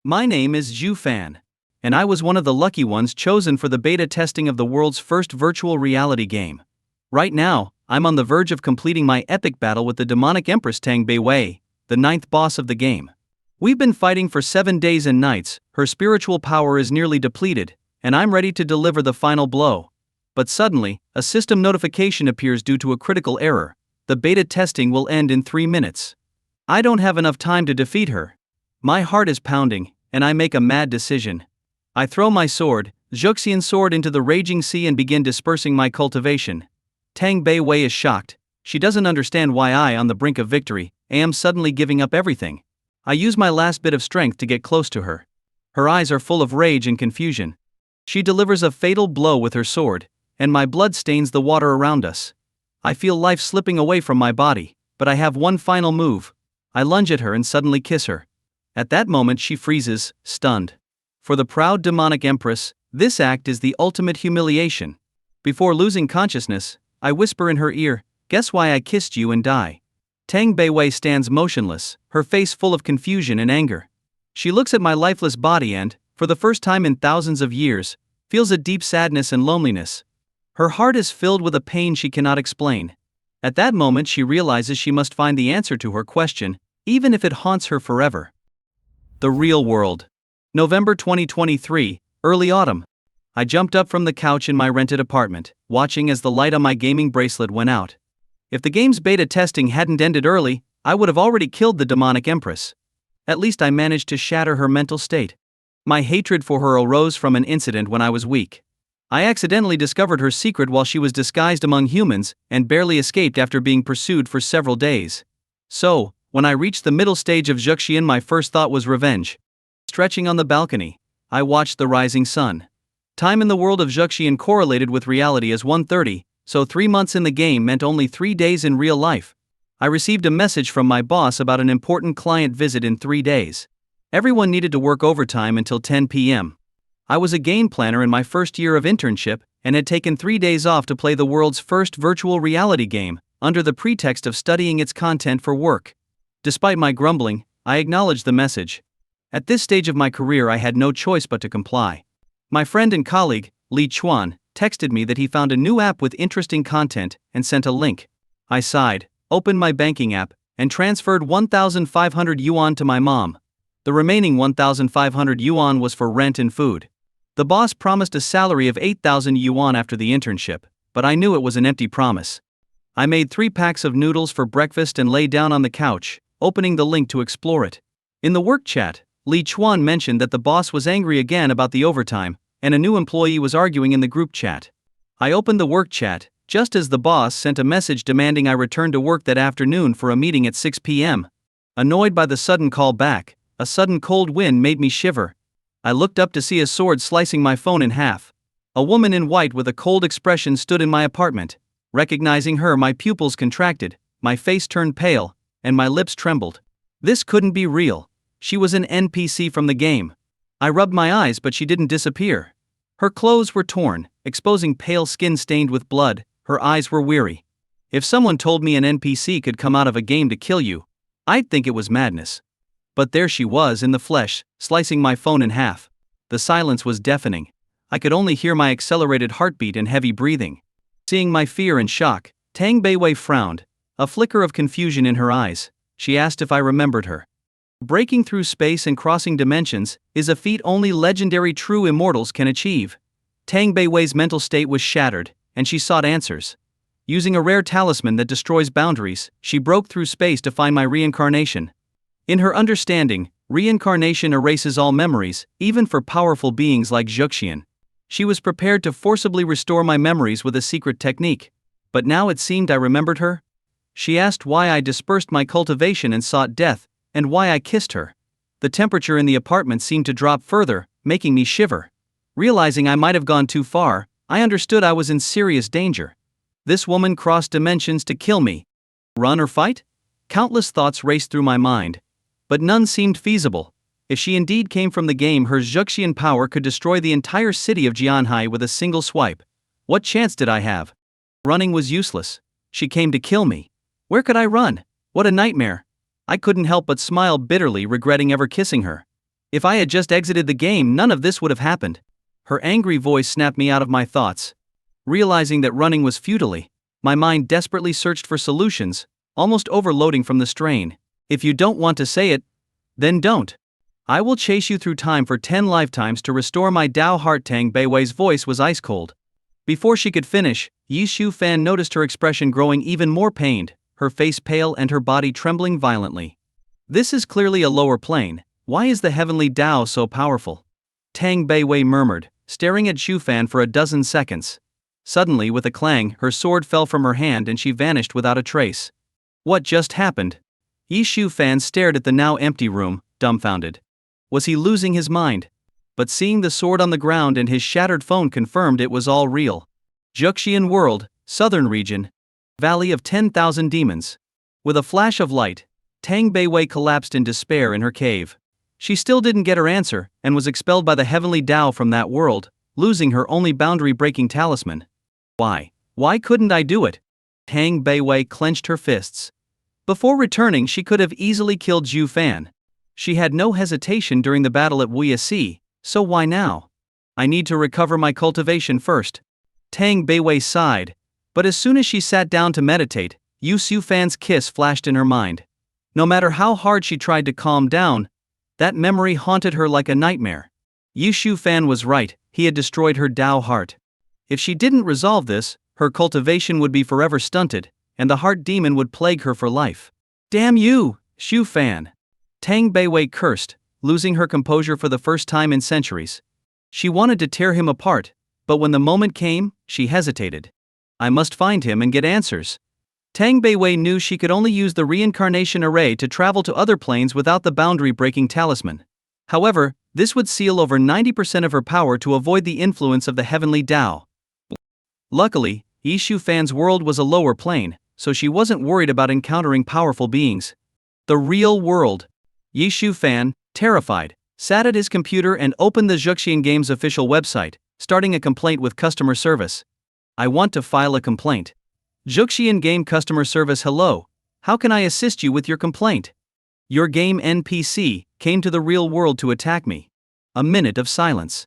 My name is Zhu Fan, and I was one of the lucky ones chosen for the beta testing of the world's first virtual reality game. Right now, I'm on the verge of completing my epic battle with the demonic empress Tang Wei, the ninth boss of the game. We've been fighting for 7 days and nights, her spiritual power is nearly depleted, and I'm ready to deliver the final blow. But suddenly, a system notification appears due to a critical error. The beta testing will end in 3 minutes. I don't have enough time to defeat her. My heart is pounding, and I make a mad decision. I throw my sword, Zhuxian sword, into the raging sea and begin dispersing my cultivation. Tang Wei is shocked. She doesn't understand why I, on the brink of victory, am suddenly giving up everything. I use my last bit of strength to get close to her. Her eyes are full of rage and confusion. She delivers a fatal blow with her sword, and my blood stains the water around us. I feel life slipping away from my body, but I have one final move. I lunge at her and suddenly kiss her. At that moment she freezes, stunned. For the proud demonic empress, this act is the ultimate humiliation. Before losing consciousness, I whisper in her ear, "Guess why I kissed you and die." Tang Wei stands motionless, her face full of confusion and anger. She looks at my lifeless body and, for the first time in thousands of years, feels a deep sadness and loneliness. Her heart is filled with a pain she cannot explain. At that moment she realizes she must find the answer to her question, even if it haunts her forever. The real world. November 2023, early autumn. I jumped up from the couch in my rented apartment, watching as the light on my gaming bracelet went out. If the game's beta testing hadn't ended early, I would have already killed the demonic empress. At least I managed to shatter her mental state. My hatred for her arose from an incident when I was weak. I accidentally discovered her secret while she was disguised among humans, and barely escaped after being pursued for several days. So, when I reached the middle stage of Zhuxian, my first thought was revenge. Stretching on the balcony, I watched the rising sun. Time in the world of Zhuxian correlated with reality as 1:30, so 3 months in the game meant only 3 days in real life. I received a message from my boss about an important client visit in 3 days. Everyone needed to work overtime until 10 p.m. I was a game planner in my first year of internship, and had taken 3 days off to play the world's first virtual reality game, under the pretext of studying its content for work. Despite my grumbling, I acknowledged the message. At this stage of my career I had no choice but to comply. My friend and colleague, Li Chuan, texted me that he found a new app with interesting content, and sent a link. I sighed, opened my banking app, and transferred 1,500 yuan to my mom. The remaining 1,500 yuan was for rent and food. The boss promised a salary of 8,000 yuan after the internship, but I knew it was an empty promise. I made 3 packs of noodles for breakfast and lay down on the couch, opening the link to explore it. In the work chat, Li Chuan mentioned that the boss was angry again about the overtime, and a new employee was arguing in the group chat. I opened the work chat, just as the boss sent a message demanding I return to work that afternoon for a meeting at 6 p.m. Annoyed by the sudden call back, a sudden cold wind made me shiver. I looked up to see a sword slicing my phone in half. A woman in white with a cold expression stood in my apartment. Recognizing her, my pupils contracted, my face turned pale, and my lips trembled. This couldn't be real. She was an NPC from the game. I rubbed my eyes, but she didn't disappear. Her clothes were torn, exposing pale skin stained with blood. Her eyes were weary. If someone told me an NPC could come out of a game to kill you, I'd think it was madness. But there she was in the flesh, slicing my phone in half. The silence was deafening. I could only hear my accelerated heartbeat and heavy breathing. Seeing my fear and shock, Tang Wei frowned, a flicker of confusion in her eyes. She asked if I remembered her. Breaking through space and crossing dimensions is a feat only legendary true immortals can achieve. Tang Wei's mental state was shattered, and she sought answers. Using a rare talisman that destroys boundaries, she broke through space to find my reincarnation. In her understanding, reincarnation erases all memories, even for powerful beings like Zhuxian. She was prepared to forcibly restore my memories with a secret technique. But now it seemed I remembered her. She asked why I dispersed my cultivation and sought death, and why I kissed her. The temperature in the apartment seemed to drop further, making me shiver. Realizing I might have gone too far, I understood I was in serious danger. This woman crossed dimensions to kill me. Run or fight? Countless thoughts raced through my mind. But none seemed feasible. If she indeed came from the game, her Zhuxian power could destroy the entire city of Jianhai with a single swipe. What chance did I have? Running was useless. She came to kill me. Where could I run? What a nightmare. I couldn't help but smile bitterly, regretting ever kissing her. If I had just exited the game, none of this would have happened. Her angry voice snapped me out of my thoughts. Realizing that running was futile, my mind desperately searched for solutions, almost overloading from the strain. If you don't want to say it, then don't. I will chase you through time for 10 lifetimes to restore my Dao heart. Tang Beiwei's voice was ice cold. Before she could finish, Yi Shu Fan noticed her expression growing even more pained, her face pale and her body trembling violently. This is clearly a lower plane. Why is the heavenly Dao so powerful? Tang Beiwei murmured, staring at Shu Fan for a dozen seconds. Suddenly, with a clang, her sword fell from her hand and she vanished without a trace. What just happened? Yi Shu Fan stared at the now empty room, dumbfounded. Was he losing his mind? But seeing the sword on the ground and his shattered phone confirmed it was all real. Zhuxian World, Southern Region. Valley of 10,000 Demons. With a flash of light, Tang Beiwei collapsed in despair in her cave. She still didn't get her answer, and was expelled by the heavenly Dao from that world, losing her only boundary-breaking talisman. Why couldn't I do it? Tang Beiwei clenched her fists. Before returning, she could have easily killed Zhu Fan. She had no hesitation during the battle at Wuya, so why now? I need to recover my cultivation first. Tang Beiwei sighed, but as soon as she sat down to meditate, Yu Shu Fan's kiss flashed in her mind. No matter how hard she tried to calm down, that memory haunted her like a nightmare. Yu Shu Fan was right, he had destroyed her Dao heart. If she didn't resolve this, her cultivation would be forever stunted, and the heart demon would plague her for life. Damn you, Shu Fan! Tang Beiwei cursed, losing her composure for the first time in centuries. She wanted to tear him apart, but when the moment came, she hesitated. I must find him and get answers. Tang Beiwei knew she could only use the reincarnation array to travel to other planes without the boundary-breaking talisman. However, this would seal over 90% of her power to avoid the influence of the heavenly Dao. Luckily, Yi Shu Fan's world was a lower plane, so she wasn't worried about encountering powerful beings. The real world. Yi Shu Fan, terrified, sat at his computer and opened the Zhuxian Games official website, starting a complaint with customer service. I want to file a complaint. Zhuxian Game customer service. Hello, how can I assist you with your complaint? Your game NPC came to the real world to attack me. A minute of silence.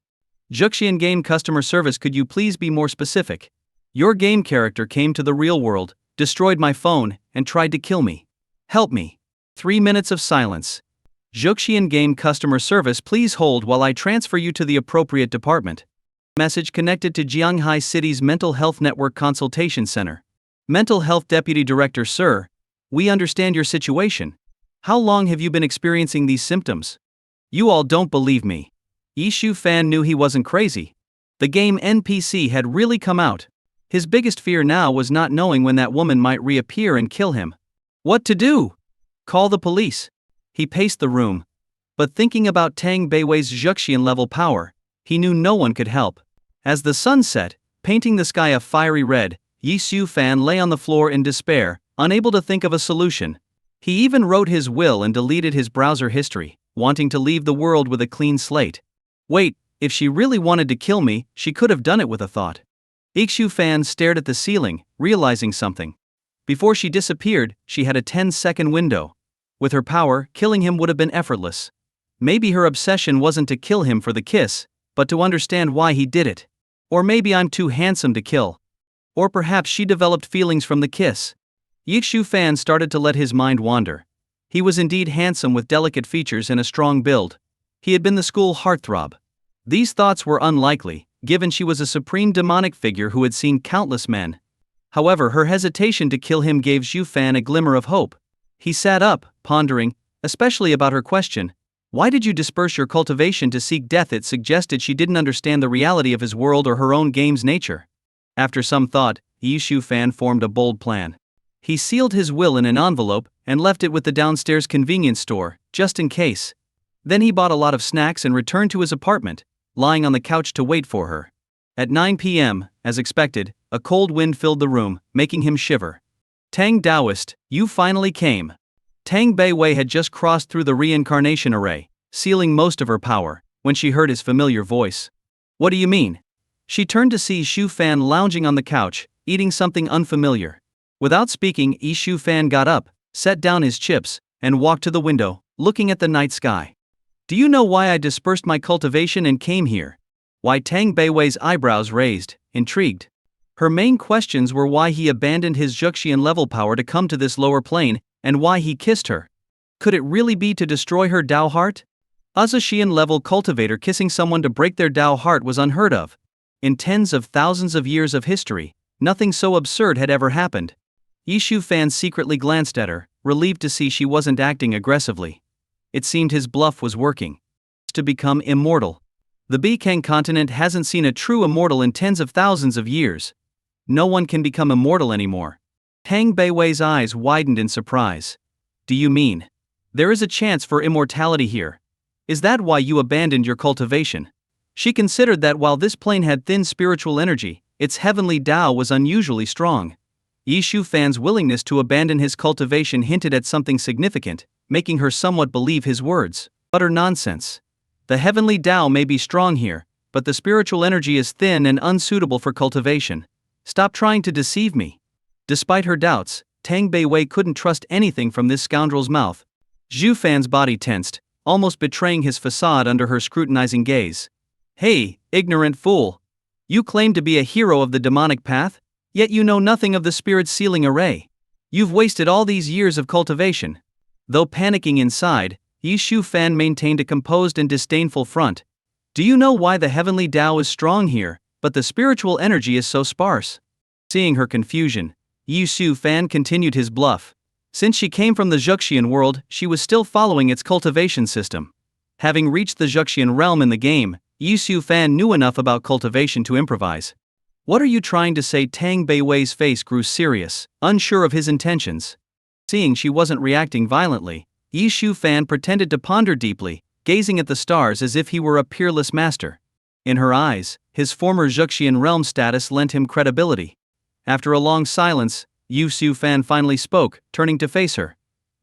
Zhuxian Game customer service, could you please be more specific? Your game character came to the real world, destroyed my phone, and tried to kill me. Help me. 3 minutes of silence. Zhuxian Game customer service, please hold while I transfer you to the appropriate department. Message connected to Jianghai City's Mental Health Network Consultation Center. Mental Health Deputy Director, sir, we understand your situation. How long have you been experiencing these symptoms? You all don't believe me. Yi Shu Fan knew he wasn't crazy. The game NPC had really come out. His biggest fear now was not knowing when that woman might reappear and kill him. What to do? Call the police. He paced the room. But thinking about Tang Beiwei's Zhuxian level power, he knew no one could help. As the sun set, painting the sky a fiery red, Yi Shu Fan lay on the floor in despair, unable to think of a solution. He even wrote his will and deleted his browser history, wanting to leave the world with a clean slate. Wait, if she really wanted to kill me, she could have done it with a thought. Yi Shu Fan stared at the ceiling, realizing something. Before she disappeared, she had a 10-second window. With her power, killing him would have been effortless. Maybe her obsession wasn't to kill him for the kiss, but to understand why he did it. Or maybe I'm too handsome to kill. Or perhaps she developed feelings from the kiss. Yi Shu Fan started to let his mind wander. He was indeed handsome with delicate features and a strong build. He had been the school heartthrob. These thoughts were unlikely, given she was a supreme demonic figure who had seen countless men. However, her hesitation to kill him gave Zhu Fan a glimmer of hope. He sat up, pondering, especially about her question. Why did you disperse your cultivation to seek death? It suggested she didn't understand the reality of his world or her own game's nature. After some thought, Yi Shu Fan formed a bold plan. He sealed his will in an envelope and left it with the downstairs convenience store, just in case. Then he bought a lot of snacks and returned to his apartment, lying on the couch to wait for her. At 9 p.m., as expected, a cold wind filled the room, making him shiver. Tang Daoist, you finally came. Tang Beiwei had just crossed through the reincarnation array, sealing most of her power, when she heard his familiar voice. What do you mean? She turned to see Shu Fan lounging on the couch, eating something unfamiliar. Without speaking, Yi Shu Fan got up, set down his chips, and walked to the window, looking at the night sky. Do you know why I dispersed my cultivation and came here? Why? Tang Beiwei's eyebrows raised, intrigued. Her main questions were why he abandoned his Zhuxian level power to come to this lower plane, and why he kissed her. Could it really be to destroy her Dao heart? A Zhuxian level cultivator kissing someone to break their Dao heart was unheard of. In tens of thousands of years of history, nothing so absurd had ever happened. Yishu Fan secretly glanced at her, relieved to see she wasn't acting aggressively. It seemed his bluff was working. To become immortal. The Bikang continent hasn't seen a true immortal in tens of thousands of years. No one can become immortal anymore. Tang Beiwei's eyes widened in surprise. Do you mean? There is a chance for immortality here. Is that why you abandoned your cultivation? She considered that while this plane had thin spiritual energy, its heavenly Tao was unusually strong. Yishu Fan's willingness to abandon his cultivation hinted at something significant, making her somewhat believe his words. Utter nonsense. The heavenly Tao may be strong here, but the spiritual energy is thin and unsuitable for cultivation. Stop trying to deceive me. Despite her doubts, Tang Beiwei couldn't trust anything from this scoundrel's mouth. Zhu Fan's body tensed, almost betraying his facade under her scrutinizing gaze. Hey, ignorant fool! You claim to be a hero of the demonic path, yet you know nothing of the spirit sealing array. You've wasted all these years of cultivation. Though panicking inside, Yishu Fan maintained a composed and disdainful front. Do you know why the heavenly Tao is strong here, but the spiritual energy is so sparse? Seeing her confusion, Yishu Fan continued his bluff. Since she came from the Zhuxian world, she was still following its cultivation system. Having reached the Zhuxian realm in the game, Yishu Fan knew enough about cultivation to improvise. What are you trying to say? Tang Beiwei's face grew serious, unsure of his intentions. Seeing she wasn't reacting violently, Yishu Fan pretended to ponder deeply, gazing at the stars as if he were a peerless master. In her eyes, his former Zhuxian realm status lent him credibility. After a long silence, Yishu Fan finally spoke, turning to face her.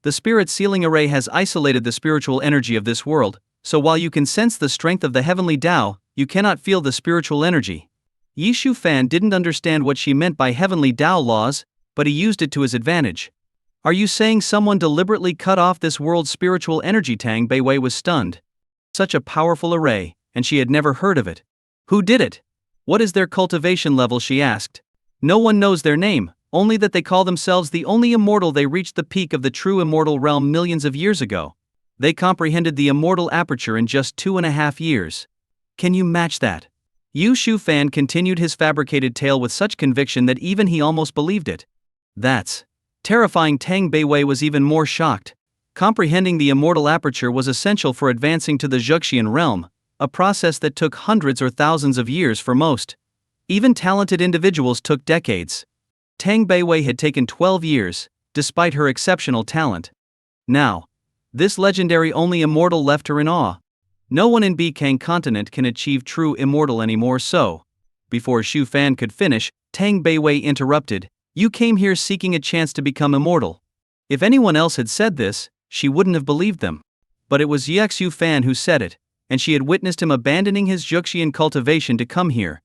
The spirit sealing array has isolated the spiritual energy of this world, so while you can sense the strength of the heavenly Tao, you cannot feel the spiritual energy. Yishu Fan didn't understand what she meant by heavenly Tao laws, but he used it to his advantage. Are you saying someone deliberately cut off this world's spiritual energy? Tang Beiwei was stunned. Such a powerful array, and she had never heard of it. Who did it? What is their cultivation level? She asked. No one knows their name, only that they call themselves the only immortal. They reached the peak of the true immortal realm millions of years ago. They comprehended the immortal aperture in just 2.5 years. Can you match that? Yishu Fan continued his fabricated tale with such conviction that even he almost believed it. That's terrifying. Tang Beiwei was even more shocked. Comprehending the immortal aperture was essential for advancing to the Zhuxian realm, a process that took hundreds or thousands of years for most. Even talented individuals took decades. Tang Beiwei had taken 12 years, despite her exceptional talent. Now, this legendary only immortal left her in awe. No one in Bikang continent can achieve true immortal anymore. So, before Shu Fan could finish, Tang Beiwei interrupted. You came here seeking a chance to become immortal. If anyone else had said this, she wouldn't have believed them. But it was Yishu Fan who said it, and she had witnessed him abandoning his Zhuxian cultivation to come here.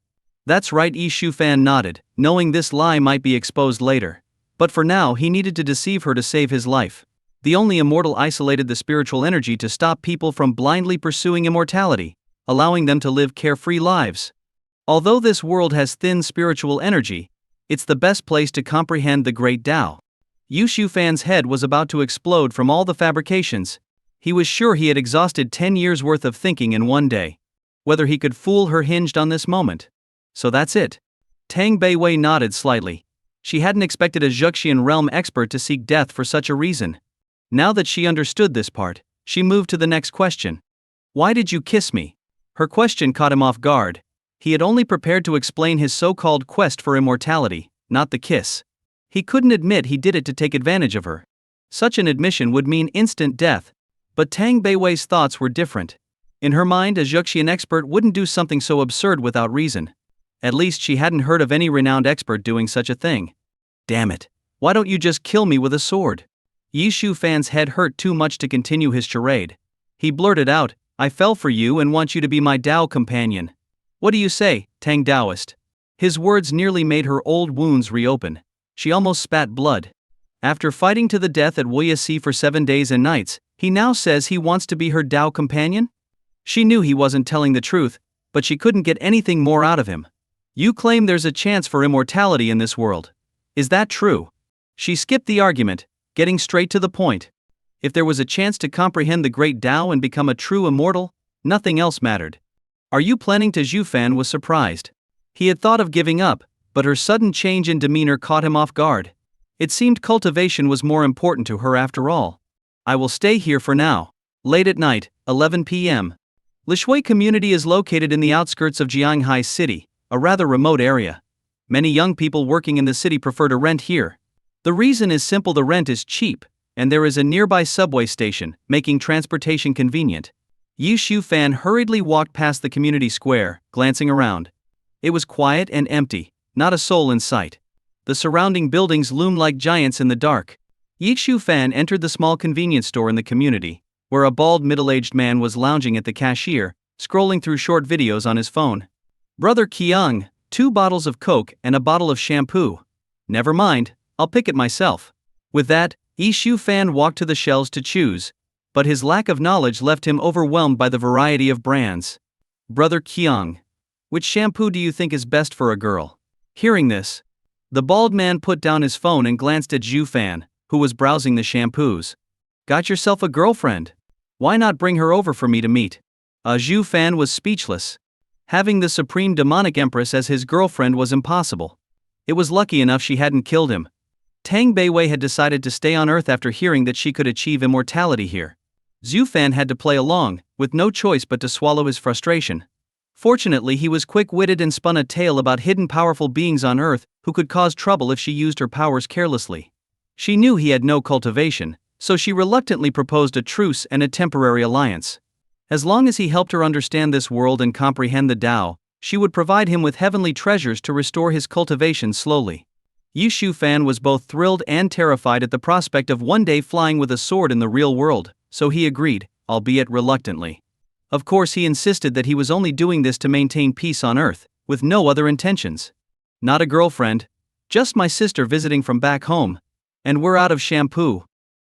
That's right. Yishu Fan nodded, knowing this lie might be exposed later. But for now he needed to deceive her to save his life. The only immortal isolated the spiritual energy to stop people from blindly pursuing immortality, allowing them to live carefree lives. Although this world has thin spiritual energy, it's the best place to comprehend the great Tao. Yishu Fan's head was about to explode from all the fabrications. He was sure he had exhausted 10 years' worth of thinking in one day. Whether he could fool her hinged on this moment. So that's it. Tang Beiwei nodded slightly. She hadn't expected a Zhuxian realm expert to seek death for such a reason. Now that she understood this part, she moved to the next question. Why did you kiss me? Her question caught him off guard. He had only prepared to explain his so-called quest for immortality, not the kiss. He couldn't admit he did it to take advantage of her. Such an admission would mean instant death. But Tang Beiwei's thoughts were different. In her mind, a Zhuxian expert wouldn't do something so absurd without reason. At least she hadn't heard of any renowned expert doing such a thing. Damn it. Why don't you just kill me with a sword? Yishu Fan's head hurt too much to continue his charade. He blurted out, I fell for you and want you to be my Tao companion. What do you say, Tang Taoist? His words nearly made her old wounds reopen. She almost spat blood. After fighting to the death at Wuyasi for 7 days and nights, he now says he wants to be her Tao companion? She knew he wasn't telling the truth, but she couldn't get anything more out of him. You claim there's a chance for immortality in this world. Is that true? She skipped the argument, getting straight to the point. If there was a chance to comprehend the great Tao and become a true immortal, nothing else mattered. Are you planning to? Zhu Fan was surprised. He had thought of giving up, but her sudden change in demeanor caught him off guard. It seemed cultivation was more important to her after all. I will stay here for now. Late at night, 11 p.m. Lishui community is located in the outskirts of Jianghai City, a rather remote area. Many young people working in the city prefer to rent here. The reason is simple: the rent is cheap, and there is a nearby subway station, making transportation convenient. Yi Shu Fan hurriedly walked past the community square, glancing around. It was quiet and empty, not a soul in sight. The surrounding buildings loomed like giants in the dark. Yi Shu Fan entered the small convenience store in the community, where a bald middle-aged man was lounging at the cashier, scrolling through short videos on his phone. Brother Qiang, 2 bottles of Coke and a bottle of shampoo. Never mind, I'll pick it myself. With that, Yi Shu Fan walked to the shelves to choose, but his lack of knowledge left him overwhelmed by the variety of brands. Brother Qiang, which shampoo do you think is best for a girl? Hearing this, the bald man put down his phone and glanced at Zhu Fan, who was browsing the shampoos. Got yourself a girlfriend? Why not bring her over for me to meet? Zhu Fan was speechless. Having the supreme demonic empress as his girlfriend was impossible. It was lucky enough she hadn't killed him. Tang Beiwei had decided to stay on Earth after hearing that she could achieve immortality here. Zhu Fan had to play along, with no choice but to swallow his frustration. Fortunately, he was quick-witted and spun a tale about hidden powerful beings on Earth who could cause trouble if she used her powers carelessly. She knew he had no cultivation, so she reluctantly proposed a truce and a temporary alliance. As long as he helped her understand this world and comprehend the Tao, she would provide him with heavenly treasures to restore his cultivation slowly. Yi Shu Fan was both thrilled and terrified at the prospect of one day flying with a sword in the real world, so he agreed, albeit reluctantly. Of course, he insisted that he was only doing this to maintain peace on Earth, with no other intentions. Not a girlfriend, just my sister visiting from back home. And we're out of shampoo.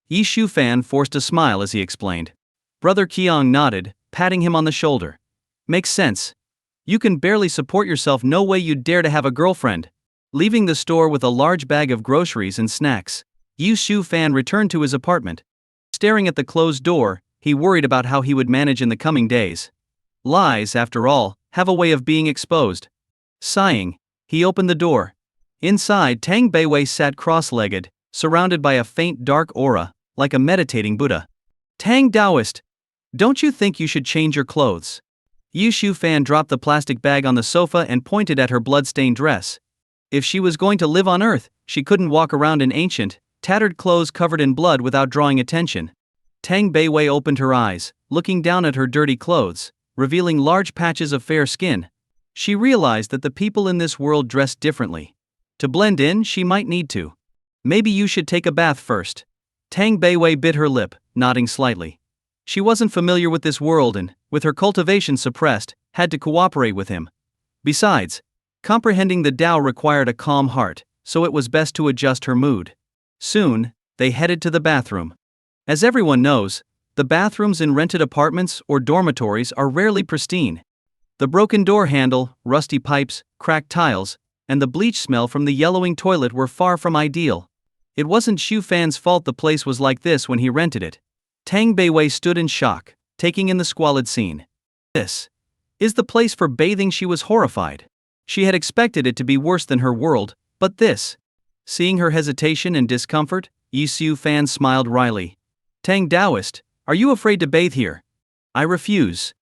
Yi Shu Fan forced a smile as he explained. Brother Qiang nodded, patting him on the shoulder. Makes sense. You can barely support yourself, no way you'd dare to have a girlfriend. Leaving the store with a large bag of groceries and snacks, Yi Shu Fan returned to his apartment. Staring at the closed door, he worried about how he would manage in the coming days. Lies, after all, have a way of being exposed. Sighing, he opened the door. Inside, Tang Beiwei sat cross-legged, surrounded by a faint dark aura, like a meditating Buddha. Tang Taoist, don't you think you should change your clothes? Yi Shu Fan dropped the plastic bag on the sofa and pointed at her blood-stained dress. If she was going to live on Earth, she couldn't walk around in ancient, tattered clothes covered in blood without drawing attention. Tang Beiwei opened her eyes, looking down at her dirty clothes, revealing large patches of fair skin. She realized that the people in this world dressed differently. To blend in, she might need to. Maybe you should take a bath first. Tang Beiwei bit her lip, nodding slightly. She wasn't familiar with this world and, with her cultivation suppressed, had to cooperate with him. Besides, comprehending the Tao required a calm heart, so it was best to adjust her mood. Soon, they headed to the bathroom. As everyone knows, the bathrooms in rented apartments or dormitories are rarely pristine. The broken door handle, rusty pipes, cracked tiles, and the bleach smell from the yellowing toilet were far from ideal. It wasn't Shu Fan's fault the place was like this when he rented it. Tang Beiwei stood in shock, taking in the squalid scene. This is the place for bathing. She was horrified. She had expected it to be worse than her world, but this. Seeing her hesitation and discomfort, Yi Shu Fan smiled wryly. Tang Taoist, are you afraid to bathe here? I refuse.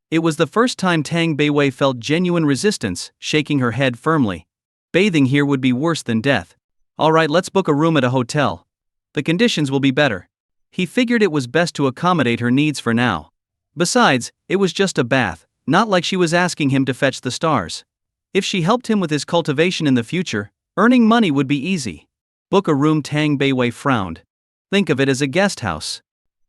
It was the first time Tang Beiwei felt genuine resistance, shaking her head firmly. Bathing here would be worse than death. Alright, let's book a room at a hotel. The conditions will be better. He figured it was best to accommodate her needs for now. Besides, it was just a bath, not like she was asking him to fetch the stars. If she helped him with his cultivation in the future, earning money would be easy. Book a room. Tang Beiwei frowned. Think of it as a guest house.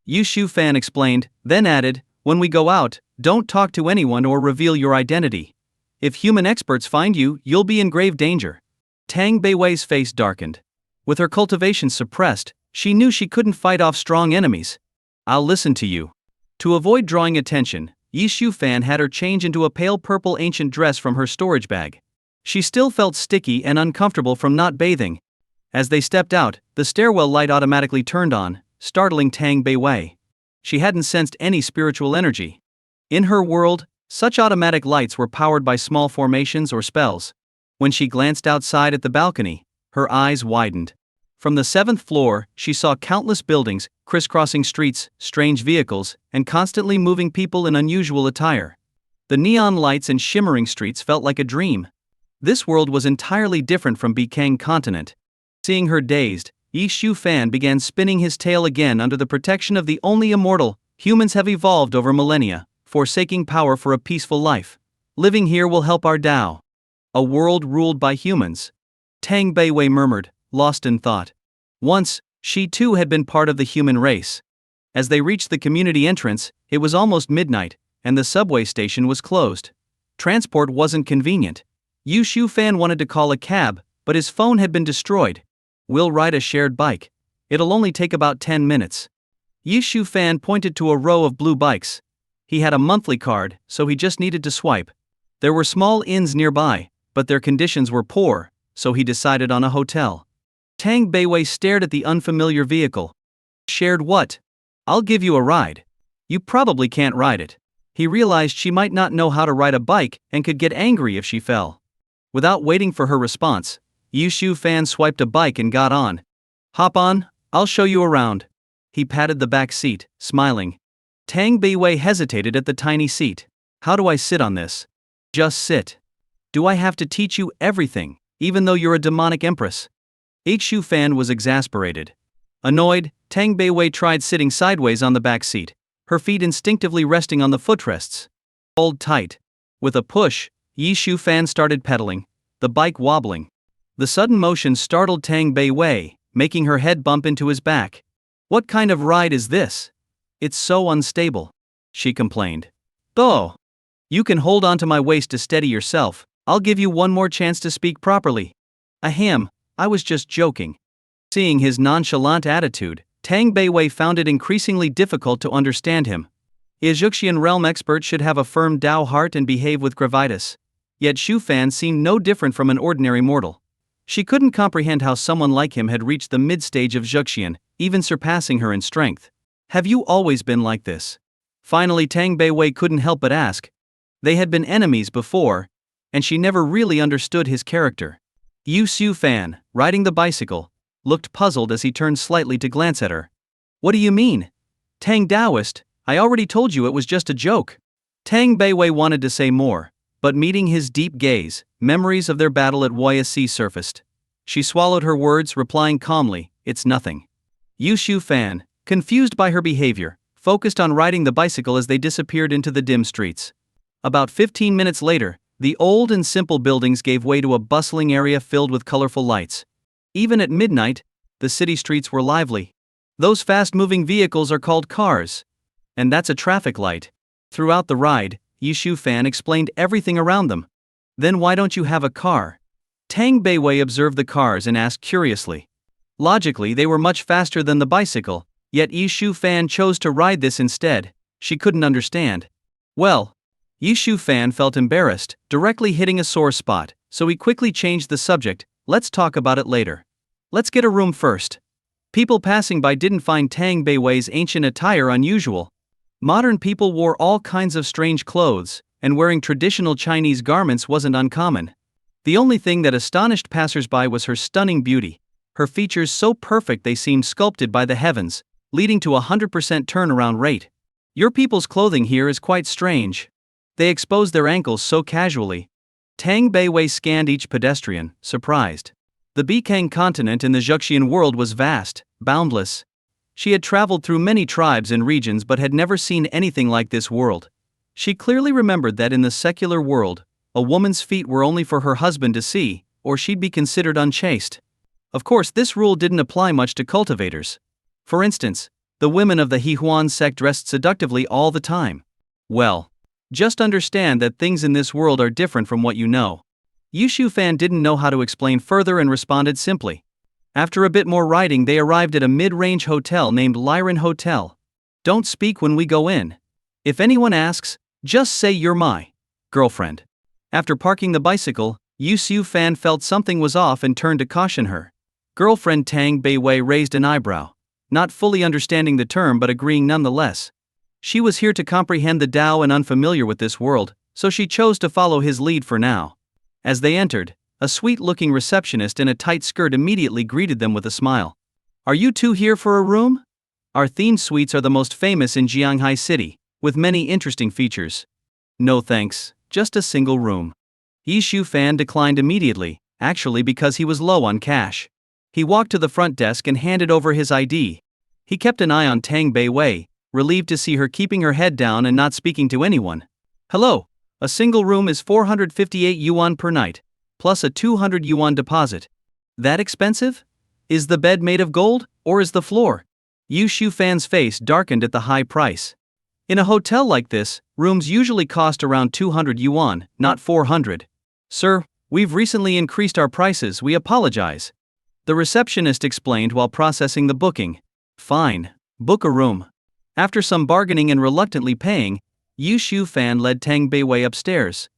Yi Shu Fan explained, then added, when we go out, don't talk to anyone or reveal your identity. If human experts find you, you'll be in grave danger. Tang Beiwei's face darkened. With her cultivation suppressed, she knew she couldn't fight off strong enemies. I'll listen to you. To avoid drawing attention, Yi Fan had her change into a pale purple ancient dress from her storage bag. She still felt sticky and uncomfortable from not bathing. As they stepped out, the stairwell light automatically turned on, startling Tang Beiwei. She hadn't sensed any spiritual energy. In her world, such automatic lights were powered by small formations or spells. When she glanced outside at the balcony, her eyes widened. From the 7th floor, she saw countless buildings, crisscrossing streets, strange vehicles, and constantly moving people in unusual attire. The neon lights and shimmering streets felt like a dream. This world was entirely different from Bikang continent. Seeing her dazed, Yi Fan began spinning his tail again under the protection of the only immortal. Humans have evolved over millennia, forsaking power for a peaceful life. Living here will help our Tao. A world ruled by humans. Tang Beiwei murmured, lost in thought. Once, she too had been part of the human race. As they reached the community entrance, it was almost midnight, and the subway station was closed. Transport wasn't convenient. Yi Fan wanted to call a cab, but his phone had been destroyed. We'll ride a shared bike. It'll only take about 10 minutes. Yi Fan pointed to a row of blue bikes. He had a monthly card, so he just needed to swipe. There were small inns nearby, but their conditions were poor, so he decided on a hotel. Tang Beiwei stared at the unfamiliar vehicle. Shared what? I'll give you a ride. You probably can't ride it. He realized she might not know how to ride a bike and could get angry if she fell. Without waiting for her response, Yi Fan swiped a bike and got on. Hop on, I'll show you around. He patted the back seat, smiling. Tang Beiwei hesitated at the tiny seat. How do I sit on this? Just sit. Do I have to teach you everything, even though you're a demonic empress? Yi Fan was exasperated. Annoyed, Tang Beiwei tried sitting sideways on the back seat, her feet instinctively resting on the footrests. Hold tight. With a push, Yi Fan started pedaling, the bike wobbling. The sudden motion startled Tang Beiwei, making her head bump into his back. What kind of ride is this? It's so unstable, she complained. Oh! You can hold onto my waist to steady yourself. I'll give you one more chance to speak properly. Ahem, I was just joking. Seeing his nonchalant attitude, Tang Beiwei found it increasingly difficult to understand him. A Zhuxian realm expert should have a firm Dao heart and behave with gravitas. Yet Xu Fan seemed no different from an ordinary mortal. She couldn't comprehend how someone like him had reached the mid-stage of Zhuxian, even surpassing her in strength. Have you always been like this? Finally Tang Beiwei couldn't help but ask. They had been enemies before, and she never really understood his character. Yi Fan, riding the bicycle, looked puzzled as he turned slightly to glance at her. What do you mean? Tang Taoist, I already told you it was just a joke. Tang Beiwei wanted to say more, but meeting his deep gaze, memories of their battle at Sea surfaced. She swallowed her words, replying calmly, it's nothing. Yi Fan, confused by her behavior, focused on riding the bicycle as they disappeared into the dim streets. About 15 minutes later, the old and simple buildings gave way to a bustling area filled with colorful lights. Even at midnight, the city streets were lively. Those fast-moving vehicles are called cars. And that's a traffic light. Throughout the ride, Yi Fan explained everything around them. Then why don't you have a car? Tang Beiwei observed the cars and asked curiously. Logically, they were much faster than the bicycle, yet Yi Fan chose to ride this instead. She couldn't understand. Well, Yi Fan felt embarrassed, directly hitting a sore spot, so he quickly changed the subject. Let's talk about it later. Let's get a room first. People passing by didn't find Tang Beiwei's ancient attire unusual. Modern people wore all kinds of strange clothes, and wearing traditional Chinese garments wasn't uncommon. The only thing that astonished passersby was her stunning beauty, her features so perfect they seemed sculpted by the heavens, leading to a 100% turnaround rate. Your people's clothing here is quite strange. They expose their ankles so casually. Tang Beiwei scanned each pedestrian, surprised. The Bikang continent in the Zhuxian world was vast, boundless. She had traveled through many tribes and regions but had never seen anything like this world. She clearly remembered that in the secular world, a woman's feet were only for her husband to see, or she'd be considered unchaste. Of course, this rule didn't apply much to cultivators. For instance, the women of the Hehuan sect dressed seductively all the time. Well, just understand that things in this world are different from what you know. Yi Fan didn't know how to explain further and responded simply. After a bit more riding, they arrived at a mid-range hotel named Lyran Hotel. Don't speak when we go in. If anyone asks, Just say you're my girlfriend. After parking the bicycle, Yu Xiu Fan felt something was off and turned to caution her. Girlfriend Tang Beiwei raised an eyebrow, not fully understanding the term but agreeing nonetheless. She was here to comprehend the Tao and unfamiliar with this world, so she chose to follow his lead for now. As they entered, a sweet-looking receptionist in a tight skirt immediately greeted them with a smile. Are you two here for a room? Our themed suites are the most famous in Jianghai City, with many interesting features. No thanks, just a single room. Yi Shu Fan declined immediately, actually because he was low on cash. He walked to the front desk and handed over his ID. He kept an eye on Tang Beiwei, relieved to see her keeping her head down and not speaking to anyone. Hello, a single room is 458 yuan per night, plus a 200 yuan deposit. That expensive? Is the bed made of gold, or is the floor? Yu Shu Fan's face darkened at the high price. In a hotel like this, rooms usually cost around 200 yuan, not 400. Sir, we've recently increased our prices, we apologize. The receptionist explained while processing the booking. Fine, book a room. After some bargaining and reluctantly paying, Yu Shu Fan led Tang Beiwei upstairs.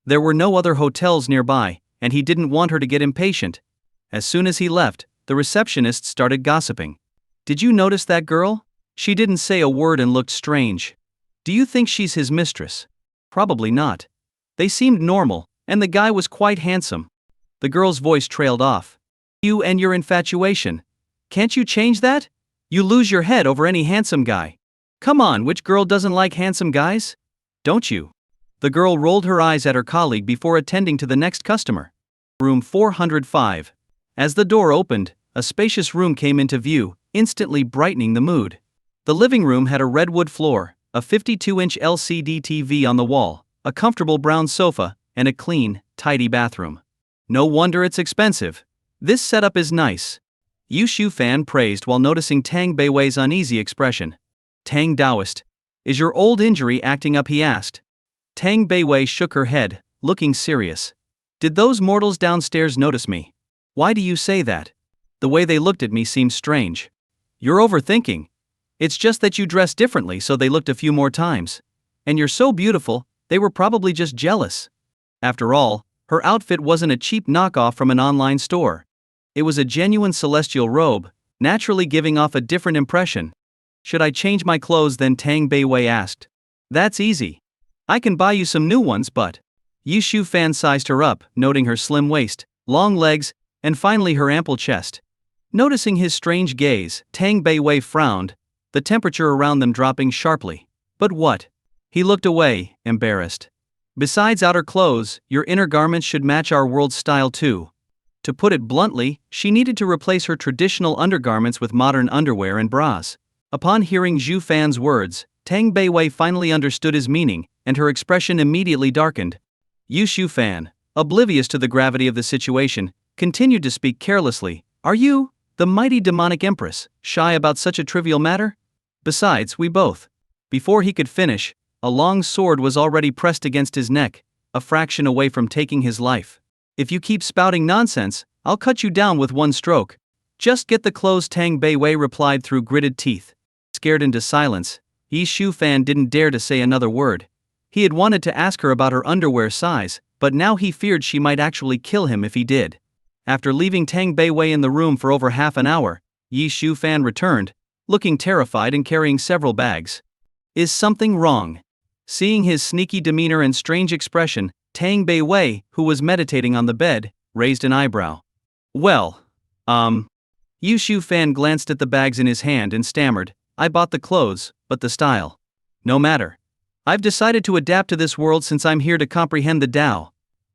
There were no other hotels nearby, and he didn't want her to get impatient. As soon as he left, the receptionist started gossiping. Did you notice that girl? She didn't say a word and looked strange. Do you think she's his mistress? Probably not. They seemed normal, and the guy was quite handsome. The girl's voice trailed off. You and your infatuation. Can't you change that? You lose your head over any handsome guy. Come on, which girl doesn't like handsome guys? Don't you? The girl rolled her eyes at her colleague before attending to the next customer. Room 405. As the door opened, a spacious room came into view, instantly brightening the mood. The living room had a redwood floor, a 52-inch LCD TV on the wall, a comfortable brown sofa, and a clean, tidy bathroom. No wonder it's expensive. This setup is nice. Yu Shu Fan praised while noticing Tang Beiwei's uneasy expression. Tang Taoist. Is your old injury acting up, he asked. Tang Beiwei shook her head, looking serious. Did those mortals downstairs notice me? Why do you say that? The way they looked at me seems strange. You're overthinking. It's just that you dress differently, so they looked a few more times. And you're so beautiful, they were probably just jealous. After all, her outfit wasn't a cheap knockoff from an online store. It was a genuine celestial robe, naturally giving off a different impression. Should I change my clothes then? Tang Beiwei asked. That's easy. I can buy you some new ones, but... Yu Shu Fan sized her up, noting her slim waist, long legs, and finally her ample chest. Noticing his strange gaze, Tang Beiwei frowned, the temperature around them dropping sharply. But what? He looked away, embarrassed. Besides outer clothes, your inner garments should match our world's style too. To put it bluntly, she needed to replace her traditional undergarments with modern underwear and bras. Upon hearing Zhu Fan's words, Tang Beiwei finally understood his meaning, and her expression immediately darkened. Yu Shu Fan, oblivious to the gravity of the situation, continued to speak carelessly. Are you, the mighty demonic empress, shy about such a trivial matter? Besides, we both. Before he could finish, a long sword was already pressed against his neck, a fraction away from taking his life. If you keep spouting nonsense, I'll cut you down with one stroke. Just get the clothes, Tang Beiwei replied through gritted teeth. Scared into silence, Yi Shu Fan didn't dare to say another word. He had wanted to ask her about her underwear size, but now he feared she might actually kill him if he did. After leaving Tang Beiwei in the room for over half an hour, Yi Shu Fan returned, looking terrified and carrying several bags. Is something wrong? Seeing his sneaky demeanor and strange expression, Tang Beiwei, who was meditating on the bed, raised an eyebrow. Well, Yu Shu Fan glanced at the bags in his hand and stammered, I bought the clothes, but the style. No matter. I've decided to adapt to this world since I'm here to comprehend the Tao.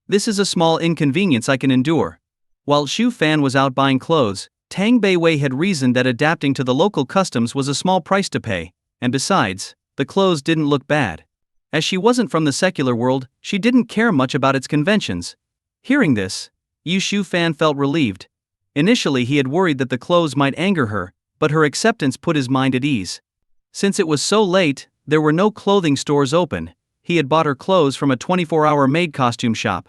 This is a small inconvenience I can endure. While Shu Fan was out buying clothes, Tang Beiwei had reasoned that adapting to the local customs was a small price to pay, and besides, the clothes didn't look bad. As she wasn't from the secular world, she didn't care much about its conventions. Hearing this, Yu Shu Fan felt relieved. Initially he had worried that the clothes might anger her, but her acceptance put his mind at ease. Since it was so late, there were no clothing stores open. He had bought her clothes from a 24-hour maid costume shop.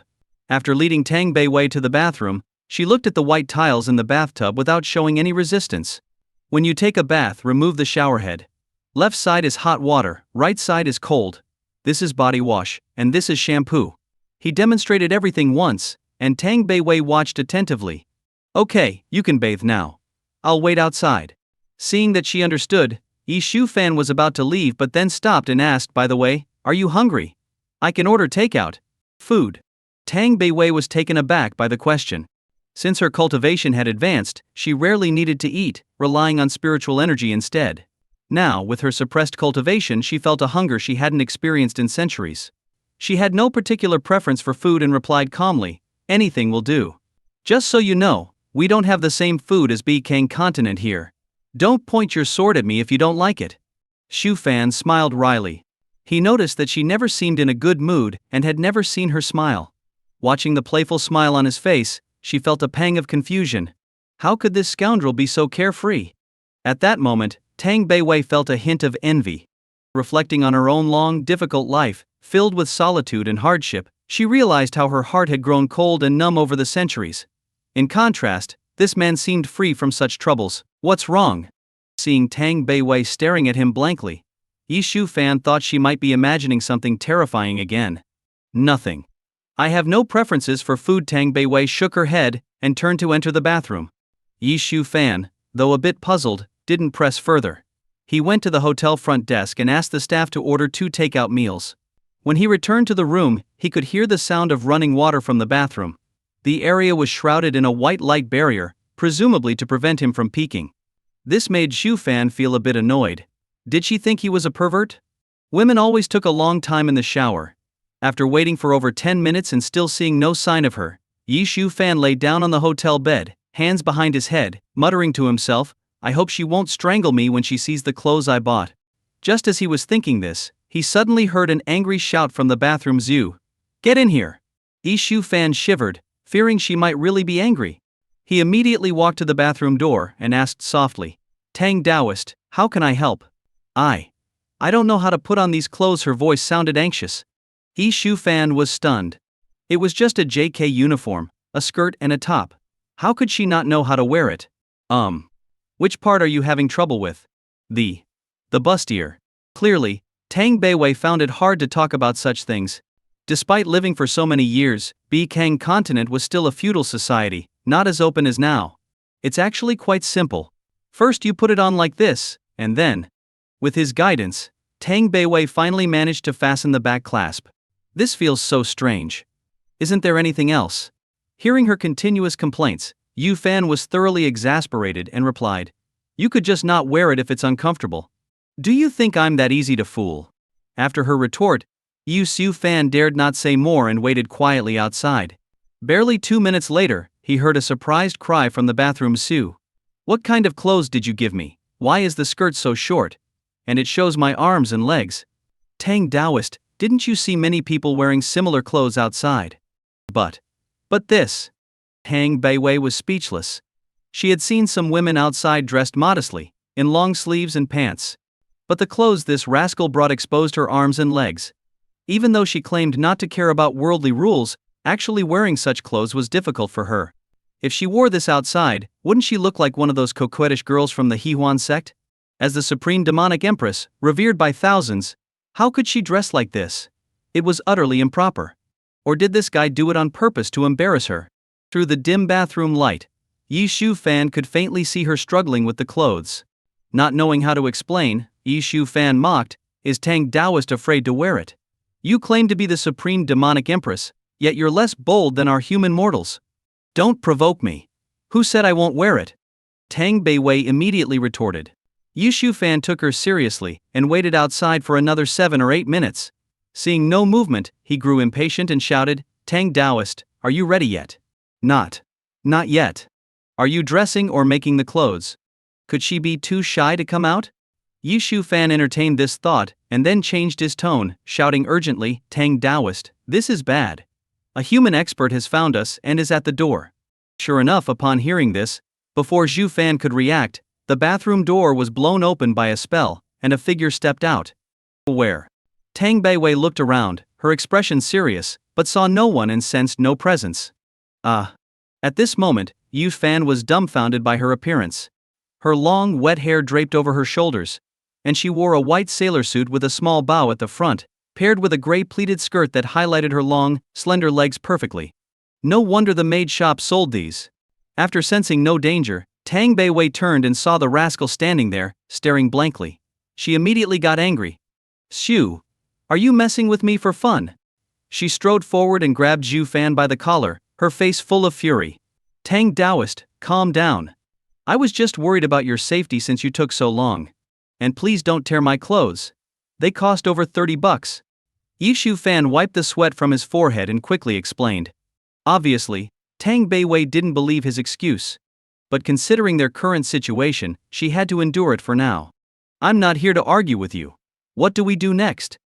After leading Tang Beiwei to the bathroom, she looked at the white tiles in the bathtub without showing any resistance. When you take a bath, remove the showerhead. Left side is hot water, right side is cold. This is body wash, and this is shampoo. He demonstrated everything once, and Tang Beiwei watched attentively. Okay, you can bathe now. I'll wait outside. Seeing that she understood, Yi Shufan was about to leave but then stopped and asked, by the way, are you hungry? I can order takeout. Food. Tang Beiwei was taken aback by the question. Since her cultivation had advanced, she rarely needed to eat, relying on spiritual energy instead. Now, with her suppressed cultivation, she felt a hunger she hadn't experienced in centuries. She had no particular preference for food and replied calmly, anything will do. Just so you know, we don't have the same food as Kang continent here. Don't point your sword at me if you don't like it. Shufan smiled wryly. He noticed that she never seemed in a good mood and had never seen her smile. Watching the playful smile on his face, she felt a pang of confusion. How could this scoundrel be so carefree? At that moment, Tang Beiwei felt a hint of envy. Reflecting on her own long, difficult life, filled with solitude and hardship, she realized how her heart had grown cold and numb over the centuries. In contrast, this man seemed free from such troubles. What's wrong? Seeing Tang Beiwei staring at him blankly, Yi Shufan thought she might be imagining something terrifying again. Nothing. I have no preferences for food. Tang Beiwei shook her head and turned to enter the bathroom. Yi Shufan, though a bit puzzled, didn't press further. He went to the hotel front desk and asked the staff to order 2 takeout meals. When he returned to the room, he could hear the sound of running water from the bathroom. The area was shrouded in a white light barrier, presumably to prevent him from peeking. This made Shufan feel a bit annoyed. Did she think he was a pervert? Women always took a long time in the shower. After waiting for over 10 minutes and still seeing no sign of her, Yi Shufan lay down on the hotel bed, hands behind his head, muttering to himself, I hope she won't strangle me when she sees the clothes I bought. Just as he was thinking this, he suddenly heard an angry shout from the bathroom. Zhu. Get in here. Yi Shufan shivered, fearing she might really be angry. He immediately walked to the bathroom door and asked softly, Tang Taoist, how can I help? I don't know how to put on these clothes. Her voice sounded anxious. Yi Shufan was stunned. It was just a JK uniform, a skirt and a top. How could she not know how to wear it? Which part are you having trouble with? The bustier. Clearly, Tang Beiwei found it hard to talk about such things. Despite living for so many years, Kang continent was still a feudal society, not as open as now. It's actually quite simple. First you put it on like this, and then. With his guidance, Tang Beiwei finally managed to fasten the back clasp. This feels so strange. Isn't there anything else? Hearing her continuous complaints, Yu Fan was thoroughly exasperated and replied, you could just not wear it if it's uncomfortable. Do you think I'm that easy to fool? After her retort, Yu Fan dared not say more and waited quietly outside. Barely 2 minutes later, he heard a surprised cry from the bathroom. Su. What kind of clothes did you give me? Why is the skirt so short? And it shows my arms and legs. Tang Taoist, didn't you see many people wearing similar clothes outside? But this. Tang Beiwei was speechless. She had seen some women outside dressed modestly, in long sleeves and pants. But the clothes this rascal brought exposed her arms and legs. Even though she claimed not to care about worldly rules, actually wearing such clothes was difficult for her. If she wore this outside, wouldn't she look like one of those coquettish girls from the Hehuan sect? As the supreme demonic empress, revered by thousands, how could she dress like this? It was utterly improper. Or did this guy do it on purpose to embarrass her? Through the dim bathroom light, Yi Shufan could faintly see her struggling with the clothes. Not knowing how to explain, Yi Shufan mocked, is Tang Taoist afraid to wear it? You claim to be the supreme demonic empress, yet you're less bold than our human mortals. Don't provoke me. Who said I won't wear it? Tang Beiwei immediately retorted. Yi Shufan took her seriously and waited outside for another 7 or 8 minutes. Seeing no movement, he grew impatient and shouted, Tang Taoist, are you ready yet? Not yet. Are you dressing or making the clothes? Could she be too shy to come out? Yi Shufan entertained this thought and then changed his tone, shouting urgently, Tang Taoist, this is bad. A human expert has found us and is at the door. Sure enough, upon hearing this, before Zhu Fan could react, the bathroom door was blown open by a spell, and a figure stepped out. Where? Tang Beiwei looked around, her expression serious, but saw no one and sensed no presence. At this moment, Yu Fan was dumbfounded by her appearance. Her long, wet hair draped over her shoulders, and she wore a white sailor suit with a small bow at the front, paired with a gray pleated skirt that highlighted her long, slender legs perfectly. No wonder the maid shop sold these. After sensing no danger, Tang Beiwei turned and saw the rascal standing there, staring blankly. She immediately got angry. "Xu, are you messing with me for fun?" She strode forward and grabbed Zhu Fan by the collar, her face full of fury. "Tang Taoist, calm down. I was just worried about your safety since you took so long. And please don't tear my clothes. They cost over $30. Yishu Fan wiped the sweat from his forehead and quickly explained. Obviously, Tang Beiwei didn't believe his excuse. But considering their current situation, she had to endure it for now. "I'm not here to argue with you. What do we do next?"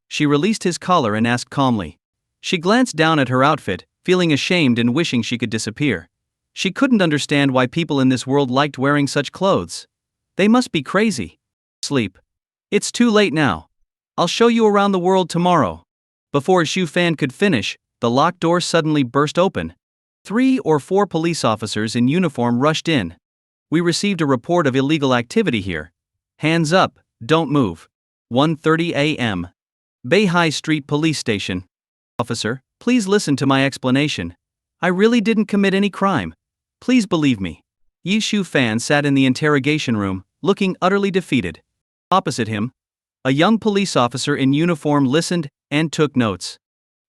She released his collar and asked calmly. She glanced down at her outfit, feeling ashamed and wishing she could disappear. She couldn't understand why people in this world liked wearing such clothes. They must be crazy. "Sleep. It's too late now. I'll show you around the world tomorrow." Before Xu Fan could finish, the locked door suddenly burst open. 3 or 4 police officers in uniform rushed in. "We received a report of illegal activity here. Hands up, don't move." 1:30 a.m. Beihai Street Police Station. "Officer, please listen to my explanation. I really didn't commit any crime. Please believe me." Yi Shu Fan sat in the interrogation room, looking utterly defeated. Opposite him, a young police officer in uniform listened and took notes.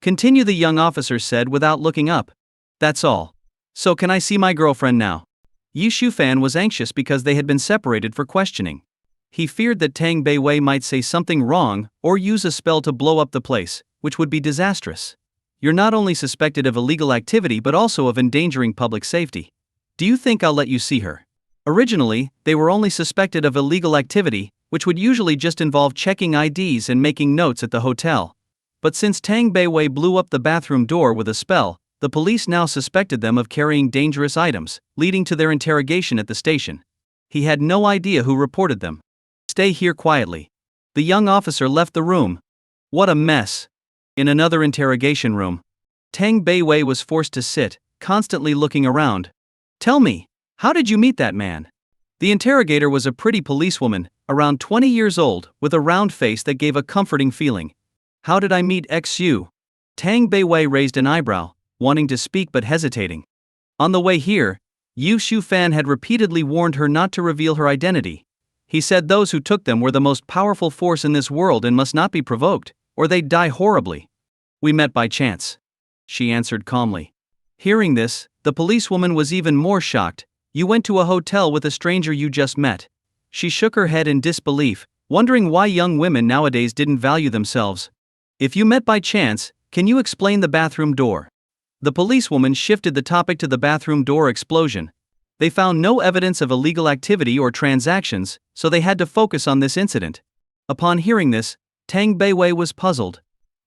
"Continue," the young officer said without looking up. "That's all. So can I see my girlfriend now?" Yi Shu Fan was anxious because they had been separated for questioning. He feared that Tang Beiwei might say something wrong or use a spell to blow up the place, which would be disastrous. "You're not only suspected of illegal activity but also of endangering public safety. Do you think I'll let you see her?" Originally, they were only suspected of illegal activity, which would usually just involve checking IDs and making notes at the hotel. But since Tang Beiwei blew up the bathroom door with a spell, the police now suspected them of carrying dangerous items, leading to their interrogation at the station. He had no idea who reported them. "Stay here quietly." The young officer left the room. What a mess. In another interrogation room, Tang Beiwei was forced to sit, constantly looking around. "Tell me, how did you meet that man?" The interrogator was a pretty policewoman, around 20 years old, with a round face that gave a comforting feeling. "How did I meet Xu?" Tang Beiwei raised an eyebrow, wanting to speak but hesitating. On the way here, Yu Shu Fan had repeatedly warned her not to reveal her identity. He said those who took them were the most powerful force in this world and must not be provoked, or they'd die horribly. "We met by chance," she answered calmly. Hearing this, the policewoman was even more shocked. "You went to a hotel with a stranger you just met?" She shook her head in disbelief, wondering why young women nowadays didn't value themselves. "If you met by chance, can you explain the bathroom door?" The policewoman shifted the topic to the bathroom door explosion. They found no evidence of illegal activity or transactions, so they had to focus on this incident. Upon hearing this, Tang Beiwei was puzzled.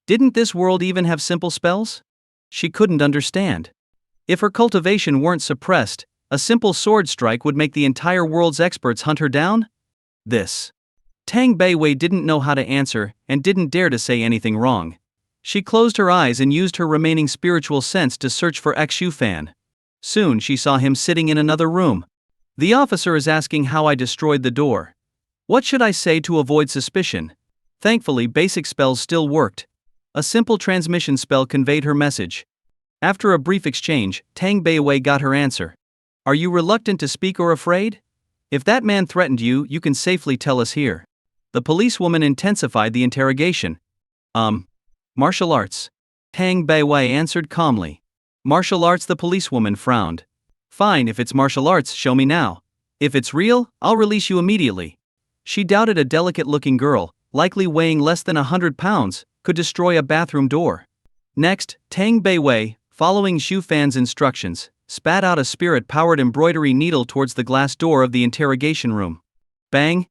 Didn't this world even have simple spells? She couldn't understand. If her cultivation weren't suppressed, a simple sword strike would make the entire world's experts hunt her down? This. Tang Beiwei didn't know how to answer and didn't dare to say anything wrong. She closed her eyes and used her remaining spiritual sense to search for Xu Fan. Soon she saw him sitting in another room. "The officer is asking how I destroyed the door. What should I say to avoid suspicion?" Thankfully, basic spells still worked. A simple transmission spell conveyed her message. After a brief exchange, Tang Beiwei got her answer. "Are you reluctant to speak or afraid? If that man threatened you, you can safely tell us here." The policewoman intensified the interrogation. Martial arts." Tang Beiwei answered calmly. "Martial arts?" The policewoman frowned. "Fine, if it's martial arts, show me now. If it's real, I'll release you immediately." She doubted a delicate-looking girl, likely weighing less than 100 pounds, could destroy a bathroom door. Next, Tang Beiwei, following Xu Fan's instructions, spat out a spirit-powered embroidery needle towards the glass door of the interrogation room. Bang!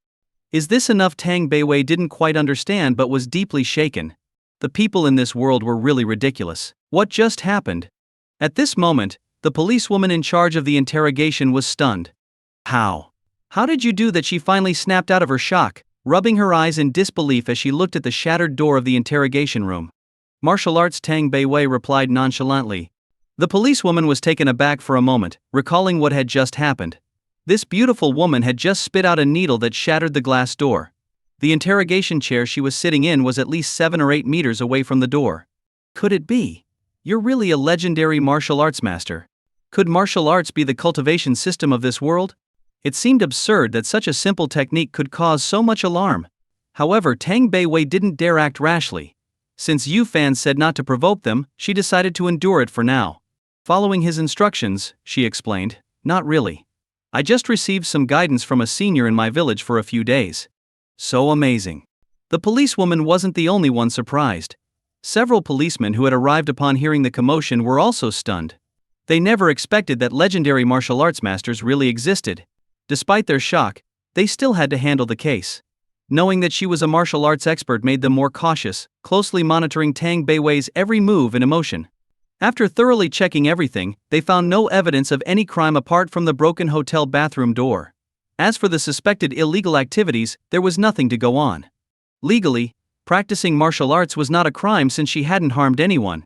Is this enough? Tang Beiwei didn't quite understand but was deeply shaken. The people in this world were really ridiculous. What just happened? At this moment, the policewoman in charge of the interrogation was stunned. "How? How did you do that?" She finally snapped out of her shock, rubbing her eyes in disbelief as she looked at the shattered door of the interrogation room. "Martial arts," Tang Beiwei replied nonchalantly. The policewoman was taken aback for a moment, recalling what had just happened. This beautiful woman had just spit out a needle that shattered the glass door. The interrogation chair she was sitting in was at least 7 or 8 meters away from the door. Could it be? You're really a legendary martial arts master. Could martial arts be the cultivation system of this world? It seemed absurd that such a simple technique could cause so much alarm. However, Tang Beiwei didn't dare act rashly. Since Yu Fan said not to provoke them, she decided to endure it for now. Following his instructions, she explained, not really. I just received some guidance from a senior in my village for a few days. So amazing. The policewoman wasn't the only one surprised. Several policemen who had arrived upon hearing the commotion were also stunned. They never expected that legendary martial arts masters really existed. Despite their shock, they still had to handle the case. Knowing that she was a martial arts expert made them more cautious, closely monitoring Tang Beiwei's every move and emotion. After thoroughly checking everything, they found no evidence of any crime apart from the broken hotel bathroom door. As for the suspected illegal activities, there was nothing to go on. Legally, practicing martial arts was not a crime since she hadn't harmed anyone.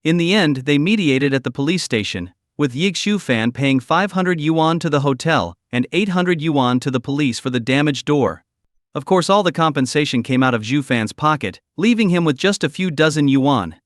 In the end, they mediated at the police station, with Yixu Fan paying 500 yuan to the hotel and 800 yuan to the police for the damaged door. Of course, all the compensation came out of Zhu Fan's pocket, leaving him with just a few dozen yuan.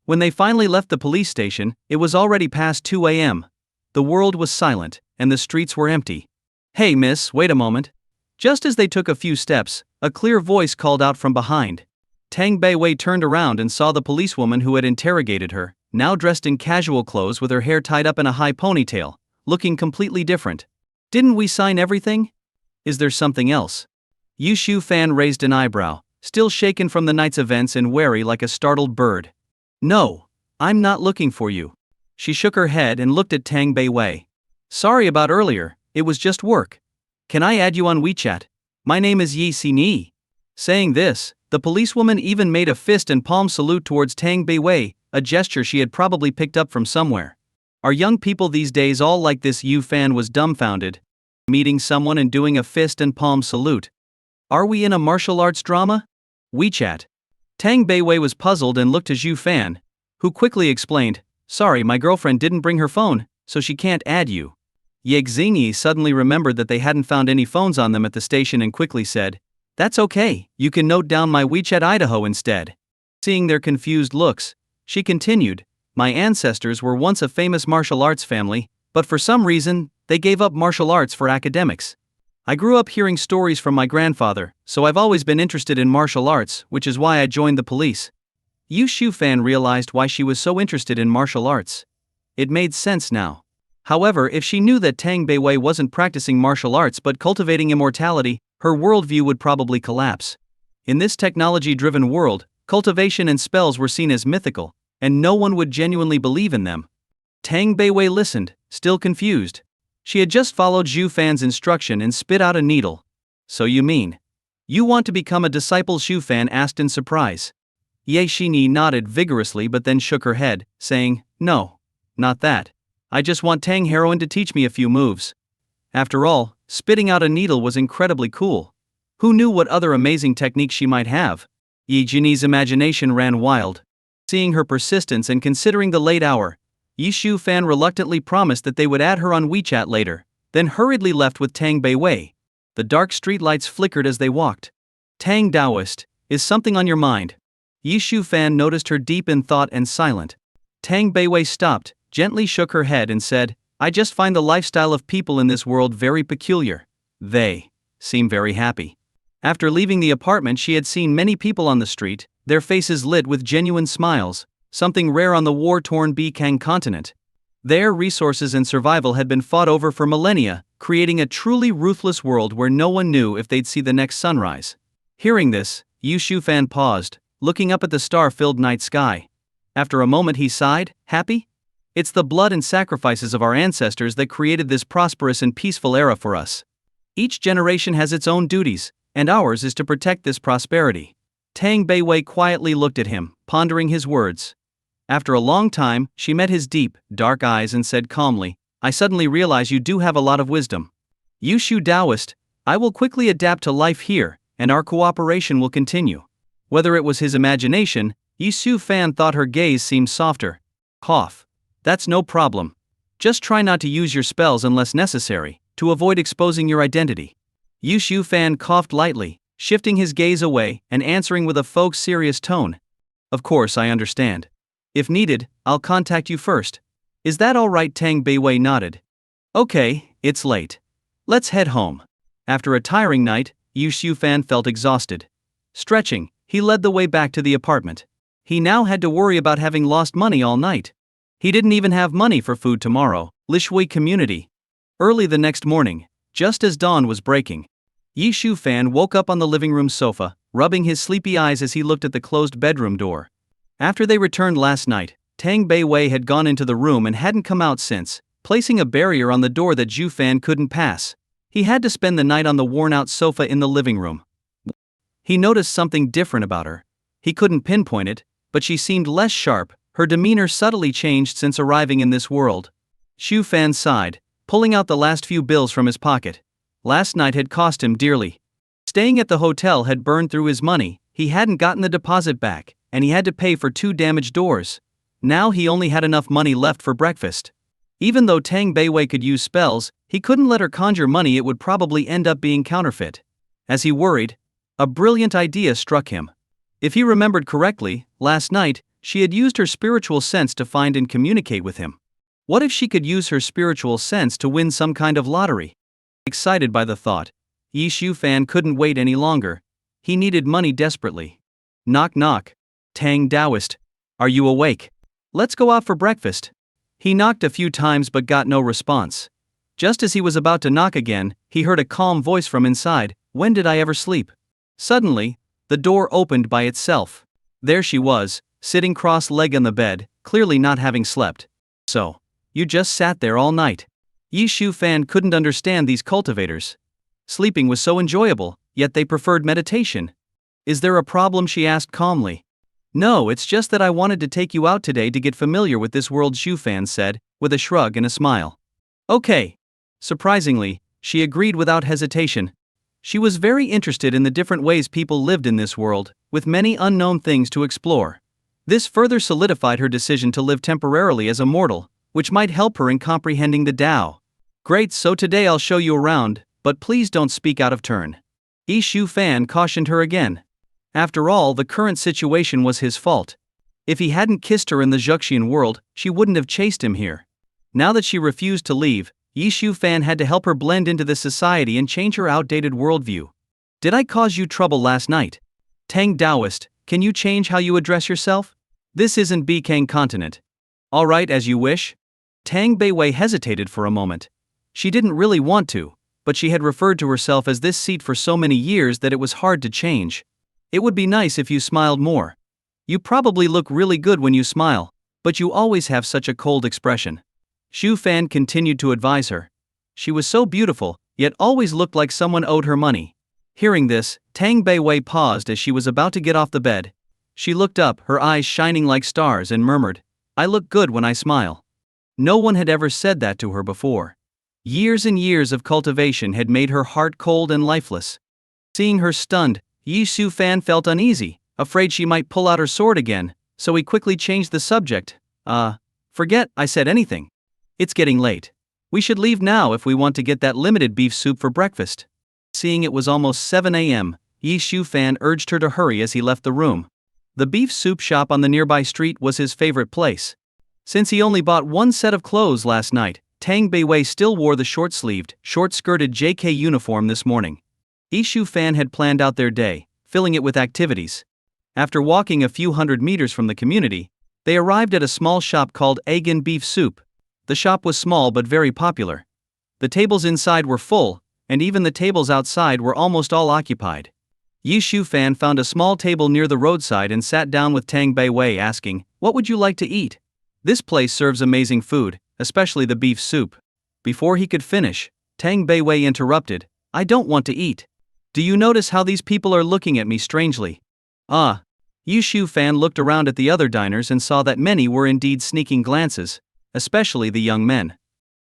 When they finally left the police station, it was already past 2 a.m. The world was silent, and the streets were empty. Hey miss, wait a moment. Just as they took a few steps, a clear voice called out from behind. Tang Beiwei turned around and saw the policewoman who had interrogated her, now dressed in casual clothes with her hair tied up in a high ponytail, looking completely different. Didn't we sign everything? Is there something else? Yu Shu Fan raised an eyebrow, still shaken from the night's events and wary like a startled bird. No, I'm not looking for you. She shook her head and looked at Tang Beiwei. Sorry about earlier, it was just work. Can I add you on WeChat? My name is Yi Xini. Saying this, the policewoman even made a fist and palm salute towards Tang Beiwei, a gesture she had probably picked up from somewhere. Are young people these days all like this? Yu Fan was dumbfounded. Meeting someone and doing a fist and palm salute. Are we in a martial arts drama? WeChat. Tang Beiwei was puzzled and looked to Zhu Fan, who quickly explained, sorry, my girlfriend didn't bring her phone, so she can't add you. Ye Xingyi suddenly remembered that they hadn't found any phones on them at the station and quickly said, that's okay, you can note down my WeChat Idaho instead. Seeing their confused looks, she continued, my ancestors were once a famous martial arts family, but for some reason, they gave up martial arts for academics. I grew up hearing stories from my grandfather, so I've always been interested in martial arts, which is why I joined the police. Yu Shu Fan realized why she was so interested in martial arts. It made sense now. However, if she knew that Tang Beiwei wasn't practicing martial arts but cultivating immortality, her worldview would probably collapse. In this technology-driven world, cultivation and spells were seen as mythical, and no one would genuinely believe in them. Tang Beiwei listened, still confused. She had just followed Zhu Fan's instruction and spit out a needle. So you mean? You want to become a disciple? Zhu Fan asked in surprise. Ye Xini nodded vigorously but then shook her head, saying, no, not that. I just want Tang Heroine to teach me a few moves. After all, spitting out a needle was incredibly cool. Who knew what other amazing techniques she might have? Yi Xini's imagination ran wild. Seeing her persistence and considering the late hour, Yi Shu Fan reluctantly promised that they would add her on WeChat later, then hurriedly left with Tang Beiwei. The dark streetlights flickered as they walked. Tang Taoist, is something on your mind? Yi Shu Fan noticed her deep in thought and silent. Tang Beiwei stopped, gently shook her head and said, I just find the lifestyle of people in this world very peculiar. They seem very happy. After leaving the apartment, she had seen many people on the street, their faces lit with genuine smiles, something rare on the war-torn Bikang continent. There, resources and survival had been fought over for millennia, creating a truly ruthless world where no one knew if they'd see the next sunrise. Hearing this, Yu Shu Fan paused, looking up at the star-filled night sky. After a moment he sighed, happy? It's the blood and sacrifices of our ancestors that created this prosperous and peaceful era for us. Each generation has its own duties, and ours is to protect this prosperity. Tang Beiwei quietly looked at him, pondering his words. After a long time, she met his deep, dark eyes and said calmly, I suddenly realize you do have a lot of wisdom. Yu Shu Taoist, I will quickly adapt to life here, and our cooperation will continue. Whether it was his imagination, Yi Shu Fan thought her gaze seemed softer. Cough. That's no problem. Just try not to use your spells unless necessary, to avoid exposing your identity. Yu Shu Fan coughed lightly, shifting his gaze away and answering with a folk serious tone. Of course, I understand. If needed, I'll contact you first. Is that all right? Tang Beiwei nodded. Okay, it's late. Let's head home. After a tiring night, Yu Xiufan felt exhausted. Stretching, he led the way back to the apartment. He now had to worry about having lost money all night. He didn't even have money for food tomorrow. Lishui community. Early the next morning, just as dawn was breaking, Yi Xiufan woke up on the living room sofa, rubbing his sleepy eyes as he looked at the closed bedroom door. After they returned last night, Tang Beiwei had gone into the room and hadn't come out since, placing a barrier on the door that Zhu Fan couldn't pass. He had to spend the night on the worn-out sofa in the living room. He noticed something different about her. He couldn't pinpoint it, but she seemed less sharp. Her demeanor subtly changed since arriving in this world. Zhu Fan sighed, pulling out the last few bills from his pocket. Last night had cost him dearly. Staying at the hotel had burned through his money. He hadn't gotten the deposit back, and he had to pay for 2 damaged doors. Now he only had enough money left for breakfast. Even though Tang Beiwei could use spells, he couldn't let her conjure money. It would probably end up being counterfeit. As he worried, a brilliant idea struck him. If he remembered correctly, last night, she had used her spiritual sense to find and communicate with him. What if she could use her spiritual sense to win some kind of lottery? Excited by the thought, Yi Xiufan couldn't wait any longer. He needed money desperately. Knock knock. Tang Taoist. Are you awake? Let's go out for breakfast. He knocked a few times but got no response. Just as he was about to knock again, he heard a calm voice from inside. When did I ever sleep? Suddenly, the door opened by itself. There she was, sitting cross-legged on the bed, clearly not having slept. So, you just sat there all night. Yi Xiufan couldn't understand these cultivators. Sleeping was so enjoyable, yet they preferred meditation. Is there a problem? She asked calmly. No, it's just that I wanted to take you out today to get familiar with this world, Xiufan said, with a shrug and a smile. Okay. Surprisingly, she agreed without hesitation. She was very interested in the different ways people lived in this world, with many unknown things to explore. This further solidified her decision to live temporarily as a mortal, which might help her in comprehending the Tao. Great, so today I'll show you around, but please don't speak out of turn. Yi Xiufan cautioned her again. After all, the current situation was his fault. If he hadn't kissed her in the Zhuxian world, she wouldn't have chased him here. Now that she refused to leave, Yi Xiufan had to help her blend into this society and change her outdated worldview. Did I cause you trouble last night? Tang Taoist, can you change how you address yourself? This isn't Bikang continent. All right, as you wish. Tang Beiwei hesitated for a moment. She didn't really want to, but she had referred to herself as this seat for so many years that it was hard to change. It would be nice if you smiled more. You probably look really good when you smile, but you always have such a cold expression. Zhu Fan continued to advise her. She was so beautiful, yet always looked like someone owed her money. Hearing this, Tang Beiwei paused as she was about to get off the bed. She looked up, her eyes shining like stars, and murmured, I look good when I smile. No one had ever said that to her before. Years and years of cultivation had made her heart cold and lifeless. Seeing her stunned, Yi Xiufan felt uneasy, afraid she might pull out her sword again, so he quickly changed the subject. Forget I said anything. It's getting late. We should leave now if we want to get that limited beef soup for breakfast. Seeing it was almost 7 a.m., Yi Xiufan urged her to hurry as he left the room. The beef soup shop on the nearby street was his favorite place. Since he only bought one set of clothes last night, Tang Beiwei still wore the short-sleeved, short-skirted JK uniform this morning. Yi Xiufan had planned out their day, filling it with activities. After walking a few hundred meters from the community, they arrived at a small shop called Agan Beef Soup. The shop was small but very popular. The tables inside were full, and even the tables outside were almost all occupied. Yi Xiufan found a small table near the roadside and sat down with Tang Beiwei, asking, What would you like to eat? This place serves amazing food, especially the beef soup. Before he could finish, Tang Beiwei interrupted, I don't want to eat. Do you notice how these people are looking at me strangely? Yi Xiufan looked around at the other diners and saw that many were indeed sneaking glances, especially the young men.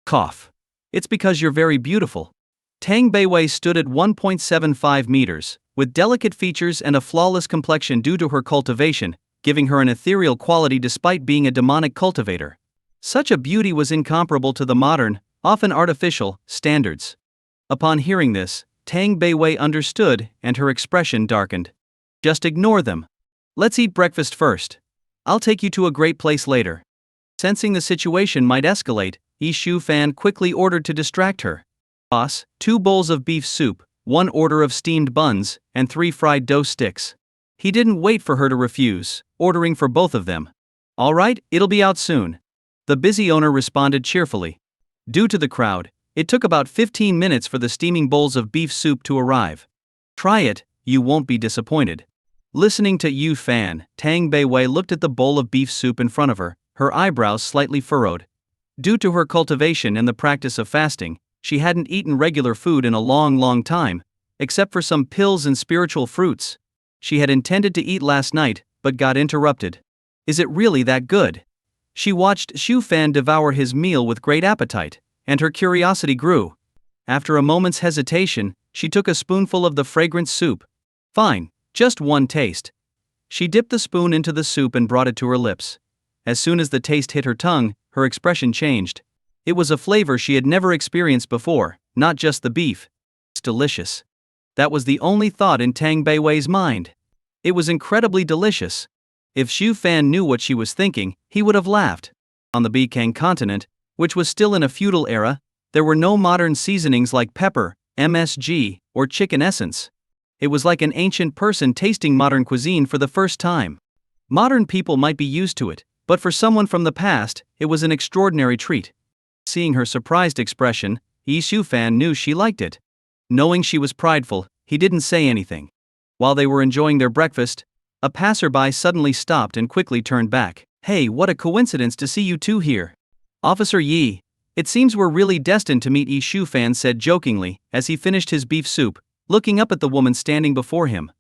Cough. It's because you're very beautiful. Tang Beiwei stood at 1.75 meters, with delicate features and a flawless complexion due to her cultivation, giving her an ethereal quality despite being a demonic cultivator. Such a beauty was incomparable to the modern, often artificial, standards. Upon hearing this, Tang Beiwei understood, and her expression darkened. Just ignore them. Let's eat breakfast first. I'll take you to a great place later. Sensing the situation might escalate, Yi Shufan quickly ordered to distract her. Boss, 2 bowls of beef soup, 1 order of steamed buns, and 3 fried dough sticks. He didn't wait for her to refuse, ordering for both of them. All right, it'll be out soon. The busy owner responded cheerfully. Due to the crowd, it took about 15 minutes for the steaming bowls of beef soup to arrive. Try it, you won't be disappointed. Listening to Yu Fan, Tang Beiwei looked at the bowl of beef soup in front of her, her eyebrows slightly furrowed. Due to her cultivation and the practice of fasting, she hadn't eaten regular food in a long time, except for some pills and spiritual fruits. She had intended to eat last night, but got interrupted. Is it really that good? She watched Xu Fan devour his meal with great appetite, and her curiosity grew. After a moment's hesitation, she took a spoonful of the fragrant soup. Fine, just 1 taste. She dipped the spoon into the soup and brought it to her lips. As soon as the taste hit her tongue, her expression changed. It was a flavor she had never experienced before, not just the beef. It's delicious. That was the only thought in Tang Beiwei's mind. It was incredibly delicious. If Xu Fan knew what she was thinking, he would have laughed. On the Bikang continent, which was still in a feudal era, there were no modern seasonings like pepper, MSG, or chicken essence. It was like an ancient person tasting modern cuisine for the first time. Modern people might be used to it, but for someone from the past, it was an extraordinary treat. Seeing her surprised expression, Yi Shufan knew she liked it. Knowing she was prideful, he didn't say anything. While they were enjoying their breakfast, a passerby suddenly stopped and quickly turned back. Hey, what a coincidence to see you two here. Officer Yi, it seems we're really destined to meet, Yi Shufan said jokingly, as he finished his beef soup, looking up at the woman standing before him.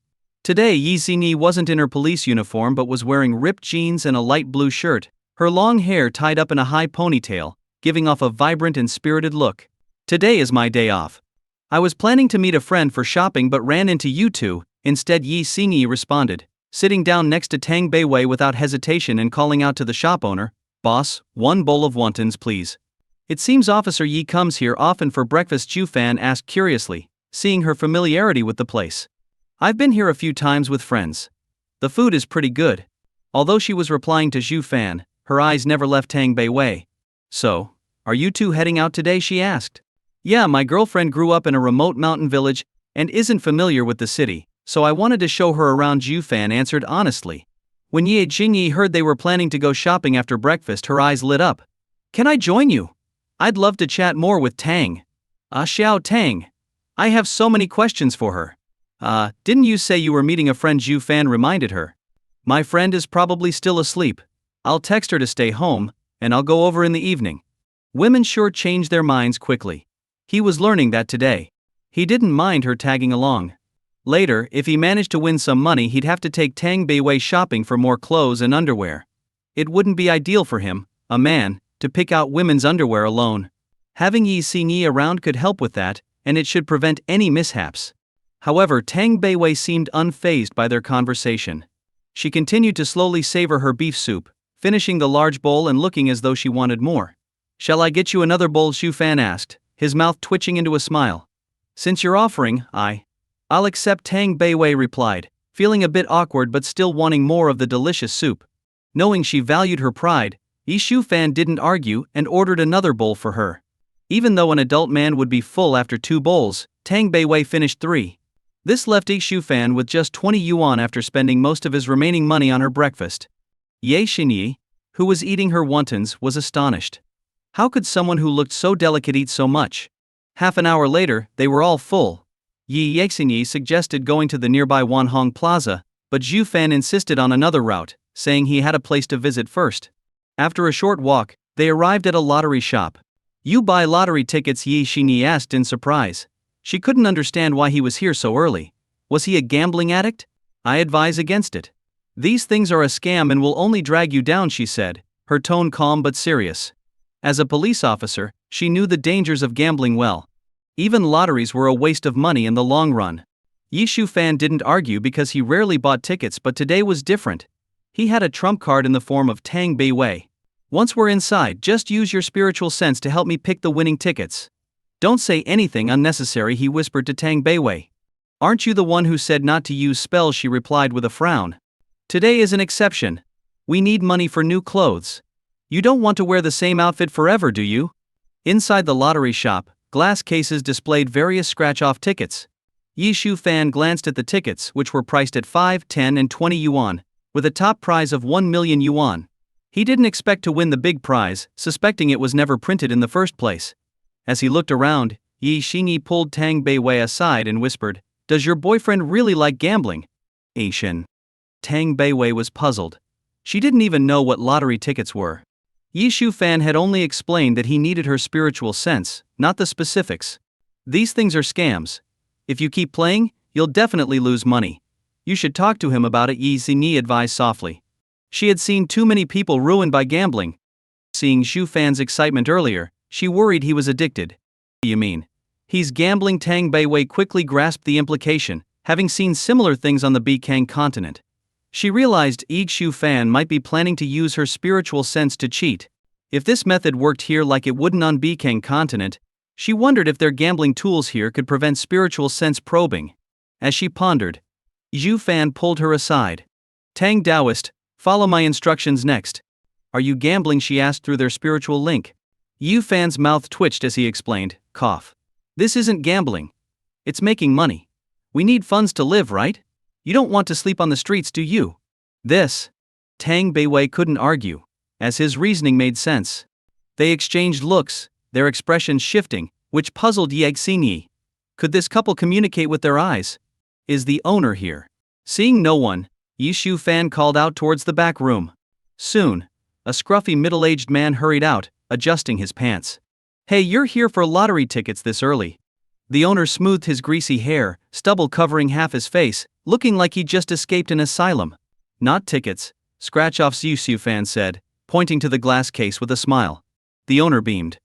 Today Yi Xingyi wasn't in her police uniform but was wearing ripped jeans and a light blue shirt, her long hair tied up in a high ponytail, giving off a vibrant and spirited look. Today is my day off. I was planning to meet a friend for shopping but ran into you two, instead, Yi Xingyi responded, sitting down next to Tang Beiwei without hesitation and calling out to the shop owner, Boss, 1 bowl of wontons please. It seems Officer Yi comes here often for breakfast, Xu Fan asked curiously, seeing her familiarity with the place. I've been here a few times with friends. The food is pretty good. Although she was replying to Xu Fan, her eyes never left Tang Beiwei. So, are you two heading out today, she asked. Yeah, my girlfriend grew up in a remote mountain village and isn't familiar with the city, so I wanted to show her around, Xu Fan answered honestly. When Yi Xingyi heard they were planning to go shopping after breakfast, her eyes lit up. Can I join you? I'd love to chat more with Tang. Xiao Tang. I have so many questions for her. Didn't you say you were meeting a friend? Xu Fan reminded her. My friend is probably still asleep. I'll text her to stay home, and I'll go over in the evening. Women sure change their minds quickly. He was learning that today. He didn't mind her tagging along. Later, if he managed to win some money, he'd have to take Tang Beiwei shopping for more clothes and underwear. It wouldn't be ideal for him, a man, to pick out women's underwear alone. Having Yi Xingyi around could help with that, and it should prevent any mishaps. However, Tang Beiwei seemed unfazed by their conversation. She continued to slowly savor her beef soup, finishing the large bowl and looking as though she wanted more. Shall I get you another bowl? Xu Fan asked, his mouth twitching into a smile. Since you're offering, I'll accept, Tang Beiwei replied, feeling a bit awkward but still wanting more of the delicious soup. Knowing she valued her pride, Yi Shufan didn't argue and ordered another bowl for her. Even though an adult man would be full after 2 bowls, Tang Beiwei finished 3. This left Yi Shufan with just 20 yuan after spending most of his remaining money on her breakfast. Ye Xingyi, who was eating her wontons, was astonished. How could someone who looked so delicate eat so much? Half an hour later, they were all full. Yi Xingyi suggested going to the nearby Wanhong Plaza, but Xu Fan insisted on another route, saying he had a place to visit first. After a short walk, they arrived at a lottery shop. You buy lottery tickets? Yi Xingyi asked in surprise. She couldn't understand why he was here so early. Was he a gambling addict? I advise against it. These things are a scam and will only drag you down, she said, her tone calm but serious. As a police officer, she knew the dangers of gambling well. Even lotteries were a waste of money in the long run. Yi Shufan didn't argue because he rarely bought tickets, but today was different. He had a trump card in the form of Tang Beiwei. Once we're inside, just use your spiritual sense to help me pick the winning tickets. Don't say anything unnecessary, he whispered to Tang Beiwei. Aren't you the one who said not to use spells, she replied with a frown. Today is an exception. We need money for new clothes. You don't want to wear the same outfit forever, do you? Inside the lottery shop, glass cases displayed various scratch-off tickets. Yi Shufan glanced at the tickets, which were priced at 5, 10 and 20 yuan, with a top prize of 1 million yuan. He didn't expect to win the big prize, suspecting it was never printed in the first place. As he looked around, Yi Xingyi pulled Tang Beiwei aside and whispered, "Does your boyfriend really like gambling?" Asian. Tang Beiwei was puzzled. She didn't even know what lottery tickets were. Yi Shufan had only explained that he needed her spiritual sense, not the specifics. These things are scams. If you keep playing, you'll definitely lose money. You should talk to him about it, Yi Xingyi advised softly. She had seen too many people ruined by gambling. Seeing Shufan's excitement earlier, she worried he was addicted. You mean? He's gambling? Tang Beiwei quickly grasped the implication, having seen similar things on the Bikang continent. She realized Yi Shufan might be planning to use her spiritual sense to cheat. If this method worked here like it wouldn't on Bikang continent, she wondered if their gambling tools here could prevent spiritual sense probing. As she pondered, Xu Fan pulled her aside. Tang Taoist, follow my instructions next. Are you gambling? She asked through their spiritual link. Yu Fan's mouth twitched as he explained, cough. This isn't gambling. It's making money. We need funds to live, right? You don't want to sleep on the streets, do you? This. Tang Beiwei couldn't argue, as his reasoning made sense. They exchanged looks, their expressions shifting, which puzzled Yi Xingyi. Could this couple communicate with their eyes? Is the owner here? Seeing no one, Yi Shufan called out towards the back room. Soon, a scruffy middle-aged man hurried out, adjusting his pants. Hey, you're here for lottery tickets this early. The owner smoothed his greasy hair, stubble covering half his face, looking like he'd just escaped an asylum. Not tickets, scratch-offs, Yi Shufan said, pointing to the glass case with a smile. The owner beamed.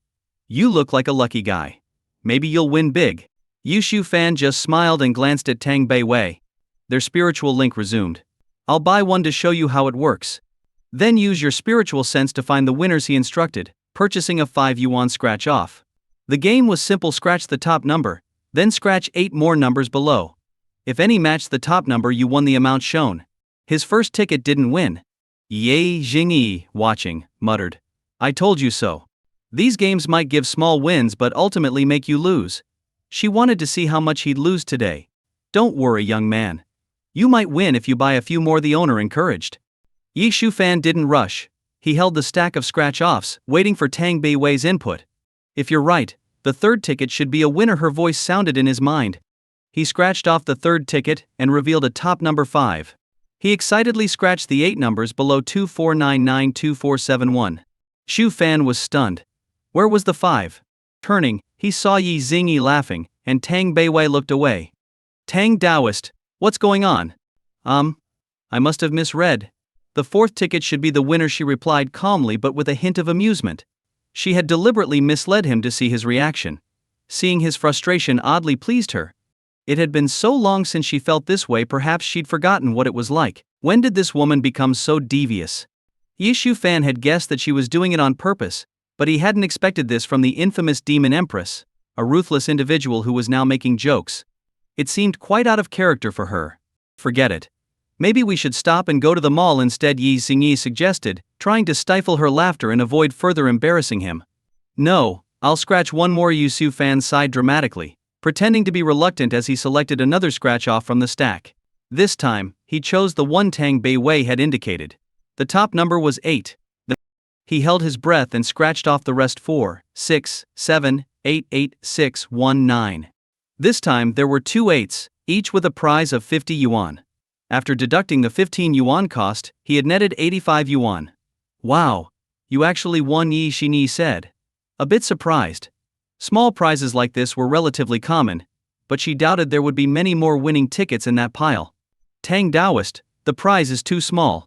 You look like a lucky guy. Maybe you'll win big. Yi Shufan just smiled and glanced at Tang Beiwei. Their spiritual link resumed. I'll buy one to show you how it works. Then use your spiritual sense to find the winners, he instructed, purchasing a 5 yuan scratch-off. The game was simple: scratch the top number, then scratch 8 more numbers below. If any matched the top number, you won the amount shown. His first ticket didn't win. Yi Xingyi, watching, muttered. I told you so. These games might give small wins but ultimately make you lose. She wanted to see how much he'd lose today. Don't worry, young man. You might win if you buy a few more, the owner encouraged. Yi Shufan didn't rush. He held the stack of scratch-offs, waiting for Tang Beiwei's input. If you're right, the third ticket should be a winner, her voice sounded in his mind. He scratched off the third ticket and revealed a top number 5. He excitedly scratched the 8 numbers below 24992471. Shufan was stunned. Where was the 5? Turning, he saw Yi Xingyi laughing, and Tang Beiwei looked away. Tang Taoist, what's going on? I must have misread. The 4th ticket should be the winner, she replied calmly but with a hint of amusement. She had deliberately misled him to see his reaction. Seeing his frustration oddly pleased her. It had been so long since she felt this way, perhaps she'd forgotten what it was like. When did this woman become so devious? Yi Shufan had guessed that she was doing it on purpose, but he hadn't expected this from the infamous demon empress, a ruthless individual who was now making jokes. It seemed quite out of character for her. Forget it. Maybe we should stop and go to the mall instead, Yi Xingyi suggested, trying to stifle her laughter and avoid further embarrassing him. No, I'll scratch one more, Yi Shufan sighed dramatically, pretending to be reluctant as he selected another scratch-off from the stack. This time, he chose the one Tang Beiwei had indicated. The top number was 8. He held his breath and scratched off the rest 4, 6, 7, 8, 8, 6, 1, 9. This time there were 2 8s, each with a prize of 50 yuan. After deducting the 15 yuan cost, he had netted 85 yuan. Wow, you actually won, Yi Xingyi said. A bit surprised. Small prizes like this were relatively common, but she doubted there would be many more winning tickets in that pile. Tang Taoist, the prize is too small.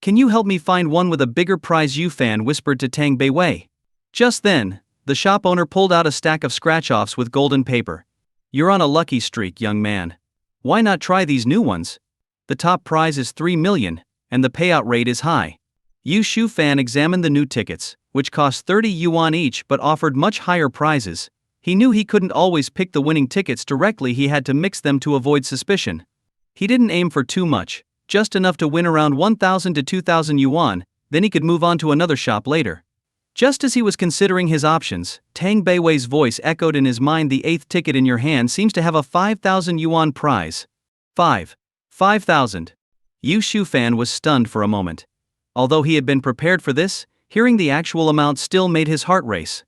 Can you help me find one with a bigger prize? Yu Fan whispered to Tang Beiwei. Just then, the shop owner pulled out a stack of scratch-offs with golden paper. You're on a lucky streak, young man. Why not try these new ones? The top prize is 3 million, and the payout rate is high. Yu Shufan examined the new tickets, which cost 30 yuan each but offered much higher prizes. He knew he couldn't always pick the winning tickets directly, he had to mix them to avoid suspicion. He didn't aim for too much, just enough to win around 1,000 to 2,000 yuan, then he could move on to another shop later. Just as he was considering his options, Tang Beiwei's voice echoed in his mind, the 8th ticket in your hand seems to have a 5,000 yuan prize. 5,000. Yu Shufan was stunned for a moment. Although he had been prepared for this, hearing the actual amount still made his heart race.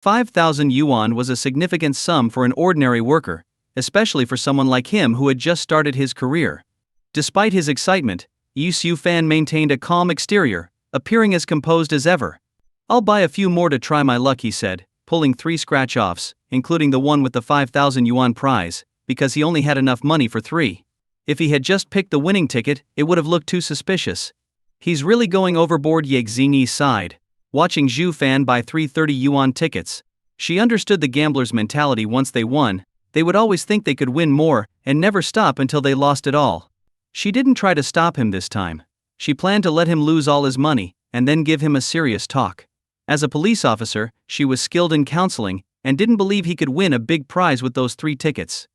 5,000 yuan was a significant sum for an ordinary worker, especially for someone like him who had just started his career. Despite his excitement, Yu Shufan maintained a calm exterior, appearing as composed as ever. I'll buy a few more to try my luck, he said, pulling 3 scratch-offs, including the one with the 5,000 yuan prize, because he only had enough money for 3. If he had just picked the winning ticket, it would have looked too suspicious. He's really going overboard, Ye Xingyi sighed, watching Zhu Fan buy 3 30 yuan tickets. She understood the gambler's mentality. Once they won, they would always think they could win more, and never stop until they lost it all. She didn't try to stop him this time. She planned to let him lose all his money, and then give him a serious talk. As a police officer, she was skilled in counseling, and didn't believe he could win a big prize with those 3 tickets.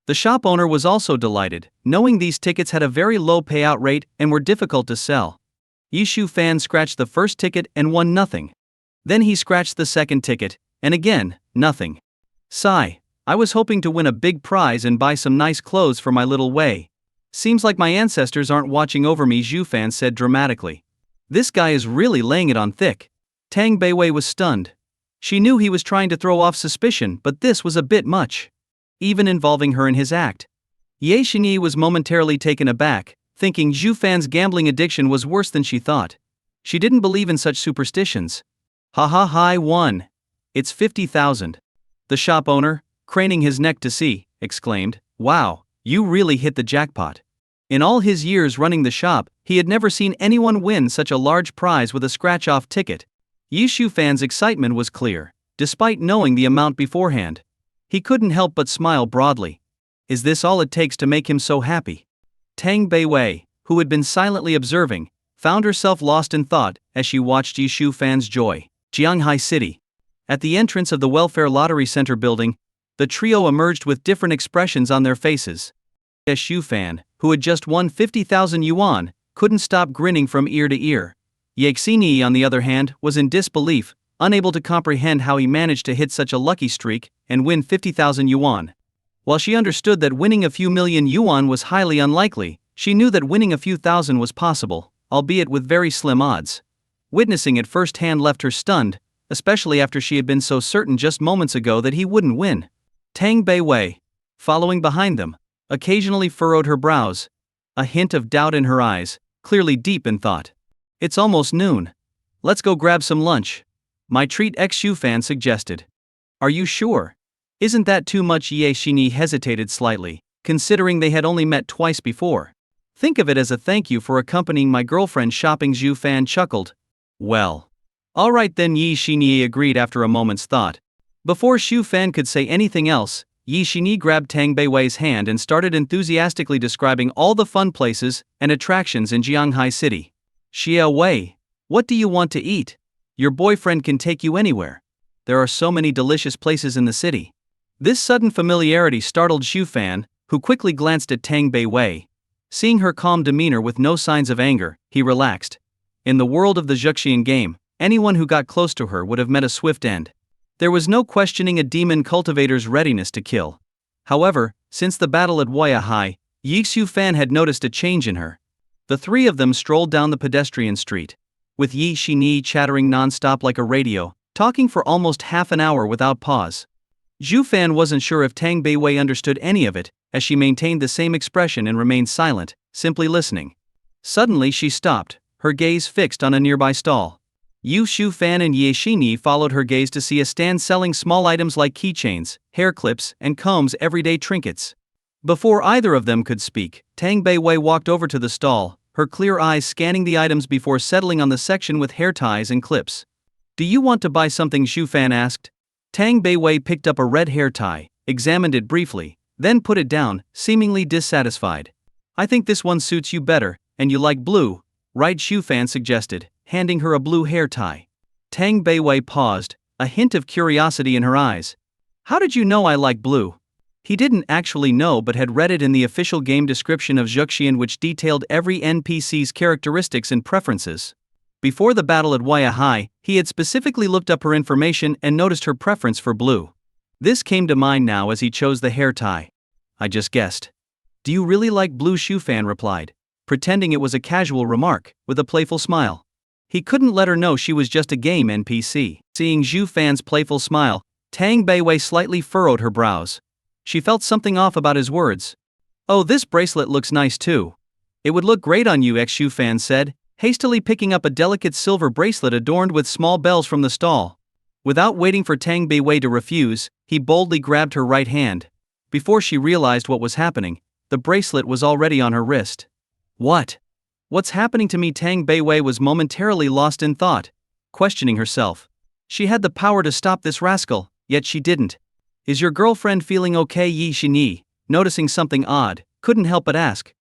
The shop owner was also delighted, knowing these tickets had a very low payout rate and were difficult to sell. Yi Shufan scratched the first ticket and won nothing. Then he scratched the second ticket, and again, nothing. Sigh, I was hoping to win a big prize and buy some nice clothes for my little Wei. Seems like my ancestors aren't watching over me, Zhu Fan said dramatically. This guy is really laying it on thick. Tang Beiwei was stunned. She knew he was trying to throw off suspicion, but this was a bit much. Even involving her in his act. Ye Xingyi was momentarily taken aback, thinking Zhu Fan's gambling addiction was worse than she thought. She didn't believe in such superstitions. High 1. It's 50,000. The shop owner, craning his neck to see, exclaimed, wow, you really hit the jackpot. In all his years running the shop, he had never seen anyone win such a large prize with a scratch-off ticket. Yi Shufan's excitement was clear, despite knowing the amount beforehand. He couldn't help but smile broadly. Is this all it takes to make him so happy? Tang Beiwei, who had been silently observing, found herself lost in thought as she watched Yi Shufan's joy. Jianghai City. At the entrance of the Welfare Lottery Center building, the trio emerged with different expressions on their faces. Ye Shufan, who had just won 50,000 yuan, couldn't stop grinning from ear to ear. Ye Xingyi, on the other hand, was in disbelief, unable to comprehend how he managed to hit such a lucky streak and win 50,000 yuan. While she understood that winning a few million yuan was highly unlikely, she knew that winning a few thousand was possible, albeit with very slim odds. Witnessing it firsthand left her stunned, especially after she had been so certain just moments ago that he wouldn't win. Tang Beiwei, following behind them, occasionally furrowed her brows, a hint of doubt in her eyes, clearly deep in thought. It's almost noon. Let's go grab some lunch. My treat, Xu Fan suggested. Are you sure? Isn't that too much? Ye Xingyi hesitated slightly, considering they had only met twice before. Think of it as a thank you for accompanying my girlfriend shopping, Zhu Fan chuckled. Well. Alright then, Yi Xingyi agreed after a moment's thought. Before Xu Fan could say anything else, Yi Xingyi grabbed Tang Beiwei's hand and started enthusiastically describing all the fun places and attractions in Jianghai City. Xia Wei, what do you want to eat? Your boyfriend can take you anywhere. There are so many delicious places in the city. This sudden familiarity startled Xu Fan, who quickly glanced at Tang Beiwei. Seeing her calm demeanor with no signs of anger, he relaxed. In the world of the Zhuxian game, anyone who got close to her would have met a swift end. There was no questioning a demon cultivator's readiness to kill. However, since the battle at High, Yi Xu Fan had noticed a change in her. The 3 of them strolled down the pedestrian street, with Yi Xingyi chattering non-stop like a radio, talking for almost half an hour without pause. Zhu Fan wasn't sure if Tang Beiwei understood any of it, as she maintained the same expression and remained silent, simply listening. Suddenly she stopped, her gaze fixed on a nearby stall. Yu Shufan and Ye Xingyi followed her gaze to see a stand selling small items like keychains, hair clips, and combs, everyday trinkets. Before either of them could speak, Tang Beiwei walked over to the stall, her clear eyes scanning the items before settling on the section with hair ties and clips. Do you want to buy something? Xu Fan asked. Tang Beiwei picked up a red hair tie, examined it briefly, then put it down, seemingly dissatisfied. I think this one suits you better, and you like blue, right? Xu Fan suggested, handing her a blue hair tie. Tang Beiwei paused, a hint of curiosity in her eyes. How did you know I like blue? He didn't actually know but had read it in the official game description of Zhuxian, which detailed every NPC's characteristics and preferences. Before the battle at High, he had specifically looked up her information and noticed her preference for blue. This came to mind now as he chose the hair tie. I just guessed. Do you really like blue? Shufan replied, pretending it was a casual remark, with a playful smile. He couldn't let her know she was just a game NPC. Seeing Zhu Fan's playful smile, Tang Beiwei slightly furrowed her brows. She felt something off about his words. Oh, this bracelet looks nice too. It would look great on you, Zhu Fan said, hastily picking up a delicate silver bracelet adorned with small bells from the stall. Without waiting for Tang Beiwei to refuse, he boldly grabbed her right hand. Before she realized what was happening, the bracelet was already on her wrist. What? What's happening to me? Tang Beiwei was momentarily lost in thought, questioning herself. She had the power to stop this rascal, yet she didn't. Is your girlfriend feeling okay? Yi Xinyi, noticing something odd, couldn't help but ask.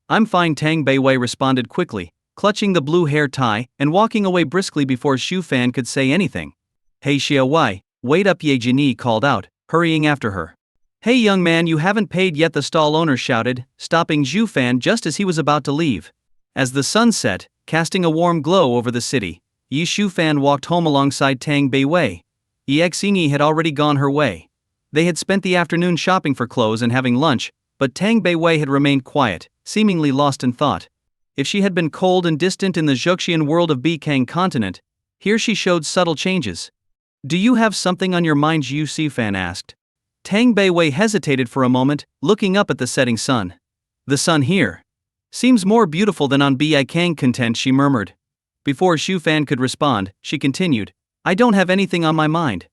I'm fine, Tang Beiwei responded quickly, clutching the blue hair tie and walking away briskly before Zhu Fan could say anything. Hey Xia Wei, wait up, Ye Jinyi called out, hurrying after her. Hey young man, you haven't paid yet, the stall owner shouted, stopping Zhu Fan just as he was about to leave. As the sun set, casting a warm glow over the city, Yi Shufan walked home alongside Tang Beiwei. Yi Xinyi had already gone her way. They had spent the afternoon shopping for clothes and having lunch, but Tang Beiwei had remained quiet, seemingly lost in thought. If she had been cold and distant in the Zhuxian world of Bikang continent, here she showed subtle changes. Do you have something on your mind? Zhu Xifan asked. Tang Beiwei hesitated for a moment, looking up at the setting sun. The sun here seems more beautiful than on Bikang content, she murmured. Before Zhu Fan could respond, she continued, I don't have anything on my mind.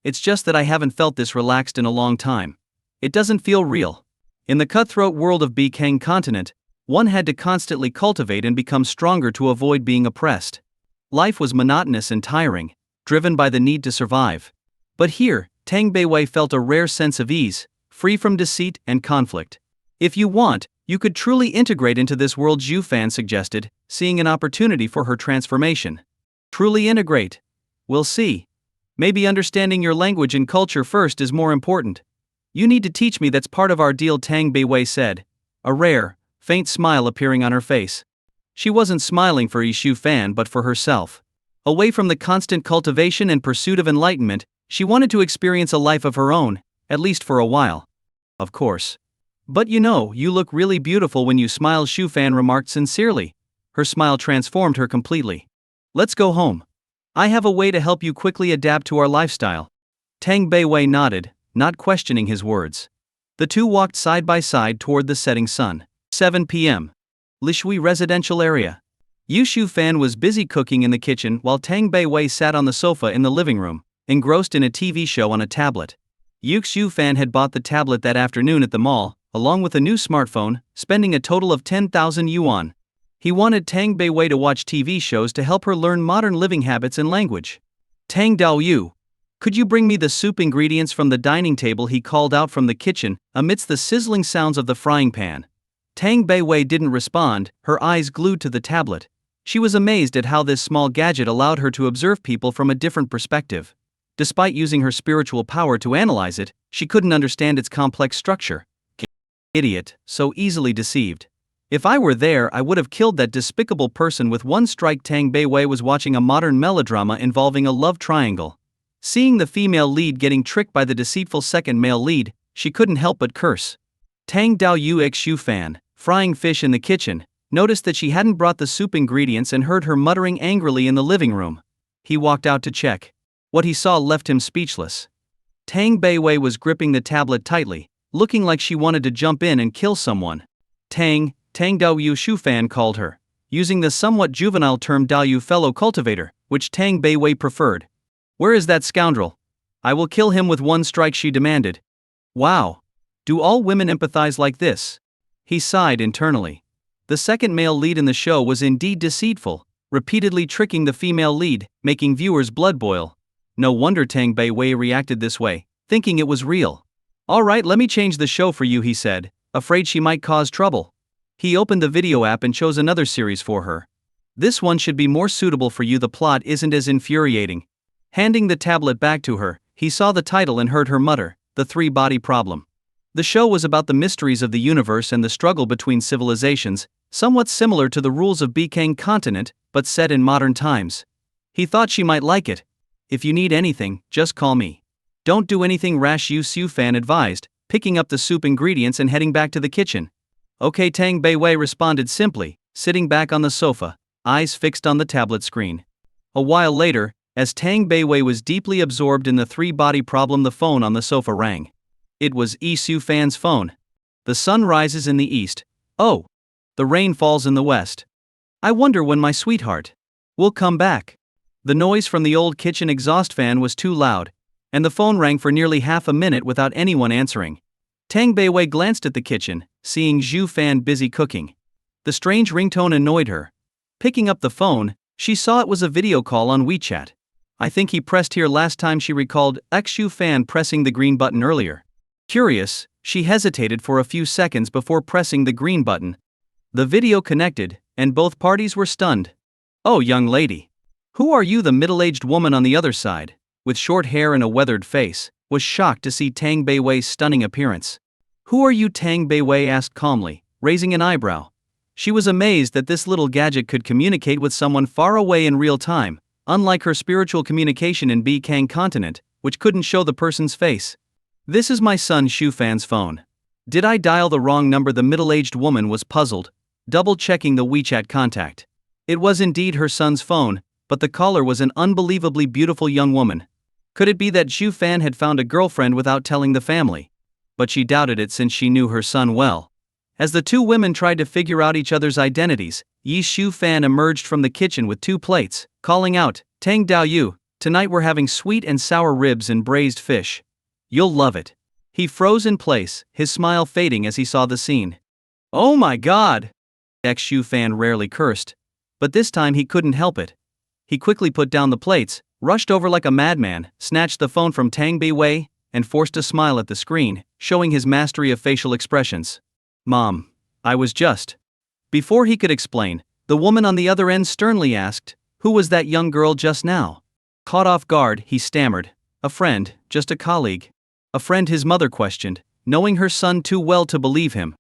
It's just that I haven't felt this relaxed in a long time. It doesn't feel real. In the cutthroat world of Bikang continent, one had to constantly cultivate and become stronger to avoid being oppressed. Life was monotonous and tiring, driven by the need to survive. But here, Tang Beiwei felt a rare sense of ease, free from deceit and conflict. If you want, you could truly integrate into this world, Zhu Fan suggested, seeing an opportunity for her transformation. Truly integrate? We'll see. Maybe understanding your language and culture first is more important. You need to teach me, that's part of our deal, Tang Beiwei said, a rare, faint smile appearing on her face. She wasn't smiling for Yi Shufan but for herself. Away from the constant cultivation and pursuit of enlightenment, she wanted to experience a life of her own, at least for a while. Of course. But you look really beautiful when you smile, Zhu Fan remarked sincerely. Her smile transformed her completely. Let's go home. I have a way to help you quickly adapt to our lifestyle. Tang Beiwei nodded, not questioning his words. The two walked side by side toward the setting sun. 7 p.m. Lishui residential area. Yu Shufan was busy cooking in the kitchen while Tang Beiwei sat on the sofa in the living room, engrossed in a TV show on a tablet. Yu Shufan had bought the tablet that afternoon at the mall, along with a new smartphone, spending a total of 10,000 yuan. He wanted Tang Beiwei to watch TV shows to help her learn modern living habits and language. Tang Daoyu, could you bring me the soup ingredients from the dining table? He called out from the kitchen, amidst the sizzling sounds of the frying pan. Tang Beiwei didn't respond, her eyes glued to the tablet. She was amazed at how this small gadget allowed her to observe people from a different perspective. Despite using her spiritual power to analyze it, she couldn't understand its complex structure. Idiot, so easily deceived. If I were there, I would have killed that despicable person with one strike. Tang Beiwei was watching a modern melodrama involving a love triangle. Seeing the female lead getting tricked by the deceitful second male lead, she couldn't help but curse. Tang Daoyu Xu Fan, frying fish in the kitchen, noticed that she hadn't brought the soup ingredients and heard her muttering angrily in the living room. He walked out to check. What he saw left him speechless. Tang Beiwei was gripping the tablet tightly, looking like she wanted to jump in and kill someone. Tang Daoyu Shufan called her, using the somewhat juvenile term Daoyu fellow cultivator, which Tang Beiwei preferred. Where is that scoundrel? I will kill him with one strike, she demanded. Wow. Do all women empathize like this? He sighed internally. The second male lead in the show was indeed deceitful, repeatedly tricking the female lead, making viewers' blood boil. No wonder Tang Beiwei reacted this way, thinking it was real. Alright, let me change the show for you, he said, afraid she might cause trouble. He opened the video app and chose another series for her. This one should be more suitable for you, the plot isn't as infuriating. Handing the tablet back to her, He saw the title and heard her mutter, "The Three-Body Problem." The show was about the mysteries of the universe and the struggle between civilizations, somewhat similar to the rules of Bikang Continent, but set in modern times. He thought she might like it. "If you need anything, just call me. Don't do anything rash," Yu Xiu Fan advised, picking up the soup ingredients and heading back to the kitchen. "Okay," Tang Beiwei responded simply, sitting back on the sofa, eyes fixed on the tablet screen. A while later, as Tang Beiwei was deeply absorbed in the three-body problem, the phone on the sofa rang. It was Yi Xiu Fan's phone. "The sun rises in the east. Oh. The rain falls in the west. I wonder when my sweetheart will come back." The noise from the old kitchen exhaust fan was too loud, and the phone rang for nearly half a minute without anyone answering. Tang Beiwei glanced at the kitchen, seeing Zhu Fan busy cooking. The strange ringtone annoyed her. Picking up the phone, she saw it was a video call on WeChat. "I think he pressed here last time," she recalled Xu Fan pressing the green button earlier. Curious, she hesitated for a few seconds before pressing the green button. The video connected, and both parties were stunned. "Oh, young lady. Who are you?" The middle-aged woman on the other side, with short hair and a weathered face, was shocked to see Tang Beiwei's stunning appearance. "Who are you?" Tang Beiwei asked calmly, raising an eyebrow. She was amazed that this little gadget could communicate with someone far away in real time, unlike her spiritual communication in Bikang Continent, which couldn't show the person's face. "This is my son Xu Fan's phone. Did I dial the wrong number?" The middle-aged woman was puzzled, double-checking the WeChat contact. It was indeed her son's phone, but the caller was an unbelievably beautiful young woman. Could it be that Xu Fan had found a girlfriend without telling the family? But she doubted it since she knew her son well. As the two women tried to figure out each other's identities, Yi Xu Fan emerged from the kitchen with 2 plates, calling out, "Tang Daoyu, tonight we're having sweet and sour ribs and braised fish. You'll love it." He froze in place, his smile fading as he saw the scene. "Oh my God!" Xu Fan rarely cursed, but this time he couldn't help it. He quickly put down the plates, rushed over like a madman, snatched the phone from Tang Beiwei, and forced a smile at the screen, showing his mastery of facial expressions. "Mom, I was just..." Before he could explain, the woman on the other end sternly asked, "Who was that young girl just now?" Caught off guard, he stammered, "A friend, just a colleague." "A friend?" his mother questioned, knowing her son too well to believe him.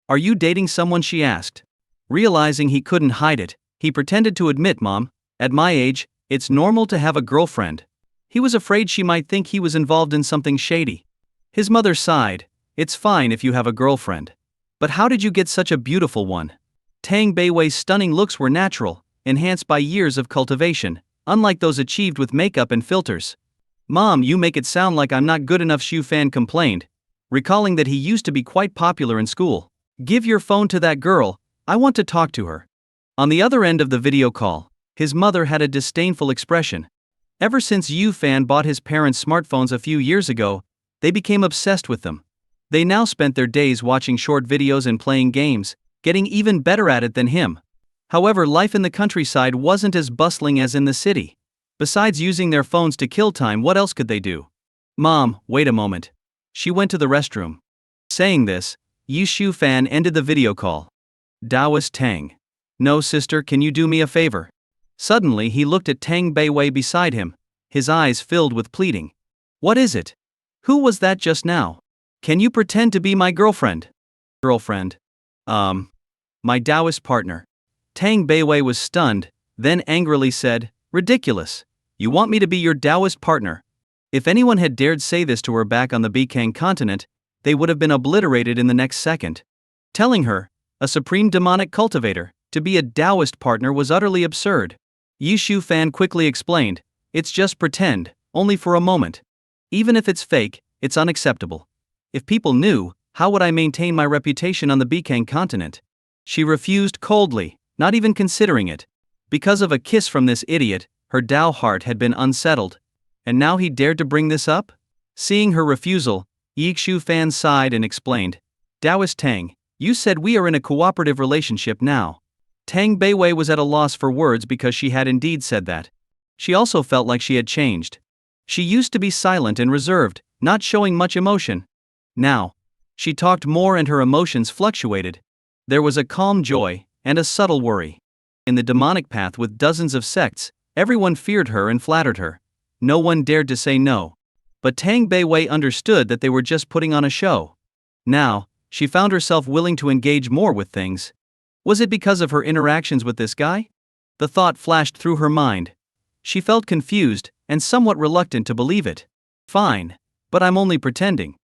"Are you dating someone?" she asked. Realizing he couldn't hide it, he pretended to admit, "Mom, at my age, it's normal to have a girlfriend." He was afraid she might think he was involved in something shady. His mother sighed, "It's fine if you have a girlfriend. But how did you get such a beautiful one?" Tang Beiwei's stunning looks were natural, enhanced by years of cultivation, unlike those achieved with makeup and filters. "Mom, you make it sound like I'm not good enough," Xu Fan complained, recalling that he used to be quite popular in school. "Give your phone to that girl, I want to talk to her." On the other end of the video call, his mother had a disdainful expression. Ever since Yu Fan bought his parents smartphones a few years ago, they became obsessed with them. They now spent their days watching short videos and playing games, getting even better at it than him. However, life in the countryside wasn't as bustling as in the city. Besides using their phones to kill time, what else could they do? "Mom, wait a moment." She went to the restroom. Saying this, Yi Xiu Fan ended the video call. Taoist Tang. "No, sister, can you do me a favor?" Suddenly he looked at Tang Beiwei beside him, his eyes filled with pleading. "What is it? Who was that just now? Can you pretend to be my girlfriend?" "Girlfriend? My Taoist partner." Tang Beiwei was stunned, then angrily said, "Ridiculous. You want me to be your Taoist partner?" If anyone had dared say this to her back on the Bikang Continent, they would have been obliterated in the next second. Telling her, a supreme demonic cultivator, to be a Taoist partner was utterly absurd. Yi Xiu Fan quickly explained, "It's just pretend, only for a moment. Even if it's fake, it's unacceptable. If people knew, how would I maintain my reputation on the Bikang Continent?" She refused coldly, not even considering it. Because of a kiss from this idiot, her Tao heart had been unsettled. And now he dared to bring this up? Seeing her refusal, Yi Xiu Fan sighed and explained, "Taoist Tang, you said we are in a cooperative relationship now." Tang Beiwei was at a loss for words because she had indeed said that. She also felt like she had changed. She used to be silent and reserved, not showing much emotion. Now, she talked more and her emotions fluctuated. There was a calm joy, and a subtle worry. In the demonic path with dozens of sects, everyone feared her and flattered her. No one dared to say no. But Tang Beiwei understood that they were just putting on a show. Now, she found herself willing to engage more with things. Was it because of her interactions with this guy? The thought flashed through her mind. She felt confused and somewhat reluctant to believe it. Fine. But I'm only pretending.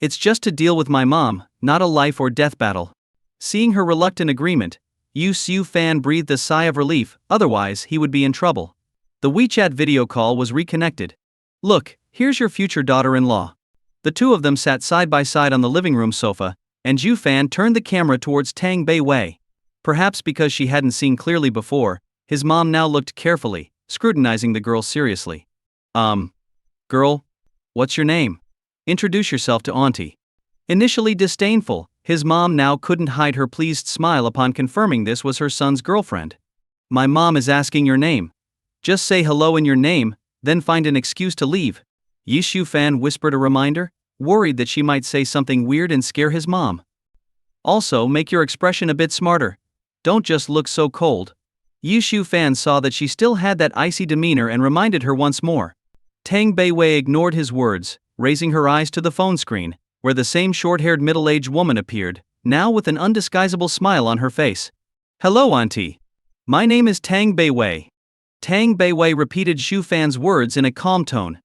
It's just to deal with my mom, not a life or death battle. Seeing her reluctant agreement, Yu Xiu Fan breathed a sigh of relief, otherwise he would be in trouble. The WeChat video call was reconnected. Look, here's your future daughter-in-law. The two of them sat side by side on the living room sofa, and Yu Fan turned the camera towards Tang Beiwei. Perhaps because she hadn't seen clearly before, his mom now looked carefully, scrutinizing the girl seriously. Girl? What's your name? Introduce yourself to Auntie. Initially disdainful, his mom now couldn't hide her pleased smile upon confirming this was her son's girlfriend. My mom is asking your name. Just say hello in your name, then find an excuse to leave. Yi Shu Fan whispered a reminder, worried that she might say something weird and scare his mom. Also, make your expression a bit smarter. Don't just look so cold. Yi Shu Fan saw that she still had that icy demeanor and reminded her once more. Tang Beiwei ignored his words, raising her eyes to the phone screen, where the same short-haired middle-aged woman appeared, now with an undisguisable smile on her face. Hello, Auntie. My name is Tang Beiwei. Tang Beiwei repeated Shu Fan's words in a calm tone.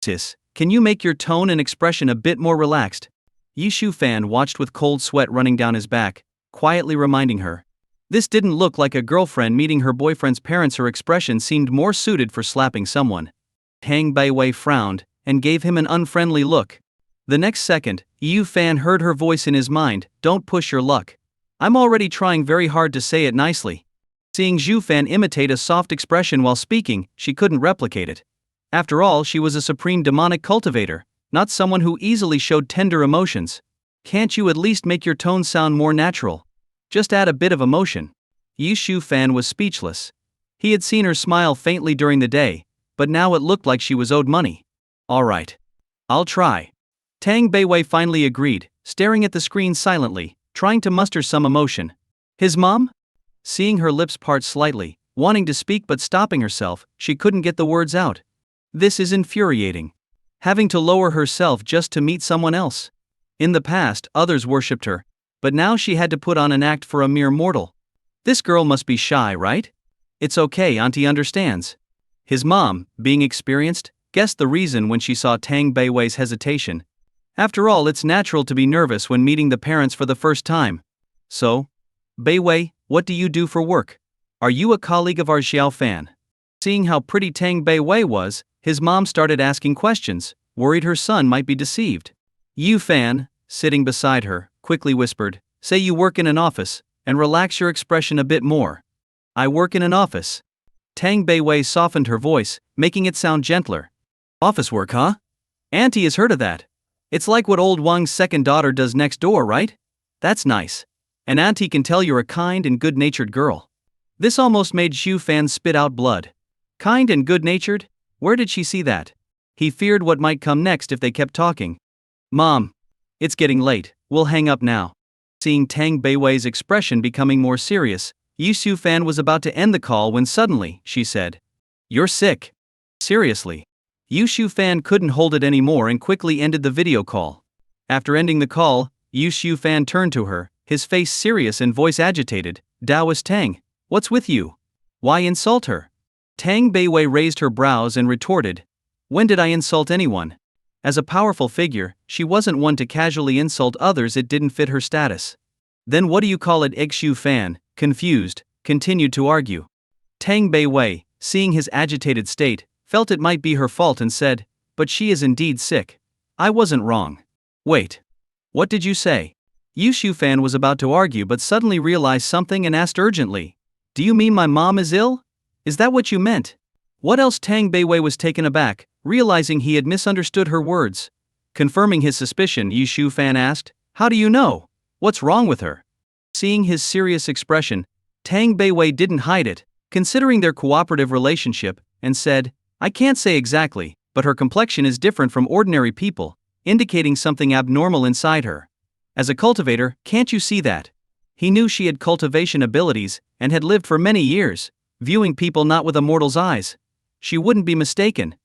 Sis, can you make your tone and expression a bit more relaxed? Yi Shu Fan watched with cold sweat running down his back, quietly reminding her. This didn't look like a girlfriend meeting her boyfriend's parents. Her expression seemed more suited for slapping someone. Tang Beiwei frowned, and gave him an unfriendly look. The next second, Yu Fan heard her voice in his mind, don't push your luck. I'm already trying very hard to say it nicely. Seeing Zhu Fan imitate a soft expression while speaking, she couldn't replicate it. After all, she was a supreme demonic cultivator, not someone who easily showed tender emotions. Can't you at least make your tone sound more natural? Just add a bit of emotion. Yi Shu Fan was speechless. He had seen her smile faintly during the day, but now it looked like she was owed money. Alright. I'll try. Tang Beiwei finally agreed, staring at the screen silently, trying to muster some emotion. His mom? Seeing her lips part slightly, wanting to speak but stopping herself, she couldn't get the words out. This is infuriating. Having to lower herself just to meet someone else. In the past, others worshipped her, but now she had to put on an act for a mere mortal. This girl must be shy, right? It's okay, Auntie understands. His mom, being experienced, guessed the reason when she saw Tang Beiwei's hesitation. After all, it's natural to be nervous when meeting the parents for the first time. So, Beiwei, what do you do for work? Are you a colleague of our Xiao Fan? Seeing how pretty Tang Beiwei was, his mom started asking questions, worried her son might be deceived. Yu Fan, sitting beside her, quickly whispered, say you work in an office, and relax your expression a bit more. I work in an office. Tang Beiwei softened her voice, making it sound gentler. Office work, huh? Auntie has heard of that. It's like what old Wang's second daughter does next door, right? That's nice. And Auntie can tell you're a kind and good-natured girl. This almost made Xu Fan spit out blood. Kind and good-natured? Where did she see that? He feared what might come next if they kept talking. Mom. It's getting late, we'll hang up now. Seeing Tang Beiwei's expression becoming more serious, Yu Xu Fan was about to end the call when suddenly, she said. You're sick. Seriously. Yu Xu Fan couldn't hold it anymore and quickly ended the video call. After ending the call, Yu Xu Fan turned to her, his face serious and voice agitated. Taoist Tang, what's with you? Why insult her? Tang Beiwei raised her brows and retorted. When did I insult anyone? As a powerful figure, she wasn't one to casually insult others. It didn't fit her status. Then what do you call it? Xu Fan, confused, continued to argue. Tang Beiwei, seeing his agitated state, felt it might be her fault and said, but she is indeed sick. I wasn't wrong. Wait. What did you say? Yu Xu Fan was about to argue but suddenly realized something and asked urgently. Do you mean my mom is ill? Is that what you meant? What else? Tang Beiwei was taken aback, realizing he had misunderstood her words. Confirming his suspicion, Yu Xu Fan asked, how do you know? What's wrong with her? Seeing his serious expression, Tang Beiwei didn't hide it, considering their cooperative relationship, and said, I can't say exactly, but her complexion is different from ordinary people, indicating something abnormal inside her. As a cultivator, can't you see that? He knew she had cultivation abilities, and had lived for many years, viewing people not with a mortal's eyes. She wouldn't be mistaken.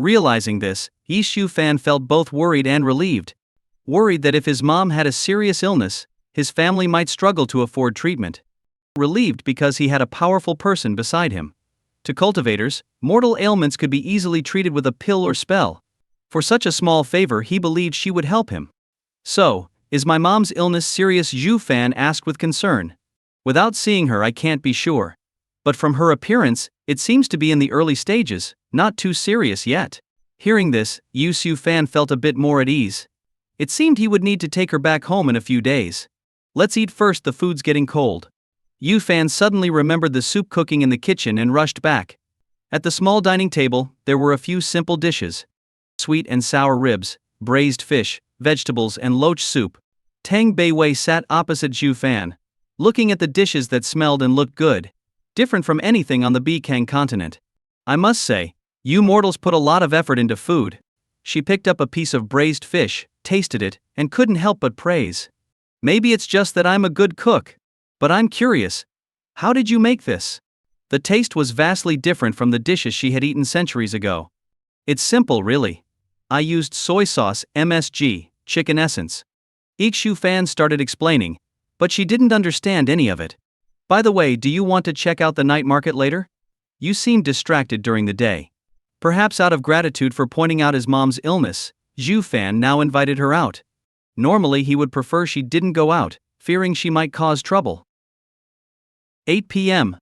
Realizing this, Yi Shu Fan felt both worried and relieved. Worried that if his mom had a serious illness, his family might struggle to afford treatment. Relieved because he had a powerful person beside him. To cultivators, mortal ailments could be easily treated with a pill or spell. For such a small favor, he believed she would help him. So, is my mom's illness serious? Zhu Fan asked with concern. Without seeing her, I can't be sure. But from her appearance, it seems to be in the early stages, not too serious yet. Hearing this, Yu Shu Fan felt a bit more at ease. It seemed he would need to take her back home in a few days. Let's eat first, the food's getting cold. Yu Fan suddenly remembered the soup cooking in the kitchen and rushed back. At the small dining table, there were a few simple dishes. Sweet and sour ribs, braised fish, vegetables and loach soup. Tang Beiwei sat opposite Zhu Fan, looking at the dishes that smelled and looked good. Different from anything on the Bikang continent. I must say, you mortals put a lot of effort into food. She picked up a piece of braised fish, tasted it, and couldn't help but praise. Maybe it's just that I'm a good cook. But I'm curious. How did you make this? The taste was vastly different from the dishes she had eaten centuries ago. It's simple, really. I used soy sauce, MSG, chicken essence. Yi Shu Fan started explaining, but she didn't understand any of it. By the way, do you want to check out the night market later? You seemed distracted during the day. Perhaps out of gratitude for pointing out his mom's illness, Zhu Fan now invited her out. Normally he would prefer she didn't go out, fearing she might cause trouble. 8 p.m.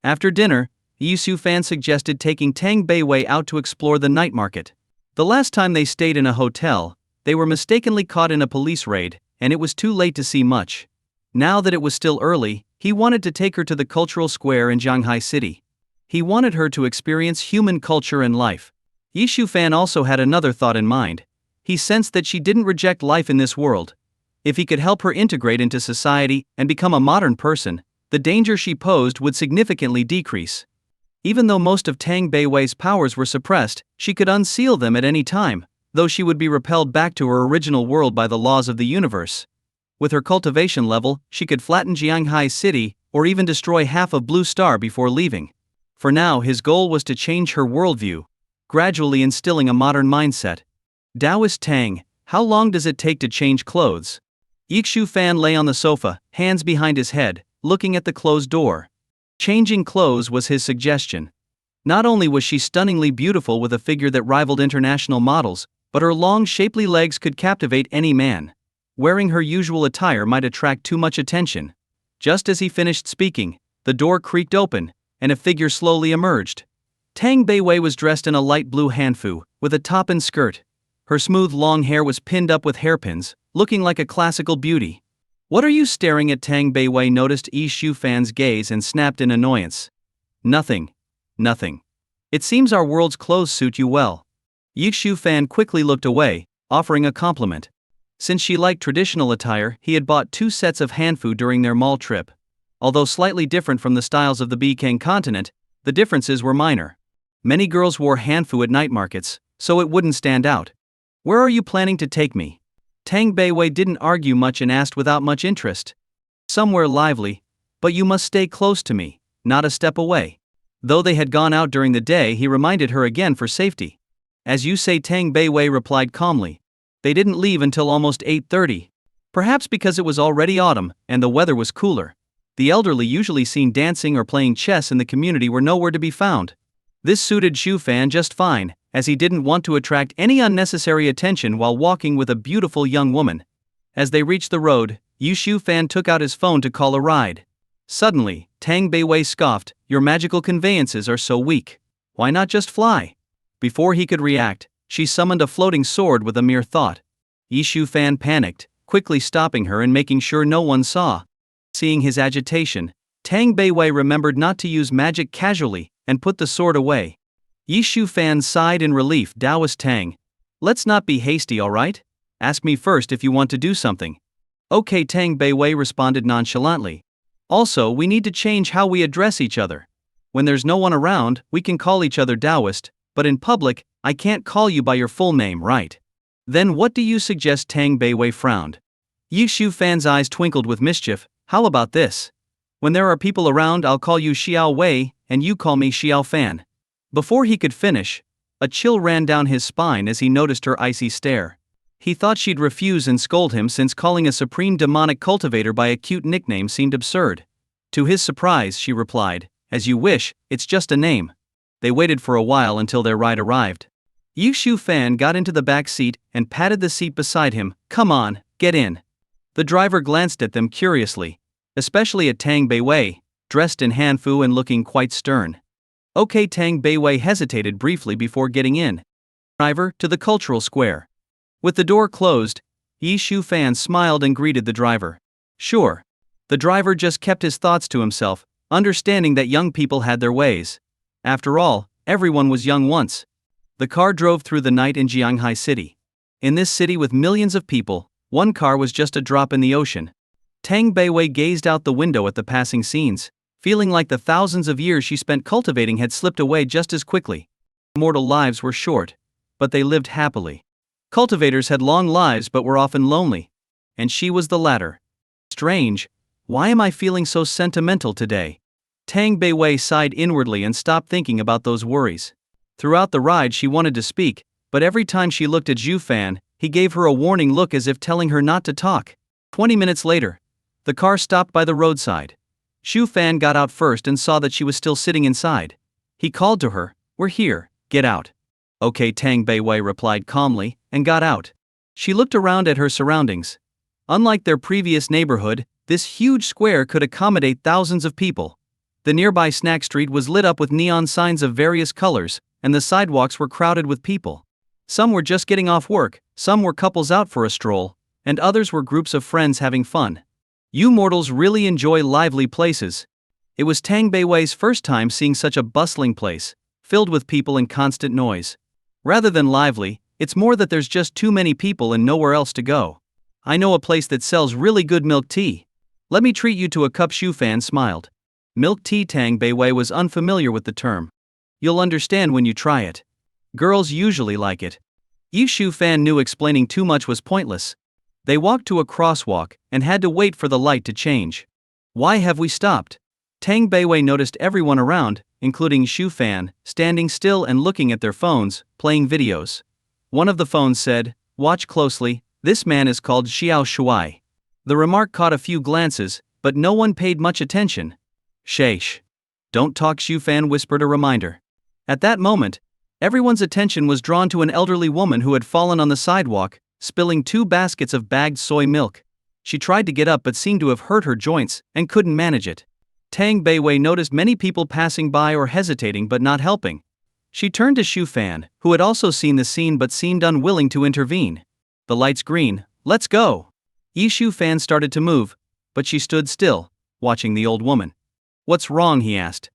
After dinner, Yi Shu Fan suggested taking Tang Beiwei out to explore the night market. The last time they stayed in a hotel, they were mistakenly caught in a police raid, and it was too late to see much. Now that it was still early, he wanted to take her to the cultural square in Shanghai City. He wanted her to experience human culture and life. Yi Shu Fan also had another thought in mind. He sensed that she didn't reject life in this world. If he could help her integrate into society and become a modern person, the danger she posed would significantly decrease. Even though most of Tang Beiwei's powers were suppressed, she could unseal them at any time, though she would be repelled back to her original world by the laws of the universe. With her cultivation level, she could flatten Shanghai City, or even destroy half of Blue Star before leaving. For now, his goal was to change her worldview, gradually instilling a modern mindset. Taoist Tang, how long does it take to change clothes? Yi Shu Fan lay on the sofa, hands behind his head, looking at the closed door. Changing clothes was his suggestion. Not only was she stunningly beautiful with a figure that rivaled international models, but her long, shapely legs could captivate any man. Wearing her usual attire might attract too much attention. Just as he finished speaking, the door creaked open, and a figure slowly emerged. Tang Beiwei was dressed in a light blue hanfu, with a top and skirt. Her smooth long hair was pinned up with hairpins, looking like a classical beauty. What are you staring at? Tang Beiwei noticed Yi Shu Fan's gaze and snapped in annoyance. Nothing. Nothing. It seems our world's clothes suit you well. Yi Shu Fan quickly looked away, offering a compliment. Since she liked traditional attire, he had bought 2 sets of hanfu during their mall trip. Although slightly different from the styles of the Bikang continent, the differences were minor. Many girls wore hanfu at night markets, so it wouldn't stand out. Where are you planning to take me? Tang Beiwei didn't argue much and asked without much interest. Somewhere lively, but you must stay close to me, not a step away. Though they had gone out during the day, he reminded her again for safety. As you say, Tang Beiwei replied calmly. They didn't leave until almost 8:30. Perhaps because it was already autumn, and the weather was cooler. The elderly usually seen dancing or playing chess in the community were nowhere to be found. This suited Shu Fan just fine, as he didn't want to attract any unnecessary attention while walking with a beautiful young woman. As they reached the road, Yu Shu Fan took out his phone to call a ride. Suddenly, Tang Beiwei scoffed, "Your magical conveyances are so weak. Why not just fly?" Before he could react, she summoned a floating sword with a mere thought. Yi Shu Fan panicked, quickly stopping her and making sure no one saw. Seeing his agitation, Tang Beiwei remembered not to use magic casually, and put the sword away. Yi Shu Fan sighed in relief. Taoist Tang, let's not be hasty, alright? Ask me first if you want to do something. Okay, Tang Beiwei responded nonchalantly. Also, we need to change how we address each other. When there's no one around, we can call each other Taoist, but in public, I can't call you by your full name, right? Then what do you suggest? Tang Beiwei frowned. Yi Shu Fan's eyes twinkled with mischief. How about this? When there are people around, I'll call you Xiao Wei, and you call me Xiao Fan. Before he could finish, A chill ran down his spine as he noticed her icy stare. He thought she'd refuse and scold him since calling a supreme demonic cultivator by a cute nickname seemed absurd. To his surprise, she replied, "As you wish, it's just a name." They waited for a while until their ride arrived. Yu Shu Fan got into the back seat and patted the seat beside him. "Come on, get in." The driver glanced at them curiously, especially at Tang Beiwei, dressed in hanfu and looking quite stern. Okay, Tang Beiwei hesitated briefly before getting in. Driver, to the cultural square. With the door closed, Yi Shu Fan smiled and greeted the driver. Sure. The driver just kept his thoughts to himself, understanding that young people had their ways. After all, everyone was young once. The car drove through the night in Jianghai City. In this city with millions of people, one car was just a drop in the ocean. Tang Beiwei gazed out the window at the passing scenes, feeling like the thousands of years she spent cultivating had slipped away just as quickly. Mortal lives were short, but they lived happily. Cultivators had long lives but were often lonely. And she was the latter. Strange. Why am I feeling so sentimental today? Tang Beiwei sighed inwardly and stopped thinking about those worries. Throughout the ride she wanted to speak, but every time she looked at Zhu Fan, he gave her a warning look as if telling her not to talk. 20 minutes later, the car stopped by the roadside. Zhu Fan got out first and saw that she was still sitting inside. He called to her, "We're here, get out." Okay, Tang Beiwei replied calmly, and got out. She looked around at her surroundings. Unlike their previous neighborhood, this huge square could accommodate thousands of people. The nearby snack street was lit up with neon signs of various colors, and the sidewalks were crowded with people. Some were just getting off work, some were couples out for a stroll, and others were groups of friends having fun. You mortals really enjoy lively places. It was Tang Beiwei's first time seeing such a bustling place, filled with people and constant noise. Rather than lively, it's more that there's just too many people and nowhere else to go. I know a place that sells really good milk tea. Let me treat you to a cup. Zhu Fan smiled. Milk tea. Tang Beiwei was unfamiliar with the term. You'll understand when you try it. Girls usually like it. Yi Shu Fan knew explaining too much was pointless. They walked to a crosswalk and had to wait for the light to change. Why have we stopped? Tang Beiwei noticed everyone around, including Zhu Fan, standing still and looking at their phones, playing videos. One of the phones said, "Watch closely, this man is called Xiao Shuai." The remark caught a few glances, but no one paid much attention. "Shh. Don't talk," Zhu Fan whispered a reminder. At that moment, everyone's attention was drawn to an elderly woman who had fallen on the sidewalk, spilling 2 baskets of bagged soy milk. She tried to get up but seemed to have hurt her joints and couldn't manage it. Tang Beiwei noticed many people passing by or hesitating but not helping. She turned to Zhu Fan, who had also seen the scene but seemed unwilling to intervene. "The light's green, let's go." Yi Shu Fan started to move, but she stood still, watching the old woman. "What's wrong?" he asked.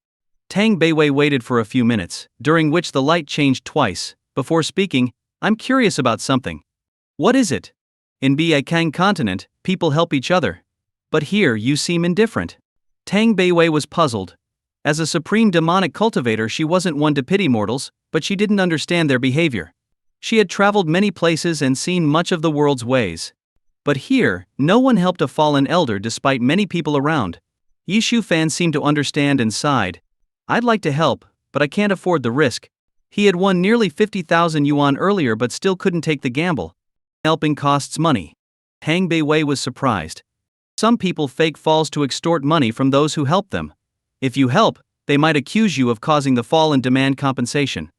Tang Beiwei waited for a few minutes, during which the light changed twice. Before speaking, "I'm curious about something." "What is it?" "In Kang continent, people help each other. But here you seem indifferent." Tang Beiwei was puzzled. As a supreme demonic cultivator, she wasn't one to pity mortals, but she didn't understand their behavior. She had traveled many places and seen much of the world's ways. But here, no one helped a fallen elder despite many people around. Yi Shu Fan seemed to understand and sighed. "I'd like to help, but I can't afford the risk." He had won nearly 50,000 yuan earlier but still couldn't take the gamble. Helping costs money. Tang Beiwei was surprised. Some people fake falls to extort money from those who help them. If you help, they might accuse you of causing the fall and demand compensation.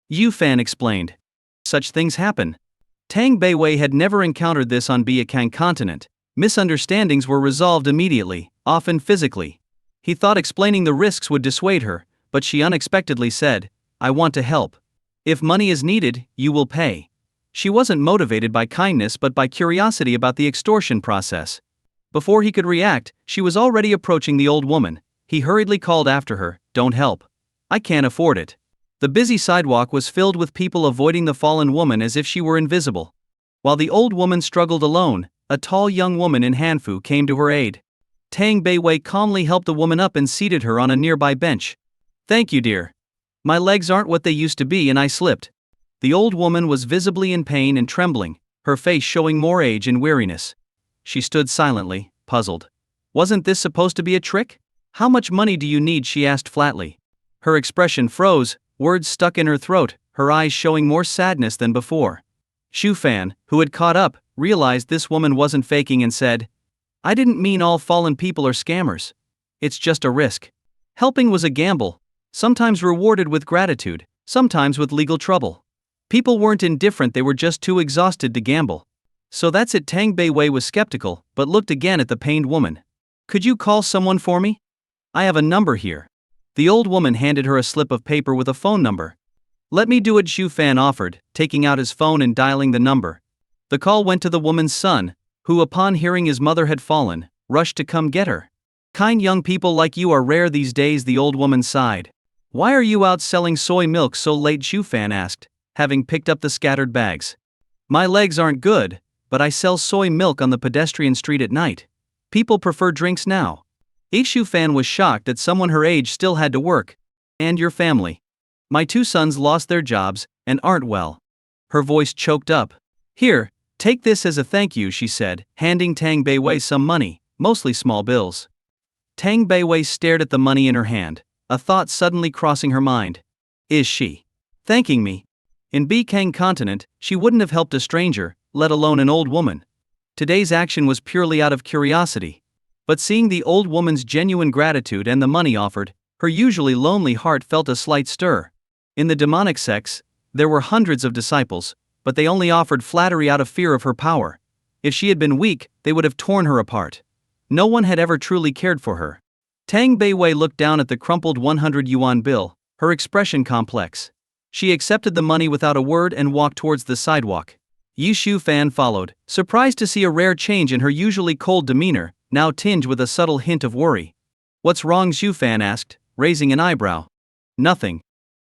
Yu Fan explained. Such things happen. Tang Beiwei had never encountered this on Kang continent. Misunderstandings were resolved immediately, often physically. He thought explaining the risks would dissuade her, but she unexpectedly said, "I want to help. If money is needed, you will pay." She wasn't motivated by kindness but by curiosity about the extortion process. Before he could react, she was already approaching the old woman. He hurriedly called after her, "Don't help. I can't afford it." The busy sidewalk was filled with people avoiding the fallen woman as if she were invisible. While the old woman struggled alone, a tall young woman in hanfu came to her aid. Tang Beiwei calmly helped the woman up and seated her on a nearby bench. "Thank you, dear. My legs aren't what they used to be and I slipped." The old woman was visibly in pain and trembling, her face showing more age and weariness. She stood silently, puzzled. "Wasn't this supposed to be a trick? How much money do you need?" she asked flatly. Her expression froze, words stuck in her throat, her eyes showing more sadness than before. Xu Fan, who had caught up, realized this woman wasn't faking and said, "I didn't mean all fallen people are scammers. It's just a risk. Helping was a gamble, sometimes rewarded with gratitude, sometimes with legal trouble. People weren't indifferent, they were just too exhausted to gamble." "So that's it." Tang Beiwei was skeptical, but looked again at the pained woman. "Could you call someone for me? I have a number here." The old woman handed her a slip of paper with a phone number. "Let me do it," Xu Fan offered, taking out his phone and dialing the number. The call went to the woman's son, who, upon hearing his mother had fallen, rushed to come get her. "Kind young people like you are rare these days," the old woman sighed. "Why are you out selling soy milk so late?" Xu Fan asked, having picked up the scattered bags. "My legs aren't good, but I sell soy milk on the pedestrian street at night. People prefer drinks now." Xu Fan was shocked that someone her age still had to work. "And your family?" "My 2 sons lost their jobs and aren't well." Her voice choked up. "Here, take this as a thank you," she said, handing Tang Beiwei some money, mostly small bills. Tang Beiwei stared at the money in her hand, a thought suddenly crossing her mind. Is she thanking me? In Bikang continent, she wouldn't have helped a stranger, let alone an old woman. Today's action was purely out of curiosity. But seeing the old woman's genuine gratitude and the money offered, her usually lonely heart felt a slight stir. In the demonic sects, there were hundreds of disciples, but they only offered flattery out of fear of her power. If she had been weak, they would have torn her apart. No one had ever truly cared for her. Tang Beiwei looked down at the crumpled 100 yuan bill, her expression complex. She accepted the money without a word and walked towards the sidewalk. Xu Fan followed, surprised to see a rare change in her usually cold demeanor, now tinged with a subtle hint of worry. "What's wrong?" Xu Fan asked, raising an eyebrow. "Nothing."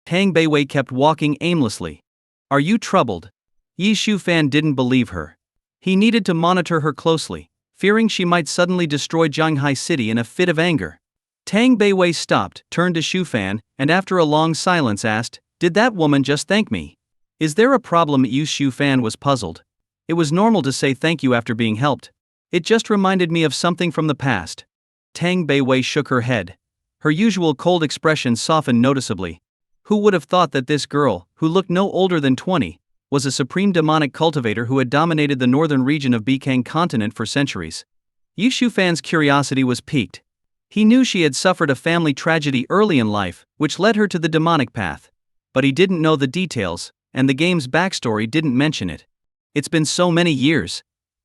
Tang Beiwei kept walking aimlessly. "Are you troubled?" Xu Fan didn't believe her. He needed to monitor her closely, fearing she might suddenly destroy Shanghai City in a fit of anger. Tang Beiwei stopped, turned to Xu Fan, and after a long silence asked, "Did that woman just thank me? Is there a problem?" Xu Fan was puzzled. It was normal to say thank you after being helped. It just reminded me of something from the past. Tang Beiwei shook her head. Her usual cold expression softened noticeably. Who would have thought that this girl, who looked no older than 20, was a supreme demonic cultivator who had dominated the northern region of Bikang continent for centuries? Xu Fan's curiosity was piqued. He knew she had suffered a family tragedy early in life, which led her to the demonic path. But he didn't know the details, and the game's backstory didn't mention it. It's been so many years.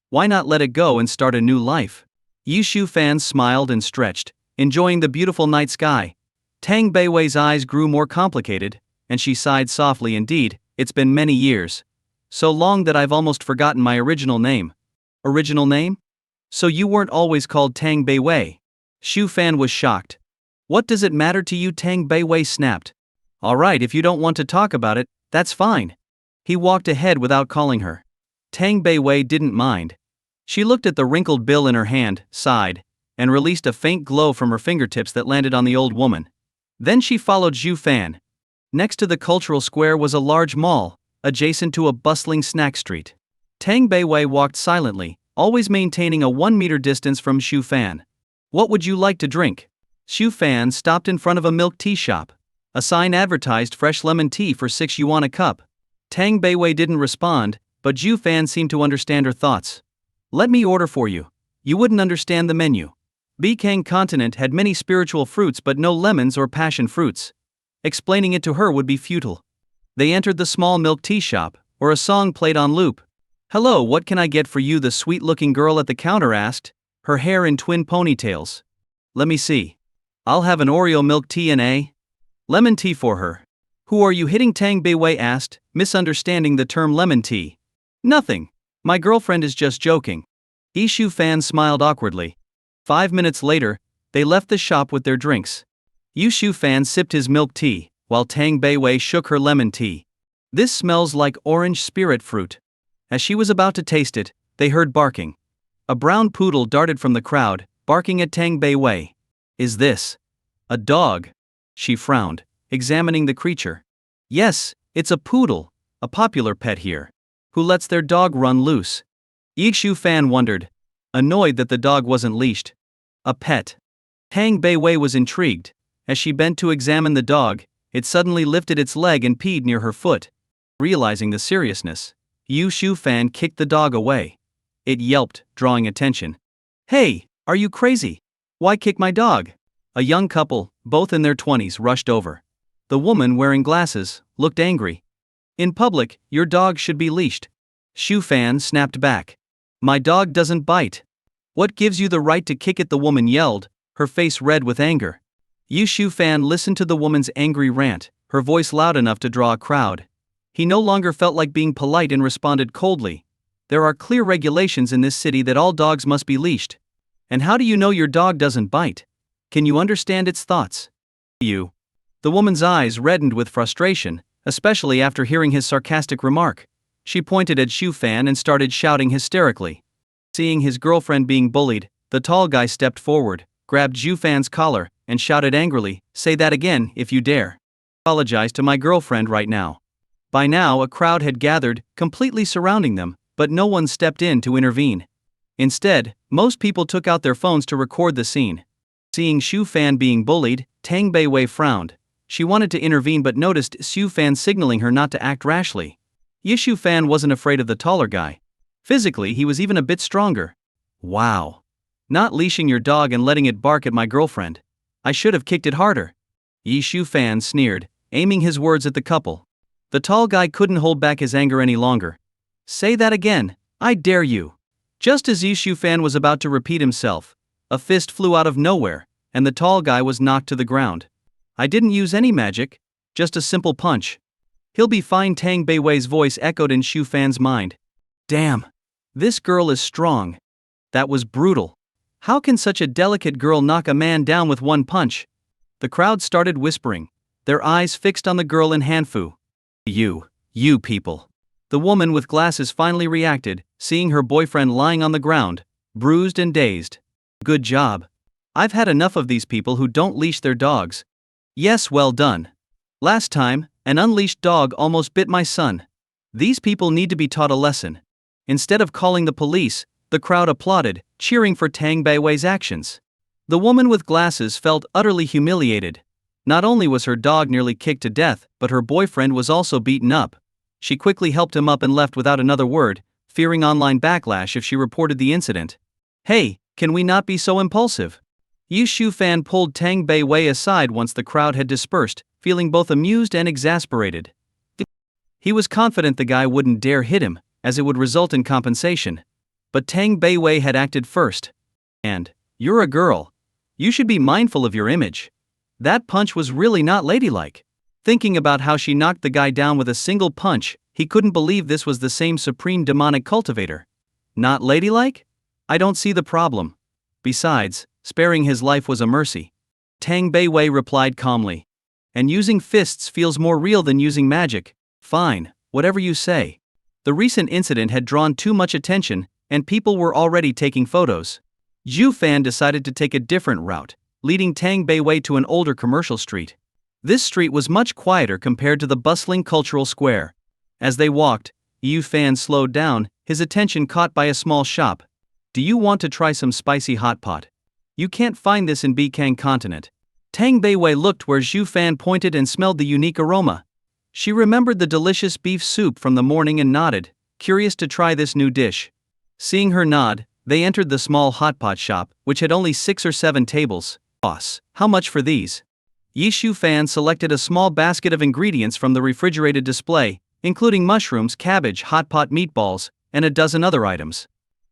Why not let it go and start a new life? Xu Fan smiled and stretched, enjoying the beautiful night sky. Tang Beiwei's eyes grew more complicated, and she sighed softly. "Indeed, it's been many years. So long that I've almost forgotten my original name." "Original name? So you weren't always called Tang Beiwei?" Xu Fan was shocked. "What does it matter to you?" Tang Beiwei snapped. "All right, if you don't want to talk about it, that's fine." He walked ahead without calling her. Tang Beiwei didn't mind. She looked at the wrinkled bill in her hand, sighed, and released a faint glow from her fingertips that landed on the old woman. Then she followed Xu Fan. Next to the cultural square was a large mall, adjacent to a bustling snack street. Tang Beiwei walked silently, always maintaining a 1-meter distance from Xu Fan. "What would you like to drink?" Xu Fan stopped in front of a milk tea shop. A sign advertised fresh lemon tea for 6 yuan a cup. Tang Beiwei didn't respond, but Xu Fan seemed to understand her thoughts. "Let me order for you. You wouldn't understand the menu. Bikang continent had many spiritual fruits but no lemons or passion fruits." Explaining it to her would be futile. They entered the small milk tea shop, where a song played on loop. "Hello, what can I get for you?" the sweet-looking girl at the counter asked, her hair in twin ponytails. "Let me see. I'll have an Oreo milk tea and a lemon tea for her." "Who are you hitting?" Tang Beiwei asked, misunderstanding the term lemon tea. "Nothing. My girlfriend is just joking." Xu Fan smiled awkwardly. 5 minutes later, they left the shop with their drinks. Xu Fan sipped his milk tea, while Tang Beiwei shook her lemon tea. "This smells like orange spirit fruit." As she was about to taste it, they heard barking. A brown poodle darted from the crowd, barking at Tang Beiwei. "Is this a dog?" She frowned, examining the creature. "Yes, it's a poodle, a popular pet here. Who lets their dog run loose?" Xu Fan wondered, annoyed that the dog wasn't leashed. A pet. Tang Beiwei was intrigued. As she bent to examine the dog, it suddenly lifted its leg and peed near her foot, Realizing the seriousness, Yu Shu Fan kicked the dog away. It yelped, drawing attention. Hey, are you crazy? Why kick my dog? A young couple, both in their 20s, rushed over. The woman, wearing glasses, looked angry. In public, your dog should be leashed. Shu Fan snapped back. My dog doesn't bite. What gives you the right to kick it? The woman yelled, her face red with anger. Yu Shu Fan listened to the woman's angry rant, her voice loud enough to draw a crowd. He no longer felt like being polite and responded coldly. There are clear regulations in this city that all dogs must be leashed. And how do you know your dog doesn't bite? Can you understand its thoughts? You. The woman's eyes reddened with frustration, especially after hearing his sarcastic remark. She pointed at Shu Fan and started shouting hysterically. Seeing his girlfriend being bullied, the tall guy stepped forward, grabbed Shu Fan's collar, and shouted angrily, "Say that again, if you dare. Apologize to my girlfriend right now." By now a crowd had gathered, completely surrounding them, but no one stepped in to intervene. Instead, most people took out their phones to record the scene. Seeing Shu Fan being bullied, Tang Beiwei frowned. She wanted to intervene but noticed Shu Fan signaling her not to act rashly. Shu Fan wasn't afraid of the taller guy. Physically, he was even a bit stronger. Wow. Not leashing your dog and letting it bark at my girlfriend. I should have kicked it harder. Shu Fan sneered, aiming his words at the couple. The tall guy couldn't hold back his anger any longer. Say that again, I dare you. Just as Shu Fan was about to repeat himself, a fist flew out of nowhere, and the tall guy was knocked to the ground. I didn't use any magic, just a simple punch. He'll be fine. Tang Beiwei's voice echoed in Shu Fan's mind. Damn. This girl is strong. That was brutal. How can such a delicate girl knock a man down with one punch? The crowd started whispering, their eyes fixed on the girl in Hanfu. You people. The woman with glasses finally reacted, seeing her boyfriend lying on the ground, bruised and dazed. Good job. I've had enough of these people who don't leash their dogs. Yes, well done. Last time, an unleashed dog almost bit my son. These people need to be taught a lesson. Instead of calling the police, the crowd applauded, cheering for Tang Beiwei's actions. The woman with glasses felt utterly humiliated. Not only was her dog nearly kicked to death, but her boyfriend was also beaten up. She quickly helped him up and left without another word, fearing online backlash if she reported the incident. Hey, can we not be so impulsive? Shu Fan pulled Tang Beiwei aside once the crowd had dispersed, feeling both amused and exasperated. He was confident the guy wouldn't dare hit him, as it would result in compensation. But Tang Beiwei had acted first. And, you're a girl. You should be mindful of your image. That punch was really not ladylike. Thinking about how she knocked the guy down with a single punch, he couldn't believe this was the same supreme demonic cultivator. Not ladylike? I don't see the problem. Besides, sparing his life was a mercy. Tang Beiwei replied calmly. And using fists feels more real than using magic. Fine, whatever you say. The recent incident had drawn too much attention, and people were already taking photos. Shu Fan decided to take a different route, leading Tang Beiwei to an older commercial street. This street was much quieter compared to the bustling cultural square. As they walked, Shu Fan slowed down, his attention caught by a small shop. Do you want to try some spicy hot pot? You can't find this in Bikang continent. Tang Beiwei looked where Shu Fan pointed and smelled the unique aroma. She remembered the delicious beef soup from the morning and nodded, curious to try this new dish. Seeing her nod, they entered the small hot pot shop, which had only 6 or 7 tables. Boss, how much for these? Shu Fan selected a small basket of ingredients from the refrigerated display, including mushrooms, cabbage, hot pot meatballs, and a dozen other items.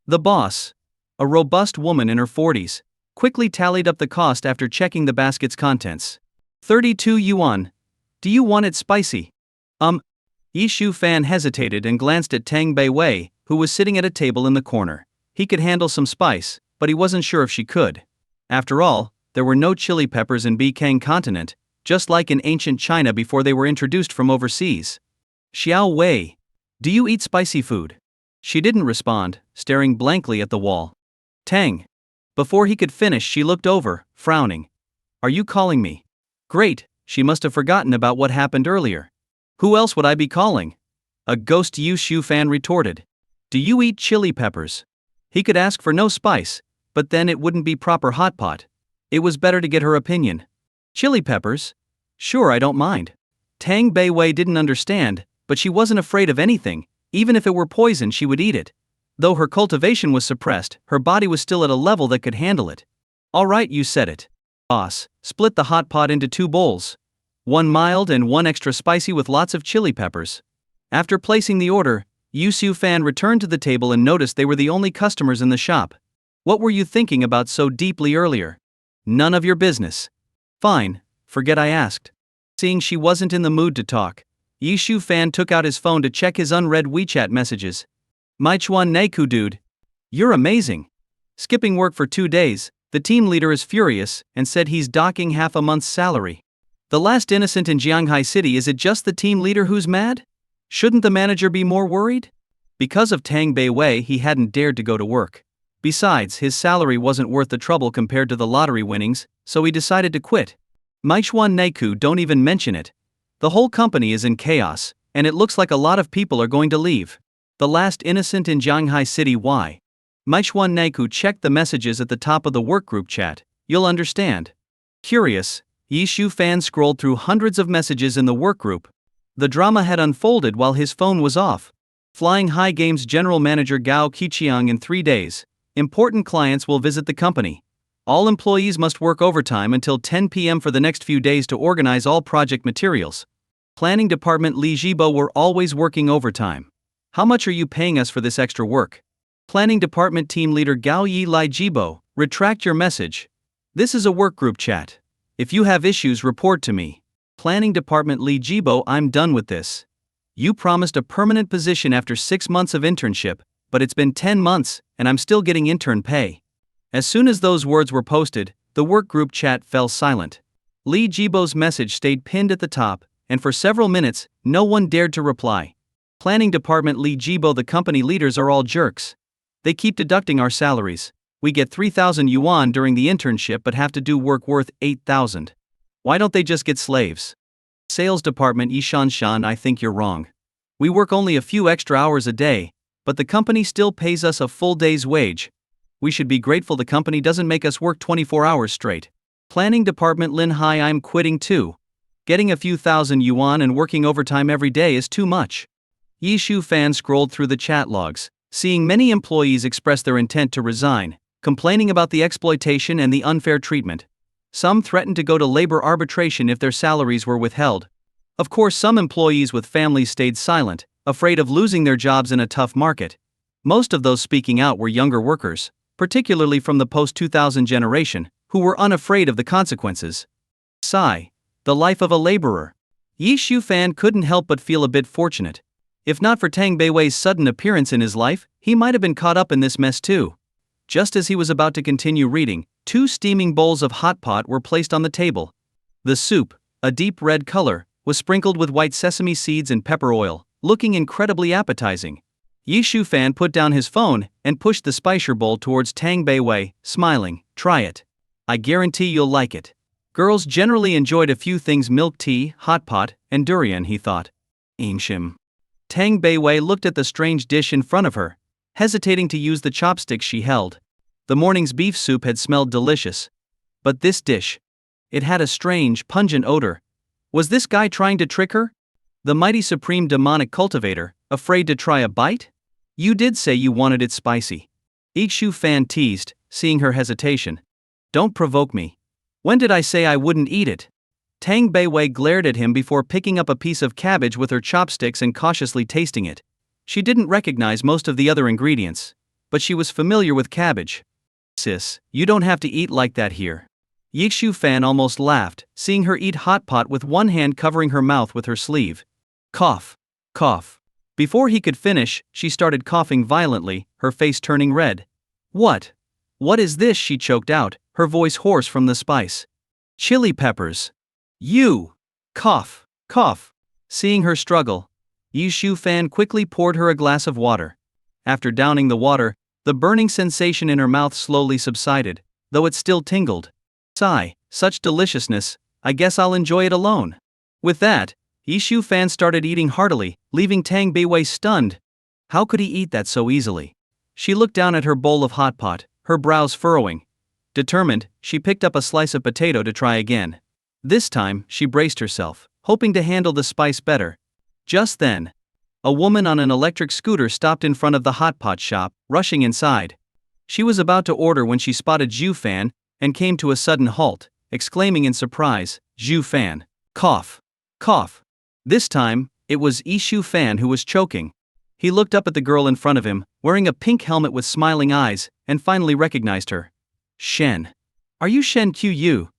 The boss, a robust woman in her 40s, quickly tallied up the cost after checking the basket's contents. 32 yuan. Do you want it spicy? Shu Fan hesitated and glanced at Tang Beiwei, who was sitting at a table in the corner. He could handle some spice, but he wasn't sure if she could. After all, there were no chili peppers in Bikang continent, just like in ancient China before they were introduced from overseas. Xiao Wei, do you eat spicy food? She didn't respond, staring blankly at the wall. Tang. Before he could finish, she looked over, frowning. Are you calling me? Great, she must have forgotten about what happened earlier. Who else would I be calling? A ghost, Shu Fan retorted. Do you eat chili peppers? He could ask for no spice, but then it wouldn't be proper hot pot. It was better to get her opinion. Chili peppers? Sure, I don't mind. Tang Beiwei didn't understand, but she wasn't afraid of anything. Even if it were poison, she would eat it. Though her cultivation was suppressed, her body was still at a level that could handle it. All right, you said it. Boss, split the hot pot into 2 bowls. One mild and one extra spicy with lots of chili peppers. After placing the order, Yu Xiu Fan returned to the table and noticed they were the only customers in the shop. What were you thinking about so deeply earlier? None of your business. Fine, forget I asked. Seeing she wasn't in the mood to talk, Yu Xiu Fan took out his phone to check his unread WeChat messages. Maichuan Neiku dude. You're amazing. Skipping work for 2 days, the team leader is furious and said he's docking half a month's salary. The last innocent in Jianghai City, is it just the team leader who's mad? Shouldn't the manager be more worried? Because of Tang Bei Wei, he hadn't dared to go to work. Besides, his salary wasn't worth the trouble compared to the lottery winnings, so he decided to quit. Maichuan Neiku, don't even mention it. The whole company is in chaos, and it looks like a lot of people are going to leave. The last innocent in Jianghai City, why? Maichuan Neiku checked the messages at the top of the workgroup chat. You'll understand. Curious, Yi Shu Fan scrolled through hundreds of messages in the workgroup. The drama had unfolded while his phone was off. Flying High Games General Manager Gao Qiqiang in 3 days. Important clients will visit the company. All employees must work overtime until 10 p.m. for the next few days to organize all project materials. Planning Department Li Jibo were always working overtime. How much are you paying us for this extra work? Planning Department Team Leader Gao Yi Lai Jibo, retract your message. This is a workgroup chat. If you have issues, report to me. Planning Department Li Jibo, I'm done with this. You promised a permanent position after 6 months of internship, but it's been 10 months, and I'm still getting intern pay. As soon as those words were posted, the workgroup chat fell silent. Li Jibo's message stayed pinned at the top, and for several minutes, no one dared to reply. Planning Department Li Jibo, the company leaders are all jerks. They keep deducting our salaries. We get 3,000 yuan during the internship but have to do work worth 8,000. Why don't they just get slaves? Sales Department Yishanshan, I think you're wrong. We work only a few extra hours a day, but the company still pays us a full day's wage. We should be grateful the company doesn't make us work 24 hours straight. Planning Department Lin Hai, I'm quitting too. Getting a few thousand yuan and working overtime every day is too much. Yi Shu Fan scrolled through the chat logs, seeing many employees express their intent to resign, complaining about the exploitation and the unfair treatment. Some threatened to go to labor arbitration if their salaries were withheld. Of course, some employees with families stayed silent, afraid of losing their jobs in a tough market. Most of those speaking out were younger workers, particularly from the post-2000 generation, who were unafraid of the consequences. Sigh. The life of a laborer. Yi Shu Fan couldn't help but feel a bit fortunate. If not for Tang Bei Wei's sudden appearance in his life, he might have been caught up in this mess too. Just as he was about to continue reading, 2 steaming bowls of hot pot were placed on the table. The soup, a deep red color, was sprinkled with white sesame seeds and pepper oil, looking incredibly appetizing. Yi Shu Fan put down his phone and pushed the spicer bowl towards Tang Bei Wei, smiling. Try it. I guarantee you'll like it. Girls generally enjoyed a few things: milk tea, hot pot, and durian, he thought. Inshim. Tang Bei Wei looked at the strange dish in front of her, hesitating to use the chopsticks she held. The morning's beef soup had smelled delicious. But this dish. It had a strange, pungent odor. Was this guy trying to trick her? The mighty supreme demonic cultivator, afraid to try a bite? You did say you wanted it spicy. Yi Shu Fan teased, seeing her hesitation. Don't provoke me. When did I say I wouldn't eat it? Tang Bei Wei glared at him before picking up a piece of cabbage with her chopsticks and cautiously tasting it. She didn't recognize most of the other ingredients, but she was familiar with cabbage. Sis, you don't have to eat like that here. Yi Shu Fan almost laughed, seeing her eat hot pot with one hand covering her mouth with her sleeve. Cough. Cough. Before he could finish, she started coughing violently, her face turning red. What? What is this? She choked out, her voice hoarse from the spice. Chili peppers. You! Cough, cough. Seeing her struggle, Yi Shu Fan quickly poured her a glass of water. After downing the water, the burning sensation in her mouth slowly subsided, though it still tingled. Sigh, such deliciousness, I guess I'll enjoy it alone. With that, Yi Shu Fan started eating heartily, leaving Tang Bei Wei stunned. How could he eat that so easily? She looked down at her bowl of hot pot, her brows furrowing. Determined, she picked up a slice of potato to try again. This time, she braced herself, hoping to handle the spice better. Just then, a woman on an electric scooter stopped in front of the hot pot shop, rushing inside. She was about to order when she spotted Zhu Fan and came to a sudden halt, exclaiming in surprise, "Zhu Fan!" Cough. Cough. This time, it was Zhu Fan who was choking. He looked up at the girl in front of him, wearing a pink helmet with smiling eyes, and finally recognized her. "Shen. Are you Shen Qiu?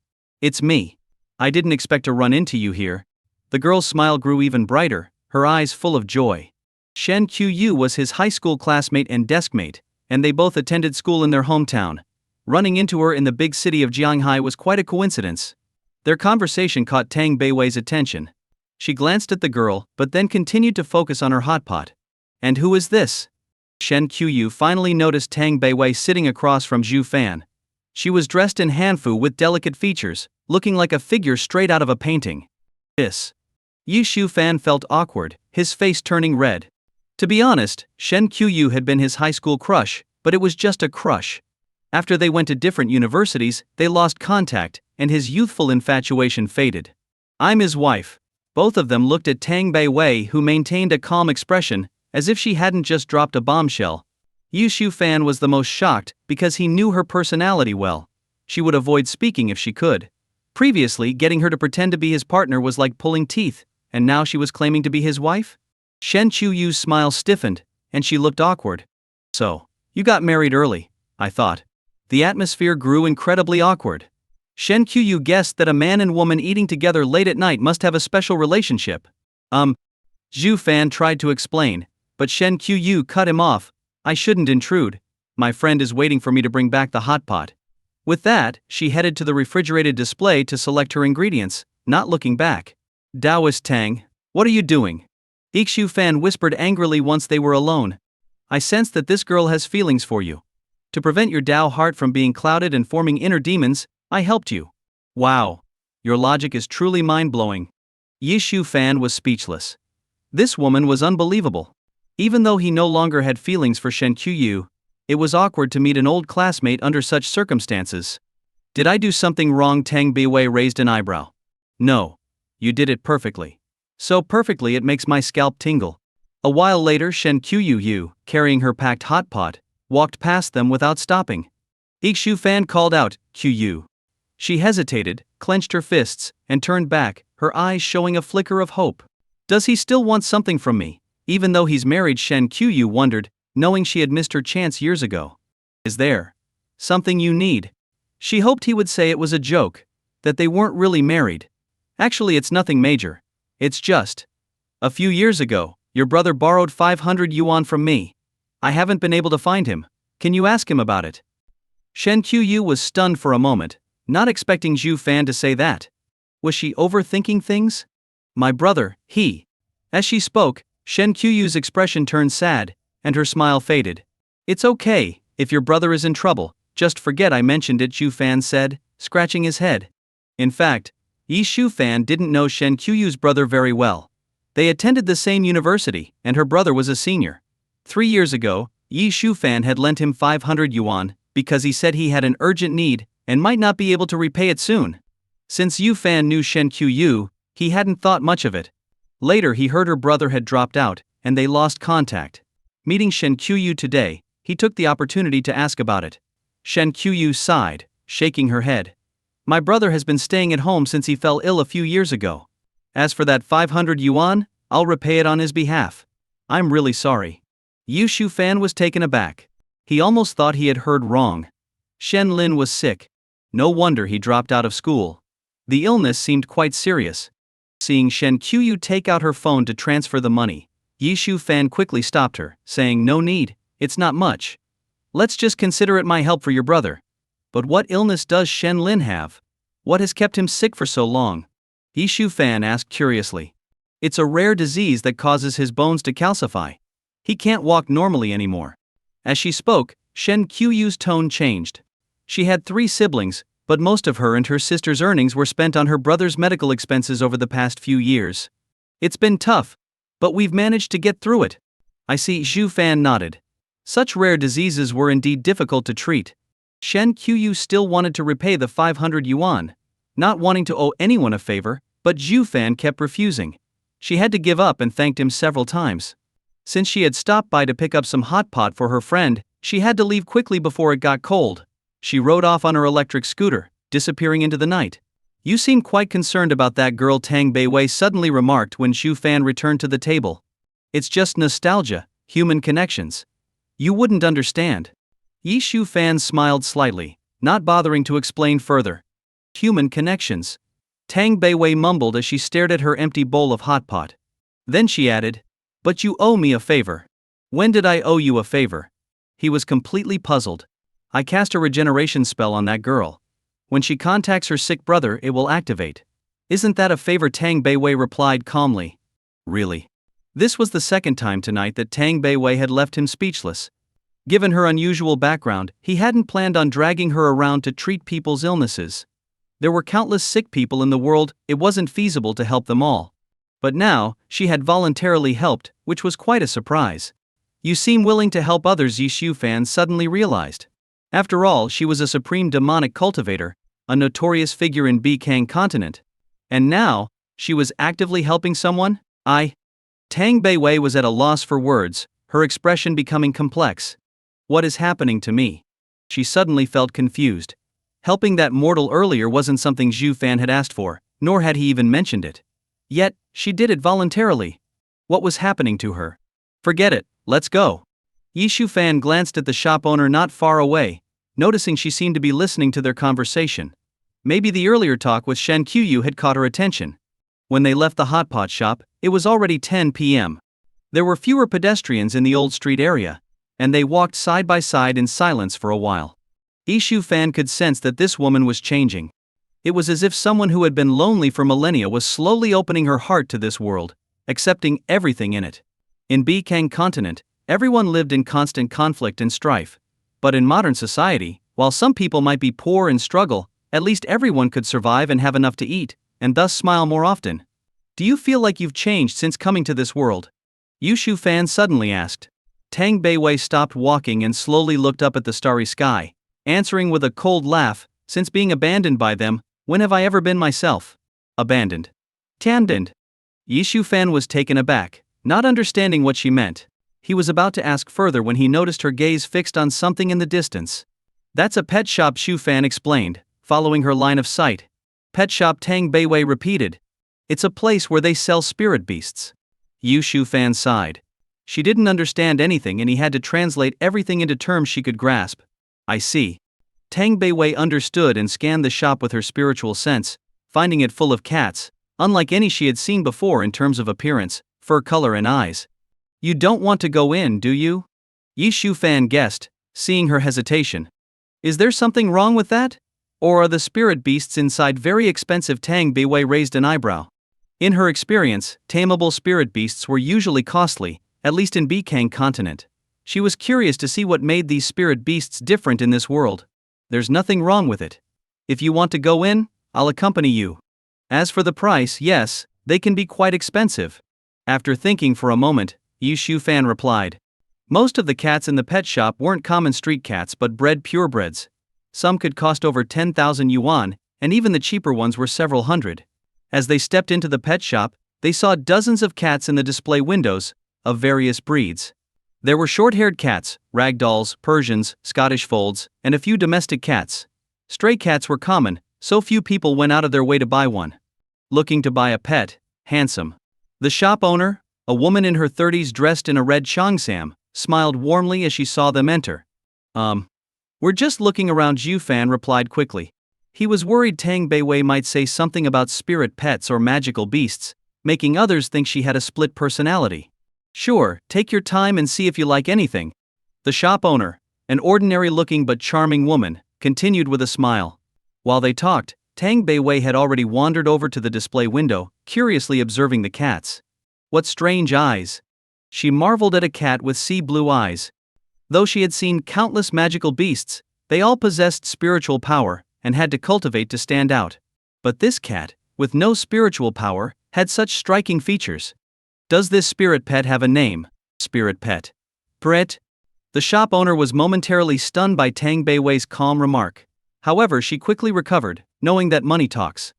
It's me. I didn't expect to run into you here." The girl's smile grew even brighter, her eyes full of joy. Shen Qiu was his high school classmate and deskmate, and they both attended school in their hometown. Running into her in the big city of Jianghai was quite a coincidence. Their conversation caught Tang Beiwei's attention. She glanced at the girl, but then continued to focus on her hot pot. "And who is this?" Shen Qiu finally noticed Tang Beiwei sitting across from Zhu Fan. She was dressed in hanfu with delicate features, looking like a figure straight out of a painting. Zhu Fan felt awkward, his face turning red. To be honest, Shen Qiu had been his high school crush, but it was just a crush. After they went to different universities, they lost contact, and his youthful infatuation faded. "I'm his wife." Both of them looked at Tang Beiwei, who maintained a calm expression, as if she hadn't just dropped a bombshell. Zhu Fan was the most shocked, because he knew her personality well. She would avoid speaking if she could. Previously, getting her to pretend to be his partner was like pulling teeth, and now she was claiming to be his wife? Shen Qiu's smile stiffened, and she looked awkward. "So, you got married early," I thought. The atmosphere grew incredibly awkward. Shen Qiu guessed that a man and woman eating together late at night must have a special relationship. Zhu Fan tried to explain, but Shen Qiu cut him off. "I shouldn't intrude. My friend is waiting for me to bring back the hot pot." With that, she headed to the refrigerated display to select her ingredients, not looking back. "Taoist Tang, what are you doing?" Zhu Fan whispered angrily once they were alone. "I sense that this girl has feelings for you. To prevent your Tao heart from being clouded and forming inner demons, I helped you." "Wow. Your logic is truly mind-blowing." Zhu Fan was speechless. This woman was unbelievable. Even though he no longer had feelings for Shen Qiu, it was awkward to meet an old classmate under such circumstances. "Did I do something wrong?" Tang Beiwei raised an eyebrow. "No. You did it perfectly. So perfectly it makes my scalp tingle." A while later, Shen Qiu, carrying her packed hot pot, walked past them without stopping. Zhu Fan called out, "Qiu." She hesitated, clenched her fists, and turned back, her eyes showing a flicker of hope. "Does he still want something from me, even though he's married?" Shen Qiu wondered, knowing she had missed her chance years ago. "Is there something you need?" She hoped he would say it was a joke, that they weren't really married. "Actually, it's nothing major. It's just, a few years ago, your brother borrowed 500 yuan from me. I haven't been able to find him. Can you ask him about it?" Shen Qiu was stunned for a moment, not expecting Zhu Fan to say that. Was she overthinking things? "My brother, he." As she spoke, Shen Qiu's expression turned sad, and her smile faded. "It's okay, if your brother is in trouble, just forget I mentioned it," Zhu Fan said, scratching his head. In fact, Zhu Fan didn't know Shen Qiu's brother very well. They attended the same university, and her brother was a senior. 3 years ago, Zhu Fan had lent him 500 yuan, because he said he had an urgent need, and might not be able to repay it soon. Since Zhu Fan knew Shen Qiu, he hadn't thought much of it. Later he heard her brother had dropped out, and they lost contact. Meeting Shen Qiu today, he took the opportunity to ask about it. Shen Qiu sighed, shaking her head. "My brother has been staying at home since he fell ill a few years ago. As for that 500 yuan, I'll repay it on his behalf. I'm really sorry." Zhu Fan was taken aback. He almost thought he had heard wrong. Shen Lin was sick. No wonder he dropped out of school. The illness seemed quite serious. Seeing Shen Qiu take out her phone to transfer the money, Zhu Fan quickly stopped her, saying, "No need, it's not much. Let's just consider it my help for your brother." "But what illness does Shen Lin have? What has kept him sick for so long?" Zhu Fan asked curiously. "It's a rare disease that causes his bones to calcify. He can't walk normally anymore." As she spoke, Shen Qiu's tone changed. She had 3 siblings, but most of her and her sister's earnings were spent on her brother's medical expenses over the past few years. "It's been tough, but we've managed to get through it." "I see." Zhu Fan nodded. Such rare diseases were indeed difficult to treat. Shen Qiu still wanted to repay the 500 yuan, not wanting to owe anyone a favor, but Zhu Fan kept refusing. she had to give up and thanked him several times. Since she had stopped by to pick up some hot pot for her friend, she had to leave quickly before it got cold. She rode off on her electric scooter, disappearing into the night. You seem quite concerned about that girl, Tang Beiwei suddenly remarked when Xu Fan returned to the table. It's just nostalgia, human connections. You wouldn't understand. Yi Xu Fan smiled slightly, not bothering to explain further. Human connections. Tang Beiwei mumbled as she stared at her empty bowl of hot pot. Then she added, "But you owe me a favor." "When did I owe you a favor?" He was completely puzzled. "I cast a regeneration spell on that girl. When she contacts her sick brother, it will activate." "Isn't that a favor?" Tang Beiwei replied calmly. Really? This was the second time tonight that Tang Beiwei had left him speechless. Given her unusual background, he hadn't planned on dragging her around to treat people's illnesses. There were countless sick people in the world, it wasn't feasible to help them all. But now, she had voluntarily helped, which was quite a surprise. "You seem willing to help others," Yi Xu Fan suddenly realized. After all, she was a supreme demonic cultivator, a notorious figure in Bikang continent. And now, she was actively helping someone? Tang Beiwei was at a loss for words, her expression becoming complex. "What is happening to me?" She suddenly felt confused. Helping that mortal earlier wasn't something Xu Fan had asked for, nor had he even mentioned it. Yet, she did it voluntarily. What was happening to her? "Forget it, let's go." Yi Xu Fan glanced at the shop owner not far away, noticing she seemed to be listening to their conversation. Maybe the earlier talk with Shen Qiyu had caught her attention. When they left the hot pot shop, it was already 10 p.m. There were fewer pedestrians in the old street area, and they walked side by side in silence for a while. Yi Xu Fan could sense that this woman was changing. It was as if someone who had been lonely for millennia was slowly opening her heart to this world, accepting everything in it. In Bikang continent, everyone lived in constant conflict and strife. But in modern society, while some people might be poor and struggle, at least everyone could survive and have enough to eat, and thus smile more often. "Do you feel like you've changed since coming to this world?" Yi Xu Fan suddenly asked. Tang Beiwei stopped walking and slowly looked up at the starry sky, answering with a cold laugh, "Since being abandoned by them, when have I ever been myself?" "Abandoned? Abandoned?" Yi Xu Fan was taken aback, not understanding what she meant. He was about to ask further when he noticed her gaze fixed on something in the distance. "That's a pet shop," Xu Fan explained, following her line of sight. "Pet shop?" Tang Beiwei repeated. "It's a place where they sell spirit beasts." Yi Xu Fan sighed. She didn't understand anything and he had to translate everything into terms she could grasp. "I see." Tang Beiwei understood and scanned the shop with her spiritual sense, finding it full of cats, unlike any she had seen before in terms of appearance, fur color and eyes. "You don't want to go in, do you?" Yi Xu Fan guessed, seeing her hesitation. "Is there something wrong with that? Or are the spirit beasts inside very expensive?" Tang Beiwei raised an eyebrow. In her experience, tameable spirit beasts were usually costly, at least in Bikang continent. She was curious to see what made these spirit beasts different in this world. "There's nothing wrong with it. If you want to go in, I'll accompany you. As for the price, yes, they can be quite expensive." After thinking for a moment, Yi Xu Fan replied. Most of the cats in the pet shop weren't common street cats but bred purebreds. Some could cost over 10,000 yuan, and even the cheaper ones were several hundred. As they stepped into the pet shop, they saw dozens of cats in the display windows, of various breeds. There were short-haired cats, ragdolls, Persians, Scottish folds, and a few domestic cats. Stray cats were common, so few people went out of their way to buy one. Looking to buy a pet, handsome. The shop owner, a woman in her 30s dressed in a red cheongsam, smiled warmly as she saw them enter. We're just looking around," Xu Fan replied quickly. He was worried Tang Beiwei might say something about spirit pets or magical beasts, making others think she had a split personality. "Sure, take your time and see if you like anything." The shop owner, an ordinary-looking but charming woman, continued with a smile. While they talked, Tang Beiwei had already wandered over to the display window, curiously observing the cats. What strange eyes! She marveled at a cat with sea blue eyes. Though she had seen countless magical beasts, they all possessed spiritual power and had to cultivate to stand out. But this cat, with no spiritual power, had such striking features. "Does this spirit pet have a name?" "Spirit pet. Pret?" The shop owner was momentarily stunned by Tang Beiwei's calm remark. However, she quickly recovered, knowing that money talks.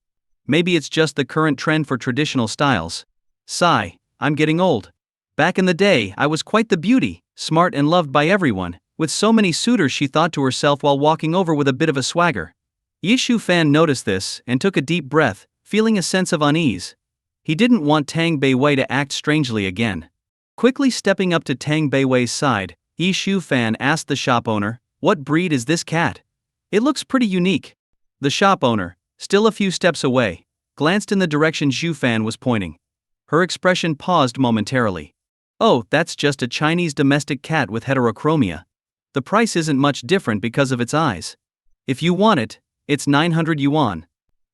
Maybe it's just the current trend for traditional styles. Sigh, I'm getting old. Back in the day, I was quite the beauty, smart and loved by everyone, with so many suitors, she thought to herself while walking over with a bit of a swagger. Yi Shufan noticed this and took a deep breath, feeling a sense of unease. He didn't want Tang Beiwei to act strangely again. Quickly stepping up to Tang Beiwei's side, Yi Shufan asked the shop owner, "What breed is this cat? It looks pretty unique." The shop owner, still a few steps away, glanced in the direction Shufan was pointing. Her expression paused momentarily. "Oh, that's just a Chinese domestic cat with heterochromia. The price isn't much different because of its eyes. If you want it, it's 900 yuan.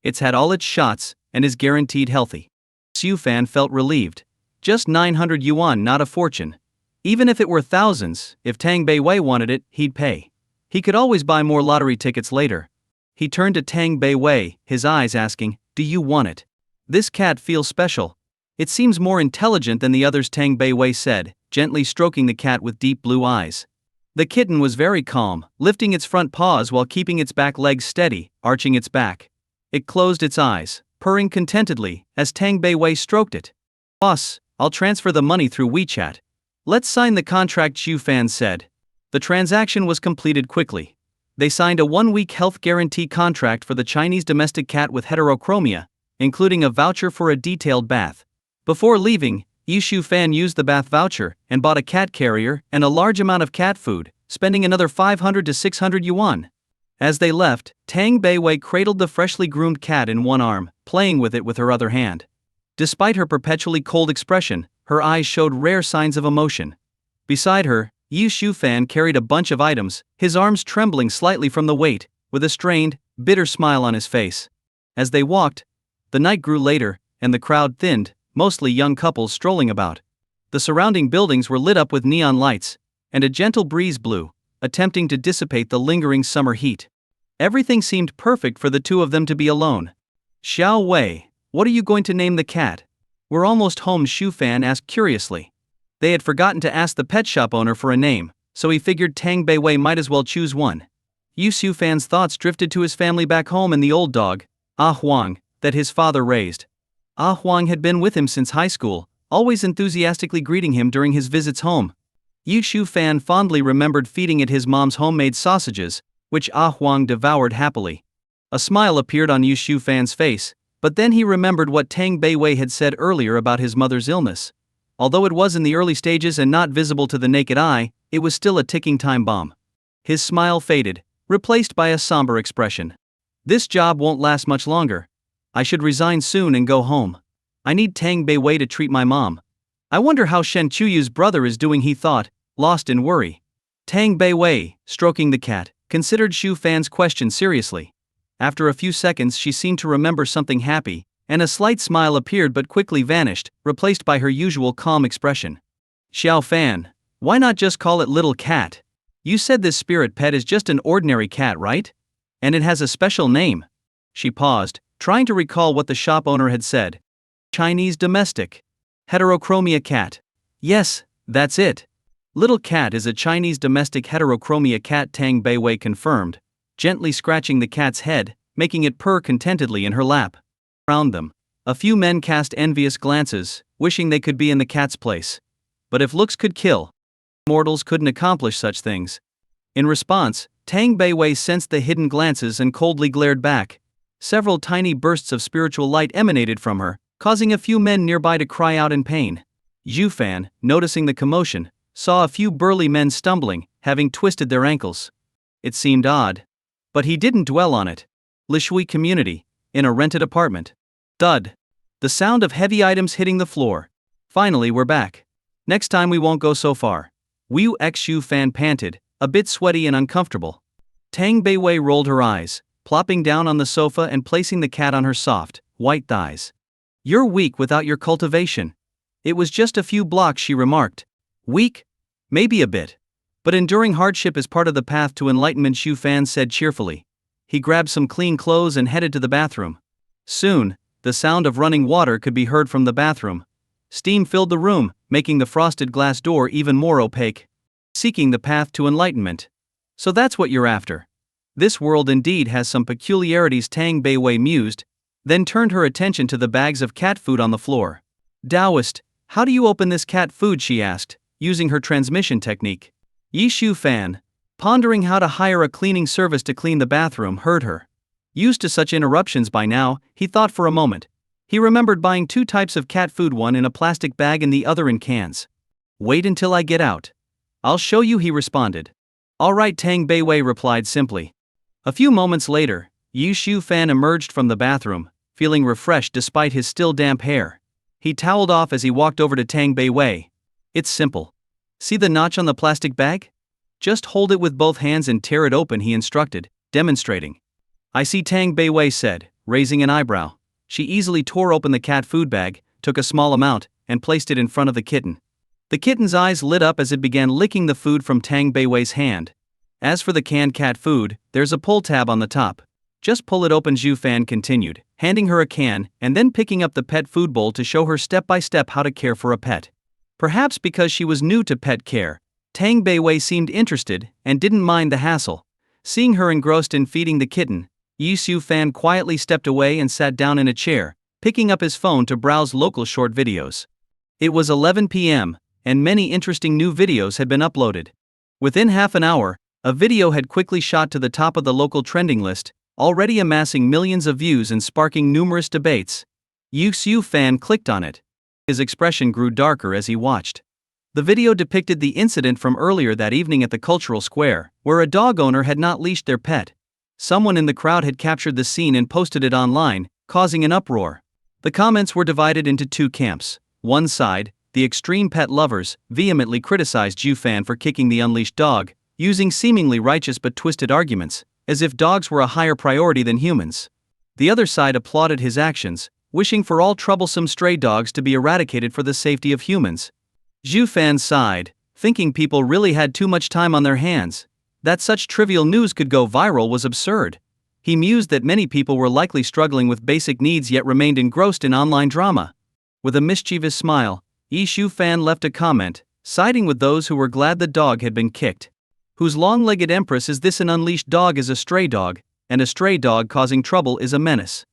It's had all its shots and is guaranteed healthy." Shufan felt relieved. Just 900 yuan, not a fortune. Even if it were thousands, if Tang Beiwei wanted it, he'd pay. He could always buy more lottery tickets later. He turned to Tang Beiwei, his eyes asking, "Do you want it? This cat feels special. It seems more intelligent than the others," Tang Beiwei said, gently stroking the cat with deep blue eyes. The kitten was very calm, lifting its front paws while keeping its back legs steady, arching its back. It closed its eyes, purring contentedly, as Tang Beiwei stroked it. "Boss, I'll transfer the money through WeChat. Let's sign the contract," Shufan said. The transaction was completed quickly. They signed a 1-week health guarantee contract for the Chinese domestic cat with heterochromia, including a voucher for a detailed bath. Before leaving, Yi Shufan used the bath voucher and bought a cat carrier and a large amount of cat food, spending another 500 to 600 yuan. As they left, Tang Beiwei cradled the freshly groomed cat in one arm, playing with it with her other hand. Despite her perpetually cold expression, her eyes showed rare signs of emotion. Beside her, Yi Shufan carried a bunch of items, his arms trembling slightly from the weight, with a strained, bitter smile on his face. As they walked, the night grew later, and the crowd thinned, mostly young couples strolling about. The surrounding buildings were lit up with neon lights, and a gentle breeze blew, attempting to dissipate the lingering summer heat. Everything seemed perfect for the two of them to be alone. "Xiao Wei, what are you going to name the cat?" "We're almost home," Shufan asked curiously. They had forgotten to ask the pet shop owner for a name, so he figured Tang Beiwei might as well choose one. Yi Shufan's thoughts drifted to his family back home and the old dog, Ah Huang, that his father raised. Ah Huang had been with him since high school, always enthusiastically greeting him during his visits home. Yi Shufan fondly remembered feeding it his mom's homemade sausages, which Ah Huang devoured happily. A smile appeared on Yi Shufan's face, but then he remembered what Tang Beiwei had said earlier about his mother's illness. Although it was in the early stages and not visible to the naked eye, it was still a ticking time bomb. His smile faded, replaced by a somber expression. "This job won't last much longer. I should resign soon and go home. I need Tang Beiwei to treat my mom. I wonder how Shen Chuyu's brother is doing," he thought, lost in worry. Tang Beiwei, stroking the cat, considered Shufan's question seriously. After a few seconds she seemed to remember something happy, and a slight smile appeared but quickly vanished, replaced by her usual calm expression. "Xiao Fan, why not just call it Little Cat? You said this spirit pet is just an ordinary cat, right? And it has a special name." She paused, trying to recall what the shop owner had said. "Chinese domestic heterochromia cat. Yes, that's it. Little Cat is a Chinese domestic heterochromia cat," Tang Beiwei confirmed, gently scratching the cat's head, making it purr contentedly in her lap. Around them, a few men cast envious glances, wishing they could be in the cat's place. But if looks could kill, mortals couldn't accomplish such things. In response, Tang Beiwei sensed the hidden glances and coldly glared back. Several tiny bursts of spiritual light emanated from her, causing a few men nearby to cry out in pain. Yufan, noticing the commotion, saw a few burly men stumbling, having twisted their ankles. It seemed odd. But he didn't dwell on it. Lishui community, in a rented apartment. Thud. The sound of heavy items hitting the floor. "Finally, we're back. Next time we won't go so far." Wu Xu Fan panted, a bit sweaty and uncomfortable. Tang Beiwei rolled her eyes, plopping down on the sofa and placing the cat on her soft, white thighs. "You're weak without your cultivation. It was just a few blocks," she remarked. "Weak? Maybe a bit. But enduring hardship is part of the path to enlightenment," Xu Fan said cheerfully. He grabbed some clean clothes and headed to the bathroom. Soon, the sound of running water could be heard from the bathroom. Steam filled the room, making the frosted glass door even more opaque. "Seeking the path to enlightenment. So that's what you're after. This world indeed has some peculiarities," Tang Beiwei mused, then turned her attention to the bags of cat food on the floor. Taoist, how do you open this cat food? She asked, using her transmission technique. Yi Shu Fan, pondering how to hire a cleaning service to clean the bathroom, heard her. Used to such interruptions by now, he thought for a moment. He remembered buying 2 types of cat food, one in a plastic bag and the other in cans. Wait until I get out. I'll show you, he responded. All right, Tang Beiwei replied simply. A few moments later, Yi Shu Fan emerged from the bathroom, feeling refreshed despite his still damp hair. He toweled off as he walked over to Tang Beiwei. It's simple. See the notch on the plastic bag? Just hold it with both hands and tear it open, he instructed, demonstrating. I see, Tang Beiwei said, raising an eyebrow. She easily tore open the cat food bag, took a small amount, and placed it in front of the kitten. The kitten's eyes lit up as it began licking the food from Tang Beiwei's hand. As for the canned cat food, there's a pull tab on the top. Just pull it open, Zhu Fan continued, handing her a can and then picking up the pet food bowl to show her step by step how to care for a pet. Perhaps because she was new to pet care, Tang Beiwei seemed interested and didn't mind the hassle. Seeing her engrossed in feeding the kitten, Yi Shu Fan quietly stepped away and sat down in a chair, picking up his phone to browse local short videos. It was 11 p.m., and many interesting new videos had been uploaded. Within half an hour, a video had quickly shot to the top of the local trending list, already amassing millions of views and sparking numerous debates. Yi Shu Fan clicked on it. His expression grew darker as he watched. The video depicted the incident from earlier that evening at the cultural square, where a dog owner had not leashed their pet. Someone in the crowd had captured the scene and posted it online, causing an uproar. The comments were divided into 2 camps. One side, the extreme pet lovers, vehemently criticized Zhu Fan for kicking the unleashed dog, using seemingly righteous but twisted arguments, as if dogs were a higher priority than humans. The other side applauded his actions, wishing for all troublesome stray dogs to be eradicated for the safety of humans. Zhu Fan sighed, thinking people really had too much time on their hands. That such trivial news could go viral was absurd. He mused that many people were likely struggling with basic needs yet remained engrossed in online drama. With a mischievous smile, Yi Shu Fan left a comment, siding with those who were glad the dog had been kicked. Whose long-legged empress is this? An unleashed dog is a stray dog, and a stray dog causing trouble is a menace.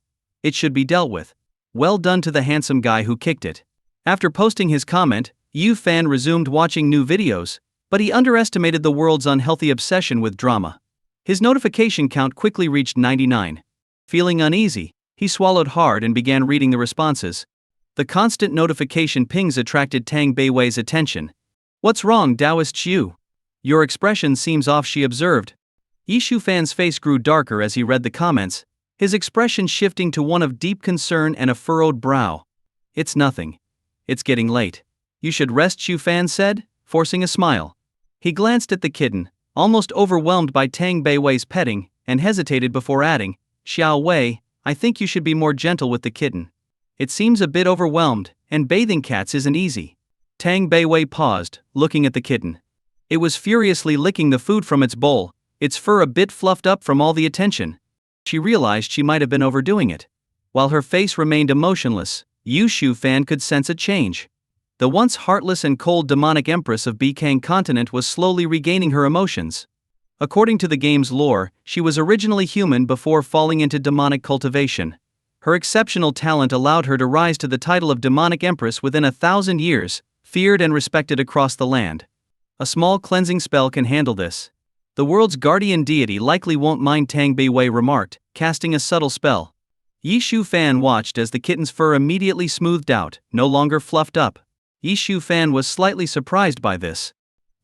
It should be dealt with. Well done to the handsome guy who kicked it. After posting his comment, Yu Fan resumed watching new videos, but he underestimated the world's unhealthy obsession with drama. His notification count quickly reached 99. Feeling uneasy, he swallowed hard and began reading the responses. The constant notification pings attracted Tang Beiwei's attention. What's wrong, Taoist Xu? Your expression seems off, she observed. Yi Shu Fan's face grew darker as he read the comments, his expression shifting to one of deep concern and a furrowed brow. It's nothing. It's getting late. You should rest, Xu Fan said, forcing a smile. He glanced at the kitten, almost overwhelmed by Tang Beiwei's petting, and hesitated before adding, Xiao Wei, I think you should be more gentle with the kitten. It seems a bit overwhelmed, and bathing cats isn't easy. Tang Beiwei paused, looking at the kitten. It was furiously licking the food from its bowl, its fur a bit fluffed up from all the attention. She realized she might have been overdoing it. While her face remained emotionless, Yu Shu Fan could sense a change. The once heartless and cold demonic empress of Bikang continent was slowly regaining her emotions. According to the game's lore, she was originally human before falling into demonic cultivation. Her exceptional talent allowed her to rise to the title of demonic empress within 1,000 years, feared and respected across the land. A small cleansing spell can handle this. The world's guardian deity likely won't mind, Tang Beiwei remarked, casting a subtle spell. Yi Shu Fan watched as the kitten's fur immediately smoothed out, no longer fluffed up. Yi Shu Fan was slightly surprised by this.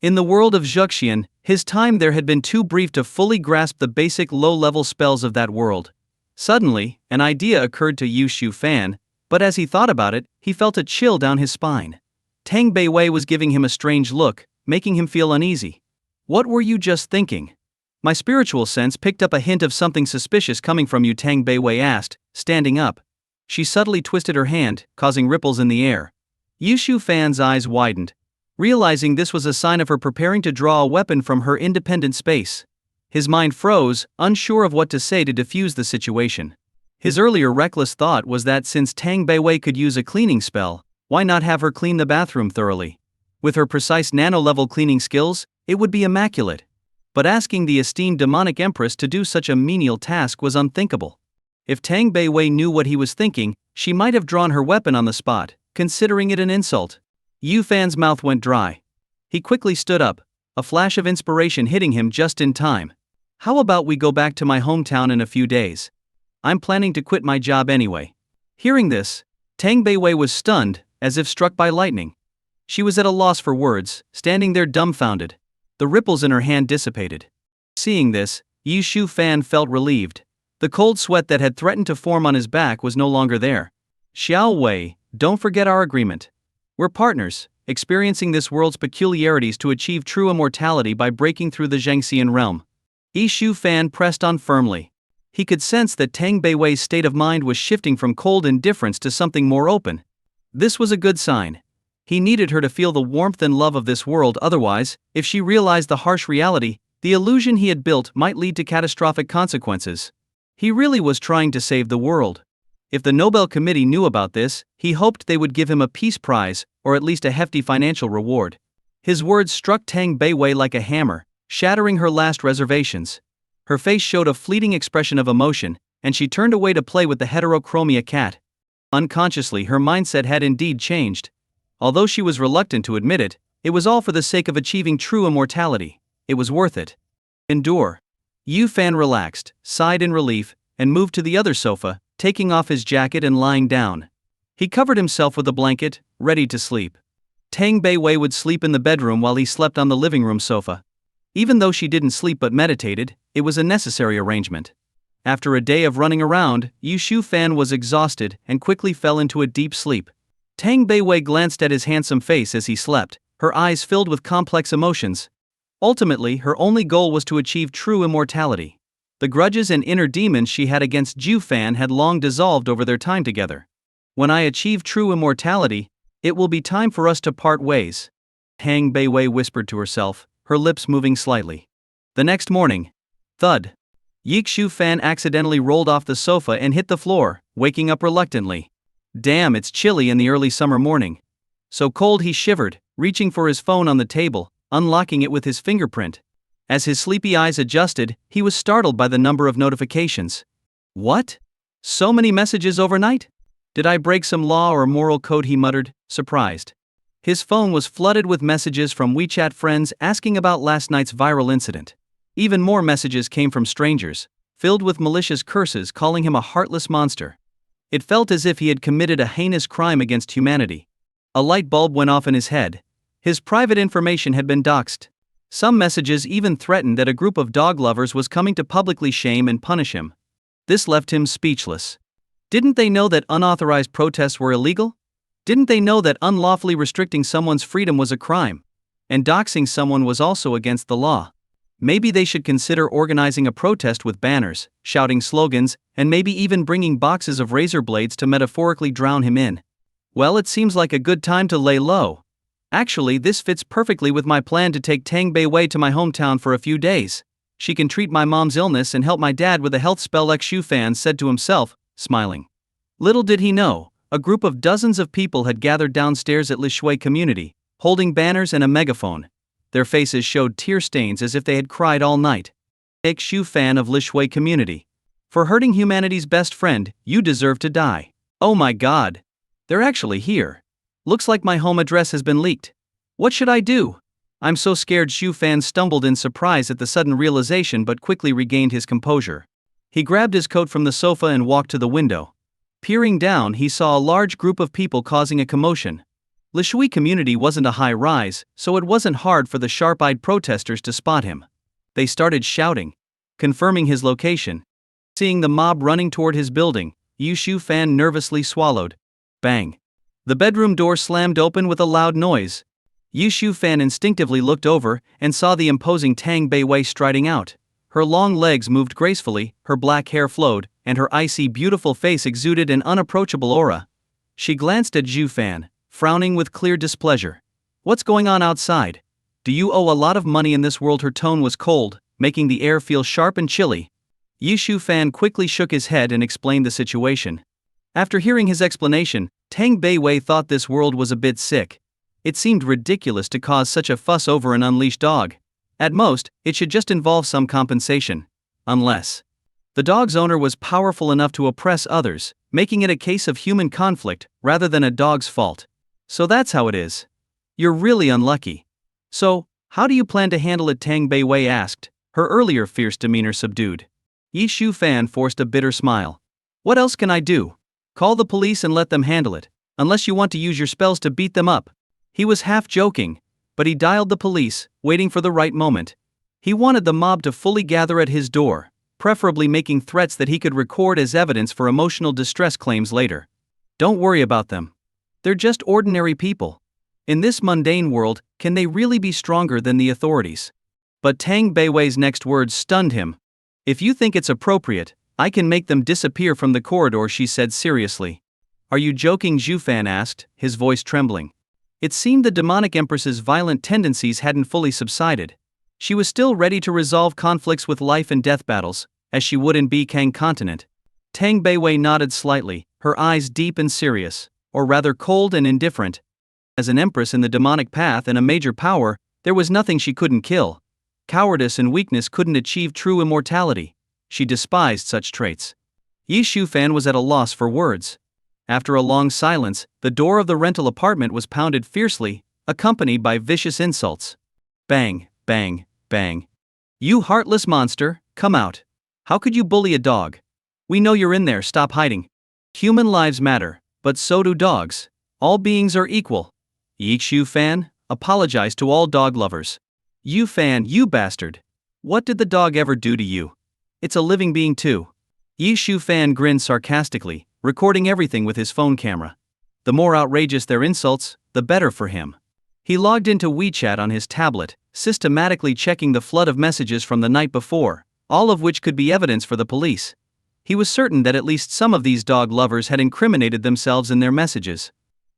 In the world of Zhuxian, his time there had been too brief to fully grasp the basic low-level spells of that world. Suddenly, an idea occurred to Yi Shu Fan, but as he thought about it, he felt a chill down his spine. Tang Beiwei was giving him a strange look, making him feel uneasy. What were you just thinking? My spiritual sense picked up a hint of something suspicious coming from you, Tang Beiwei asked, standing up. She subtly twisted her hand, causing ripples in the air. Yi Shu Fan's eyes widened, realizing this was a sign of her preparing to draw a weapon from her independent space. His mind froze, unsure of what to say to defuse the situation. His earlier reckless thought was that since Tang Beiwei could use a cleaning spell, why not have her clean the bathroom thoroughly? With her precise nano-level cleaning skills, it would be immaculate. But asking the esteemed demonic empress to do such a menial task was unthinkable. If Tang Beiwei knew what he was thinking, she might have drawn her weapon on the spot, considering it an insult. Yu Fan's mouth went dry. He quickly stood up, a flash of inspiration hitting him just in time. How about we go back to my hometown in a few days? I'm planning to quit my job anyway. Hearing this, Tang Beiwei was stunned, as if struck by lightning. She was at a loss for words, standing there dumbfounded. The ripples in her hand dissipated. Seeing this, Yu Shu Fan felt relieved. The cold sweat that had threatened to form on his back was no longer there. Xiao Wei, don't forget our agreement. We're partners, experiencing this world's peculiarities to achieve true immortality by breaking through the Zhangxian realm. Yi Shu Fan pressed on firmly. He could sense that Tang Beiwei's state of mind was shifting from cold indifference to something more open. This was a good sign. He needed her to feel the warmth and love of this world, otherwise, if she realized the harsh reality, the illusion he had built might lead to catastrophic consequences. He really was trying to save the world. If the Nobel Committee knew about this, he hoped they would give him a peace prize, or at least a hefty financial reward. His words struck Tang Beiwei like a hammer, shattering her last reservations. Her face showed a fleeting expression of emotion, and she turned away to play with the heterochromia cat. Unconsciously, her mindset had indeed changed. Although she was reluctant to admit it, it was all for the sake of achieving true immortality. It was worth it. Endure. Yu Fan relaxed, sighed in relief, and moved to the other sofa, taking off his jacket and lying down. He covered himself with a blanket, ready to sleep. Tang Beiwei would sleep in the bedroom while he slept on the living room sofa. Even though she didn't sleep but meditated, it was a necessary arrangement. After a day of running around, Yu Shu Fan was exhausted and quickly fell into a deep sleep. Tang Beiwei glanced at his handsome face as he slept, her eyes filled with complex emotions. Ultimately, her only goal was to achieve true immortality. The grudges and inner demons she had against Ju Fan had long dissolved over their time together. When I achieve true immortality, it will be time for us to part ways, Tang Beiwei whispered to herself, her lips moving slightly. The next morning, thud. Yi Shu Fan accidentally rolled off the sofa and hit the floor, waking up reluctantly. Damn, it's chilly in the early summer morning. So cold he shivered, reaching for his phone on the table, unlocking it with his fingerprint. As his sleepy eyes adjusted, he was startled by the number of notifications. What? So many messages overnight? Did I break some law or moral code, he muttered, surprised. His phone was flooded with messages from WeChat friends asking about last night's viral incident. Even more messages came from strangers, filled with malicious curses calling him a heartless monster. It felt as if he had committed a heinous crime against humanity. A light bulb went off in his head. His private information had been doxed. Some messages even threatened that a group of dog lovers was coming to publicly shame and punish him. This left him speechless. Didn't they know that unauthorized protests were illegal? Didn't they know that unlawfully restricting someone's freedom was a crime? And doxing someone was also against the law. Maybe they should consider organizing a protest with banners, shouting slogans, and maybe even bringing boxes of razor blades to metaphorically drown him in. Well, it seems like a good time to lay low. Actually, this fits perfectly with my plan to take Tang Beiwei to my hometown for a few days. She can treat my mom's illness and help my dad with a health spell, X Shu Fan said to himself, smiling. Little did he know, a group of dozens of people had gathered downstairs at Lishui Community, holding banners and a megaphone. Their faces showed tear stains as if they had cried all night. X Shu Fan of Lishui Community. For hurting humanity's best friend, you deserve to die. Oh my god. They're actually here. Looks like my home address has been leaked. What should I do? I'm so scared. Shu Fan stumbled in surprise at the sudden realization but quickly regained his composure. He grabbed his coat from the sofa and walked to the window. Peering down, he saw a large group of people causing a commotion. Lishui Community wasn't a high rise, so it wasn't hard for the sharp-eyed protesters to spot him. They started shouting, confirming his location. Seeing the mob running toward his building, Yu Shu Fan nervously swallowed. Bang. The bedroom door slammed open with a loud noise. Yu Shu Fan instinctively looked over and saw the imposing Tang Beiwei striding out. Her long legs moved gracefully, her black hair flowed, and her icy beautiful face exuded an unapproachable aura. She glanced at Zhu Fan, frowning with clear displeasure. What's going on outside? Do you owe a lot of money in this world? Her tone was cold, making the air feel sharp and chilly. Yu Shu Fan quickly shook his head and explained the situation. After hearing his explanation, Tang Beiwei thought this world was a bit sick. It seemed ridiculous to cause such a fuss over an unleashed dog. At most, it should just involve some compensation. Unless The dog's owner was powerful enough to oppress others, making it a case of human conflict rather than a dog's fault. So that's how it is. You're really unlucky. So, how do you plan to handle it? Tang Beiwei asked, her earlier fierce demeanor subdued. Yi Shufan forced a bitter smile. What else can I do? Call the police and let them handle it, unless you want to use your spells to beat them up. He was half joking, but he dialed the police, waiting for the right moment. He wanted the mob to fully gather at his door, preferably making threats that he could record as evidence for emotional distress claims later. Don't worry about them. They're just ordinary people. In this mundane world, can they really be stronger than the authorities? But Tang Beiwei's next words stunned him. If you think it's appropriate, I can make them disappear from the corridor, she said seriously. Are you joking? Zhu Fan asked, his voice trembling. It seemed the demonic empress's violent tendencies hadn't fully subsided. She was still ready to resolve conflicts with life and death battles, as she would in Kang continent. Tang Beiwei nodded slightly, her eyes deep and serious, or rather cold and indifferent. As an empress in the demonic path and a major power, there was nothing she couldn't kill. Cowardice and weakness couldn't achieve true immortality. She despised such traits. Yi Shufan was at a loss for words. After a long silence, the door of the rental apartment was pounded fiercely, accompanied by vicious insults. Bang, bang, bang. You heartless monster, come out. How could you bully a dog? We know you're in there, stop hiding. Human lives matter, but so do dogs. All beings are equal. Yi Shufan, apologize to all dog lovers. You Fan, you bastard. What did the dog ever do to you? It's a living being too. Yi Shufan grinned sarcastically, recording everything with his phone camera. The more outrageous their insults, the better for him. He logged into WeChat on his tablet, systematically checking the flood of messages from the night before, all of which could be evidence for the police. He was certain that at least some of these dog lovers had incriminated themselves in their messages.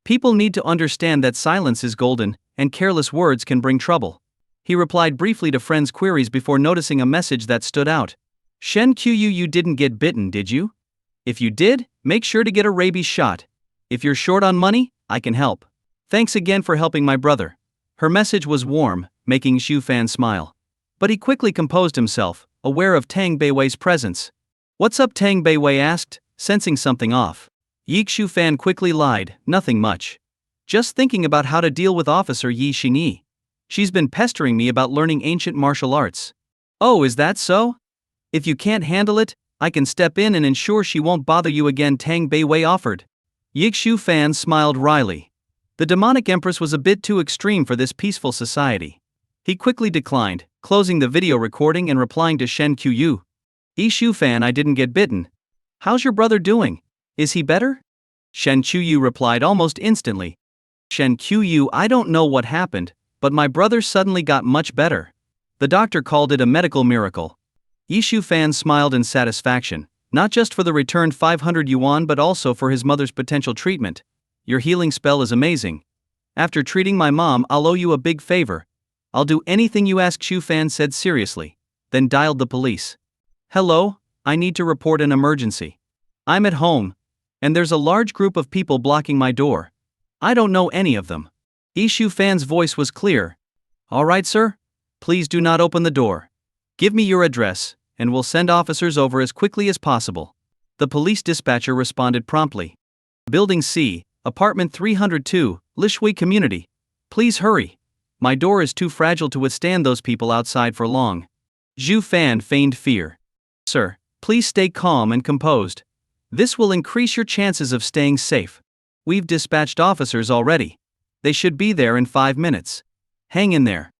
People need to understand that silence is golden, and careless words can bring trouble. He replied briefly to friends' queries before noticing a message that stood out. Shen Qiu, you didn't get bitten, did you? If you did, make sure to get a rabies shot. If you're short on money, I can help. Thanks again for helping my brother. Her message was warm, making Xu Fan smile. But he quickly composed himself, aware of Tang Beiwei's presence. What's up? Tang Beiwei asked, sensing something off. Yi Xu Fan quickly lied, nothing much. Just thinking about how to deal with Officer Yi Xingyi. She's been pestering me about learning ancient martial arts. Oh, is that so? If you can't handle it, I can step in and ensure she won't bother you again, Tang Beiwei offered. Yi Xu Fan smiled wryly. The demonic empress was a bit too extreme for this peaceful society. He quickly declined, closing the video recording and replying to Shen Qiu. Yi Xu Fan, I didn't get bitten. How's your brother doing? Is he better? Shen Qiu replied almost instantly. Shen Qiu, I don't know what happened, but my brother suddenly got much better. The doctor called it a medical miracle. Yi Xu Fan smiled in satisfaction, not just for the returned 500 yuan but also for his mother's potential treatment. Your healing spell is amazing. After treating my mom, I'll owe you a big favor. I'll do anything you ask, Xu Fan said seriously, then dialed the police. Hello, I need to report an emergency. I'm at home, and there's a large group of people blocking my door. I don't know any of them. Yi Xu Fan's voice was clear. All right, sir. Please do not open the door. Give me your address, and we'll send officers over as quickly as possible. The police dispatcher responded promptly. Building C, Apartment 302, Lishui Community. Please hurry. My door is too fragile to withstand those people outside for long. Zhu Fan feigned fear. Sir, please stay calm and composed. This will increase your chances of staying safe. We've dispatched officers already. They should be there in 5 minutes. Hang in there.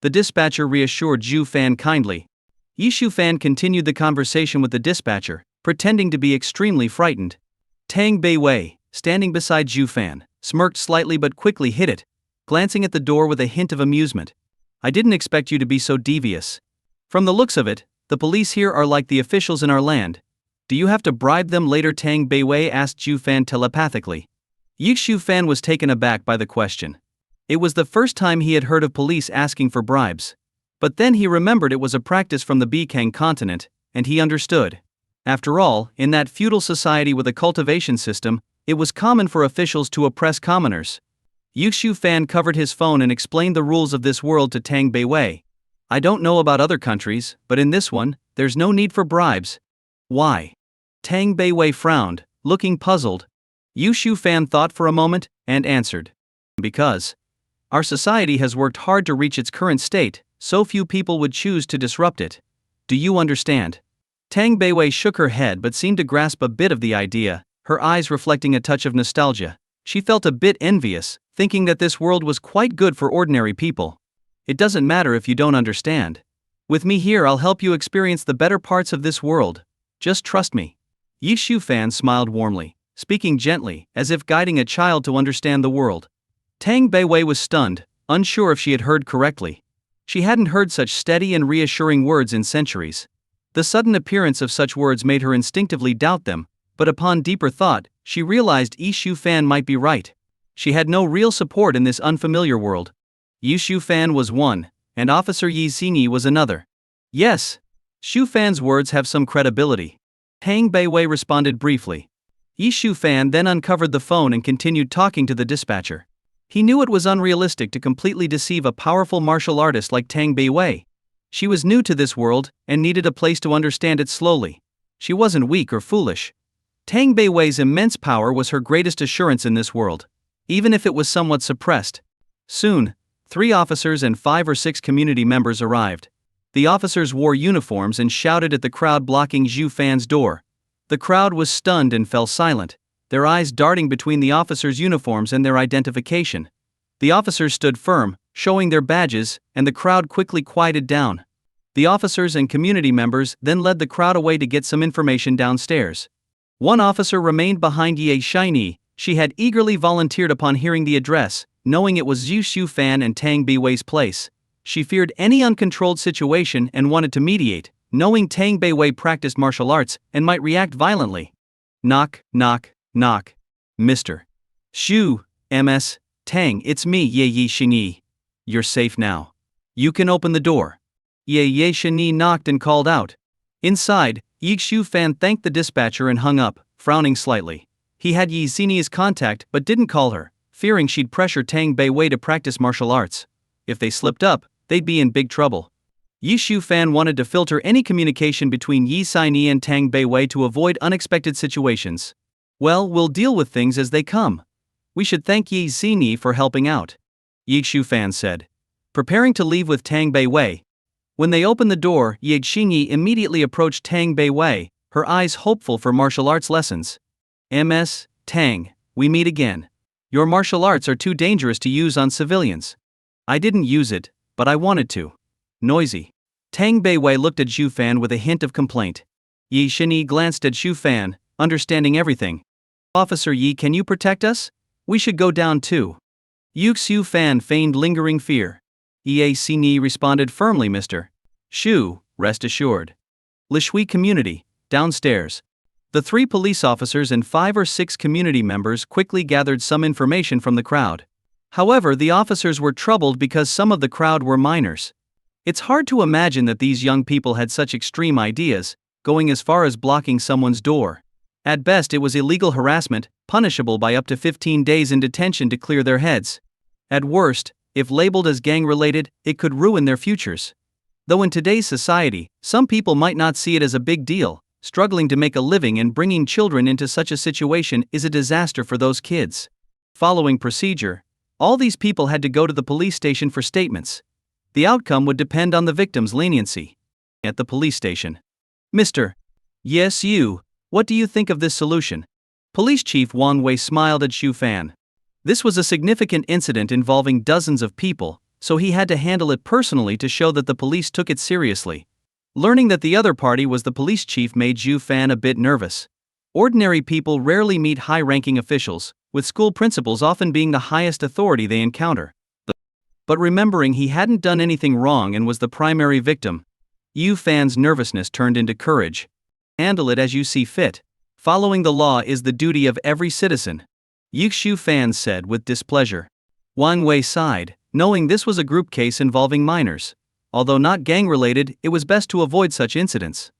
The dispatcher reassured Zhu Fan kindly. Yi Xu Fan continued the conversation with the dispatcher, pretending to be extremely frightened. Tang Beiwei, standing beside Zhu Fan, smirked slightly but quickly hid it, glancing at the door with a hint of amusement. I didn't expect you to be so devious. From the looks of it, the police here are like the officials in our land. Do you have to bribe them later? Tang Beiwei asked Zhu Fan telepathically. Yi Xu Fan was taken aback by the question. It was the first time he had heard of police asking for bribes. But then he remembered it was a practice from the Kang continent, and he understood. After all, in that feudal society with a cultivation system, it was common for officials to oppress commoners. Yi Xu Fan covered his phone and explained the rules of this world to Tang Beiwei. I don't know about other countries, but in this one, there's no need for bribes. Why? Tang Beiwei frowned, looking puzzled. Yu Fan thought for a moment, and answered. Because our society has worked hard to reach its current state, so few people would choose to disrupt it. Do you understand? Tang Beiwei shook her head but seemed to grasp a bit of the idea, her eyes reflecting a touch of nostalgia. She felt a bit envious, thinking that this world was quite good for ordinary people. It doesn't matter if you don't understand. With me here, I'll help you experience the better parts of this world. Just trust me. Yi Fan smiled warmly, speaking gently, as if guiding a child to understand the world. Tang Beiwei was stunned, unsure if she had heard correctly. She hadn't heard such steady and reassuring words in centuries. The sudden appearance of such words made her instinctively doubt them, but upon deeper thought, she realized Yi Fan might be right. She had no real support in this unfamiliar world. Yi Fan was one, and Officer Yi Xingyi was another. Yes, Shu Fan's words have some credibility. Tang Beiwei responded briefly. Yi Fan then uncovered the phone and continued talking to the dispatcher. He knew it was unrealistic to completely deceive a powerful martial artist like Tang Beiwei. She was new to this world and needed a place to understand it slowly. She wasn't weak or foolish. Tang Beiwei's immense power was her greatest assurance in this world, even if it was somewhat suppressed. Soon, 3 officers and 5 or 6 community members arrived. The officers wore uniforms and shouted at the crowd blocking Zhu Fan's door. The crowd was stunned and fell silent, their eyes darting between the officers' uniforms and their identification. The officers stood firm, showing their badges, and the crowd quickly quieted down. The officers and community members then led the crowd away to get some information downstairs. One officer remained behind Ye Shiny. She had eagerly volunteered upon hearing the address, knowing it was Zhu Fan and Tang Beiwei's place. She feared any uncontrolled situation and wanted to mediate, knowing Tang Beiwei practiced martial arts and might react violently. Knock, knock, knock. Mr. Shu, MS, Tang, it's me, Ye Xingyi. You're safe now. You can open the door. Ye Xingyi knocked and called out. Inside, Yi Fan thanked the dispatcher and hung up, frowning slightly. He had Yi Xingyi's contact but didn't call her, fearing she'd pressure Tang Beiwei to practice martial arts. If they slipped up, they'd be in big trouble. Yi Fan wanted to filter any communication between Yi Xingyi and Tang Beiwei to avoid unexpected situations. Well, we'll deal with things as they come. We should thank Yi Xingyi for helping out, Yi Fan said, preparing to leave with Tang Beiwei. When they opened the door, Yi Xingyi immediately approached Tang Beiwei, her eyes hopeful for martial arts lessons. MS, Tang, we meet again. Your martial arts are too dangerous to use on civilians. I didn't use it, but I wanted to. Noisy. Tang Beiwei looked at Zhu Fan with a hint of complaint. Yi Xingyi glanced at Zhu Fan, understanding everything. Officer Yi, can you protect us? We should go down too. Xu Fan feigned lingering fear. Yi Xingyi responded firmly, Mr. Shu, rest assured. Lishui community, downstairs. The 3 police officers and 5 or 6 community members quickly gathered some information from the crowd. However, the officers were troubled because some of the crowd were minors. It's hard to imagine that these young people had such extreme ideas, going as far as blocking someone's door. At best, it was illegal harassment, punishable by up to 15 days in detention to clear their heads. At worst, if labeled as gang-related, it could ruin their futures. Though in today's society, some people might not see it as a big deal, struggling to make a living and bringing children into such a situation is a disaster for those kids. Following procedure, all these people had to go to the police station for statements. The outcome would depend on the victim's leniency. At the police station. Mr. Yes, you. What do you think of this solution? Police Chief Wang Wei smiled at Zhu Fan. This was a significant incident involving dozens of people, so he had to handle it personally to show that the police took it seriously. Learning that the other party was the police chief made Zhu Fan a bit nervous. Ordinary people rarely meet high-ranking officials, with school principals often being the highest authority they encounter. But remembering he hadn't done anything wrong and was the primary victim, Zhu Fan's nervousness turned into courage. Handle it as you see fit. Following the law is the duty of every citizen, Zhu Fan said with displeasure. Wang Wei sighed, knowing this was a group case involving minors. Although not gang-related, it was best to avoid such incidents.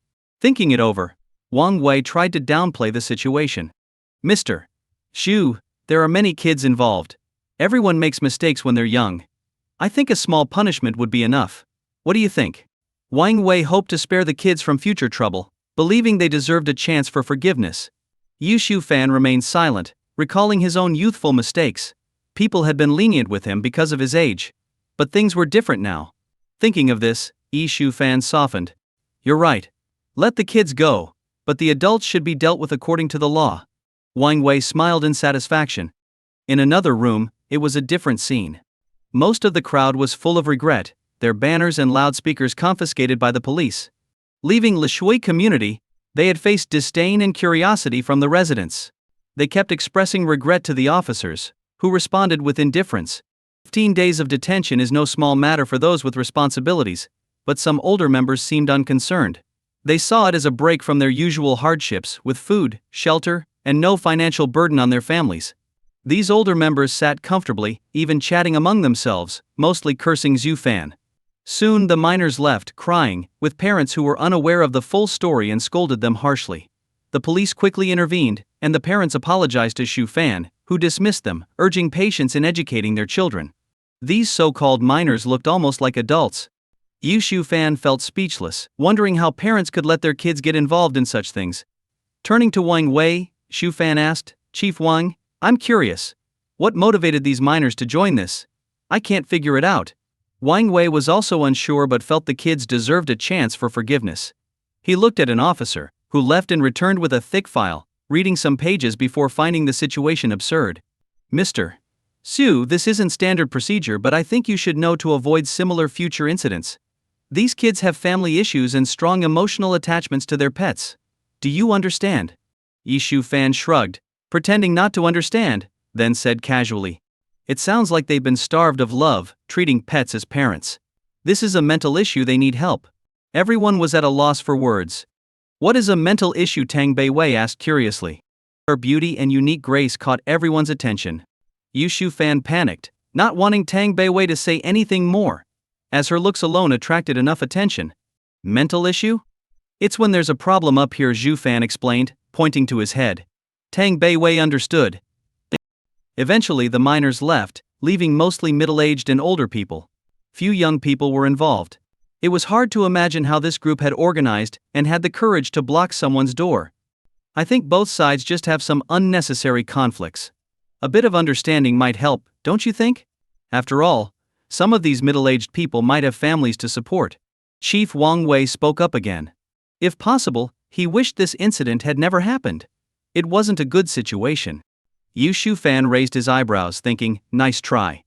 Thinking it over, Wang Wei tried to downplay the situation. Mr. Shu, there are many kids involved. Everyone makes mistakes when they're young. I think a small punishment would be enough. What do you think? Wang Wei hoped to spare the kids from future trouble, believing they deserved a chance for forgiveness. Yu Shufan remained silent, recalling his own youthful mistakes. People had been lenient with him because of his age. But things were different now. Thinking of this, Yi Shufan softened. You're right. Let the kids go, but the adults should be dealt with according to the law. Wang Wei smiled in satisfaction. In another room, it was a different scene. Most of the crowd was full of regret, their banners and loudspeakers confiscated by the police. Leaving the Shui community, they had faced disdain and curiosity from the residents. They kept expressing regret to the officers, who responded with indifference. 15 days of detention is no small matter for those with responsibilities, but some older members seemed unconcerned. They saw it as a break from their usual hardships with food, shelter, and no financial burden on their families. These older members sat comfortably, even chatting among themselves, mostly cursing Zhu Fan. Soon the minors left, crying, with parents who were unaware of the full story and scolded them harshly. The police quickly intervened, and the parents apologized to Xu Fan, who dismissed them, urging patience in educating their children. These so-called minors looked almost like adults. Yu Shufan felt speechless, wondering how parents could let their kids get involved in such things. Turning to Wang Wei, Shufan asked, Chief Wang, I'm curious. What motivated these minors to join this? I can't figure it out. Wang Wei was also unsure but felt the kids deserved a chance for forgiveness. He looked at an officer, who left and returned with a thick file, reading some pages before finding the situation absurd. Mr. Su, this isn't standard procedure, but I think you should know to avoid similar future incidents. These kids have family issues and strong emotional attachments to their pets. Do you understand? Yi Shufan shrugged, pretending not to understand, then said casually. It sounds like they've been starved of love, treating pets as parents. This is a mental issue, they need help. Everyone was at a loss for words. What is a mental issue? Tang Beiwei asked curiously. Her beauty and unique grace caught everyone's attention. Yu Shufan panicked, not wanting Tang Beiwei to say anything more, as her looks alone attracted enough attention. Mental issue? It's when there's a problem up here, Zhu Fan explained, pointing to his head. Tang Beiwei understood. Eventually the minors left, leaving mostly middle-aged and older people. Few young people were involved. It was hard to imagine how this group had organized and had the courage to block someone's door. I think both sides just have some unnecessary conflicts. A bit of understanding might help, don't you think? After all, some of these middle-aged people might have families to support. Chief Wang Wei spoke up again. If possible, he wished this incident had never happened. It wasn't a good situation. Yu Shufan raised his eyebrows, thinking, nice try.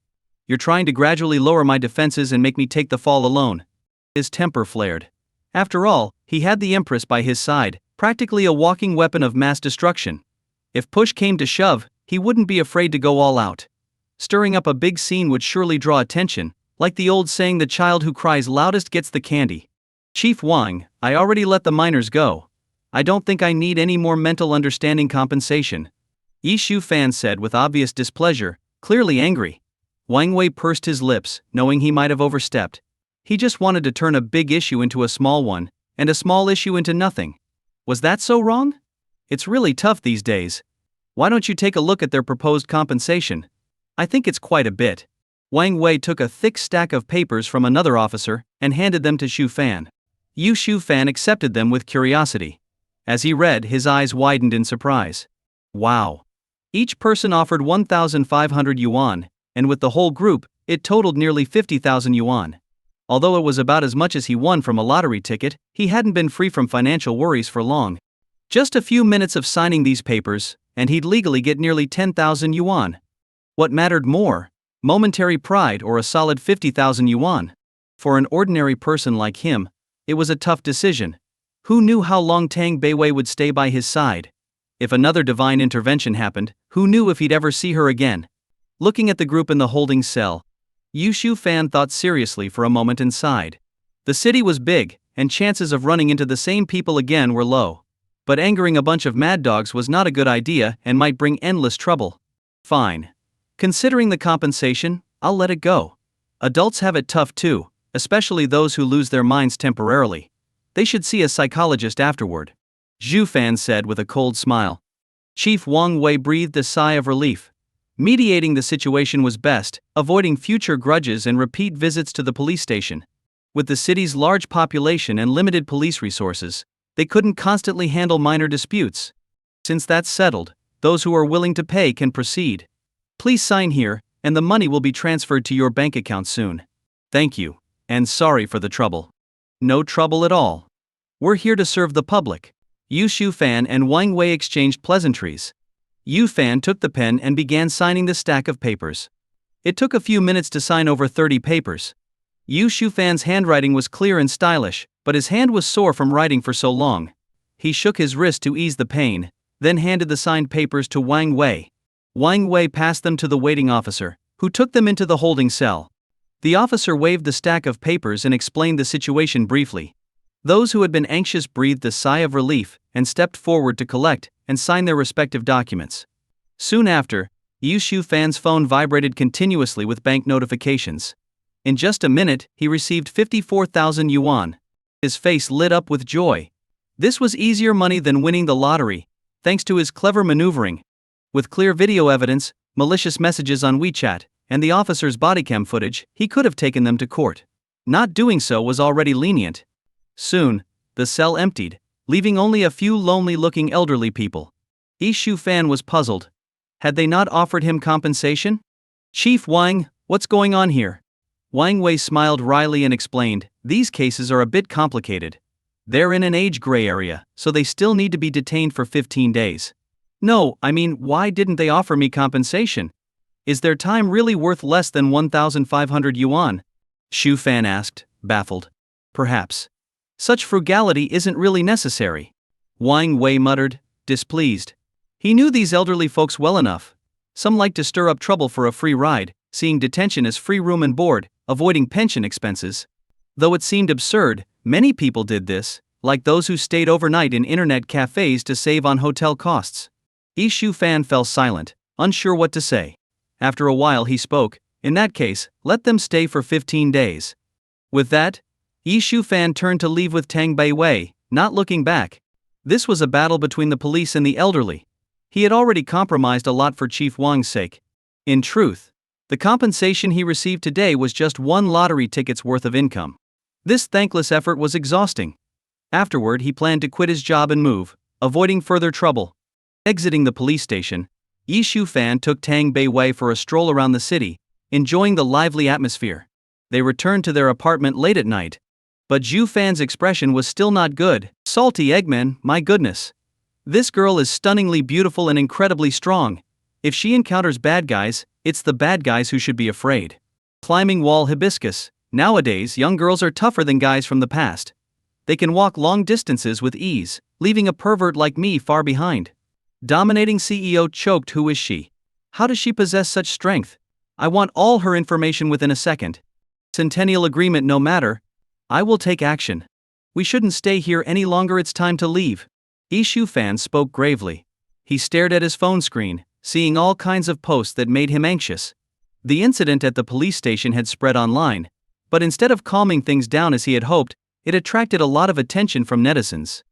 You're trying to gradually lower my defenses and make me take the fall alone. His temper flared. After all, he had the Empress by his side, practically a walking weapon of mass destruction. If push came to shove, he wouldn't be afraid to go all out. Stirring up a big scene would surely draw attention, like the old saying, the child who cries loudest gets the candy. Chief Wang, I already let the minors go. I don't think I need any more mental understanding compensation. Yi Shufan said with obvious displeasure, clearly angry. Wang Wei pursed his lips, knowing he might have overstepped. He just wanted to turn a big issue into a small one, and a small issue into nothing. Was that so wrong? It's really tough these days. Why don't you take a look at their proposed compensation? I think it's quite a bit. Wang Wei took a thick stack of papers from another officer and handed them to Shufan. Yu Shufan accepted them with curiosity. As he read, his eyes widened in surprise. Wow! Each person offered 1,500 yuan, and with the whole group, it totaled nearly 50,000 yuan. Although it was about as much as he won from a lottery ticket, he hadn't been free from financial worries for long. Just a few minutes of signing these papers, and he'd legally get nearly 10,000 yuan. What mattered more? Momentary pride or a solid 50,000 yuan? For an ordinary person like him, it was a tough decision. Who knew how long Tang Beiwei would stay by his side? If another divine intervention happened, who knew if he'd ever see her again? Looking at the group in the holding cell, Yu Shufan thought seriously for a moment and sighed. The city was big, and chances of running into the same people again were low. But angering a bunch of mad dogs was not a good idea and might bring endless trouble. Fine. Considering the compensation, I'll let it go. Adults have it tough too, especially those who lose their minds temporarily. They should see a psychologist afterward. Zhu Fan said with a cold smile. Chief Wang Wei breathed a sigh of relief. Mediating the situation was best, avoiding future grudges and repeat visits to the police station. With the city's large population and limited police resources, They couldn't constantly handle minor disputes. Since that's settled, those who are willing to pay can proceed. Please sign here, and the money will be transferred to your bank account soon. Thank you, and sorry for the trouble. No trouble at all. We're here to serve the public. Yu Shufan and Wang Wei exchanged pleasantries. Yu Fan took the pen and began signing the stack of papers. It took a few minutes to sign over 30 papers. Yu Shufan's handwriting was clear and stylish, but his hand was sore from writing for so long. He shook his wrist to ease the pain, then handed the signed papers to Wang Wei. Wang Wei passed them to the waiting officer, who took them into the holding cell. The officer waved the stack of papers and explained the situation briefly. Those who had been anxious breathed a sigh of relief and stepped forward to collect and sign their respective documents. Soon after, Yu Shufan's phone vibrated continuously with bank notifications. In just a minute, he received 54,000 yuan. His face lit up with joy. This was easier money than winning the lottery, thanks to his clever maneuvering. With clear video evidence, malicious messages on WeChat, and the officer's bodycam footage, he could have taken them to court. Not doing so was already lenient. Soon, the cell emptied, leaving only a few lonely-looking elderly people. Yi Shufan was puzzled. Had they not offered him compensation? Chief Wang, what's going on here? Wang Wei smiled wryly and explained, these cases are a bit complicated. They're in an age gray area, so they still need to be detained for 15 days. No, I mean, why didn't they offer me compensation? Is their time really worth less than 1,500 yuan? Shufan asked, baffled. Perhaps. Such frugality isn't really necessary. Wang Wei muttered, displeased. He knew these elderly folks well enough. Some liked to stir up trouble for a free ride, seeing detention as free room and board, avoiding pension expenses. Though it seemed absurd, many people did this, like those who stayed overnight in internet cafes to save on hotel costs. Yi Shufan fell silent, unsure what to say. After a while he spoke, in that case, let them stay for 15 days. With that, Yi Shufan turned to leave with Tang Beiwei, not looking back. This was a battle between the police and the elderly. He had already compromised a lot for Chief Wang's sake. In truth, the compensation he received today was just one lottery ticket's worth of income. This thankless effort was exhausting. Afterward he planned to quit his job and move, avoiding further trouble. Exiting the police station, Yi Shufan took Tang Beiwei for a stroll around the city, enjoying the lively atmosphere. They returned to their apartment late at night. But Zhu Fan's expression was still not good. Salty Eggman, my goodness. This girl is stunningly beautiful and incredibly strong. If she encounters bad guys, it's the bad guys who should be afraid. Climbing wall hibiscus. Nowadays, young girls are tougher than guys from the past. They can walk long distances with ease, leaving a pervert like me far behind. Dominating CEO choked. Who is she? How does she possess such strength? I want all her information within a second. Centennial agreement no matter. I will take action. We shouldn't stay here any longer, it's time to leave. Yi Shufan spoke gravely. He stared at his phone screen, seeing all kinds of posts that made him anxious. The incident at the police station had spread online, but instead of calming things down as he had hoped, it attracted a lot of attention from netizens.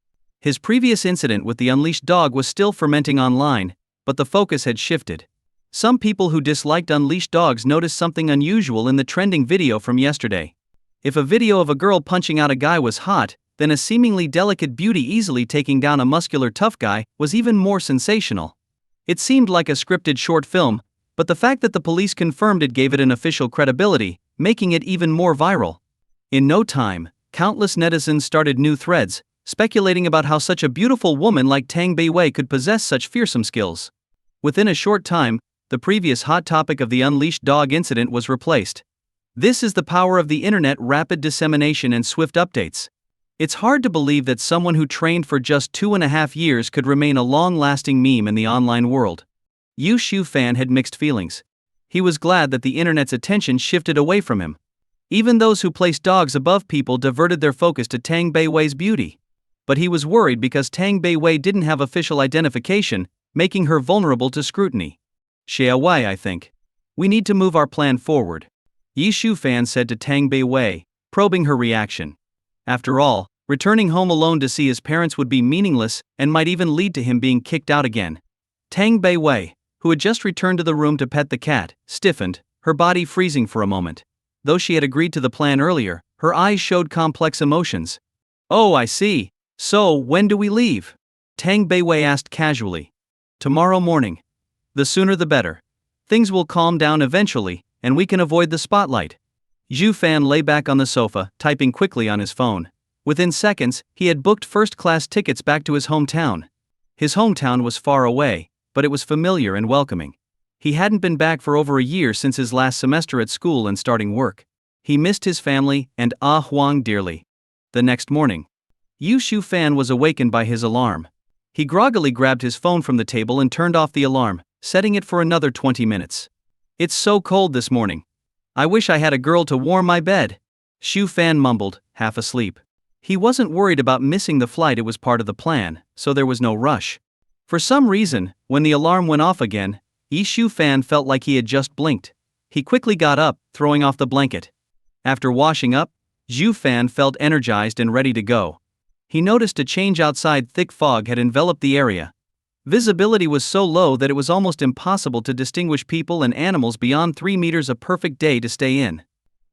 His previous incident with the unleashed dog was still fermenting online, but the focus had shifted. Some people who disliked unleashed dogs noticed something unusual in the trending video from yesterday. If a video of a girl punching out a guy was hot, then a seemingly delicate beauty easily taking down a muscular tough guy was even more sensational. It seemed like a scripted short film, but the fact that the police confirmed it gave it an official credibility, making it even more viral. In no time, countless netizens started new threads, speculating about how such a beautiful woman like Tang Beiwei could possess such fearsome skills. Within a short time, the previous hot topic of the unleashed dog incident was replaced. This is the power of the internet: rapid dissemination and swift updates. It's hard to believe that someone who trained for just 2.5 years could remain a long-lasting meme in the online world. Yu Shufan had mixed feelings. He was glad that the internet's attention shifted away from him. Even those who placed dogs above people diverted their focus to Tang Beiwei's beauty. But he was worried because Tang Beiwei didn't have official identification, making her vulnerable to scrutiny. Xia Wei, I think. We need to move our plan forward. Yi Shufan said to Tang Beiwei, probing her reaction. After all, returning home alone to see his parents would be meaningless and might even lead to him being kicked out again. Tang Beiwei, who had just returned to the room to pet the cat, stiffened, her body freezing for a moment. Though she had agreed to the plan earlier, her eyes showed complex emotions. Oh, I see. So, when do we leave? Tang Beiwei asked casually. Tomorrow morning. The sooner the better. Things will calm down eventually, and we can avoid the spotlight. Zhu Fan lay back on the sofa, typing quickly on his phone. Within seconds, he had booked first-class tickets back to his hometown. His hometown was far away, but it was familiar and welcoming. He hadn't been back for over a year since his last semester at school and starting work. He missed his family and Huang dearly. The next morning, Yu Shu Fan was awakened by his alarm. He groggily grabbed his phone from the table and turned off the alarm, setting it for another 20 minutes. It's so cold this morning. I wish I had a girl to warm my bed. Shu Fan mumbled, half asleep. He wasn't worried about missing the flight, it was part of the plan, so there was no rush. For some reason, when the alarm went off again, Yi Shu Fan felt like he had just blinked. He quickly got up, throwing off the blanket. After washing up, Zhu Fan felt energized and ready to go. He noticed a change outside. Thick fog had enveloped the area. Visibility was so low that it was almost impossible to distinguish people and animals beyond 3 meters. A perfect day to stay in.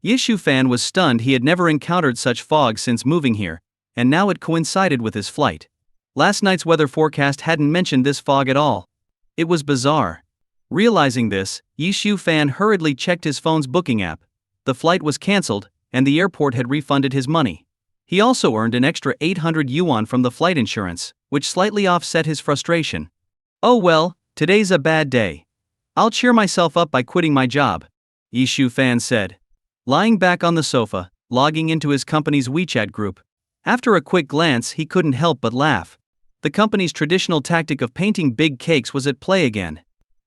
Yi Shu Fan was stunned. He had never encountered such fog since moving here, and now it coincided with his flight. Last night's weather forecast hadn't mentioned this fog at all. It was bizarre. Realizing this, Yi Shu Fan hurriedly checked his phone's booking app. The flight was cancelled, and the airport had refunded his money. He also earned an extra 800 yuan from the flight insurance, which slightly offset his frustration. Oh well, today's a bad day. I'll cheer myself up by quitting my job, Yi Shu Fan said. Lying back on the sofa, logging into his company's WeChat group. After a quick glance, he couldn't help but laugh. The company's traditional tactic of painting big cakes was at play again.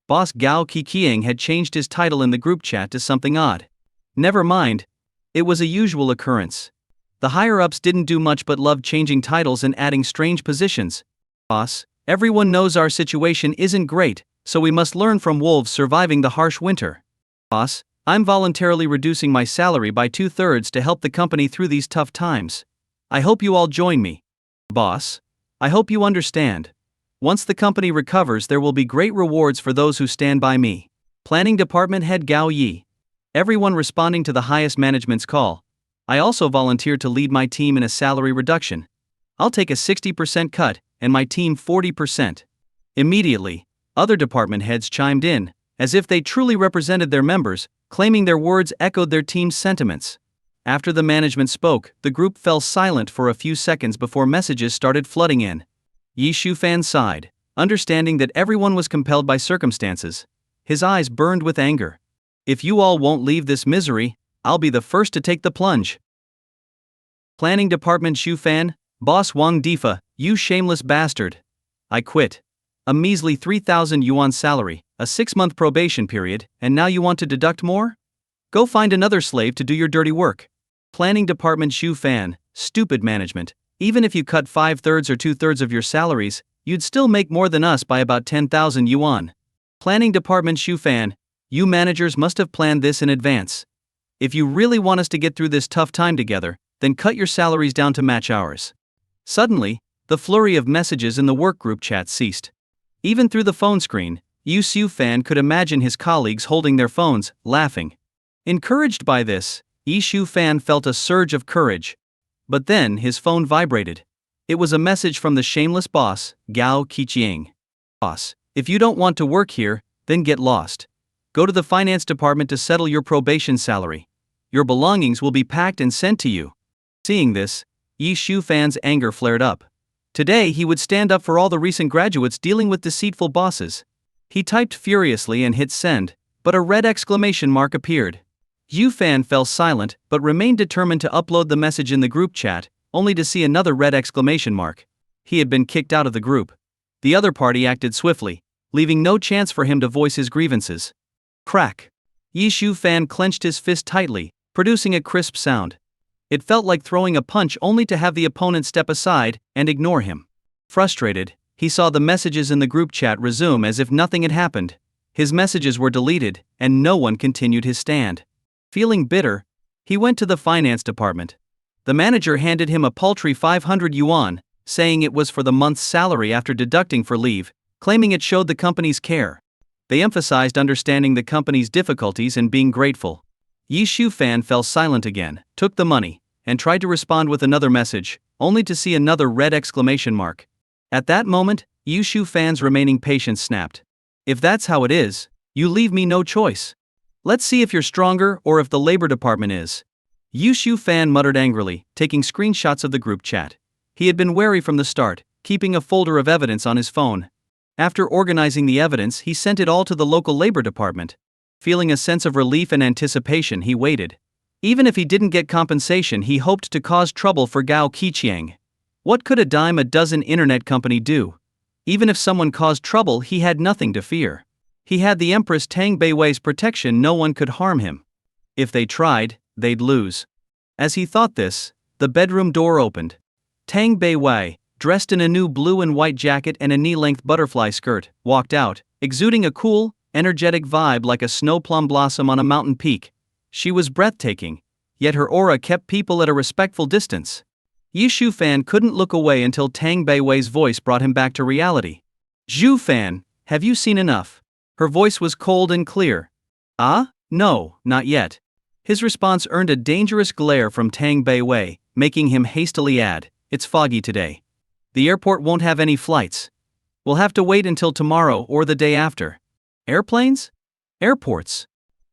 Boss Gao Qiqiang had changed his title in the group chat to something odd. Never mind. It was a usual occurrence. The higher-ups didn't do much but loved changing titles and adding strange positions. Boss, everyone knows our situation isn't great, so we must learn from wolves surviving the harsh winter. Boss, I'm voluntarily reducing my salary by 2/3 to help the company through these tough times. I hope you all join me. Boss, I hope you understand. Once the company recovers, there will be great rewards for those who stand by me. Planning Department Head Gao Yi. Everyone responding to the highest management's call. I also volunteered to lead my team in a salary reduction. I'll take a 60% cut, and my team 40%. Immediately, other department heads chimed in, as if they truly represented their members, claiming their words echoed their team's sentiments. After the management spoke, the group fell silent for a few seconds before messages started flooding in. Yi Shu Fan sighed, understanding that everyone was compelled by circumstances. His eyes burned with anger. If you all won't leave this misery, I'll be the first to take the plunge. Planning Department Shu Fan, Boss Wang Difa, you shameless bastard. I quit. A measly 3,000 yuan salary, a 6-month probation period, and now you want to deduct more? Go find another slave to do your dirty work. Planning Department Shu Fan, stupid management. Even if you cut 5/3 or 2/3 of your salaries, you'd still make more than us by about 10,000 yuan. Planning Department Shu Fan, you managers must have planned this in advance. If you really want us to get through this tough time together, then cut your salaries down to match ours. Suddenly, the flurry of messages in the work group chat ceased. Even through the phone screen, Yu Shu Fan could imagine his colleagues holding their phones, laughing. Encouraged by this, Yi Shu Fan felt a surge of courage. But then his phone vibrated. It was a message from the shameless boss, Gao Qiqiang. Boss, if you don't want to work here, then get lost. Go to the finance department to settle your probation salary. Your belongings will be packed and sent to you. Seeing this, Yi Shu Fan's anger flared up. Today he would stand up for all the recent graduates dealing with deceitful bosses. He typed furiously and hit send, but a red exclamation mark appeared. Yu Fan fell silent but remained determined to upload the message in the group chat, only to see another red exclamation mark. He had been kicked out of the group. The other party acted swiftly, leaving no chance for him to voice his grievances. Crack. Yi Shu Fan clenched his fist tightly, producing a crisp sound. It felt like throwing a punch only to have the opponent step aside and ignore him. Frustrated, he saw the messages in the group chat resume as if nothing had happened. His messages were deleted, and no one continued his stand. Feeling bitter, he went to the finance department. The manager handed him a paltry 500 yuan, saying it was for the month's salary after deducting for leave, claiming it showed the company's care. They emphasized understanding the company's difficulties and being grateful. Yi Shu Fan fell silent again, took the money, and tried to respond with another message. only to see another red exclamation mark. At that moment, Yushu Fan's remaining patience snapped. If that's how it is, you leave me no choice. Let's see if you're stronger or if the labor department is. Yushu Fan muttered angrily, taking screenshots of the group chat. He had been wary from the start, keeping a folder of evidence on his phone. After organizing the evidence, he sent it all to the local labor department. Feeling a sense of relief and anticipation, he waited. Even if he didn't get compensation, he hoped to cause trouble for Gao Qiqiang. What could a dime a dozen internet company do? Even if someone caused trouble, he had nothing to fear. He had the Empress Tang Beiwei's protection. No one could harm him. If they tried, they'd lose. As he thought this, the bedroom door opened. Tang Beiwei, dressed in a new blue and white jacket and a knee-length butterfly skirt, walked out, exuding a cool, energetic vibe like a snow plum blossom on a mountain peak. She was breathtaking, yet her aura kept people at a respectful distance. Yushu Fan couldn't look away until Tang Beiwei's voice brought him back to reality. Zhu Fan, have you seen enough? Her voice was cold and clear. Ah, no, not yet. His response earned a dangerous glare from Tang Beiwei, making him hastily add, it's foggy today. The airport won't have any flights. We'll have to wait until tomorrow or the day after. Airplanes? Airports.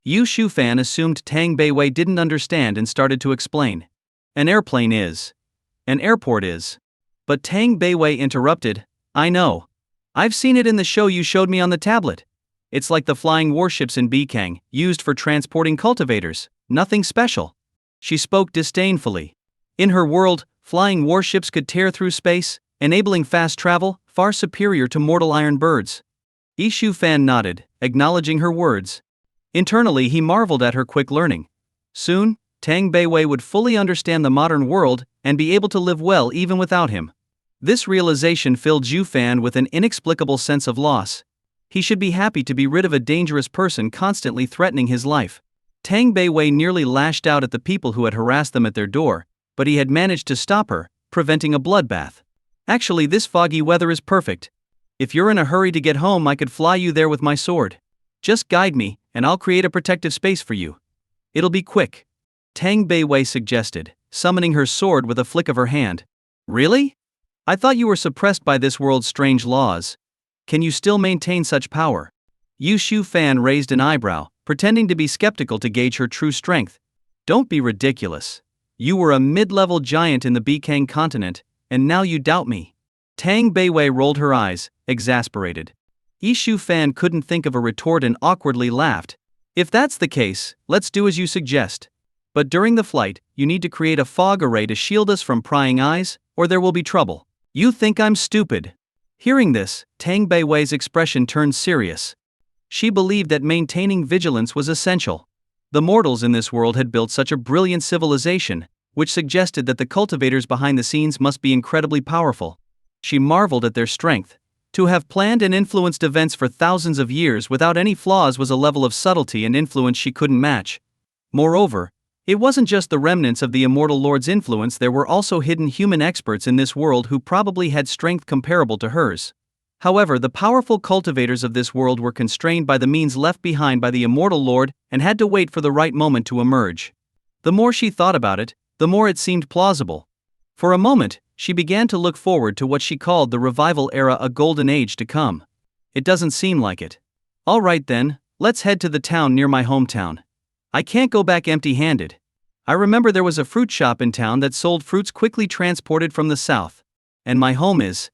Yushu Fan assumed Tang Beiwei didn't understand and started to explain. An airplane is. An airport is. But Tang Beiwei interrupted, I know. I've seen it in the show you showed me on the tablet. It's like the flying warships in Bikang, used for transporting cultivators, nothing special. She spoke disdainfully. In her world, flying warships could tear through space, enabling fast travel, far superior to mortal iron birds. Yushu Fan nodded, acknowledging her words. Internally, he marveled at her quick learning. Soon, Tang Beiwei would fully understand the modern world and be able to live well even without him. This realization filled Zhu Fan with an inexplicable sense of loss. He should be happy to be rid of a dangerous person constantly threatening his life. Tang Beiwei nearly lashed out at the people who had harassed them at their door, but he had managed to stop her, preventing a bloodbath. Actually, this foggy weather is perfect. If you're in a hurry to get home, I could fly you there with my sword. Just guide me, and I'll create a protective space for you. It'll be quick. Tang Beiwei suggested, summoning her sword with a flick of her hand. Really? I thought you were suppressed by this world's strange laws. Can you still maintain such power? Yushu Fan raised an eyebrow, pretending to be skeptical to gauge her true strength. Don't be ridiculous. You were a mid-level giant in the Bikang continent, and now you doubt me. Tang Beiwei rolled her eyes, exasperated. Yushu Fan couldn't think of a retort and awkwardly laughed. If that's the case, let's do as you suggest. But during the flight, you need to create a fog array to shield us from prying eyes, or there will be trouble. You think I'm stupid? Hearing this, Tang Beiwei's expression turned serious. She believed that maintaining vigilance was essential. The mortals in this world had built such a brilliant civilization, which suggested that the cultivators behind the scenes must be incredibly powerful. She marveled at their strength. To have planned and influenced events for thousands of years without any flaws was a level of subtlety and influence she couldn't match. Moreover, it wasn't just the remnants of the immortal lord's influence, there were also hidden human experts in this world who probably had strength comparable to hers. However, the powerful cultivators of this world were constrained by the means left behind by the immortal lord and had to wait for the right moment to emerge. The more she thought about it, the more it seemed plausible. For a moment, she began to look forward to what she called the revival era, a golden age to come. It doesn't seem like it. All right then, let's head to the town near my hometown. I can't go back empty-handed. I remember there was a fruit shop in town that sold fruits quickly transported from the south. And my home is...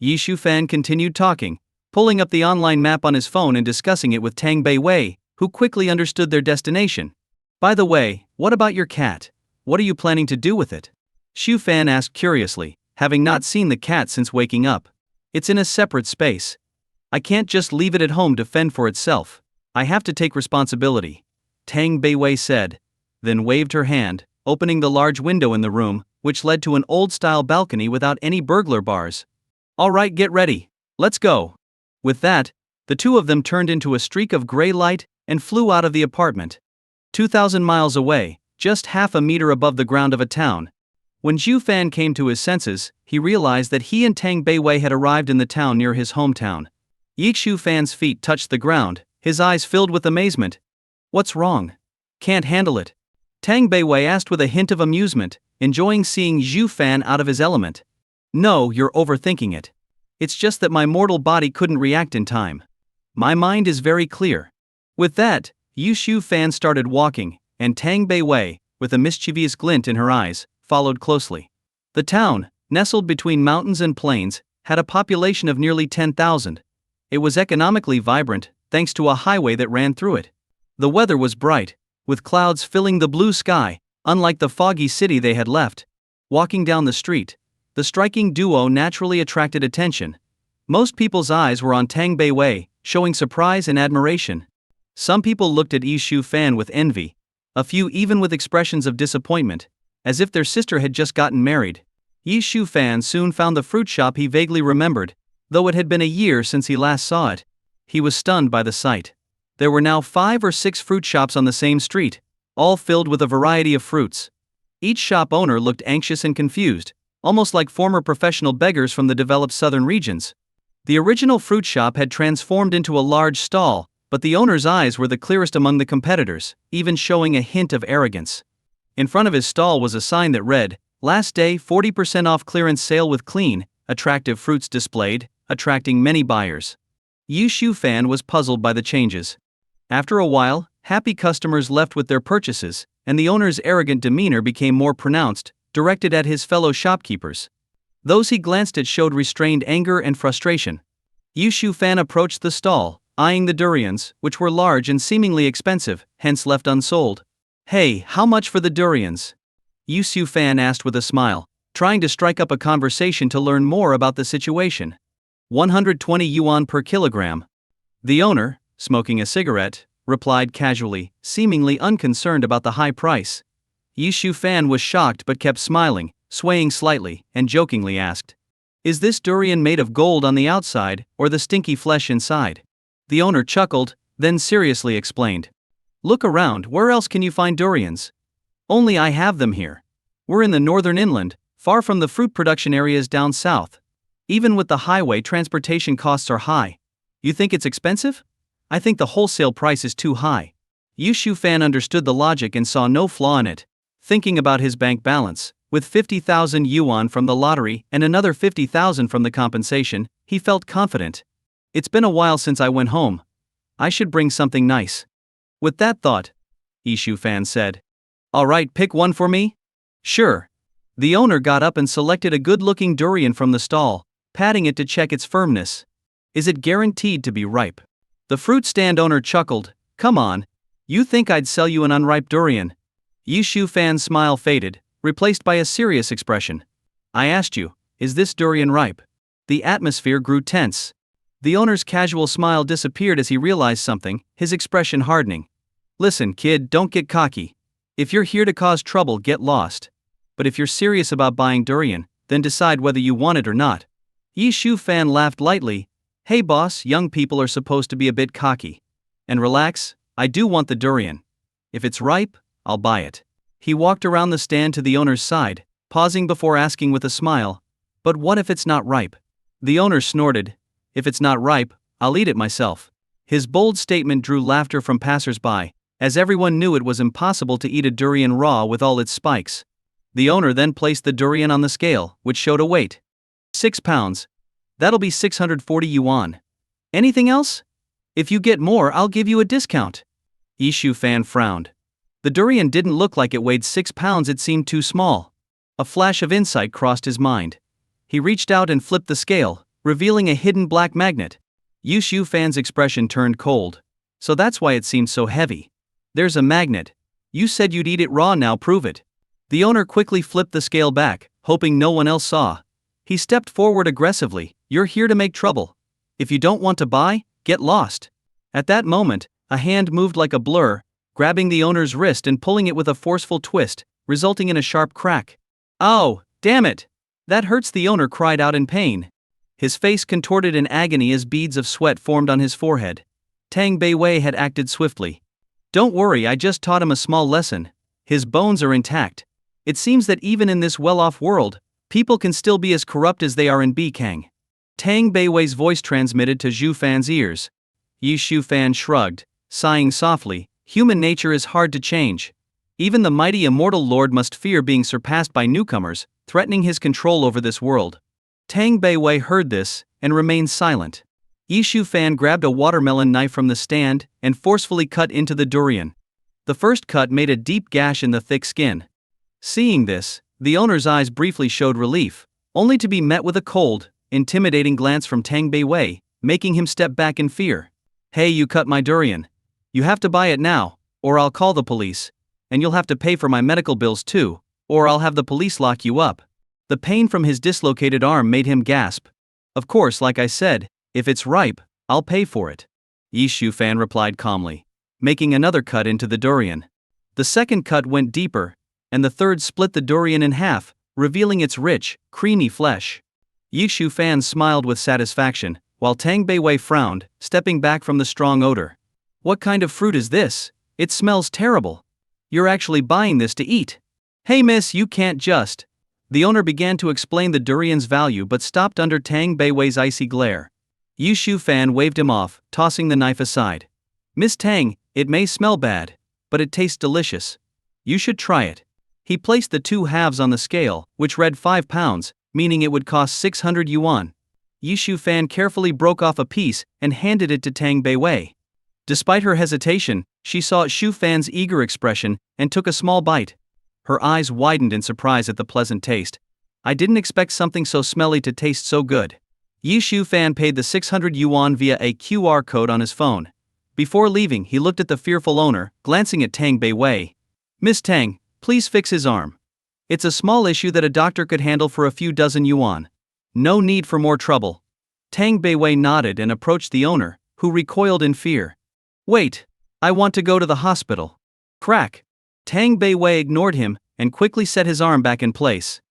Yushu Fan continued talking, pulling up the online map on his phone and discussing it with Tang Beiwei, who quickly understood their destination. By the way, what about your cat? What are you planning to do with it? Xu Fan asked curiously, having not seen the cat since waking up. It's in a separate space. I can't just leave it at home to fend for itself. I have to take responsibility. Tang Beiwei said, then waved her hand, opening the large window in the room, which led to an old-style balcony without any burglar bars. All right, get ready. Let's go. With that, the two of them turned into a streak of gray light and flew out of the apartment. 2,000 miles away, just half a meter above the ground of a town. When Xu Fan came to his senses, he realized that he and Tang Beiwei had arrived in the town near his hometown. Yixu Fan's feet touched the ground, his eyes filled with amazement. What's wrong? Can't handle it? Tang Beiwei asked with a hint of amusement, enjoying seeing Zhu Fan out of his element. No, you're overthinking it. It's just that my mortal body couldn't react in time. My mind is very clear. With that, Yu Shu Fan started walking, and Tang Bei Wei, with a mischievous glint in her eyes, followed closely. The town, nestled between mountains and plains, had a population of nearly 10,000. It was economically vibrant, thanks to a highway that ran through it. The weather was bright, with clouds filling the blue sky, unlike the foggy city they had left. Walking down the street, the striking duo naturally attracted attention. Most people's eyes were on Tang Bei Wei, showing surprise and admiration. Some people looked at Yi Shu Fan with envy, a few even with expressions of disappointment, as if their sister had just gotten married. Yi Shu Fan soon found the fruit shop he vaguely remembered, though it had been a year since he last saw it. He was stunned by the sight. There were now 5 or 6 fruit shops on the same street, all filled with a variety of fruits. Each shop owner looked anxious and confused, almost like former professional beggars from the developed southern regions. The original fruit shop had transformed into a large stall, but the owner's eyes were the clearest among the competitors, even showing a hint of arrogance. In front of his stall was a sign that read, "Last day 40% off clearance sale with clean, attractive fruits displayed," attracting many buyers. Yu Shu Fan was puzzled by the changes. After a while, happy customers left with their purchases, and the owner's arrogant demeanor became more pronounced, directed at his fellow shopkeepers. Those he glanced at showed restrained anger and frustration. Yu Shu Fan approached the stall, eyeing the durians, which were large and seemingly expensive, hence left unsold. "Hey, how much for the durians?" Yu Shu Fan asked with a smile, trying to strike up a conversation to learn more about the situation. 120 yuan per kilogram. The owner, smoking a cigarette, replied casually, seemingly unconcerned about the high price. Yi Shu Fan was shocked but kept smiling, swaying slightly, and jokingly asked, "Is this durian made of gold on the outside, or the stinky flesh inside?" The owner chuckled, then seriously explained, "Look around, where else can you find durians? Only I have them here. We're in the northern inland, far from the fruit production areas down south. Even with the highway, transportation costs are high. You think it's expensive? I think the wholesale price is too high." Yu Shu Fan understood the logic and saw no flaw in it. Thinking about his bank balance, with 50,000 yuan from the lottery and another 50,000 from the compensation, he felt confident. "It's been a while since I went home. I should bring something nice." With that thought, Yi Shu Fan said, "All right, pick one for me?" "Sure." The owner got up and selected a good-looking durian from the stall, patting it to check its firmness. "Is it guaranteed to be ripe?" The fruit stand owner chuckled, "Come on. You think I'd sell you an unripe durian?" Yi Shu Fan's smile faded, replaced by a serious expression. "I asked you, is this durian ripe?" The atmosphere grew tense. The owner's casual smile disappeared as he realized something, his expression hardening. "Listen, kid, don't get cocky. If you're here to cause trouble, get lost. But if you're serious about buying durian, then decide whether you want it or not." Yi Shu Fan laughed lightly. "Hey boss, young people are supposed to be a bit cocky. And relax, I do want the durian. If it's ripe, I'll buy it." He walked around the stand to the owner's side, pausing before asking with a smile, "But what if it's not ripe?" The owner snorted, "If it's not ripe, I'll eat it myself." His bold statement drew laughter from passers-by, as everyone knew it was impossible to eat a durian raw with all its spikes. The owner then placed the durian on the scale, which showed a weight. 6 pounds. That'll be 640 yuan. Anything else? If you get more, I'll give you a discount. Yi Shu Fan frowned. The durian didn't look like it weighed 6 pounds, it seemed too small. A flash of insight crossed his mind. He reached out and flipped the scale, revealing a hidden black magnet. Yi Shu Fan's expression turned cold. "So that's why it seemed so heavy. There's a magnet. You said you'd eat it raw, now prove it." The owner quickly flipped the scale back, hoping no one else saw. He stepped forward aggressively. "You're here to make trouble. If you don't want to buy, get lost." At that moment, a hand moved like a blur, grabbing the owner's wrist and pulling it with a forceful twist, resulting in a sharp crack. "Oh, damn it! That hurts!" the owner cried out in pain. His face contorted in agony as beads of sweat formed on his forehead. Tang Bei Wei had acted swiftly. "Don't worry, I just taught him a small lesson. His bones are intact. It seems that even in this well-off world, people can still be as corrupt as they are in Bikang." Tang Bei Wei's voice transmitted to Zhu Fan's ears. Yi Shu Fan shrugged, sighing softly. "Human nature is hard to change. Even the mighty immortal lord must fear being surpassed by newcomers, threatening his control over this world. Tang Beiwei heard this, and remained silent. Yi Shufan grabbed a watermelon knife from the stand, and forcefully cut into the durian. The first cut made a deep gash in the thick skin. Seeing this, the owner's eyes briefly showed relief, only to be met with a cold, intimidating glance from Tang Beiwei, making him step back in fear. Hey, you cut my durian. You have to buy it now, or I'll call the police. And you'll have to pay for my medical bills too, or I'll have the police lock you up. The pain from his dislocated arm made him gasp. Of course, like I said, if it's ripe, I'll pay for it. Yi Shufan replied calmly, making another cut into the durian. The second cut went deeper, and the third split the durian in half, revealing its rich, creamy flesh. Yi Shufan smiled with satisfaction, while Tang Beiwei frowned, stepping back from the strong odor. What kind of fruit is this? It smells terrible. You're actually buying this to eat. Hey miss, you can't just. The owner began to explain the durian's value but stopped under Tang Beiwei's icy glare. Yi Shufan waved him off, tossing the knife aside. Miss Tang, it may smell bad, but it tastes delicious. You should try it. He placed the two halves on the scale, which read 5 pounds, meaning it would cost 600 yuan. Yi Shufan carefully broke off a piece and handed it to Tang Beiwei. Despite her hesitation, she saw Shufan's eager expression and took a small bite. Her eyes widened in surprise at the pleasant taste. I didn't expect something so smelly to taste so good. Yi Shufan paid the 600 yuan via a QR code on his phone. Before leaving, he looked at the fearful owner, glancing at Tang Beiwei. Miss Tang, please fix his arm. It's a small issue that a doctor could handle for a few dozen yuan. No need for more trouble. Tang Beiwei nodded and approached the owner, who recoiled in fear. Wait, I want to go to the hospital. Crack. Tang Beiwei ignored him and quickly set his arm back in place.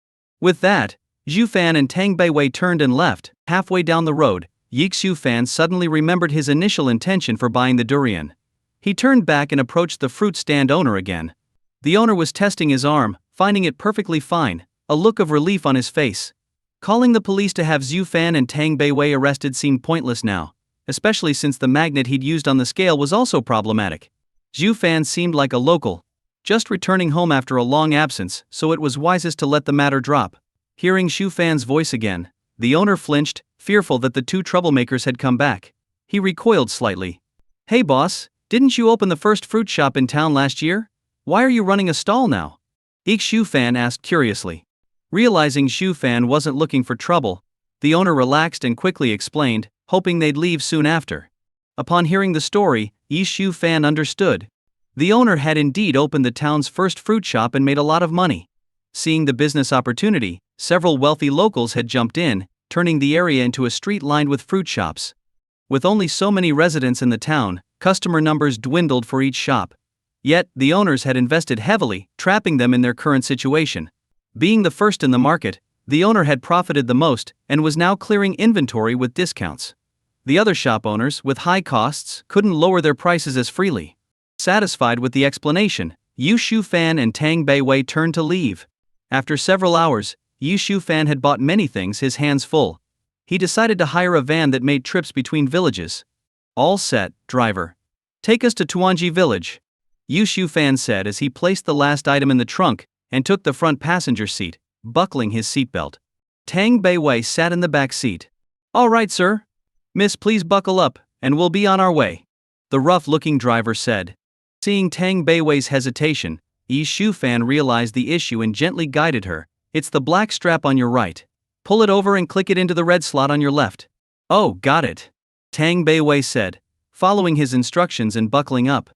With that, Shufan and Tang Beiwei turned and left. Halfway down the road, Yi Shufan suddenly remembered his initial intention for buying the durian. He turned back and approached the fruit stand owner again. The owner was testing his arm, finding it perfectly fine, a look of relief on his face. Calling the police to have Shufan and Tang Beiwei arrested seemed pointless now, especially since the magnet he'd used on the scale was also problematic. Shufan seemed like a local, just returning home after a long absence, so it was wisest to let the matter drop. Hearing Shufan's voice again, the owner flinched, fearful that the two troublemakers had come back. He recoiled slightly. Hey boss, didn't you open the first fruit shop in town last year? Why are you running a stall now? Shufan asked curiously. Realizing Shufan wasn't looking for trouble, the owner relaxed and quickly explained, hoping they'd leave soon after. Upon hearing the story, Yi Shufan understood. The owner had indeed opened the town's first fruit shop and made a lot of money. Seeing the business opportunity, several wealthy locals had jumped in, turning the area into a street lined with fruit shops. With only so many residents in the town, customer numbers dwindled for each shop. Yet, the owners had invested heavily, trapping them in their current situation. Being the first in the market, the owner had profited the most and was now clearing inventory with discounts. The other shop owners, with high costs, couldn't lower their prices as freely. Satisfied with the explanation, Yi Shufan and Tang Beiwei turned to leave. After several hours, Yi Shufan had bought many things, his hands full. He decided to hire a van that made trips between villages. All set, driver. Take us to Tuanji village. Yi Shufan said as he placed the last item in the trunk and took the front passenger seat, buckling his seatbelt. Tang Beiwei sat in the back seat. All right, sir. Miss, please buckle up, and we'll be on our way. The rough-looking driver said. Seeing Tang Beiwei's hesitation, Yi Shufan realized the issue and gently guided her. It's the black strap on your right. Pull it over and click it into the red slot on your left. Oh, got it. Tang Beiwei said, following his instructions and buckling up.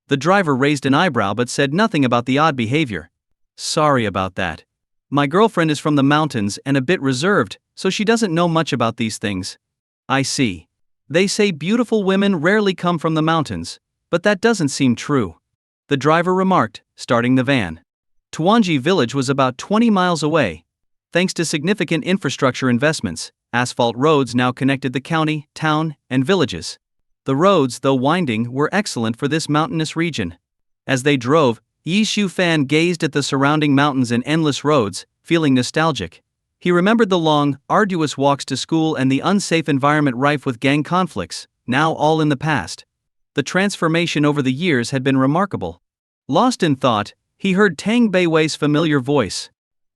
The driver raised an eyebrow but said nothing about the odd behavior. Sorry about that. My girlfriend is from the mountains and a bit reserved, so she doesn't know much about these things. I see. They say beautiful women rarely come from the mountains, but that doesn't seem true. The driver remarked, starting the van. Tuanji village was about 20 miles away. Thanks to significant infrastructure investments, asphalt roads now connected the county, town, and villages. The roads, though winding, were excellent for this mountainous region. As they drove, Yi Shufan gazed at the surrounding mountains and endless roads, feeling nostalgic. He remembered the long, arduous walks to school and the unsafe environment rife with gang conflicts, now all in the past. The transformation over the years had been remarkable. Lost in thought, he heard Tang Beiwei's familiar voice.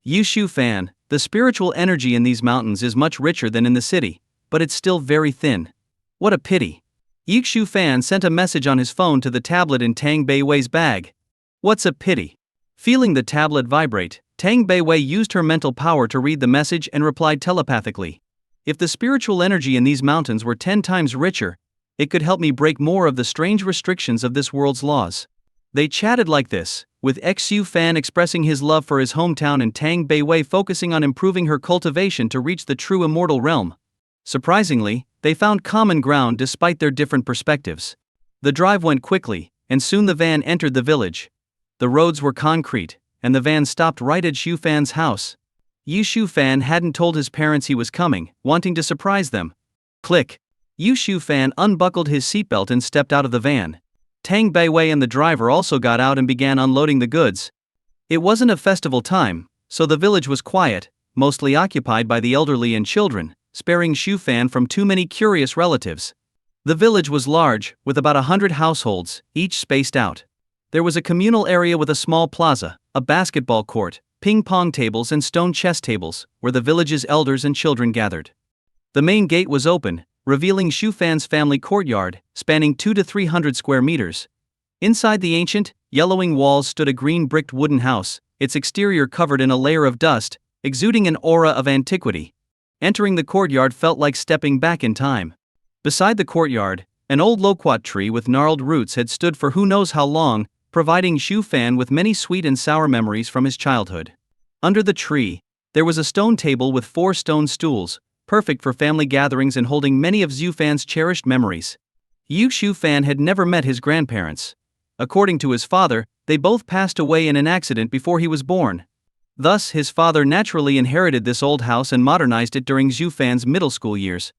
Yushu fan, the spiritual energy in these mountains is much richer than in the city, but it's still very thin. What a pity. Yushu fan sent a message on his phone to the tablet in Tang Beiwei's bag. What's a pity? Feeling the tablet vibrate, Tang Beiwei used her mental power to read the message and replied telepathically. If the spiritual energy in these mountains were 10 times richer, it could help me break more of the strange restrictions of this world's laws. They chatted like this, with Xu Fan expressing his love for his hometown and Tang Beiwei focusing on improving her cultivation to reach the true immortal realm. Surprisingly, they found common ground despite their different perspectives. The drive went quickly, and soon the van entered the village. The roads were concrete, and the van stopped right at Xu Fan's house. Yushu Fan hadn't told his parents he was coming, wanting to surprise them. Click. Yushu Fan unbuckled his seatbelt and stepped out of the van. Tang Beiwei and the driver also got out and began unloading the goods. It wasn't a festival time, so the village was quiet, mostly occupied by the elderly and children, sparing Xu Fan from too many curious relatives. The village was large, with about 100 households, each spaced out. There was a communal area with a small plaza, a basketball court, ping-pong tables and stone chess tables, where the village's elders and children gathered. The main gate was open, revealing Xu Fan's family courtyard, spanning 200 to 300 square meters. Inside the ancient, yellowing walls stood a green-bricked wooden house, its exterior covered in a layer of dust, exuding an aura of antiquity. Entering the courtyard felt like stepping back in time. Beside the courtyard, an old loquat tree with gnarled roots had stood for who knows how long, providing Xu Fan with many sweet and sour memories from his childhood. Under the tree, there was a stone table with 4 stone stools, perfect for family gatherings and holding many of Xu Fan's cherished memories. Yushu Fan had never met his grandparents. According to his father, they both passed away in an accident before he was born. Thus, his father naturally inherited this old house and modernized it during Xu Fan's middle school years.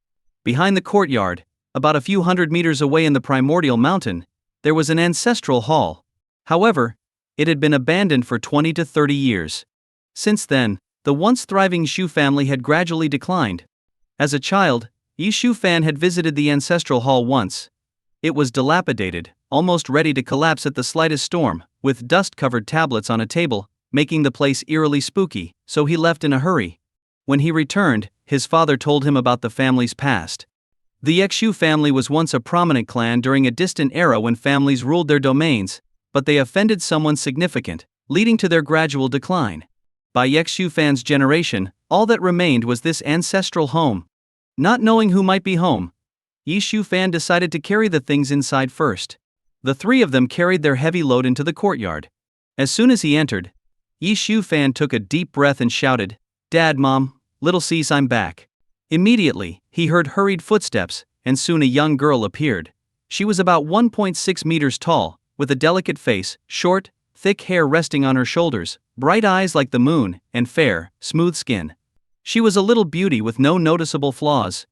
Behind the courtyard, about a few hundred meters away in the primordial mountain, there was an ancestral hall. However, it had been abandoned for 20 to 30 years. Since then, the once thriving Xu family had gradually declined. As a child, Yushu Fan had visited the ancestral hall once. It was dilapidated, almost ready to collapse at the slightest storm, with dust-covered tablets on a table, making the place eerily spooky, so he left in a hurry. When he returned, his father told him about the family's past. The Xu family was once a prominent clan during a distant era when families ruled their domains, but they offended someone significant, leading to their gradual decline. By Xu Fan's generation, all that remained was this ancestral home. Not knowing who might be home, Yushu Fan decided to carry the things inside first. The 3 of them carried their heavy load into the courtyard. As soon as he entered, Yushu Fan took a deep breath and shouted, "Dad, Mom, little sis, I'm back." Immediately, he heard hurried footsteps, and soon a young girl appeared. She was about 1.6 meters tall, with a delicate face, short, thick hair resting on her shoulders, bright eyes like the moon, and fair, smooth skin. She was a little beauty with no noticeable flaws.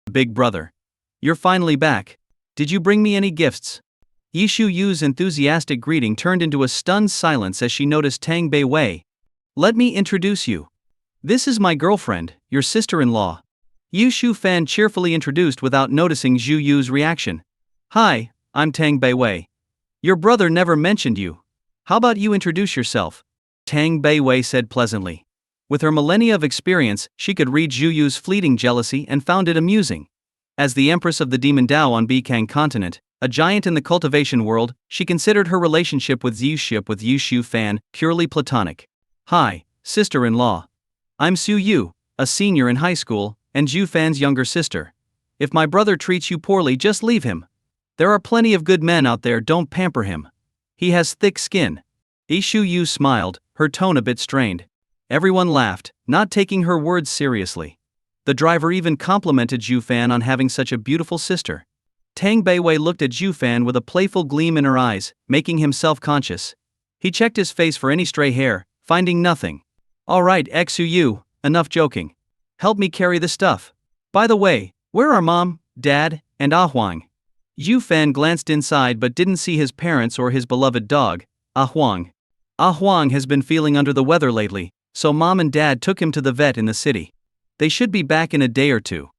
"Big brother. You're finally back. Did you bring me any gifts?" Yishu Yu's enthusiastic greeting turned into a stunned silence as she noticed Tang Beiwei. "Let me introduce you. This is my girlfriend, your sister-in-law." Yushu Fan cheerfully introduced without noticing Zhu Yu's reaction. "Hi, I'm Tang Beiwei. Your brother never mentioned you. How about you introduce yourself?" Tang Beiwei said pleasantly. With her millennia of experience, she could read Zhu Yu's fleeting jealousy and found it amusing. As the empress of the Demon Dao on Bikang continent, a giant in the cultivation world, she considered her relationship with Yushu Fan purely platonic. "Hi, sister-in-law. I'm Su Yu, a senior in high school, and Zhu Fan's younger sister. If my brother treats you poorly, just leave him. There are plenty of good men out there, don't pamper him. He has thick skin." Yushu Yu smiled, her tone a bit strained. Everyone laughed, not taking her words seriously. The driver even complimented Zhu Fan on having such a beautiful sister. Tang Beiwei looked at Zhu Fan with a playful gleam in her eyes, making him self-conscious. He checked his face for any stray hair, finding nothing. "All right, Xu Yu, enough joking. Help me carry the stuff. By the way, where are Mom, Dad, and Ah Huang?" Zhu Fan glanced inside but didn't see his parents or his beloved dog, Ah Huang. Ah Huang has been feeling under the weather lately, so Mom and Dad took him to the vet in the city. They should be back in a day or 2.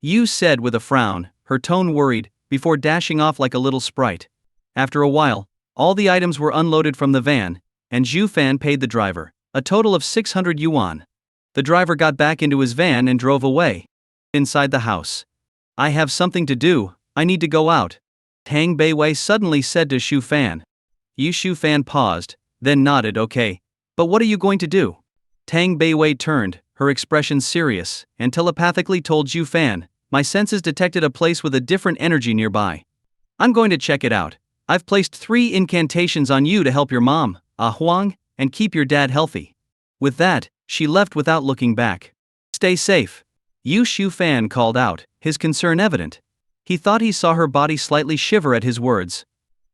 Yu said with a frown, her tone worried, before dashing off like a little sprite. After a while, all the items were unloaded from the van, and Zhu Fan paid the driver a total of 600 yuan. The driver got back into his van and drove away. Inside the house. I have something to do, I need to go out. Tang Beiwei suddenly said to Xu Fan. Xu Fan paused, then nodded okay. But what are you going to do? Tang Beiwei turned, her expression serious, and telepathically told Xu Fan, my senses detected a place with a different energy nearby. I'm going to check it out. I've placed 3 incantations on you to help your mom, Huang, and keep your dad healthy. With that, she left without looking back. Stay safe. Xu Fan called out, his concern evident. He thought he saw her body slightly shiver at his words.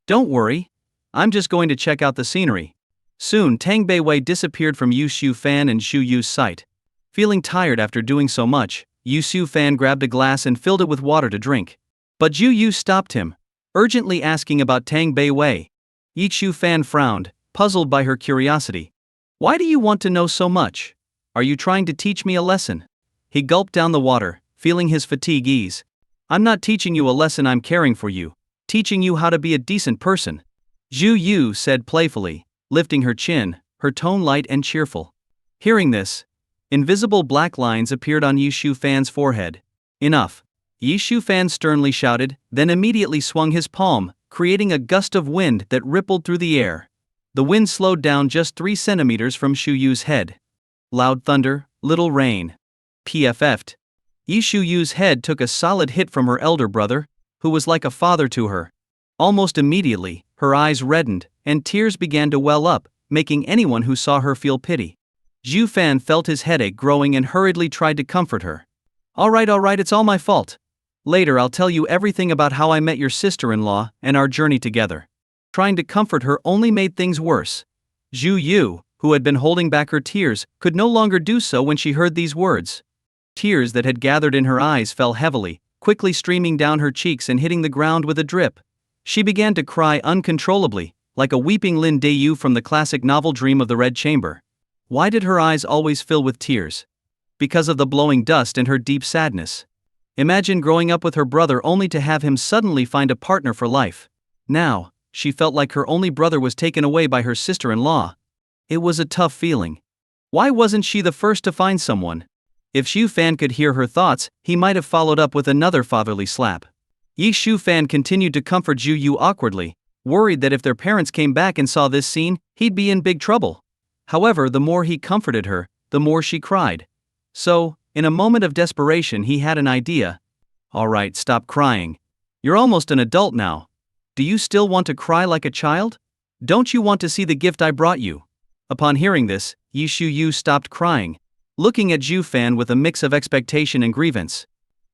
Don't worry. I'm just going to check out the scenery. Soon Tang Beiwei disappeared from Xu Fan and Xu Yu's sight. Feeling tired after doing so much, Xu Fan grabbed a glass and filled it with water to drink. But Xu Yu stopped him, urgently asking about Tang Beiwei. Xu Fan frowned, puzzled by her curiosity. Why do you want to know so much? Are you trying to teach me a lesson? He gulped down the water, feeling his fatigue ease. I'm not teaching you a lesson, I'm caring for you, teaching you how to be a decent person. Xu Yu said playfully, lifting her chin, her tone light and cheerful. Hearing this, invisible black lines appeared on Xu Fan's forehead. Enough. Xu Fan sternly shouted, then immediately swung his palm, creating a gust of wind that rippled through the air. The wind slowed down just 3 centimeters from Xu Yu's head. Loud thunder, little rain. PFF'd. Xu Yu's head took a solid hit from her elder brother, who was like a father to her. Almost immediately, her eyes reddened, and tears began to well up, making anyone who saw her feel pity. Xu Fan felt his headache growing and hurriedly tried to comfort her. All right, it's all my fault. Later I'll tell you everything about how I met your sister-in-law and our journey together. Trying to comfort her only made things worse. Xu Yu, who had been holding back her tears, could no longer do so when she heard these words. Tears that had gathered in her eyes fell heavily, quickly streaming down her cheeks and hitting the ground with a drip. She began to cry uncontrollably, like a weeping Lin Dayu from the classic novel Dream of the Red Chamber. Why did her eyes always fill with tears? Because of the blowing dust and her deep sadness. Imagine growing up with her brother only to have him suddenly find a partner for life. Now, she felt like her only brother was taken away by her sister-in-law. It was a tough feeling. Why wasn't she the first to find someone? If Xu Fan could hear her thoughts, he might have followed up with another fatherly slap. Xu Fan continued to comfort Xu Yu awkwardly, worried that if their parents came back and saw this scene, he'd be in big trouble. However, the more he comforted her, the more she cried. So, in a moment of desperation, he had an idea. All right, stop crying. You're almost an adult now. Do you still want to cry like a child? Don't you want to see the gift I brought you? Upon hearing this, Xu Yu stopped crying, looking at Xu Fan with a mix of expectation and grievance.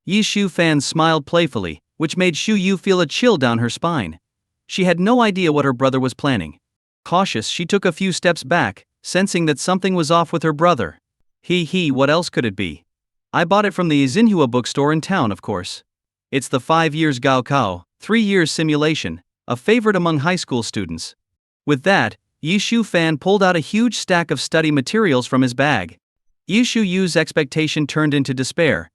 Xu Fan smiled playfully, which made Xu Yu feel a chill down her spine. She had no idea what her brother was planning. Cautious, she took a few steps back, sensing that something was off with her brother. What else could it be? I bought it from the Xinhua bookstore in town, of course. It's the 5 years Gaokao, 3 years simulation, a favorite among high school students. With that, Xu Fan pulled out a huge stack of study materials from his bag. Xu Yu's expectation turned into despair,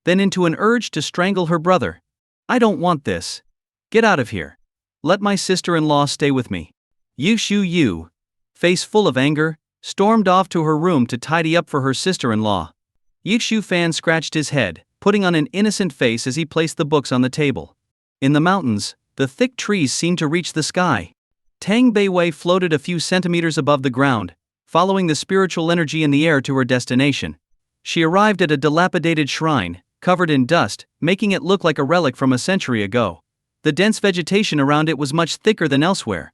then into an urge to strangle her brother. I don't want this. Get out of here. Let my sister-in-law stay with me. Xu Yu, face full of anger, stormed off to her room to tidy up for her sister-in-law. Xu Fan scratched his head, putting on an innocent face as he placed the books on the table. In the mountains, the thick trees seemed to reach the sky. Tang Beiwei floated a few centimeters above the ground, following the spiritual energy in the air to her destination. She arrived at a dilapidated shrine, covered in dust, making it look like a relic from a century ago. The dense vegetation around it was much thicker than elsewhere.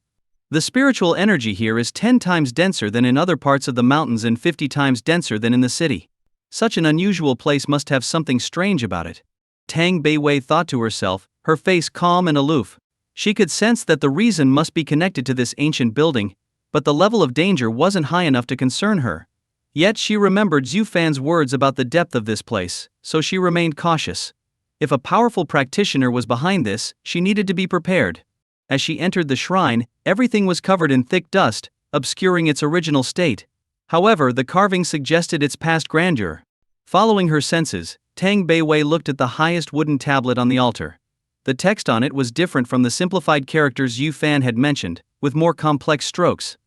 The spiritual energy here is 10 times denser than in other parts of the mountains and 50 times denser than in the city. Such an unusual place must have something strange about it. Tang Beiwei thought to herself, her face calm and aloof. She could sense that the reason must be connected to this ancient building, but the level of danger wasn't high enough to concern her. Yet she remembered Xu Fan's words about the depth of this place, so she remained cautious. If a powerful practitioner was behind this, she needed to be prepared. As she entered the shrine, everything was covered in thick dust, obscuring its original state. However, the carving suggested its past grandeur. Following her senses, Tang Beiwei looked at the highest wooden tablet on the altar. The text on it was different from the simplified characters Xu Fan had mentioned, with more complex strokes.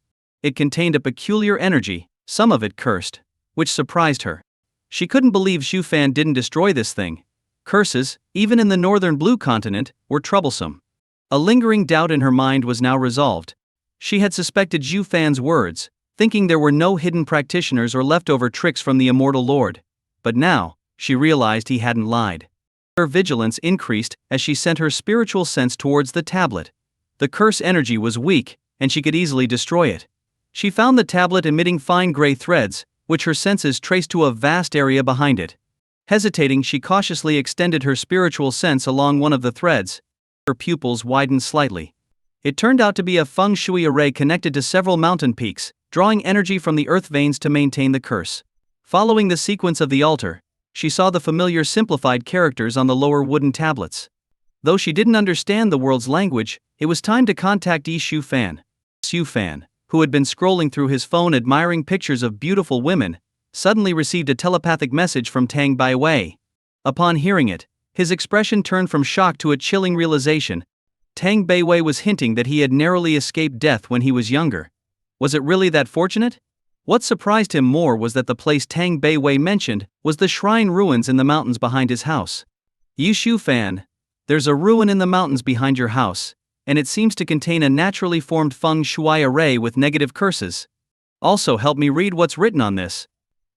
It contained a peculiar energy, some of it cursed, which surprised her. She couldn't believe Xu Fan didn't destroy this thing. Curses, even in the northern blue continent, were troublesome. A lingering doubt in her mind was now resolved. She had suspected Xu Fan's words, thinking there were no hidden practitioners or leftover tricks from the immortal lord. But now, she realized he hadn't lied. Her vigilance increased as she sent her spiritual sense towards the tablet. The curse energy was weak, and she could easily destroy it. She found the tablet emitting fine gray threads, which her senses traced to a vast area behind it. Hesitating, she cautiously extended her spiritual sense along one of the threads. Her pupils widened slightly. It turned out to be a feng shui array connected to several mountain peaks, drawing energy from the earth veins to maintain the curse. Following the sequence of the altar, she saw the familiar simplified characters on the lower wooden tablets. Though she didn't understand the world's language, it was time to contact Xu Fan. Xu Fan, who had been scrolling through his phone admiring pictures of beautiful women, suddenly received a telepathic message from Tang Baiwei. Upon hearing it, his expression turned from shock to a chilling realization. Tang Baiwei was hinting that he had narrowly escaped death when he was younger. Was it really that fortunate? What surprised him more was that the place Tang Baiwei mentioned was the shrine ruins in the mountains behind his house. Xu Fan, there's a ruin in the mountains behind your house, and it seems to contain a naturally formed feng shui array with negative curses. Also help me read what's written on this.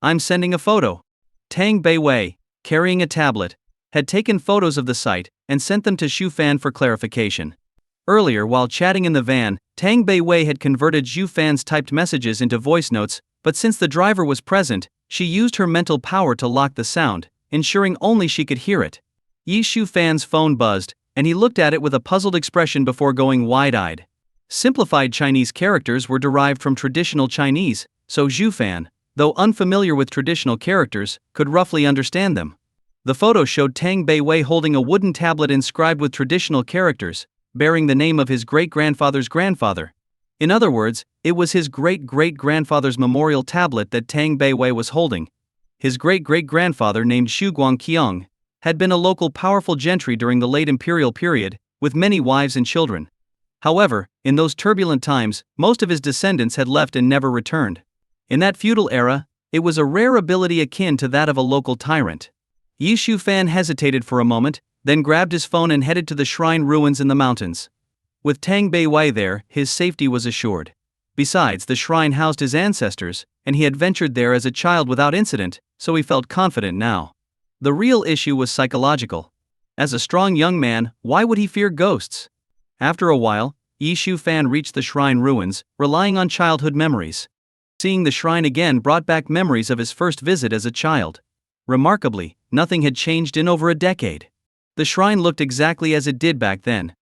I'm sending a photo. Tang Baiwei, carrying a tablet, had taken photos of the site and sent them to Xu Fan for clarification. Earlier, while chatting in the van, Tang Baiwei had converted Xu Fan's typed messages into voice notes, but since the driver was present, she used her mental power to lock the sound, ensuring only she could hear it. Xu Fan's phone buzzed, and he looked at it with a puzzled expression before going wide-eyed. Simplified Chinese characters were derived from traditional Chinese, so Xu Fan, though unfamiliar with traditional characters, could roughly understand them. The photo showed Tang Baiwei holding a wooden tablet inscribed with traditional characters, bearing the name of his great-grandfather's grandfather. In other words, it was his great-great-grandfather's memorial tablet that Tang Baiwei was holding. His great-great-grandfather, named Xu Guangqiang, had been a local powerful gentry during the late imperial period, with many wives and children. However, in those turbulent times, most of his descendants had left and never returned. In that feudal era, it was a rare ability akin to that of a local tyrant. Xu Fan hesitated for a moment, then grabbed his phone and headed to the shrine ruins in the mountains. With Tang Baiwei there, his safety was assured. Besides, the shrine housed his ancestors, and he had ventured there as a child without incident, so he felt confident now. The real issue was psychological. As a strong young man, why would he fear ghosts? After a while, Xu Fan reached the shrine ruins, relying on childhood memories. Seeing the shrine again brought back memories of his first visit as a child. Remarkably, nothing had changed in over a decade. The shrine looked exactly as it did back then.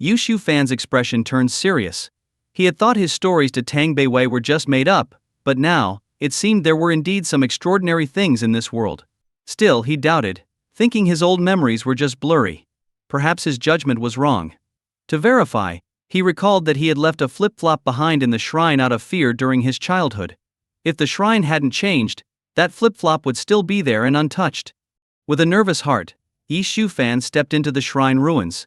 Xu Fan's expression turned serious. He had thought his stories to Tang Baiwei were just made up, but now, it seemed there were indeed some extraordinary things in this world. Still, he doubted, thinking his old memories were just blurry. Perhaps his judgment was wrong. To verify, he recalled that he had left a flip-flop behind in the shrine out of fear during his childhood. If the shrine hadn't changed, that flip-flop would still be there and untouched. With a nervous heart, Xu Fan stepped into the shrine ruins.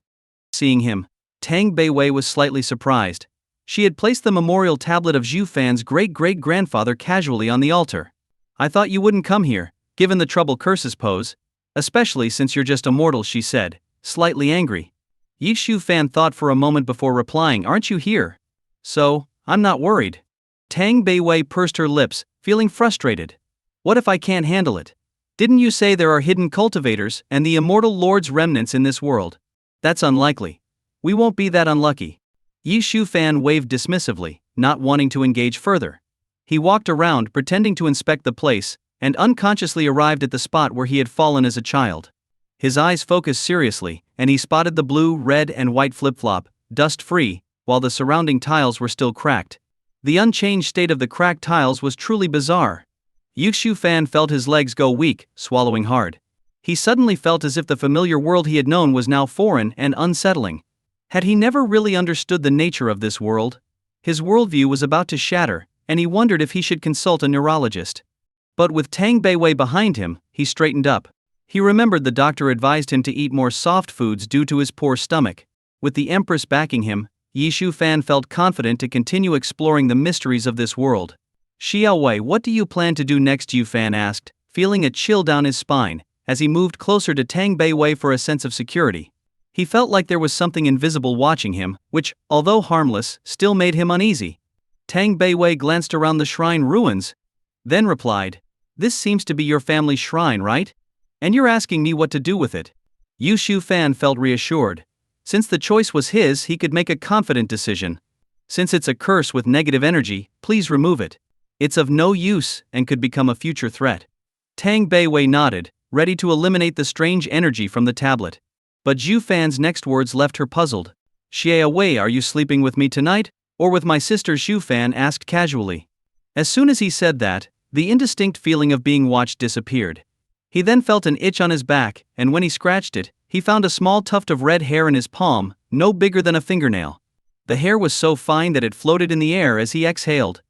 Seeing him, Tang Baiwei was slightly surprised. She had placed the memorial tablet of Xu Fan's great-great-grandfather casually on the altar. I thought you wouldn't come here, given the trouble curses pose, especially since you're just a mortal, she said, slightly angry. Xu Fan thought for a moment before replying, aren't you here? So, I'm not worried. Tang Baiwei pursed her lips, feeling frustrated. What if I can't handle it? Didn't you say there are hidden cultivators and the immortal lord's remnants in this world? That's unlikely. We won't be that unlucky. Xu Fan waved dismissively, not wanting to engage further. He walked around, pretending to inspect the place, and unconsciously arrived at the spot where he had fallen as a child. His eyes focused seriously, and he spotted the blue, red, and white flip-flop, dust-free, while the surrounding tiles were still cracked. The unchanged state of the cracked tiles was truly bizarre. Xu Fan felt his legs go weak, swallowing hard. He suddenly felt as if the familiar world he had known was now foreign and unsettling. Had he never really understood the nature of this world? His worldview was about to shatter, and he wondered if he should consult a neurologist. But with Tang Baiwei behind him, he straightened up. He remembered the doctor advised him to eat more soft foods due to his poor stomach. With the empress backing him, Yi Shufan felt confident to continue exploring the mysteries of this world. Xiaowei, what do you plan to do next? Yu Fan asked, feeling a chill down his spine, as he moved closer to Tang Beiwei for a sense of security. He felt like there was something invisible watching him, which, although harmless, still made him uneasy. Tang Beiwei glanced around the shrine ruins, then replied, "This seems to be your family shrine, right? And you're asking me what to do with it?" Yu Shufan felt reassured. Since the choice was his, he could make a confident decision. Since it's a curse with negative energy, please remove it. It's of no use and could become a future threat. Tang Beiwei nodded, ready to eliminate the strange energy from the tablet. But Zhu Fan's next words left her puzzled. "Xie Wei, are you sleeping with me tonight, or with my sister?" Zhu Fan asked casually. As soon as he said that, the indistinct feeling of being watched disappeared. He then felt an itch on his back, and when he scratched it, he found a small tuft of red hair in his palm, no bigger than a fingernail. The hair was so fine that it floated in the air as he exhaled.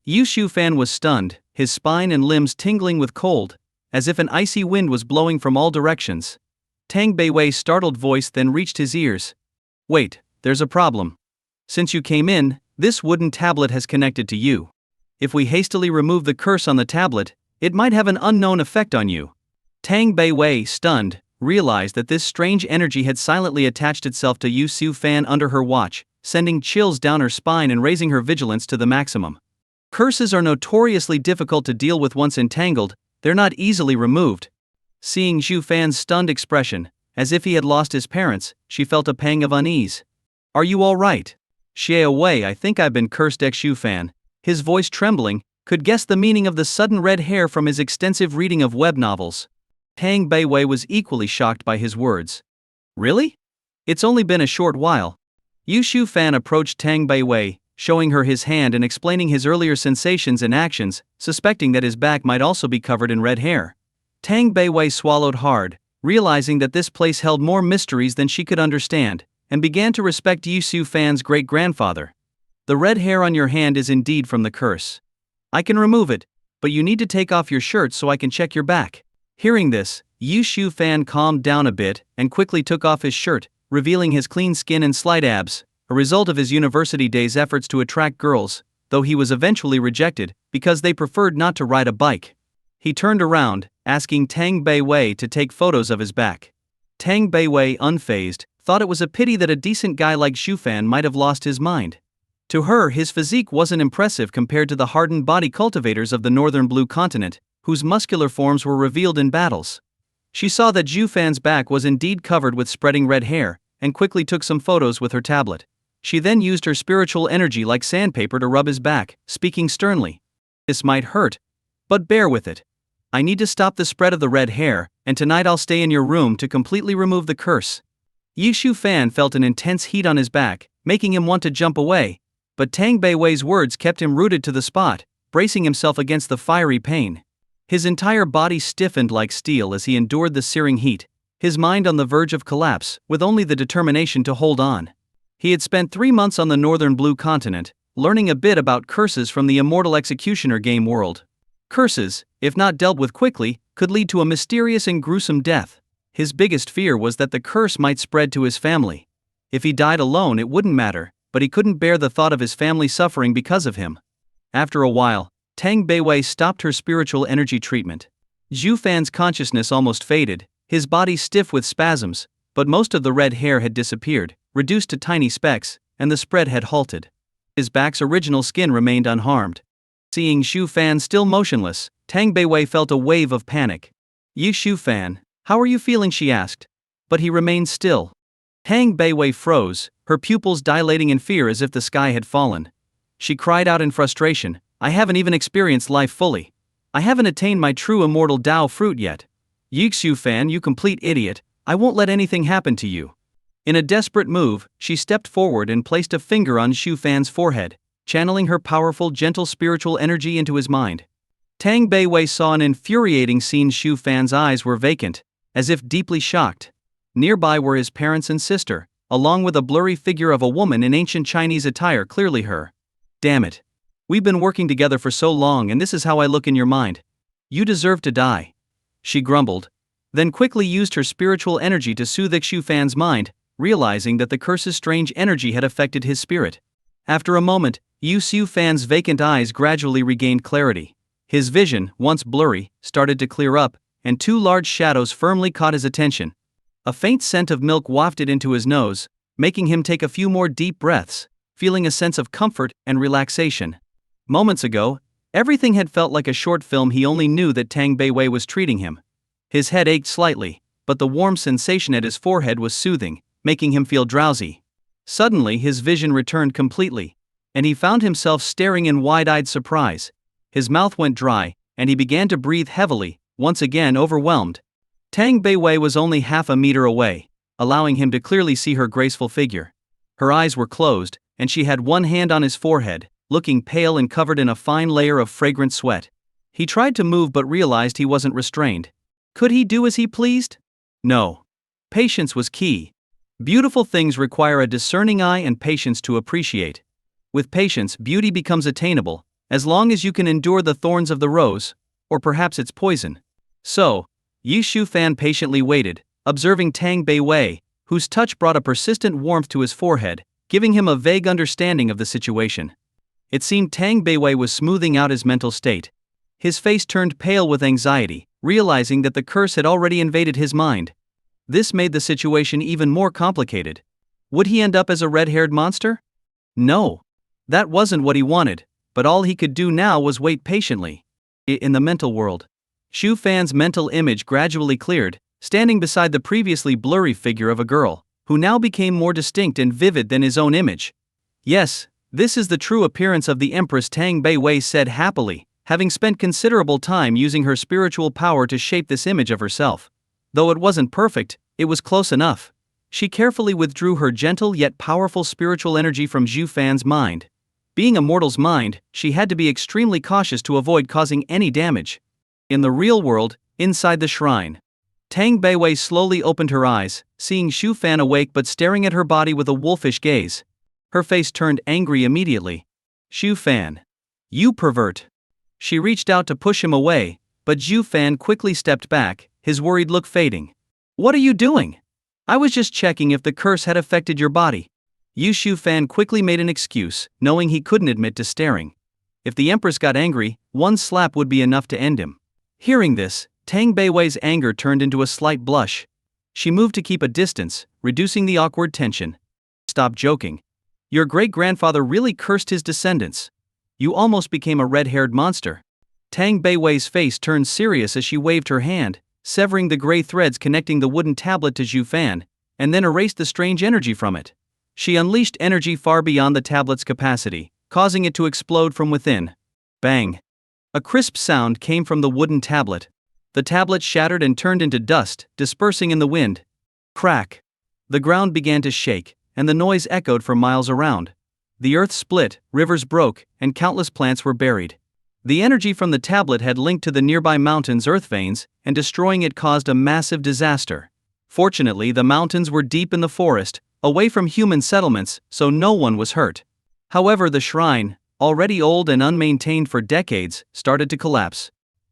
Yu Shufan was stunned, his spine and limbs tingling with cold, as if an icy wind was blowing from all directions. Tang Beiwei's startled voice then reached his ears. "Wait, there's a problem. Since you came in, this wooden tablet has connected to you. If we hastily remove the curse on the tablet, it might have an unknown effect on you." Tang Beiwei, stunned, realized that this strange energy had silently attached itself to Yu Shufan under her watch, sending chills down her spine and raising her vigilance to the maximum. Curses are notoriously difficult to deal with once entangled, they're not easily removed. Seeing Zhu Fan's stunned expression, as if he had lost his parents, she felt a pang of unease. "Are you all right?" "Xie Wei, I think I've been cursed." Zhu Fan, his voice trembling, could guess the meaning of the sudden red hair from his extensive reading of web novels. Tang Beiwei was equally shocked by his words. "Really? It's only been a short while." Yu Shufan approached Tang Beiwei, showing her his hand and explaining his earlier sensations and actions, suspecting that his back might also be covered in red hair. Tang Beiwei swallowed hard, realizing that this place held more mysteries than she could understand, and began to respect Yu Shufan's great-grandfather. "The red hair on your hand is indeed from the curse. I can remove it, but you need to take off your shirt so I can check your back." Hearing this, Yu Shufan calmed down a bit and quickly took off his shirt, revealing his clean skin and slight abs, a result of his university days' efforts to attract girls, though he was eventually rejected because they preferred not to ride a bike. He turned around, asking Tang Beiwei to take photos of his back. Tang Beiwei, unfazed, thought it was a pity that a decent guy like Shufan might have lost his mind. To her, his physique wasn't impressive compared to the hardened body cultivators of the northern blue continent, whose muscular forms were revealed in battles. She saw that Zhu Fan's back was indeed covered with spreading red hair, and quickly took some photos with her tablet. She then used her spiritual energy like sandpaper to rub his back, speaking sternly. "This might hurt, but bear with it. I need to stop the spread of the red hair, and tonight I'll stay in your room to completely remove the curse." Yu Shufan felt an intense heat on his back, making him want to jump away, but Tang Beiwei's words kept him rooted to the spot, bracing himself against the fiery pain. His entire body stiffened like steel as he endured the searing heat, his mind on the verge of collapse, with only the determination to hold on. He had spent 3 months on the northern blue continent, learning a bit about curses from the immortal executioner game world. Curses, if not dealt with quickly, could lead to a mysterious and gruesome death. His biggest fear was that the curse might spread to his family. If he died alone, it wouldn't matter, but he couldn't bear the thought of his family suffering because of him. After a while, Tang Beiwei stopped her spiritual energy treatment. Zhu Fan's consciousness almost faded, his body stiff with spasms, but most of the red hair had disappeared, reduced to tiny specks, and the spread had halted. His back's original skin remained unharmed. Seeing Zhu Fan still motionless, Tang Beiwei felt a wave of panic. "Yu Shufan, how are you feeling?" she asked. But he remained still. Tang Beiwei froze, her pupils dilating in fear as if the sky had fallen. She cried out in frustration, "I haven't even experienced life fully. I haven't attained my true immortal Tao fruit yet. Yu Shufan, you complete idiot, I won't let anything happen to you." In a desperate move, she stepped forward and placed a finger on Zhu Fan's forehead, channeling her powerful, gentle spiritual energy into his mind. Tang Beiwei saw an infuriating scene. Zhu Fan's eyes were vacant, as if deeply shocked. Nearby were his parents and sister, along with a blurry figure of a woman in ancient Chinese attire, clearly her. "Damn it. We've been working together for so long and this is how I look in your mind. You deserve to die," she grumbled, then quickly used her spiritual energy to soothe Zhu Fan's mind, realizing that the curse's strange energy had affected his spirit. After a moment, Yu Xiu Fan's vacant eyes gradually regained clarity. His vision, once blurry, started to clear up, and two large shadows firmly caught his attention. A faint scent of milk wafted into his nose, making him take a few more deep breaths, feeling a sense of comfort and relaxation. Moments ago, everything had felt like a short film. He only knew that Tang Beiwei was treating him. His head ached slightly, but the warm sensation at his forehead was soothing, making him feel drowsy. Suddenly his vision returned completely, and he found himself staring in wide-eyed surprise. His mouth went dry, and he began to breathe heavily, once again overwhelmed. Tang Beiwei was only half a meter away, allowing him to clearly see her graceful figure. Her eyes were closed, and she had one hand on his forehead, looking pale and covered in a fine layer of fragrant sweat. He tried to move but realized he wasn't restrained. Could he do as he pleased? No. Patience was key. Beautiful things require a discerning eye and patience to appreciate. With patience, beauty becomes attainable, as long as you can endure the thorns of the rose, or perhaps its poison. So, Yu Xiu Fan patiently waited, observing Tang Beiwei, whose touch brought a persistent warmth to his forehead, giving him a vague understanding of the situation. It seemed Tang Beiwei was smoothing out his mental state. His face turned pale with anxiety, realizing that the curse had already invaded his mind. This made the situation even more complicated. Would he end up as a red-haired monster? No. That wasn't what he wanted, but all he could do now was wait patiently. In the mental world, Xu Fan's mental image gradually cleared, standing beside the previously blurry figure of a girl, who now became more distinct and vivid than his own image. Yes, this is the true appearance of the Empress, Tang Beiwei said happily, having spent considerable time using her spiritual power to shape this image of herself. Though it wasn't perfect, it was close enough. She carefully withdrew her gentle yet powerful spiritual energy from Xu Fan's mind. Being a mortal's mind, she had to be extremely cautious to avoid causing any damage. In the real world, inside the shrine, Tang Beiwei slowly opened her eyes, seeing Xu Fan awake but staring at her body with a wolfish gaze. Her face turned angry immediately. Xu Fan. You pervert. She reached out to push him away, but Xu Fan quickly stepped back, his worried look fading. What are you doing? I was just checking if the curse had affected your body. Yu Xiu Fan quickly made an excuse, knowing he couldn't admit to staring. If the Empress got angry, one slap would be enough to end him. Hearing this, Tang Beiwei's anger turned into a slight blush. She moved to keep a distance, reducing the awkward tension. Stop joking. Your great-grandfather really cursed his descendants. You almost became a red-haired monster. Tang Beiwei's face turned serious as she waved her hand, severing the gray threads connecting the wooden tablet to Xu Fan, and then erased the strange energy from it. She unleashed energy far beyond the tablet's capacity, causing it to explode from within. Bang! A crisp sound came from the wooden tablet. The tablet shattered and turned into dust, dispersing in the wind. Crack! The ground began to shake, and the noise echoed for miles around. The earth split, rivers broke, and countless plants were buried. The energy from the tablet had linked to the nearby mountain's earth veins, and destroying it caused a massive disaster. Fortunately, the mountains were deep in the forest, away from human settlements, so no one was hurt. However, the shrine, already old and unmaintained for decades, started to collapse.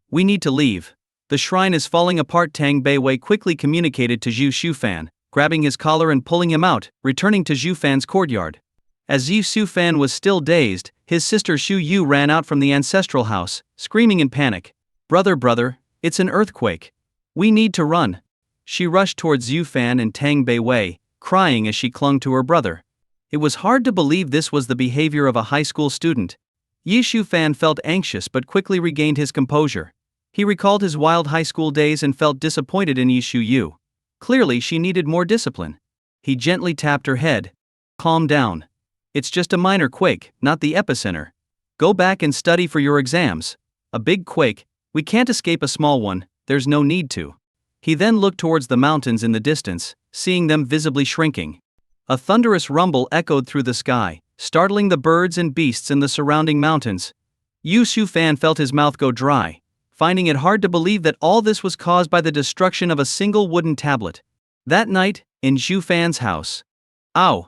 We need to leave. The shrine is falling apart, Tang Beiwei quickly communicated to Xu Fan, grabbing his collar and pulling him out, returning to Xu Fan's courtyard. As Yu Fan was still dazed, his sister Xu Yu ran out from the ancestral house, screaming in panic. Brother, it's an earthquake. We need to run. She rushed towards Xu Fan and Tang Beiwei, crying as she clung to her brother. It was hard to believe this was the behavior of a high school student. Xu Fan felt anxious but quickly regained his composure. He recalled his wild high school days and felt disappointed in Xu Yu. Clearly she needed more discipline. He gently tapped her head. Calm down. It's just a minor quake, not the epicenter. Go back and study for your exams. A big quake? We can't escape a small one, there's no need to. He then looked towards the mountains in the distance, seeing them visibly shrinking. A thunderous rumble echoed through the sky, startling the birds and beasts in the surrounding mountains. Yu Fan felt his mouth go dry, finding it hard to believe that all this was caused by the destruction of a single wooden tablet. That night, in Xu Fan's house. Ow!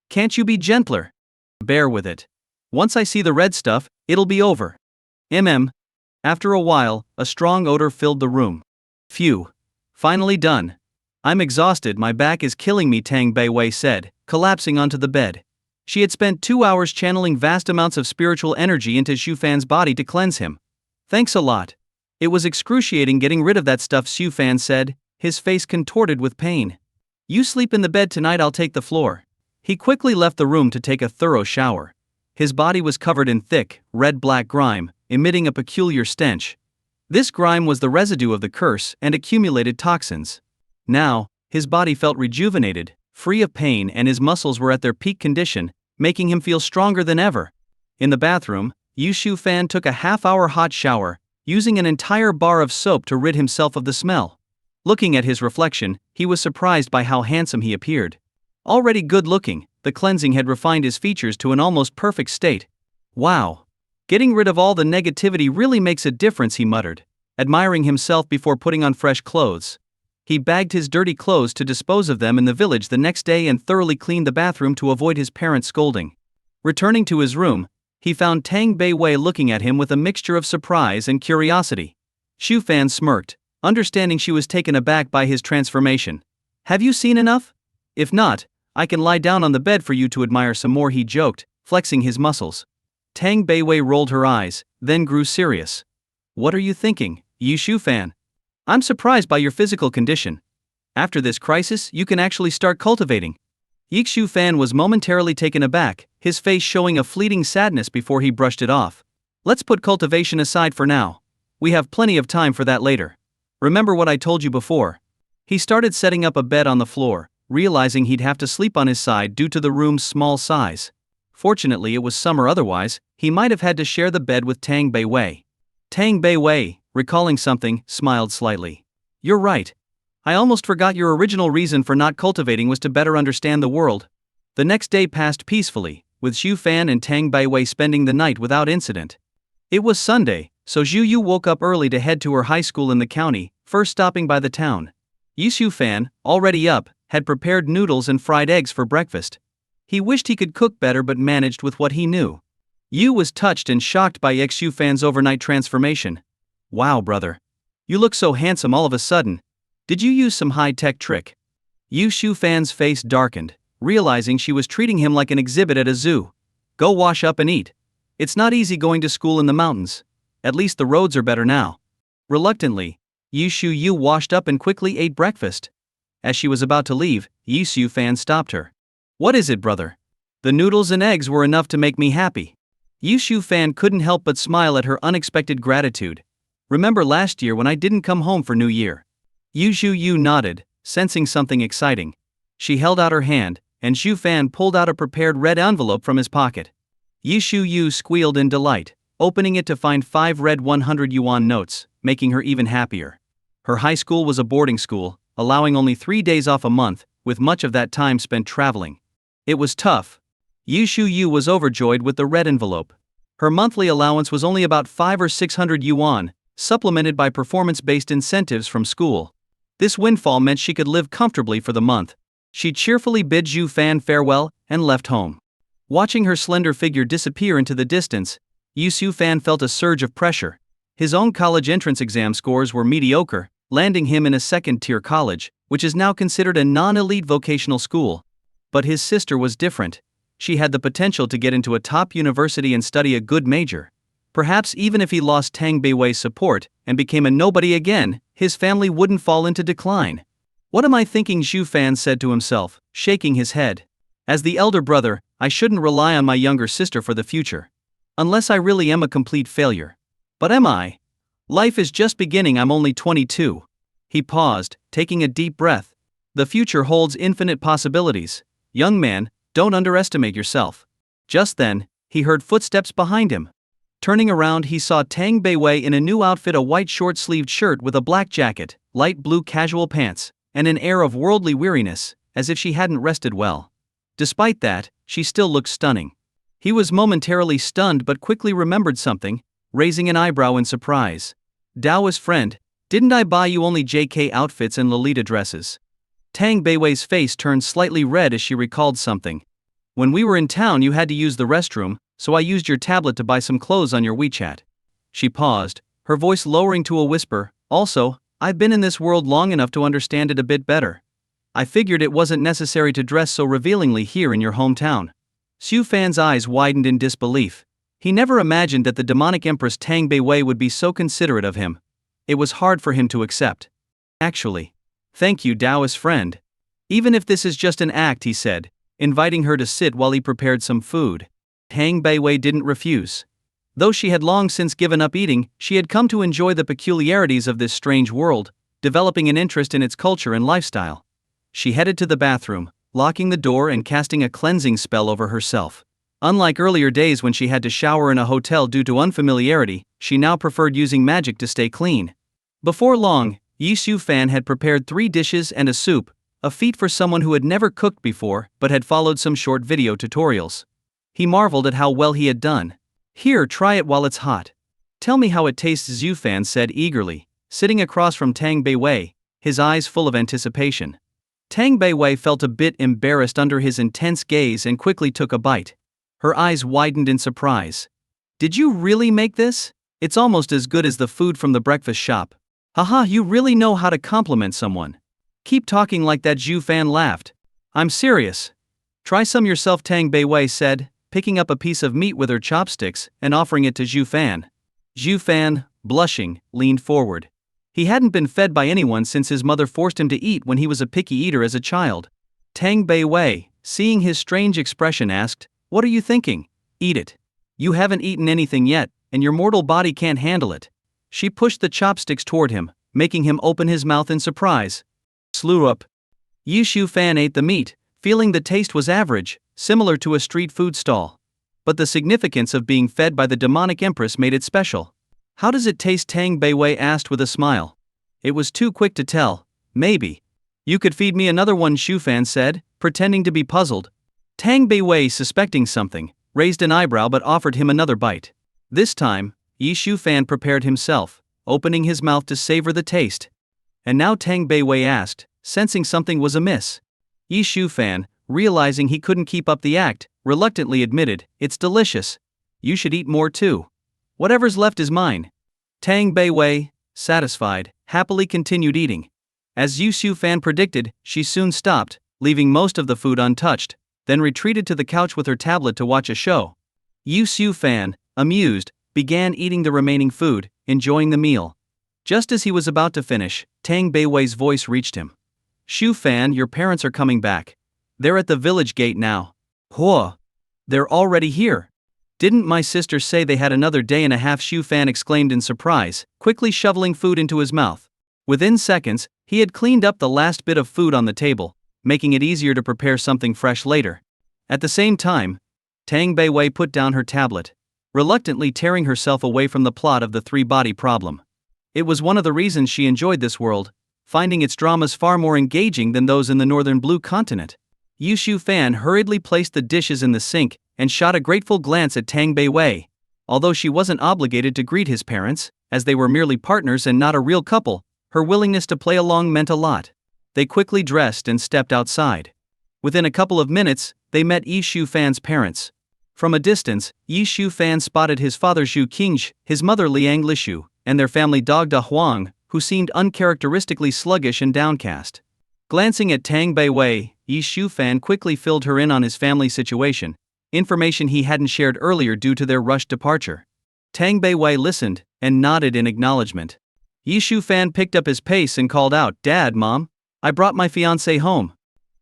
Can't you be gentler? Bear with it. Once I see the red stuff, it'll be over. After a while, a strong odor filled the room. Phew. Finally done. I'm exhausted, my back is killing me, Tang Beiwei said, collapsing onto the bed. She had spent 2 hours channeling vast amounts of spiritual energy into Xu Fan's body to cleanse him. Thanks a lot. It was excruciating getting rid of that stuff, Xu Fan said, his face contorted with pain. You sleep in the bed tonight, I'll take the floor. He quickly left the room to take a thorough shower. His body was covered in thick, red-black grime, emitting a peculiar stench. This grime was the residue of the curse and accumulated toxins. Now, his body felt rejuvenated, free of pain, and his muscles were at their peak condition, making him feel stronger than ever. In the bathroom, Xu Fan took a half-hour hot shower, using an entire bar of soap to rid himself of the smell. Looking at his reflection, he was surprised by how handsome he appeared. Already good-looking, the cleansing had refined his features to an almost perfect state. Wow! Getting rid of all the negativity really makes a difference, he muttered, admiring himself before putting on fresh clothes. He bagged his dirty clothes to dispose of them in the village the next day and thoroughly cleaned the bathroom to avoid his parents' scolding. Returning to his room, he found Tang Beiwei looking at him with a mixture of surprise and curiosity. Xu Fan smirked, understanding she was taken aback by his transformation. Have you seen enough? If not, I can lie down on the bed for you to admire some more, he joked, flexing his muscles. Tang Beiwei rolled her eyes, then grew serious. What are you thinking, Xu Fan? I'm surprised by your physical condition. After this crisis, you can actually start cultivating. Xu Fan was momentarily taken aback, his face showing a fleeting sadness before he brushed it off. Let's put cultivation aside for now. We have plenty of time for that later. Remember what I told you before. He started setting up a bed on the floor, realizing he'd have to sleep on his side due to the room's small size. Fortunately, it was summer, otherwise, he might have had to share the bed with Tang Beiwei. Tang Beiwei, recalling something, smiled slightly. You're right. I almost forgot your original reason for not cultivating was to better understand the world. The next day passed peacefully, with Xu Fan and Tang Beiwei spending the night without incident. It was Sunday, so Xu Yu woke up early to head to her high school in the county, first stopping by the town. Xu Fan, already up, had prepared noodles and fried eggs for breakfast. He wished he could cook better but managed with what he knew. Yu was touched and shocked by Xu Fan's overnight transformation. Wow, brother. You look so handsome all of a sudden. Did you use some high-tech trick? Xu Fan's face darkened, realizing she was treating him like an exhibit at a zoo. Go wash up and eat. It's not easy going to school in the mountains. At least the roads are better now. Reluctantly, Xu Yu washed up and quickly ate breakfast. As she was about to leave, Xu Fan stopped her. What is it, brother? The noodles and eggs were enough to make me happy. Xu Fan couldn't help but smile at her unexpected gratitude. Remember last year when I didn't come home for New Year? Xu Yu nodded, sensing something exciting. She held out her hand, and Xu Fan pulled out a prepared red envelope from his pocket. Xu Yu squealed in delight, opening it to find 5 red 100 yuan notes, making her even happier. Her high school was a boarding school, allowing only 3 days off a month, with much of that time spent traveling. It was tough. Xu Yu was overjoyed with the red envelope. Her monthly allowance was only about 500 or 600 yuan, supplemented by performance-based incentives from school. This windfall meant she could live comfortably for the month. She cheerfully bid Xu Fan farewell and left home. Watching her slender figure disappear into the distance, Xu Fan felt a surge of pressure. His own college entrance exam scores were mediocre, landing him in a second-tier college, which is now considered a non-elite vocational school. But his sister was different. She had the potential to get into a top university and study a good major. Perhaps even if he lost Tang Beiwei's support and became a nobody again, his family wouldn't fall into decline. What am I thinking? Xu Fan said to himself, shaking his head. As the elder brother, I shouldn't rely on my younger sister for the future. Unless I really am a complete failure. But am I? Life is just beginning, I'm only 22. He paused, taking a deep breath. The future holds infinite possibilities. Young man, don't underestimate yourself. Just then, he heard footsteps behind him. Turning around, he saw Tang Beiwei in a new outfit, a white short-sleeved shirt with a black jacket, light blue casual pants, and an air of worldly weariness, as if she hadn't rested well. Despite that, she still looked stunning. He was momentarily stunned but quickly remembered something, raising an eyebrow in surprise. Daoist friend, didn't I buy you only JK outfits and Lolita dresses? Tang Beiwei's face turned slightly red as she recalled something. When we were in town you had to use the restroom, so I used your tablet to buy some clothes on your WeChat. She paused, her voice lowering to a whisper. Also, I've been in this world long enough to understand it a bit better. I figured it wasn't necessary to dress so revealingly here in your hometown. Xu Fan's eyes widened in disbelief. He never imagined that the demonic empress Tang Beiwei would be so considerate of him. It was hard for him to accept. Actually. Thank you, Taoist friend. Even if this is just an act, he said, inviting her to sit while he prepared some food. Tang Beiwei didn't refuse. Though she had long since given up eating, she had come to enjoy the peculiarities of this strange world, developing an interest in its culture and lifestyle. She headed to the bathroom, locking the door and casting a cleansing spell over herself. Unlike earlier days when she had to shower in a hotel due to unfamiliarity, she now preferred using magic to stay clean. Before long, Xu Fan had prepared 3 dishes and a soup, a feat for someone who had never cooked before but had followed some short video tutorials. He marveled at how well he had done. Here, try it while it's hot. Tell me how it tastes, Xu Fan said eagerly, sitting across from Tang Beiwei, his eyes full of anticipation. Tang Beiwei felt a bit embarrassed under his intense gaze and quickly took a bite. Her eyes widened in surprise. Did you really make this? It's almost as good as the food from the breakfast shop. Haha, you really know how to compliment someone. Keep talking like that, Xu Fan laughed. I'm serious. Try some yourself, Tang Beiwei said, picking up a piece of meat with her chopsticks and offering it to Xu Fan. Xu Fan, blushing, leaned forward. He hadn't been fed by anyone since his mother forced him to eat when he was a picky eater as a child. Tang Beiwei, seeing his strange expression, asked, "What are you thinking? Eat it. You haven't eaten anything yet, and your mortal body can't handle it." She pushed the chopsticks toward him, making him open his mouth in surprise. Slew up. Xu Fan ate the meat, feeling the taste was average, similar to a street food stall. But the significance of being fed by the demonic empress made it special. How does it taste? Tang Beiwei asked with a smile. It was too quick to tell. Maybe. You could feed me another one, Xu Fan said, pretending to be puzzled. Tang Beiwei, suspecting something, raised an eyebrow but offered him another bite. This time, Xu Fan prepared himself, opening his mouth to savor the taste. And now Tang Beiwei asked, sensing something was amiss. Xu Fan, realizing he couldn't keep up the act, reluctantly admitted, "It's delicious. You should eat more too. Whatever's left is mine." Tang Beiwei, satisfied, happily continued eating. As Xu Fan predicted, she soon stopped, leaving most of the food untouched, then retreated to the couch with her tablet to watch a show. Xu Fan, amused, began eating the remaining food, enjoying the meal. Just as he was about to finish, Tang Beiwei's voice reached him. "Xu Fan, your parents are coming back. They're at the village gate now." "Huh? They're already here? Didn't my sister say they had another day and a half?" Xu Fan exclaimed in surprise, quickly shoveling food into his mouth. Within seconds, he had cleaned up the last bit of food on the table, making it easier to prepare something fresh later. At the same time, Tang Beiwei put down her tablet, reluctantly tearing herself away from the plot of the 3-body problem. It was one of the reasons she enjoyed this world, finding its dramas far more engaging than those in the northern blue continent. Xu Fan hurriedly placed the dishes in the sink and shot a grateful glance at Tang Beiwei. Although she wasn't obligated to greet his parents, as they were merely partners and not a real couple, her willingness to play along meant a lot. They quickly dressed and stepped outside. Within a couple of minutes, they met Xu Fan's parents. From a distance, Xu Fan spotted his father Zhu Qingzhi, his mother Liang Lishu, and their family dog Da Huang, who seemed uncharacteristically sluggish and downcast. Glancing at Tang Beiwei, Xu Fan quickly filled her in on his family situation, information he hadn't shared earlier due to their rushed departure. Tang Beiwei listened and nodded in acknowledgement. Xu Fan picked up his pace and called out, "Dad, Mom, I brought my fiancé home."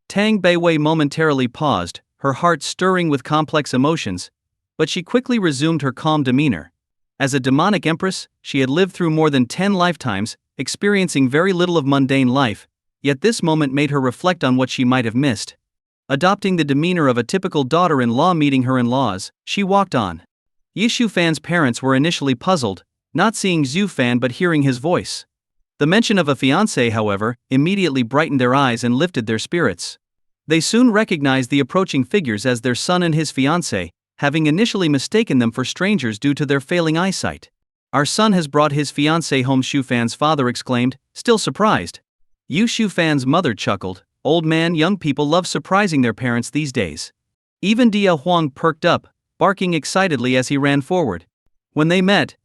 Tang Beiwei momentarily paused, her heart stirring with complex emotions, but she quickly resumed her calm demeanor. As a demonic empress, she had lived through more than 10 lifetimes, experiencing very little of mundane life, yet this moment made her reflect on what she might have missed. Adopting the demeanor of a typical daughter-in-law meeting her in-laws, she walked on. Xu Fan's parents were initially puzzled, not seeing Xu Fan but hearing his voice. The mention of a fiancé, however, immediately brightened their eyes and lifted their spirits. They soon recognized the approaching figures as their son and his fiancée, having initially mistaken them for strangers due to their failing eyesight. "Our son has brought his fiancée home," Xu Fan's father exclaimed, still surprised. Xu Fan's mother chuckled. "Old man, young people love surprising their parents these days." Even Dia Huang perked up, barking excitedly as he ran forward. When they met,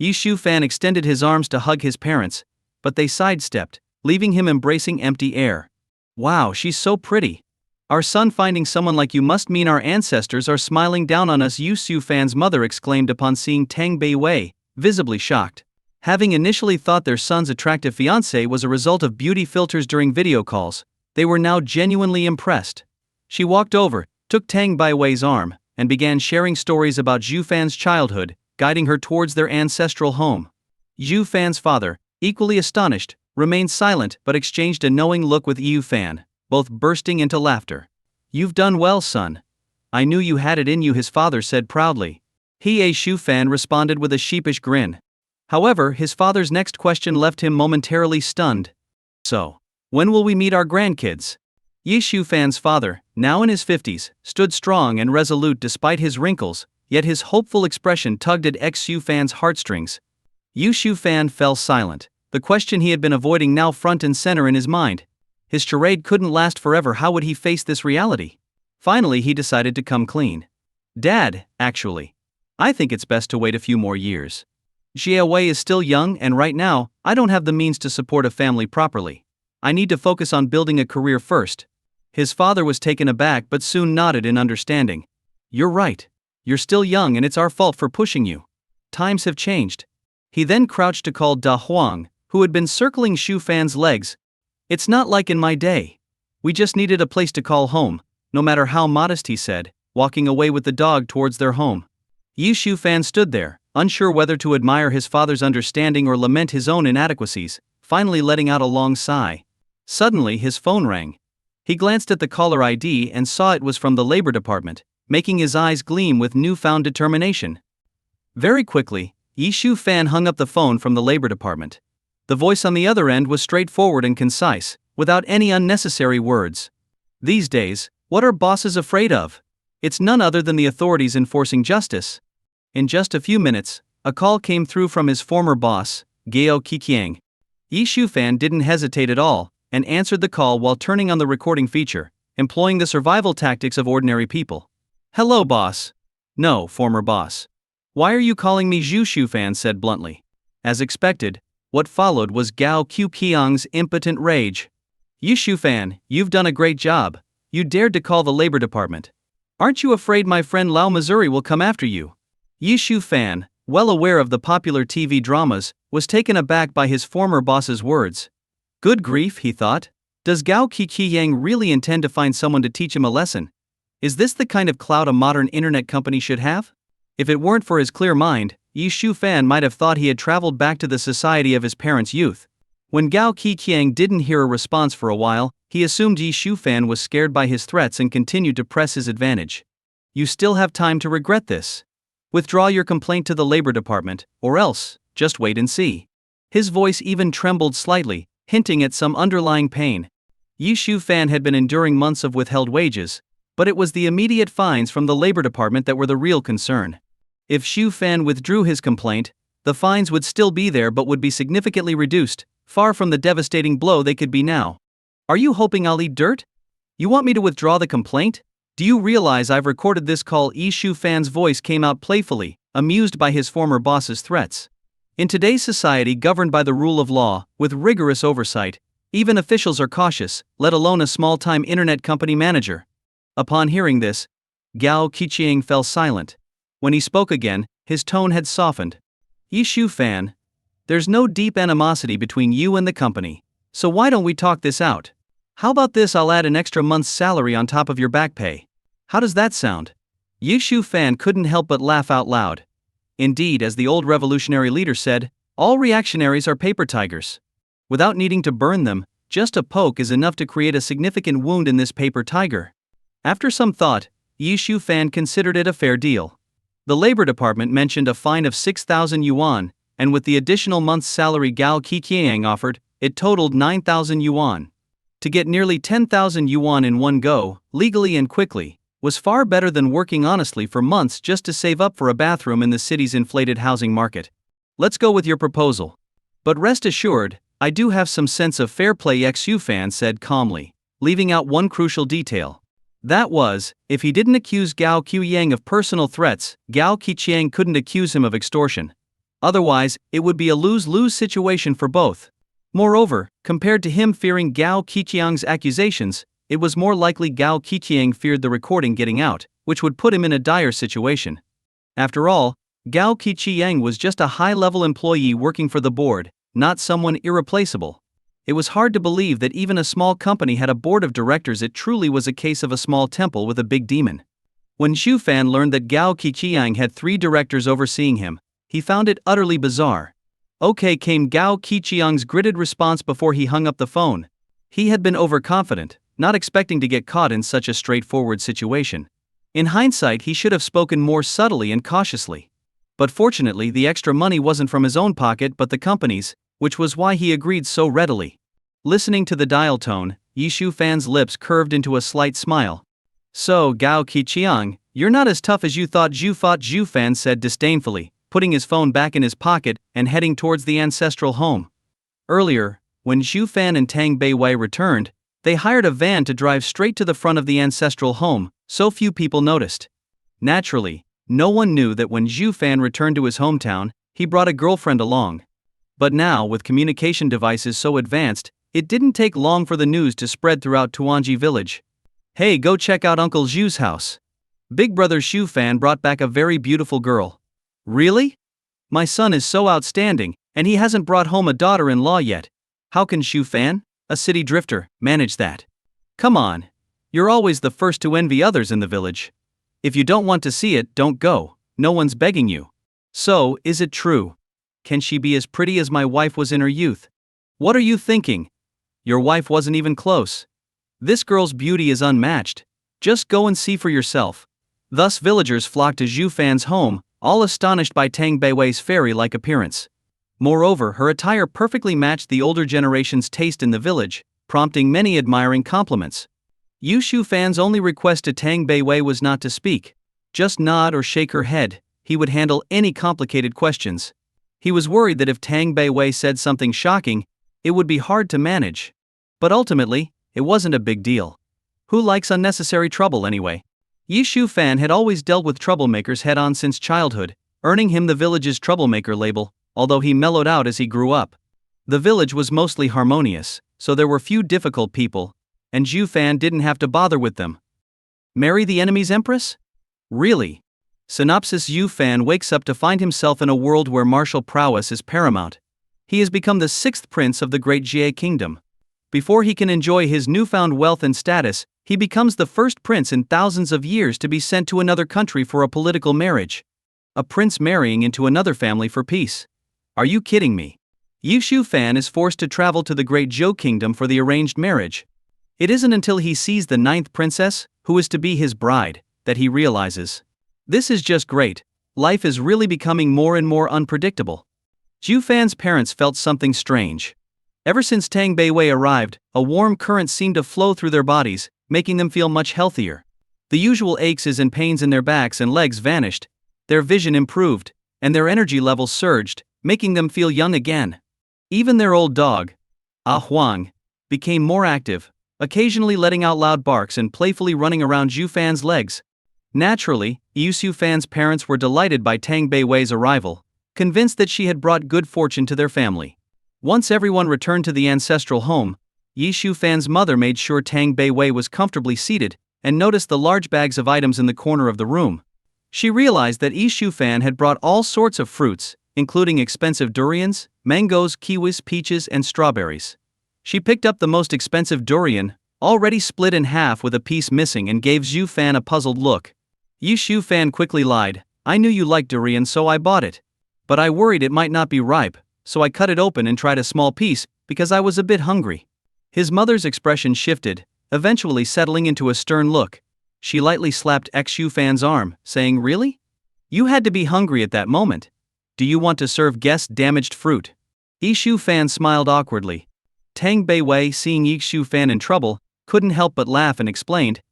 Xu Fan extended his arms to hug his parents, but they sidestepped, leaving him embracing empty air. Wow, she's so pretty. Our son finding someone like you must mean our ancestors are smiling down on us, Yu Su Fan's mother exclaimed upon seeing Tang Bei Wei, visibly shocked. Having initially thought their son's attractive fiancée was a result of beauty filters during video calls, they were now genuinely impressed. She walked over, took Tang Bei Wei's arm, and began sharing stories about Zhu Fan's childhood, guiding her towards their ancestral home. Zhu Fan's father, equally astonished, remained silent but exchanged a knowing look with Yu Fan, both bursting into laughter. You've done well, son. I knew you had it in you, his father said proudly. Shu Fan responded with a sheepish grin. However, his father's next question left him momentarily stunned. So, when will we meet our grandkids? Shu Fan's father, now in his 50s, stood strong and resolute despite his wrinkles, yet his hopeful expression tugged at Shu Fan's heartstrings. Shu Fan fell silent, the question he had been avoiding now front and center in his mind. His charade couldn't last forever. How would he face this reality? Finally, he decided to come clean. Dad, actually, I think it's best to wait a few more years. Jia Wei is still young, and right now, I don't have the means to support a family properly. I need to focus on building a career first. His father was taken aback but soon nodded in understanding. You're right. You're still young and it's our fault for pushing you. Times have changed. He then crouched to call Da Huang, who had been circling Shu Fan's legs. It's not like in my day. We just needed a place to call home, no matter how modest, he said, walking away with the dog towards their home. Shu Fan stood there, unsure whether to admire his father's understanding or lament his own inadequacies, finally letting out a long sigh. Suddenly his phone rang. He glanced at the caller ID and saw it was from the Labor Department, making his eyes gleam with newfound determination. Very quickly, Shu Fan hung up the phone from the Labor Department. The voice on the other end was straightforward and concise, without any unnecessary words. These days, what are bosses afraid of? It's none other than the authorities enforcing justice. In just a few minutes, a call came through from his former boss, Gao Qiqiang. Shu Fan didn't hesitate at all, and answered the call while turning on the recording feature, employing the survival tactics of ordinary people. Hello, boss. No, former boss. Why are you calling me? Shu Fan said bluntly. As expected, what followed was Gao Qiqiang's impotent rage. Shu Fan, you've done a great job. You dared to call the Labor Department. Aren't you afraid my friend Lao Missouri will come after you? Shu Fan, well aware of the popular TV dramas, was taken aback by his former boss's words. Good grief, he thought. Does Gao Qiqiang really intend to find someone to teach him a lesson? Is this the kind of clout a modern internet company should have? If it weren't for his clear mind, Shu Fan might have thought he had traveled back to the society of his parents' youth. When Gao Qiqiang didn't hear a response for a while, he assumed Shu Fan was scared by his threats and continued to press his advantage. You still have time to regret this. Withdraw your complaint to the Labor Department, or else, just wait and see. His voice even trembled slightly, hinting at some underlying pain. Shu Fan had been enduring months of withheld wages, but it was the immediate fines from the Labor Department that were the real concern. If Shu Fan withdrew his complaint, the fines would still be there but would be significantly reduced, far from the devastating blow they could be now. Are you hoping I'll eat dirt? You want me to withdraw the complaint? Do you realize I've recorded this call? Shu Fan's voice came out playfully, amused by his former boss's threats. In today's society governed by the rule of law, with rigorous oversight, even officials are cautious, let alone a small-time internet company manager. Upon hearing this, Gao Qiqiang fell silent. When he spoke again, his tone had softened. Shu Fan, there's no deep animosity between you and the company, so why don't we talk this out? How about this? I'll add an extra month's salary on top of your back pay. How does that sound? Shu Fan couldn't help but laugh out loud. Indeed, as the old revolutionary leader said, all reactionaries are paper tigers. Without needing to burn them, just a poke is enough to create a significant wound in this paper tiger. After some thought, Shu Fan considered it a fair deal. The Labor Department mentioned a fine of 6,000 yuan, and with the additional month's salary Gao Qiqiang offered, it totaled 9,000 yuan. To get nearly 10,000 yuan in one go, legally and quickly, was far better than working honestly for months just to save up for a bathroom in the city's inflated housing market. Let's go with your proposal. But rest assured, I do have some sense of fair play, Shu Fan said calmly, leaving out one crucial detail. That was, if he didn't accuse Gao Qiqiang of personal threats, Gao Qiqiang couldn't accuse him of extortion. Otherwise, it would be a lose-lose situation for both. Moreover, compared to him fearing Gao Qiqiang's accusations, it was more likely Gao Qiqiang feared the recording getting out, which would put him in a dire situation. After all, Gao Qiqiang was just a high-level employee working for the board, not someone irreplaceable. It was hard to believe that even a small company had a board of directors. It truly was a case of a small temple with a big demon. When Xu Fan learned that Gao Qiqiang had 3 directors overseeing him, he found it utterly bizarre. Okay, came Gao Qiqiang's gritted response before he hung up the phone. He had been overconfident, not expecting to get caught in such a straightforward situation. In hindsight, he should have spoken more subtly and cautiously. But fortunately, the extra money wasn't from his own pocket but the company's, which was why he agreed so readily. Listening to the dial tone, Yishu Fan's lips curved into a slight smile. So, Gao Qiqiang, you're not as tough as you thought. Zhu Fan said disdainfully, putting his phone back in his pocket and heading towards the ancestral home. Earlier, when Xu Fan and Tang Beiwei returned, they hired a van to drive straight to the front of the ancestral home, so few people noticed. Naturally, no one knew that when Xu Fan returned to his hometown, he brought a girlfriend along. But now, with communication devices so advanced, it didn't take long for the news to spread throughout Tuanji village. Hey, go check out Uncle Zhu's house. Big brother Xu Fan brought back a very beautiful girl. Really? My son is so outstanding, and he hasn't brought home a daughter-in-law yet. How can Xu Fan, a city drifter, manage that? Come on. You're always the first to envy others in the village. If you don't want to see it, don't go, no one's begging you. So, is it true? Can she be as pretty as my wife was in her youth? What are you thinking? Your wife wasn't even close. This girl's beauty is unmatched. Just go and see for yourself. Thus villagers flocked to Xu Fan's home, all astonished by Tang Beiwei's fairy-like appearance. Moreover, her attire perfectly matched the older generation's taste in the village, prompting many admiring compliments. Xu Fan's only request to Tang Beiwei was not to speak. Just nod or shake her head, he would handle any complicated questions. He was worried that if Tang Beiwei said something shocking, it would be hard to manage. But ultimately, it wasn't a big deal. Who likes unnecessary trouble anyway? Yishu Fan had always dealt with troublemakers head-on since childhood, earning him the village's troublemaker label, although he mellowed out as he grew up. The village was mostly harmonious, so there were few difficult people, and Xu Fan didn't have to bother with them. Marry the enemy's empress? Really? Synopsis: Xu Fan wakes up to find himself in a world where martial prowess is paramount. He has become the 6th prince of the Great Jie Kingdom. Before he can enjoy his newfound wealth and status, he becomes the first prince in thousands of years to be sent to another country for a political marriage. A prince marrying into another family for peace. Are you kidding me? Yishu Fan is forced to travel to the Great Zhou Kingdom for the arranged marriage. It isn't until he sees the 9th princess, who is to be his bride, that he realizes. This is just great. Life is really becoming more and more unpredictable. Xu Fan's parents felt something strange. Ever since Tang Beiwei arrived, a warm current seemed to flow through their bodies, making them feel much healthier. The usual aches and pains in their backs and legs vanished, their vision improved, and their energy levels surged, making them feel young again. Even their old dog, Huang, became more active, occasionally letting out loud barks and playfully running around Xu Fan's legs. Naturally, Yishu Fan's parents were delighted by Tang Beiwei's arrival, convinced that she had brought good fortune to their family. Once everyone returned to the ancestral home, Yishu Fan's mother made sure Tang Beiwei was comfortably seated, and noticed the large bags of items in the corner of the room. She realized that Yishu Fan had brought all sorts of fruits, including expensive durians, mangoes, kiwis, peaches, and strawberries. She picked up the most expensive durian, already split in half with a piece missing, and gave Xu Fan a puzzled look. Yishu Fan quickly lied, "I knew you liked durian, so I bought it. But I worried it might not be ripe, so I cut it open and tried a small piece, because I was a bit hungry." His mother's expression shifted, eventually settling into a stern look. She lightly slapped Xu Fan's arm, saying, "Really? You had to be hungry at that moment. Do you want to serve guests damaged fruit?" Yishu Fan smiled awkwardly. Tang Beiwei, seeing Yishu Fan in trouble, couldn't help but laugh and explained,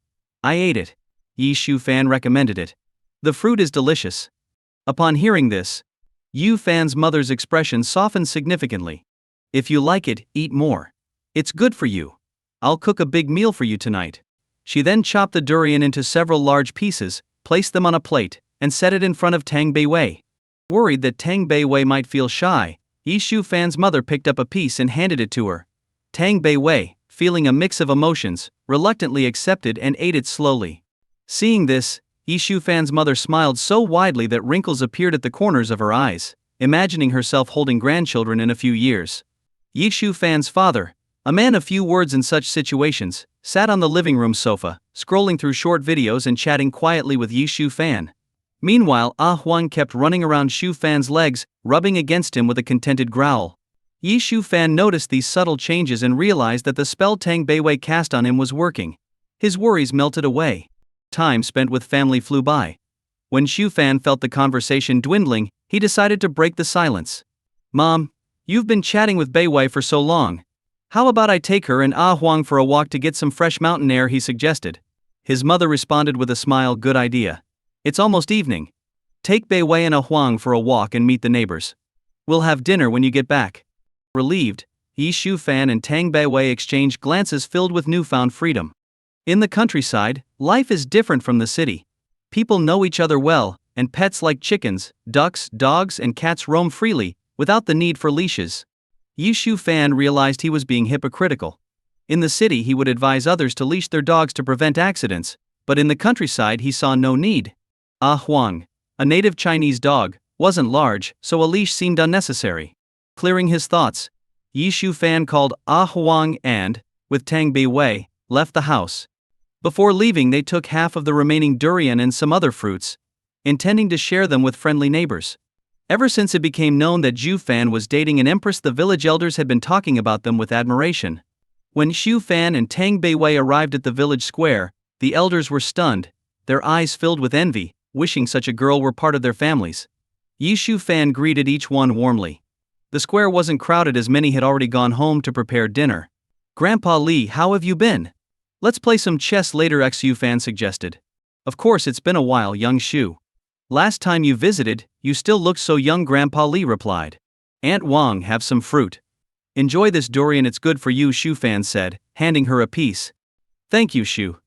"I ate it. Yishu Fan recommended it. The fruit is delicious." Upon hearing this, Yu Fan's mother's expression softened significantly. "If you like it, eat more. It's good for you. I'll cook a big meal for you tonight." She then chopped the durian into several large pieces, placed them on a plate, and set it in front of Tang Beiwei. Worried that Tang Beiwei might feel shy, Yi Shu-fan's mother picked up a piece and handed it to her. Tang Bei-wei, feeling a mix of emotions, reluctantly accepted and ate it slowly. Seeing this, Yi Shu-fan's mother smiled so widely that wrinkles appeared at the corners of her eyes, imagining herself holding grandchildren in a few years. Yi Shu-fan's father, a man of few words in such situations, sat on the living room sofa, scrolling through short videos and chatting quietly with Yi Shu-fan. Meanwhile, Huang kept running around Shu-fan's legs, rubbing against him with a contented growl. Yi Shu-fan noticed these subtle changes and realized that the spell Tang Bei-wei cast on him was working. His worries melted away. Time spent with family flew by. When Shu-fan felt the conversation dwindling, he decided to break the silence. "Mom, you've been chatting with Bei-wei for so long. How about I take her and Huang for a walk to get some fresh mountain air?" he suggested. His mother responded with a smile, "Good idea. It's almost evening. Take Bei-wei and Huang for a walk and meet the neighbors. We'll have dinner when you get back." Relieved, Yi Shu-fan and Tang Bei-wei exchanged glances filled with newfound freedom. In the countryside, life is different from the city. People know each other well, and pets like chickens, ducks, dogs, and cats roam freely, without the need for leashes. Yi Shu-fan realized he was being hypocritical. In the city, he would advise others to leash their dogs to prevent accidents, but in the countryside, he saw no need. Huang, a native Chinese dog, wasn't large, so a leash seemed unnecessary. Clearing his thoughts, Yi Shu-fan called Huang and, with Tang Bei-wei, left the house. Before leaving, they took half of the remaining durian and some other fruits, intending to share them with friendly neighbors. Ever since it became known that Shu-fan was dating an empress, the village elders had been talking about them with admiration. When Shu-fan and Tang Bei-wei arrived at the village square, the elders were stunned, their eyes filled with envy, wishing such a girl were part of their families. Yi Shu-fan greeted each one warmly. The square wasn't crowded as many had already gone home to prepare dinner. "Grandpa Li, how have you been? Let's play some chess later," Shu-fan suggested. "Of course, it's been a while, young Shu. Last time you visited, you still looked so young," Grandpa Li replied. "Aunt Wang, have some fruit. Enjoy this durian, it's good for you," Shu-fan said, handing her a piece. "Thank you, Shu.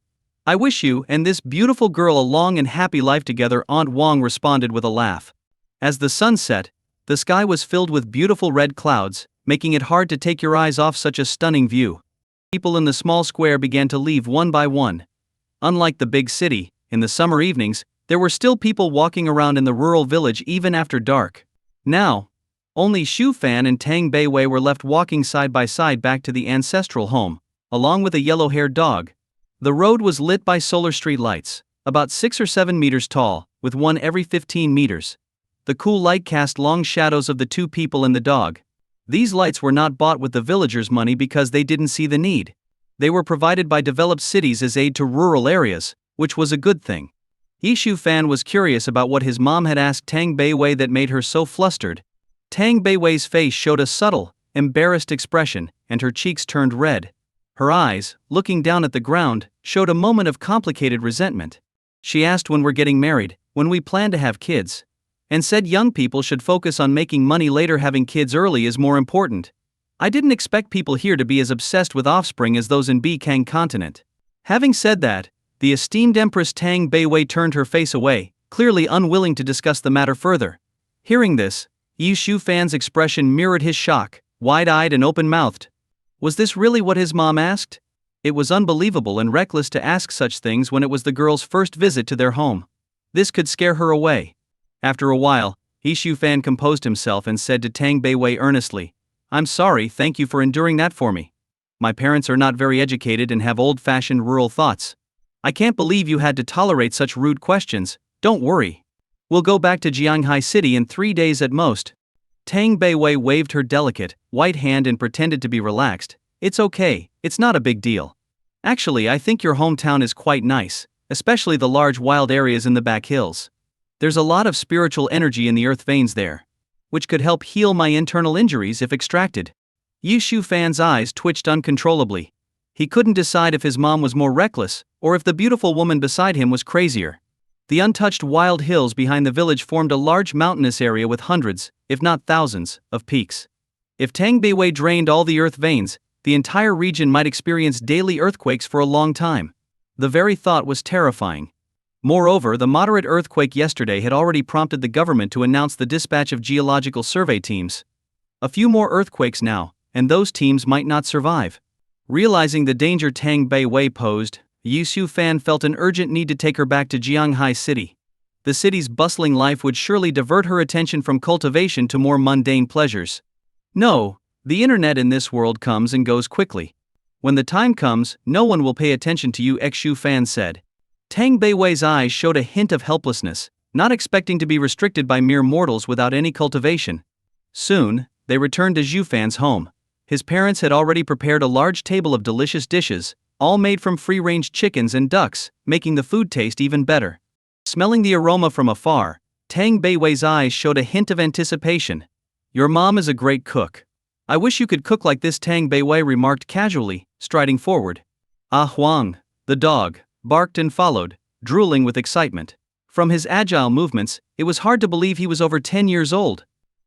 I wish you and this beautiful girl a long and happy life together," Aunt Wang responded with a laugh. As the sun set, the sky was filled with beautiful red clouds, making it hard to take your eyes off such a stunning view. People in the small square began to leave one by one. Unlike the big city, in the summer evenings, there were still people walking around in the rural village even after dark. Now, only Shu-fan and Tang Bei-wei were left walking side by side back to the ancestral home, along with a yellow-haired dog. The road was lit by solar street lights, about 6 or 7 meters tall, with one every 15 meters. The cool light cast long shadows of the two people and the dog. These lights were not bought with the villagers' money because they didn't see the need. They were provided by developed cities as aid to rural areas, which was a good thing. Yi Shu-fan was curious about what his mom had asked Tang Bei-wei that made her so flustered. Tang Bei-wei's face showed a subtle, embarrassed expression, and her cheeks turned red. Her eyes, looking down at the ground, showed a moment of complicated resentment. She asked when we're getting married, when we plan to have kids, and said young people should focus on making money later. Having kids early is more important. I didn't expect people here to be as obsessed with offspring as those in Bikang continent. Having said that, the esteemed Empress Tang Bei-wei turned her face away, clearly unwilling to discuss the matter further. Hearing this, Yi Shu-fan's expression mirrored his shock, wide-eyed and open-mouthed. Was this really what his mom asked? It was unbelievable and reckless to ask such things when it was the girl's first visit to their home. This could scare her away. After a while, Yi Shu-fan composed himself and said to Tang Bei-wei earnestly, "I'm sorry, thank you for enduring that for me. My parents are not very educated and have old-fashioned rural thoughts. I can't believe you had to tolerate such rude questions. Don't worry. We'll go back to Jianghai City in 3 days at most." Tang Bei-wei waved her delicate, white hand and pretended to be relaxed. "It's okay, it's not a big deal. Actually, I think your hometown is quite nice, especially the large wild areas in the back hills. There's a lot of spiritual energy in the earth veins there, which could help heal my internal injuries if extracted." Yi Shu-fan's eyes twitched uncontrollably. He couldn't decide if his mom was more reckless, or if the beautiful woman beside him was crazier. The untouched wild hills behind the village formed a large mountainous area with hundreds, if not thousands, of peaks. If Tang Bei-wei drained all the earth veins, the entire region might experience daily earthquakes for a long time. The very thought was terrifying. Moreover, the moderate earthquake yesterday had already prompted the government to announce the dispatch of geological survey teams. A few more earthquakes now, and those teams might not survive. Realizing the danger Tang Beiwei posed, Yu Xiufan felt an urgent need to take her back to Jianghai City. The city's bustling life would surely divert her attention from cultivation to more mundane pleasures. No, the internet in this world comes and goes quickly. When the time comes, no one will pay attention to you, Xiufan said. Tang Beiwei's eyes showed a hint of helplessness, not expecting to be restricted by mere mortals without any cultivation. Soon, they returned to Xiufan's home. His parents had already prepared a large table of delicious dishes, all made from free-range chickens and ducks, making the food taste even better. Smelling the aroma from afar, Tang Beiwei's eyes showed a hint of anticipation. Your mom is a great cook. I wish you could cook like this, Tang Beiwei remarked casually, striding forward. Ah Huang, the dog, barked and followed, drooling with excitement. From his agile movements, it was hard to believe he was over 10 years old.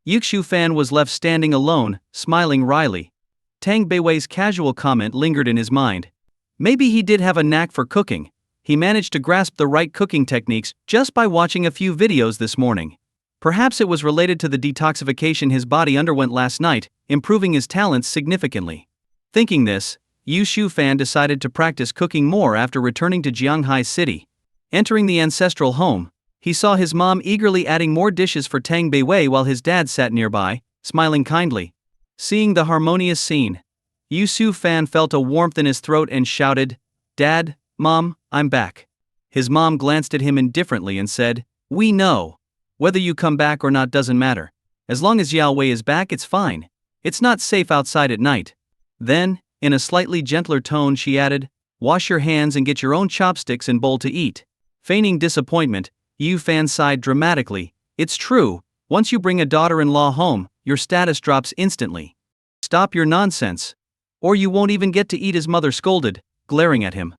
Yu Xiufan was left standing alone, smiling wryly. Tang Beiwei's casual comment lingered in his mind. Maybe he did have a knack for cooking. He managed to grasp the right cooking techniques just by watching a few videos this morning. Perhaps it was related to the detoxification his body underwent last night, improving his talents significantly. Thinking this, Yu Xiufan decided to practice cooking more after returning to Jianghai City. Entering the ancestral home, he saw his mom eagerly adding more dishes for Tang Beiwei while his dad sat nearby, smiling kindly. Seeing the harmonious scene, Yu Xiufan felt a warmth in his throat and shouted, "Dad, Mom, I'm back." His mom glanced at him indifferently and said, "We know. Whether you come back or not doesn't matter. As long as Yao Wei is back, it's fine. It's not safe outside at night." Then, in a slightly gentler tone, she added, "Wash your hands and get your own chopsticks and bowl to eat." Feigning disappointment, Yu Fan sighed dramatically. It's true, once you bring a daughter-in-law home, your status drops instantly. Stop your nonsense. Or you won't even get to eat, his mother scolded, glaring at him.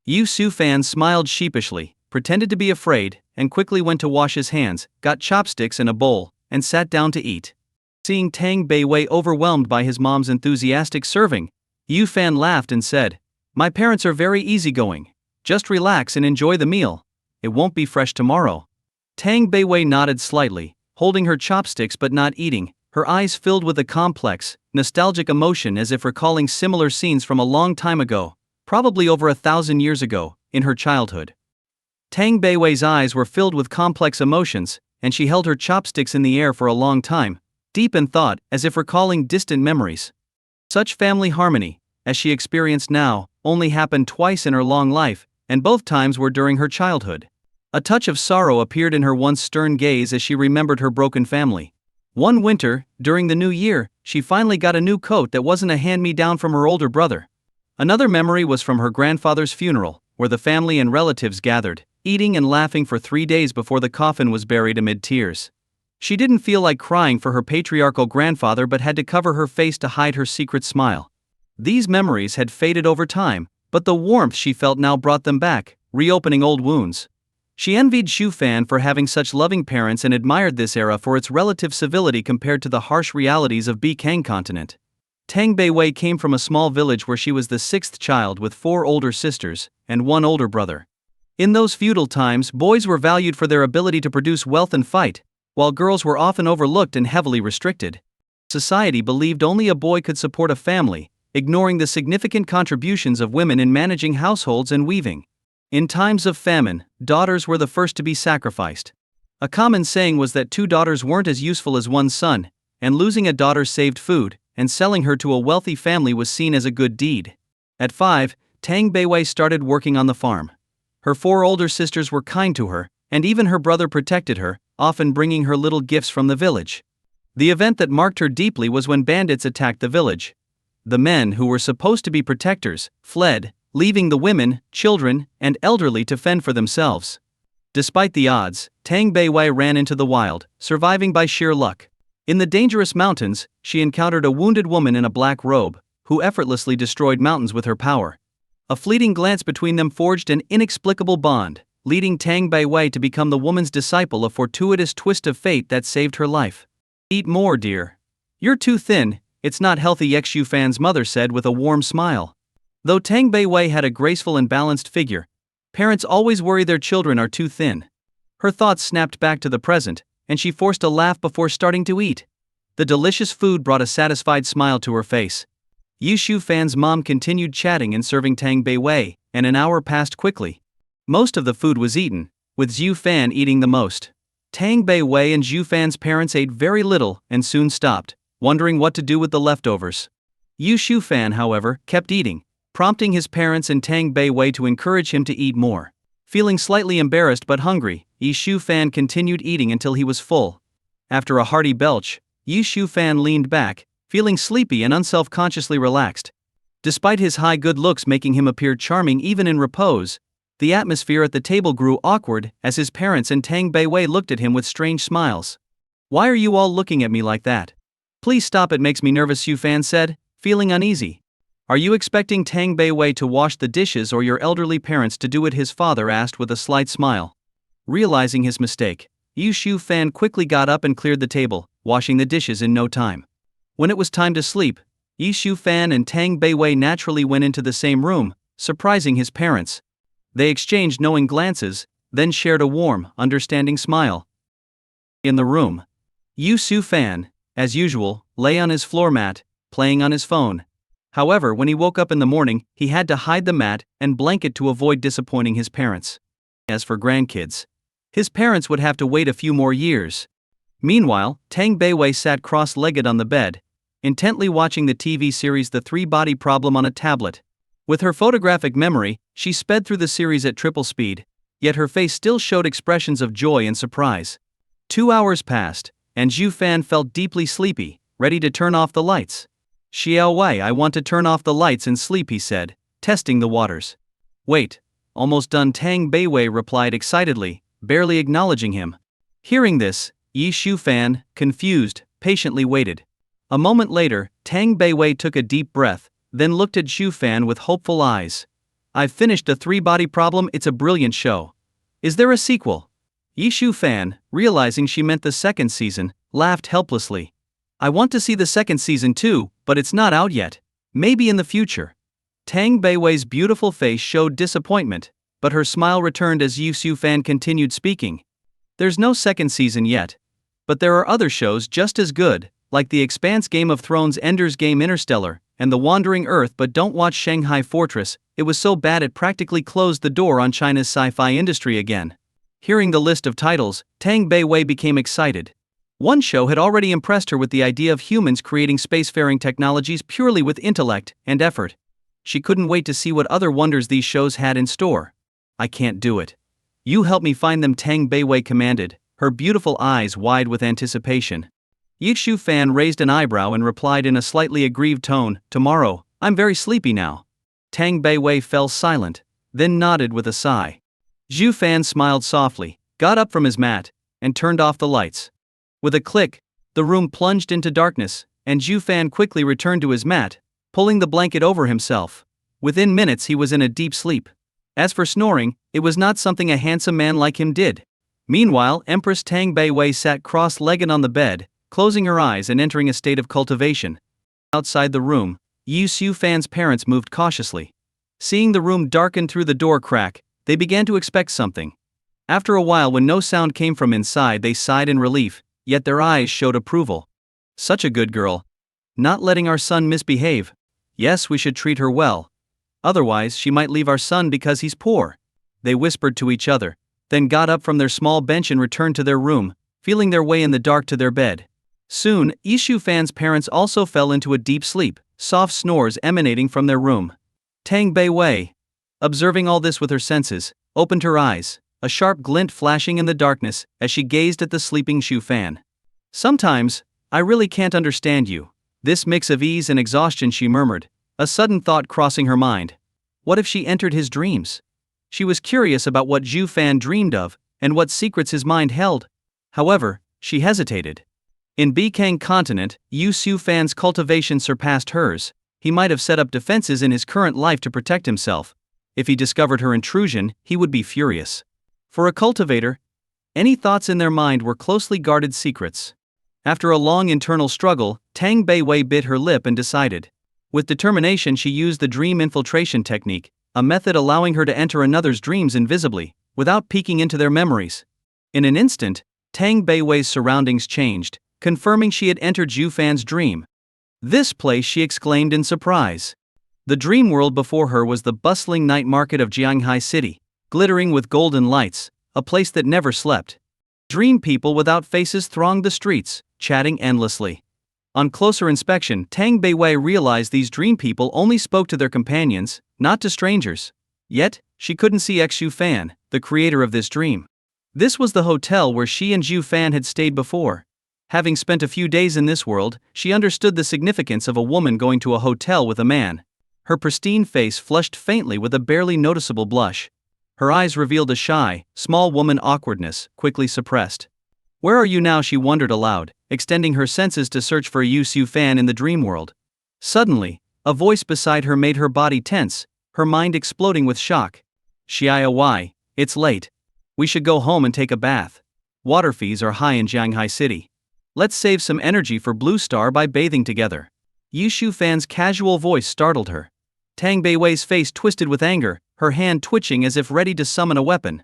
Yu Xiufan smiled sheepishly, pretended to be afraid, and quickly went to wash his hands, got chopsticks and a bowl, and sat down to eat. Seeing Tang Beiwei overwhelmed by his mom's enthusiastic serving, Yu Fan laughed and said, "My parents are very easygoing. Just relax and enjoy the meal. It won't be fresh tomorrow." Tang Beiwei nodded slightly, holding her chopsticks but not eating, her eyes filled with a complex, nostalgic emotion as if recalling similar scenes from a long time ago, probably over 1,000 years ago, in her childhood. Tang Beiwei's eyes were filled with complex emotions, and she held her chopsticks in the air for a long time, deep in thought, as if recalling distant memories. Such family harmony, as she experienced now, only happened twice in her long life, and both times were during her childhood. A touch of sorrow appeared in her once stern gaze as she remembered her broken family. One winter, during the new year, she finally got a new coat that wasn't a hand-me-down from her older brother. Another memory was from her grandfather's funeral, where the family and relatives gathered, eating and laughing for 3 days before the coffin was buried amid tears. She didn't feel like crying for her patriarchal grandfather but had to cover her face to hide her secret smile. These memories had faded over time, but the warmth she felt now brought them back, reopening old wounds. She envied Xiufan for having such loving parents and admired this era for its relative civility compared to the harsh realities of Bikang continent. Tang Beiwei came from a small village where she was the 6th child with 4 older sisters and 1 older brother. In those feudal times, boys were valued for their ability to produce wealth and fight, while girls were often overlooked and heavily restricted. Society believed only a boy could support a family, ignoring the significant contributions of women in managing households and weaving. In times of famine, daughters were the first to be sacrificed. A common saying was that 2 daughters weren't as useful as 1 son, and losing a daughter saved food, and selling her to a wealthy family was seen as a good deed. At 5, Tang Beiwei started working on the farm. Her 4 older sisters were kind to her, and even her brother protected her, often bringing her little gifts from the village. The event that marked her deeply was when bandits attacked the village. The men, who were supposed to be protectors, fled, leaving the women, children, and elderly to fend for themselves. Despite the odds, Tang Beiwei ran into the wild, surviving by sheer luck. In the dangerous mountains, she encountered a wounded woman in a black robe, who effortlessly destroyed mountains with her power. A fleeting glance between them forged an inexplicable bond, leading Tang Beiwei to become the woman's disciple, a fortuitous twist of fate that saved her life. "Eat more, dear. You're too thin, it's not healthy," Xiufan's mother said with a warm smile. Though Tang Beiwei had a graceful and balanced figure, parents always worry their children are too thin. Her thoughts snapped back to the present, and she forced a laugh before starting to eat. The delicious food brought a satisfied smile to her face. Yu Shufan's mom continued chatting and serving Tang Beiwei, and an hour passed quickly. Most of the food was eaten, with Zhu Fan eating the most. Tang Beiwei and Zhu Fan's parents ate very little and soon stopped, wondering what to do with the leftovers. Yu Shufan, however, kept eating, prompting his parents and Tang Beiwei to encourage him to eat more. Feeling slightly embarrassed but hungry, Yu Shufan continued eating until he was full. After a hearty belch, Yu Shufan leaned back, feeling sleepy and unself-consciously relaxed. Despite his high good looks making him appear charming even in repose, the atmosphere at the table grew awkward as his parents and Tang Beiwei looked at him with strange smiles. "Why are you all looking at me like that? Please stop, it makes me nervous," Shufan said, feeling uneasy. "Are you expecting Tang Beiwei to wash the dishes or your elderly parents to do it?" his father asked with a slight smile. Realizing his mistake, Yu Shufan quickly got up and cleared the table, washing the dishes in no time. When it was time to sleep, Yu Shufan and Tang Beiwei naturally went into the same room, surprising his parents. They exchanged knowing glances, then shared a warm, understanding smile. In the room, Yu Shufan, as usual, lay on his floor mat, playing on his phone. However, when he woke up in the morning, he had to hide the mat and blanket to avoid disappointing his parents. As for grandkids, his parents would have to wait a few more years. Meanwhile, Tang Beiwei sat cross-legged on the bed, intently watching the TV series The Three-Body Problem on a tablet. With her photographic memory, she sped through the series at triple speed, yet her face still showed expressions of joy and surprise. 2 hours passed, and Zhu Fan felt deeply sleepy, ready to turn off the lights. "Xiao Wei, I want to turn off the lights and sleep," he said, testing the waters. "Wait, almost done," Tang Beiwei replied excitedly, barely acknowledging him. Hearing this, Yi Shufan, confused, patiently waited. A moment later, Tang Beiwei took a deep breath, then looked at Shufan with hopeful eyes. "I've finished The Three-Body Problem, it's a brilliant show. Is there a sequel?" Yi Shufan, realizing she meant the second season, laughed helplessly. "I want to see the second season too, but it's not out yet. Maybe in the future." Tang Beiwei's beautiful face showed disappointment, but her smile returned as Yi Shufan continued speaking. "There's no second season yet. But there are other shows just as good, like The Expanse, Game of Thrones, Ender's Game, Interstellar, and The Wandering Earth, but don't watch Shanghai Fortress, it was so bad it practically closed the door on China's sci-fi industry again." Hearing the list of titles, Tang Beiwei became excited. One show had already impressed her with the idea of humans creating spacefaring technologies purely with intellect and effort. She couldn't wait to see what other wonders these shows had in store. "I can't do it. You help me find them," Tang Beiwei commanded, her beautiful eyes wide with anticipation. Yi Shufan raised an eyebrow and replied in a slightly aggrieved tone, "Tomorrow, I'm very sleepy now." Tang Beiwei fell silent, then nodded with a sigh. Zhu Fan smiled softly, got up from his mat, and turned off the lights. With a click, the room plunged into darkness, and Zhu Fan quickly returned to his mat, pulling the blanket over himself. Within minutes he was in a deep sleep. As for snoring, it was not something a handsome man like him did. Meanwhile, Empress Tang Beiwei sat cross-legged on the bed, closing her eyes and entering a state of cultivation. Outside the room, Yu Xufan's parents moved cautiously. Seeing the room darken through the door crack, they began to expect something. After a while, when no sound came from inside, they sighed in relief, yet their eyes showed approval. "Such a good girl. Not letting our son misbehave. Yes, we should treat her well. Otherwise, she might leave our son because he's poor," they whispered to each other, then got up from their small bench and returned to their room, feeling their way in the dark to their bed. Soon, Yi Shufan's parents also fell into a deep sleep, soft snores emanating from their room. Tang Beiwei, observing all this with her senses, opened her eyes, a sharp glint flashing in the darkness as she gazed at the sleeping Shufan. "Sometimes, I really can't understand you. This mix of ease and exhaustion," she murmured, a sudden thought crossing her mind. What if she entered his dreams? She was curious about what Zhu Fan dreamed of, and what secrets his mind held. However, she hesitated. In Bikang continent, Yu Xufan's cultivation surpassed hers. He might have set up defenses in his current life to protect himself. If he discovered her intrusion, he would be furious. For a cultivator, any thoughts in their mind were closely guarded secrets. After a long internal struggle, Tang Beiwei bit her lip and decided. With determination, she used the dream infiltration technique, a method allowing her to enter another's dreams invisibly, without peeking into their memories. In an instant, Tang Beiwei's surroundings changed, confirming she had entered Zhu Fan's dream. This place, she exclaimed in surprise. The dream world before her was the bustling night market of Jianghai City, glittering with golden lights, a place that never slept. Dream people without faces thronged the streets, chatting endlessly. On closer inspection, Tang Beiwei realized these dream people only spoke to their companions, not to strangers. Yet, she couldn't see Xu Fan, the creator of this dream. This was the hotel where she and Zhu Fan had stayed before. Having spent a few days in this world, she understood the significance of a woman going to a hotel with a man. Her pristine face flushed faintly with a barely noticeable blush. Her eyes revealed a shy, small woman awkwardness, quickly suppressed. Where are you now? She wondered aloud, extending her senses to search for Xu Fan in the dream world. Suddenly, a voice beside her made her body tense, her mind exploding with shock. Xiaowai, it's late. We should go home and take a bath. Water fees are high in Jianghai City. Let's save some energy for Blue Star by bathing together. Xu Fan's casual voice startled her. Tang Beiwei's face twisted with anger, her hand twitching as if ready to summon a weapon.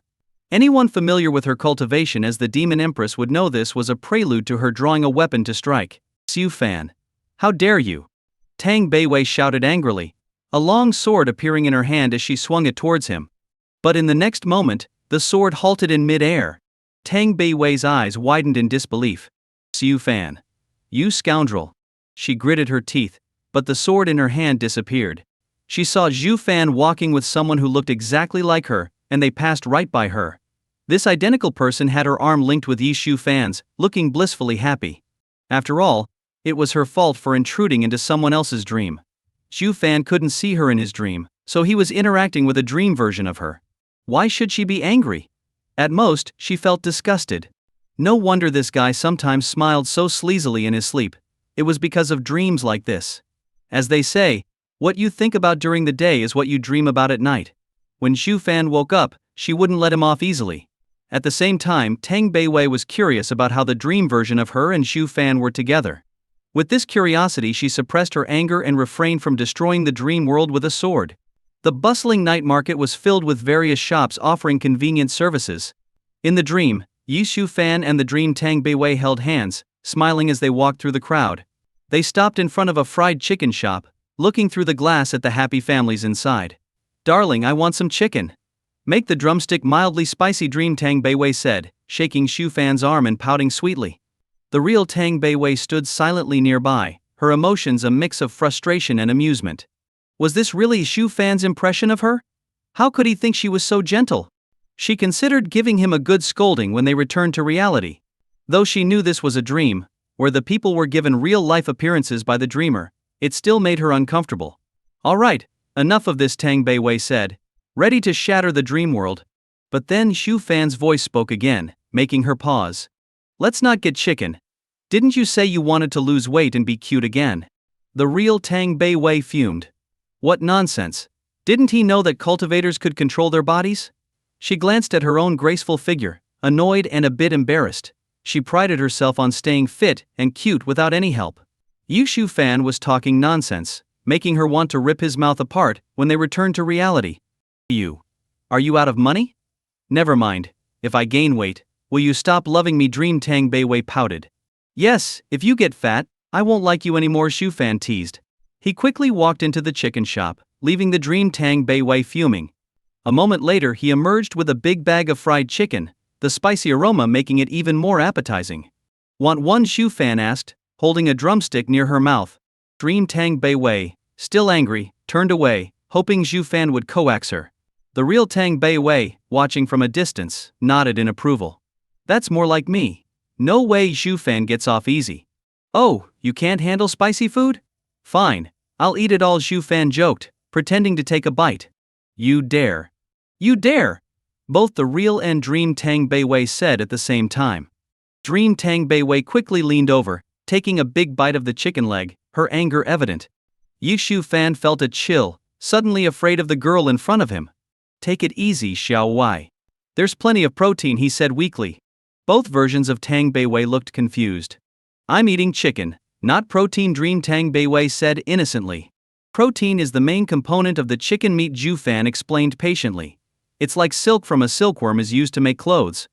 Anyone familiar with her cultivation as the demon empress would know this was a prelude to her drawing a weapon to strike. Xu Fan. How dare you? Tang Beiwei shouted angrily, a long sword appearing in her hand as she swung it towards him. But in the next moment, the sword halted in mid-air. Tang Beiwei's eyes widened in disbelief. Xu Fan. You scoundrel. She gritted her teeth, but the sword in her hand disappeared. She saw Zhu Fan walking with someone who looked exactly like her, and they passed right by her. This identical person had her arm linked with Xu Fan's, looking blissfully happy. After all, it was her fault for intruding into someone else's dream. Zhu Fan couldn't see her in his dream, so he was interacting with a dream version of her. Why should she be angry? At most, she felt disgusted. No wonder this guy sometimes smiled so sleazily in his sleep. It was because of dreams like this. As they say, what you think about during the day is what you dream about at night. When Zhu Fan woke up, she wouldn't let him off easily. At the same time, Tang Beiwei was curious about how the dream version of her and Zhu Fan were together. With this curiosity, she suppressed her anger and refrained from destroying the dream world with a sword. The bustling night market was filled with various shops offering convenient services. In the dream, Xu Fan and the dream Tang Beiwei held hands, smiling as they walked through the crowd. They stopped in front of a fried chicken shop, looking through the glass at the happy families inside. Darling, I want some chicken. Make the drumstick mildly spicy, dream Tang Beiwei said, shaking Xu Fan's arm and pouting sweetly. The real Tang Beiwei stood silently nearby, her emotions a mix of frustration and amusement. Was this really Xu Fan's impression of her? How could he think she was so gentle? She considered giving him a good scolding when they returned to reality. Though she knew this was a dream, where the people were given real-life appearances by the dreamer, it still made her uncomfortable. All right, enough of this, Tang Beiwei said, ready to shatter the dream world. But then Xu Fan's voice spoke again, making her pause. Let's not get chicken. Didn't you say you wanted to lose weight and be cute again? The real Tang Beiwei fumed. What nonsense. Didn't he know that cultivators could control their bodies? She glanced at her own graceful figure, annoyed and a bit embarrassed. She prided herself on staying fit and cute without any help. Xu Fan was talking nonsense, making her want to rip his mouth apart when they returned to reality. Are you out of money? Never mind, if I gain weight, will you stop loving me? Dream Tang Beiwei pouted. Yes, if you get fat, I won't like you anymore, Xu Fan teased. He quickly walked into the chicken shop, leaving the dream Tang Beiwei fuming. A moment later he emerged with a big bag of fried chicken, the spicy aroma making it even more appetizing. Want one? Xu Fan asked, holding a drumstick near her mouth. Dream Tang Beiwei, still angry, turned away, hoping Xu Fan would coax her. The real Tang Beiwei, watching from a distance, nodded in approval. That's more like me. No way Xu Fan gets off easy. Oh, you can't handle spicy food? Fine, I'll eat it all, Xu Fan joked, pretending to take a bite. You dare. You dare! Both the real and dream Tang Beiwei said at the same time. Dream Tang Beiwei quickly leaned over, taking a big bite of the chicken leg, her anger evident. Xu Fan felt a chill, suddenly afraid of the girl in front of him. Take it easy, Xiaowai. There's plenty of protein, he said weakly. Both versions of Tang Beiwei looked confused. I'm eating chicken, not protein, dream Tang Beiwei said innocently. Protein is the main component of the chicken meat, Xu Fan explained patiently. It's like silk from a silkworm is used to make clothes.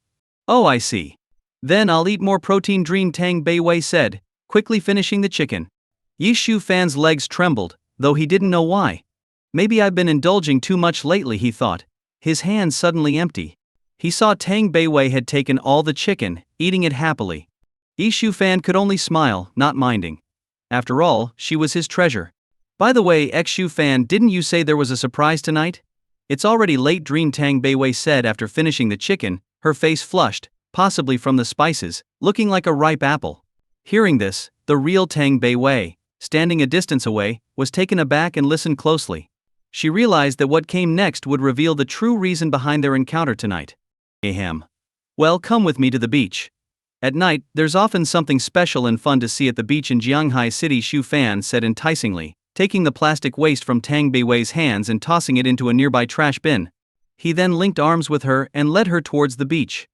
Oh, I see. Then I'll eat more protein, Dream Tang Beiwei said, quickly finishing the chicken. Yi Shu Fan's legs trembled, though he didn't know why. Maybe I've been indulging too much lately, he thought, his hands suddenly empty. He saw Tang Beiwei had taken all the chicken, eating it happily. Yi Shu Fan could only smile, not minding. After all, she was his treasure. By the way, Shu Fan, didn't you say there was a surprise tonight? It's already late, Dream Tang Beiwei said after finishing the chicken, her face flushed, possibly from the spices, looking like a ripe apple. Hearing this, the real Tang Beiwei, standing a distance away, was taken aback and listened closely. She realized that what came next would reveal the true reason behind their encounter tonight. Ahem. Well, come with me to the beach. At night, there's often something special and fun to see at the beach in Jianghai City, Shu Fan said enticingly, taking the plastic waste from Tang Beiwei's hands and tossing it into a nearby trash bin. He then linked arms with her and led her towards the beach.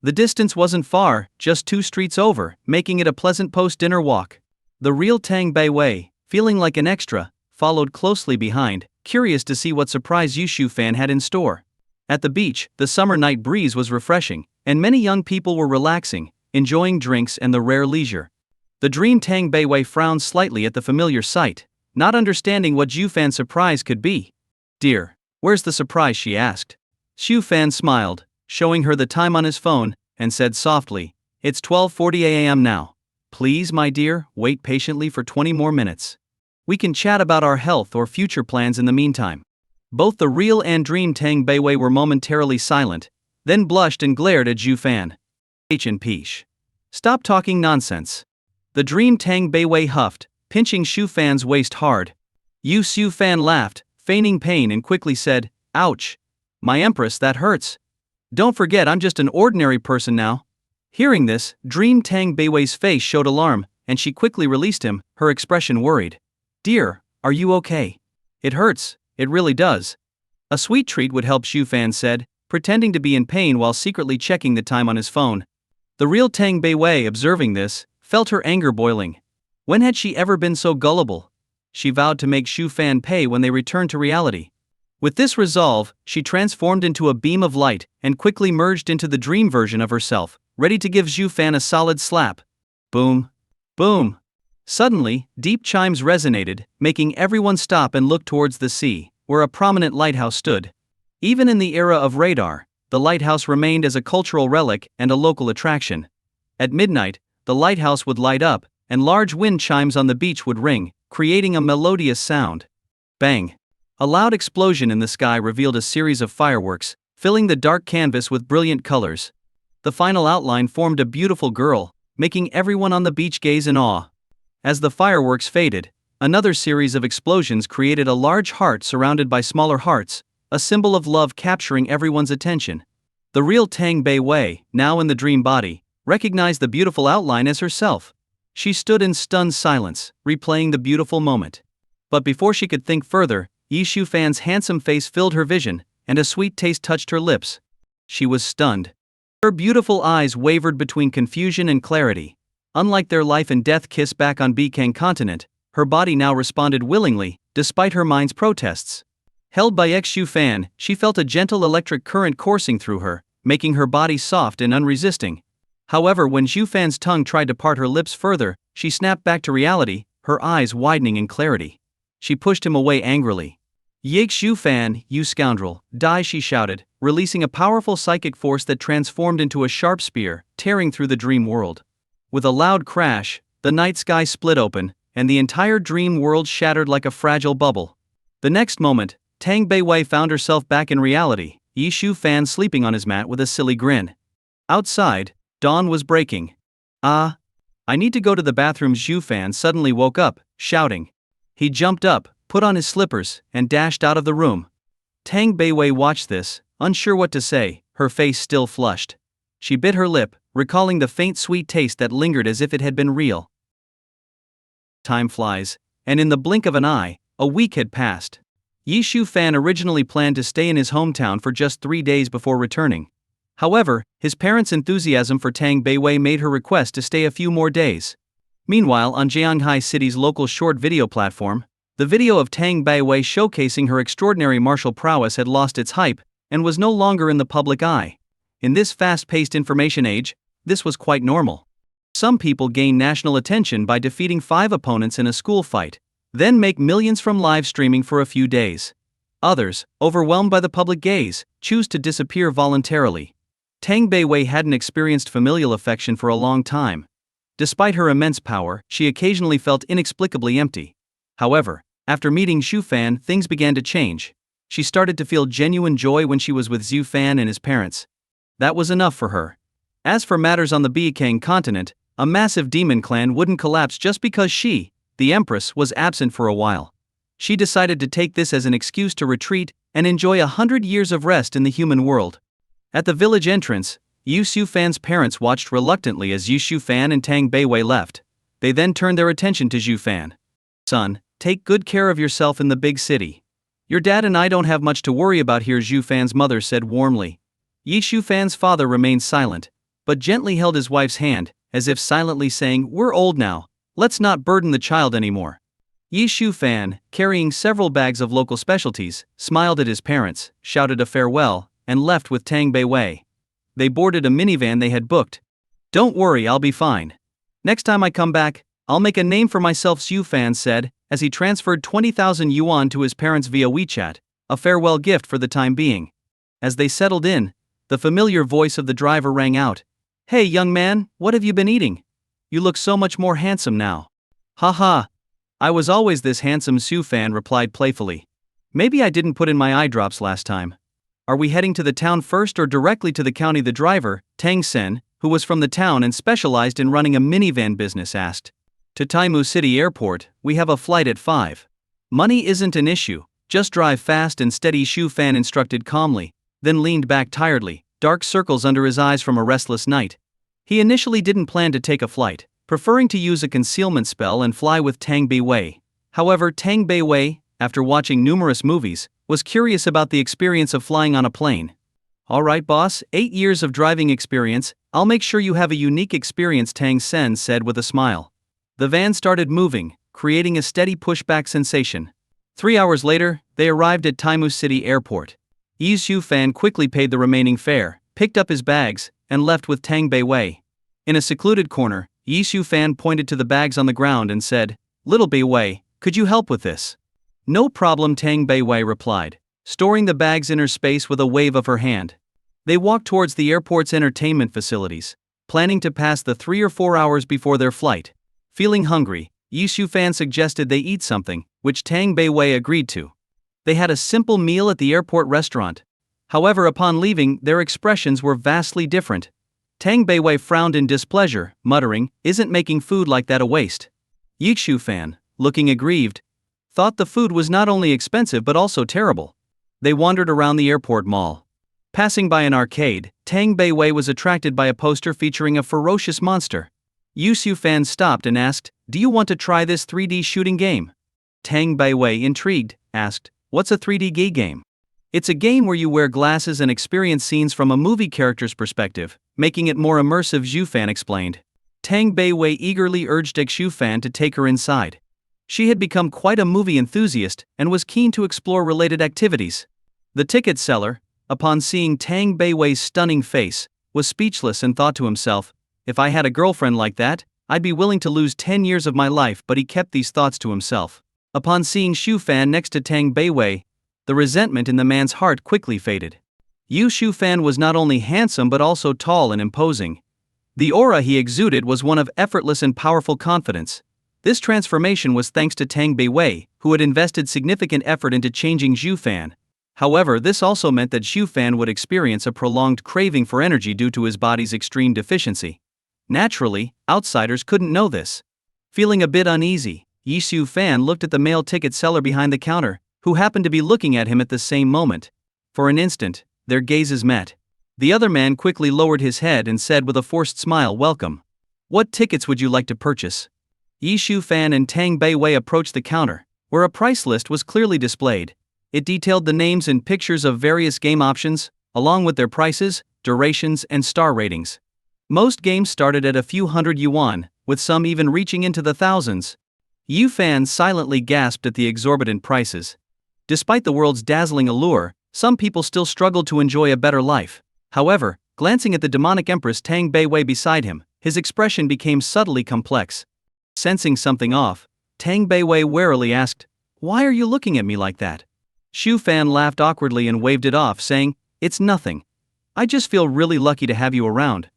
The distance wasn't far, just 2 streets over, making it a pleasant post-dinner walk. The real Tang Beiwei, feeling like an extra, followed closely behind, curious to see what surprise Yi Shu Fan had in store. At the beach, the summer night breeze was refreshing, and many young people were relaxing, enjoying drinks and the rare leisure. The Dream Tang Beiwei frowned slightly at the familiar sight, not understanding what Shu Fan's surprise could be. Dear, where's the surprise, she asked. Shu Fan smiled, showing her the time on his phone, and said softly, it's 12:40 a.m. now. Please, my dear, wait patiently for 20 more minutes. We can chat about our health or future plans in the meantime. Both the real and Dream Tang Beiwei were momentarily silent, then blushed and glared at Shu Fan. H&Pish. Stop talking nonsense. The Dream Tang Beiwei huffed, pinching Shu Fan's waist hard. Shu Fan laughed, feigning pain, and quickly said, ouch. My empress, that hurts. Don't forget I'm just an ordinary person now. Hearing this, Dream Tang Beiwei's face showed alarm, and she quickly released him, her expression worried. Dear, are you okay? It hurts, it really does. A sweet treat would help, Shu Fan said, pretending to be in pain while secretly checking the time on his phone. The real Tang Beiwei, observing this, felt her anger boiling. When had she ever been so gullible? She vowed to make Shu Fan pay when they returned to reality. With this resolve, she transformed into a beam of light and quickly merged into the dream version of herself, ready to give Shu Fan a solid slap. Boom. Boom. Suddenly, deep chimes resonated, making everyone stop and look towards the sea, where a prominent lighthouse stood. Even in the era of radar, the lighthouse remained as a cultural relic and a local attraction. At midnight, the lighthouse would light up, and large wind chimes on the beach would ring, creating a melodious sound. Bang! A loud explosion in the sky revealed a series of fireworks, filling the dark canvas with brilliant colors. The final outline formed a beautiful girl, making everyone on the beach gaze in awe. As the fireworks faded, another series of explosions created a large heart surrounded by smaller hearts, a symbol of love capturing everyone's attention. The real Tang Beiwei, now in the dream body, recognized the beautiful outline as herself. She stood in stunned silence, replaying the beautiful moment. But before she could think further, Yi Shu Fan's handsome face filled her vision, and a sweet taste touched her lips. She was stunned. Her beautiful eyes wavered between confusion and clarity. Unlike their life and death kiss back on Bikang continent, her body now responded willingly, despite her mind's protests. Held by Shu Fan, she felt a gentle electric current coursing through her, making her body soft and unresisting. However, when Shu Fan's tongue tried to part her lips further, she snapped back to reality, her eyes widening in clarity. She pushed him away angrily. Yig Shu Fan, you scoundrel, die, she shouted, releasing a powerful psychic force that transformed into a sharp spear, tearing through the dream world. With a loud crash, the night sky split open, and the entire dream world shattered like a fragile bubble. The next moment, Tang Beiwei found herself back in reality, Yi Shu Fan sleeping on his mat with a silly grin. Outside, dawn was breaking. I need to go to the bathroom. Shu Fan suddenly woke up, shouting. He jumped up, put on his slippers, and dashed out of the room. Tang Beiwei watched this, unsure what to say, her face still flushed. She bit her lip, recalling the faint sweet taste that lingered as if it had been real. Time flies, and in the blink of an eye, a week had passed. Yi Shu Fan originally planned to stay in his hometown for just 3 days before returning. However, his parents' enthusiasm for Tang Beiwei made her request to stay a few more days. Meanwhile, on Jianghai City's local short video platform, the video of Tang Beiwei showcasing her extraordinary martial prowess had lost its hype and was no longer in the public eye. In this fast-paced information age, this was quite normal. Some people gain national attention by defeating 5 opponents in a school fight, then make millions from live streaming for a few days. Others, overwhelmed by the public gaze, choose to disappear voluntarily. Tang Beiwei hadn't experienced familial affection for a long time. Despite her immense power, she occasionally felt inexplicably empty. However, after meeting Xu Fan, things began to change. She started to feel genuine joy when she was with Xu Fan and his parents. That was enough for her. As for matters on the Beikang continent, a massive demon clan wouldn't collapse just because she, the empress, was absent for a while. She decided to take this as an excuse to retreat and enjoy 100 years of rest in the human world. At the village entrance, Yu Xiufan's parents watched reluctantly as Yu Xiufan and Tang Beiwei left. They then turned their attention to Xu Fan. "Son, take good care of yourself in the big city. Your dad and I don't have much to worry about here," Xu Fan's mother said warmly. Yi Xiufan's father remained silent, but gently held his wife's hand, as if silently saying, "We're old now, let's not burden the child anymore." Yi Xiufan, carrying several bags of local specialties, smiled at his parents, shouted a farewell, and left with Tang Beiwei. They boarded a minivan they had booked. "Don't worry, I'll be fine. Next time I come back, I'll make a name for myself," Xu Fan said, as he transferred 20,000 yuan to his parents via WeChat, a farewell gift for the time being. As they settled in, the familiar voice of the driver rang out. "Hey young man, what have you been eating? You look so much more handsome now." "Haha. I was always this handsome," Xu Fan replied playfully. "Maybe I didn't put in my eye drops last time." "Are we heading to the town first or directly to the county?" the driver, Tang Sen, who was from the town and specialized in running a minivan business, asked. "To Taimu City Airport, we have a flight at 5. Money isn't an issue, just drive fast and steady," Xu Fan instructed calmly, then leaned back tiredly, dark circles under his eyes from a restless night. He initially didn't plan to take a flight, preferring to use a concealment spell and fly with Tang Beiwei. However, Tang Beiwei, after watching numerous movies, was curious about the experience of flying on a plane. "All right boss, 8 years of driving experience, I'll make sure you have a unique experience," Tang Sen said with a smile. The van started moving, creating a steady pushback sensation. 3 hours later, they arrived at Taimu City Airport. Yi Xiufan quickly paid the remaining fare, picked up his bags, and left with Tang Beiwei. In a secluded corner, Yi Xiufan pointed to the bags on the ground and said, "Little Beiwei, could you help with this?" "No problem," Tang Beiwei replied, storing the bags in her space with a wave of her hand. They walked towards the airport's entertainment facilities, planning to pass the 3 or 4 hours before their flight. Feeling hungry, Yi Xiufan suggested they eat something, which Tang Beiwei agreed to. They had a simple meal at the airport restaurant. However, upon leaving, their expressions were vastly different. Tang Beiwei frowned in displeasure, muttering, "Isn't making food like that a waste?" Yi Xiufan, looking aggrieved, thought the food was not only expensive but also terrible. They wandered around the airport mall. Passing by an arcade, Tang Beiwei was attracted by a poster featuring a ferocious monster. Yu Xiufan stopped and asked, "Do you want to try this 3D shooting game?" Tang Beiwei, intrigued, asked, "What's a 3D game?" "It's a game where you wear glasses and experience scenes from a movie character's perspective, making it more immersive," Xiufan explained. Tang Beiwei eagerly urged Xiufan to take her inside. She had become quite a movie enthusiast and was keen to explore related activities. The ticket seller, upon seeing Tang Beiwei's stunning face, was speechless and thought to himself, "If I had a girlfriend like that, I'd be willing to lose 10 years of my life," but he kept these thoughts to himself. Upon seeing Xiufan next to Tang Beiwei, the resentment in the man's heart quickly faded. Yu Xiufan was not only handsome but also tall and imposing. The aura he exuded was one of effortless and powerful confidence. This transformation was thanks to Tang Beiwei, who had invested significant effort into changing Xiufan. However, this also meant that Xiufan would experience a prolonged craving for energy due to his body's extreme deficiency. Naturally, outsiders couldn't know this. Feeling a bit uneasy, Yi Xiufan looked at the male ticket seller behind the counter, who happened to be looking at him at the same moment. For an instant, their gazes met. The other man quickly lowered his head and said with a forced smile, "Welcome. What tickets would you like to purchase?" Yi Xiufan and Tang Beiwei approached the counter, where a price list was clearly displayed. It detailed the names and pictures of various game options, along with their prices, durations, and star ratings. Most games started at a few hundred yuan, with some even reaching into the thousands. Yu-Fan silently gasped at the exorbitant prices. Despite the world's dazzling allure, some people still struggled to enjoy a better life. However, Glancing at the demonic empress Tang Beiwei beside him, his expression became subtly complex. Sensing something off, Tang Beiwei warily asked, "Why are you looking at me like that?" Xu Fan laughed awkwardly and waved it off, saying, "It's nothing. I just feel really lucky to have you around."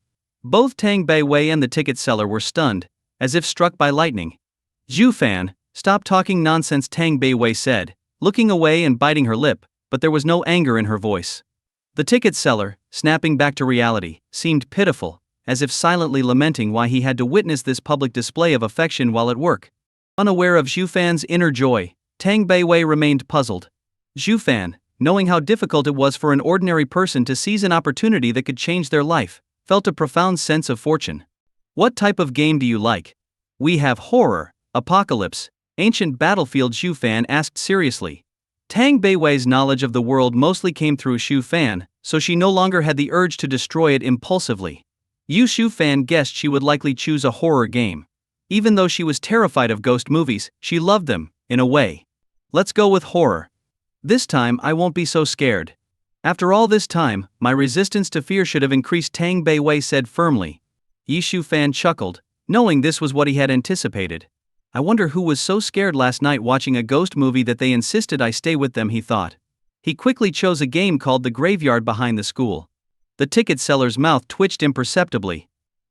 Both Tang Beiwei and the ticket seller were stunned, as if struck by lightning. "Xu Fan, stop talking nonsense," Tang Beiwei said, looking away and biting her lip, but there was no anger in her voice. The ticket seller, snapping back to reality, seemed pitiful, as if silently lamenting why he had to witness this public display of affection while at work. Unaware of Xu Fan's inner joy, Tang Beiwei remained puzzled. Xu Fan, knowing how difficult it was for an ordinary person to seize an opportunity that could change their life, felt a profound sense of fortune. "What type of game do you like?" "We have horror, apocalypse, ancient battlefield," Xu Fan asked seriously. Tang Beiwei's knowledge of the world mostly came through Xu Fan, so she no longer had the urge to destroy it impulsively. Xu Fan guessed she would likely choose a horror game. Even though she was terrified of ghost movies, she loved them, in a way. "Let's go with horror. This time I won't be so scared." "After all this time, my resistance to fear should have increased," Tang Beiwei said firmly. Xu Fan chuckled, knowing this was what he had anticipated. "I wonder who was so scared last night watching a ghost movie that they insisted I stay with them," he thought. He quickly chose a game called The Graveyard Behind the School. The ticket seller's mouth twitched imperceptibly.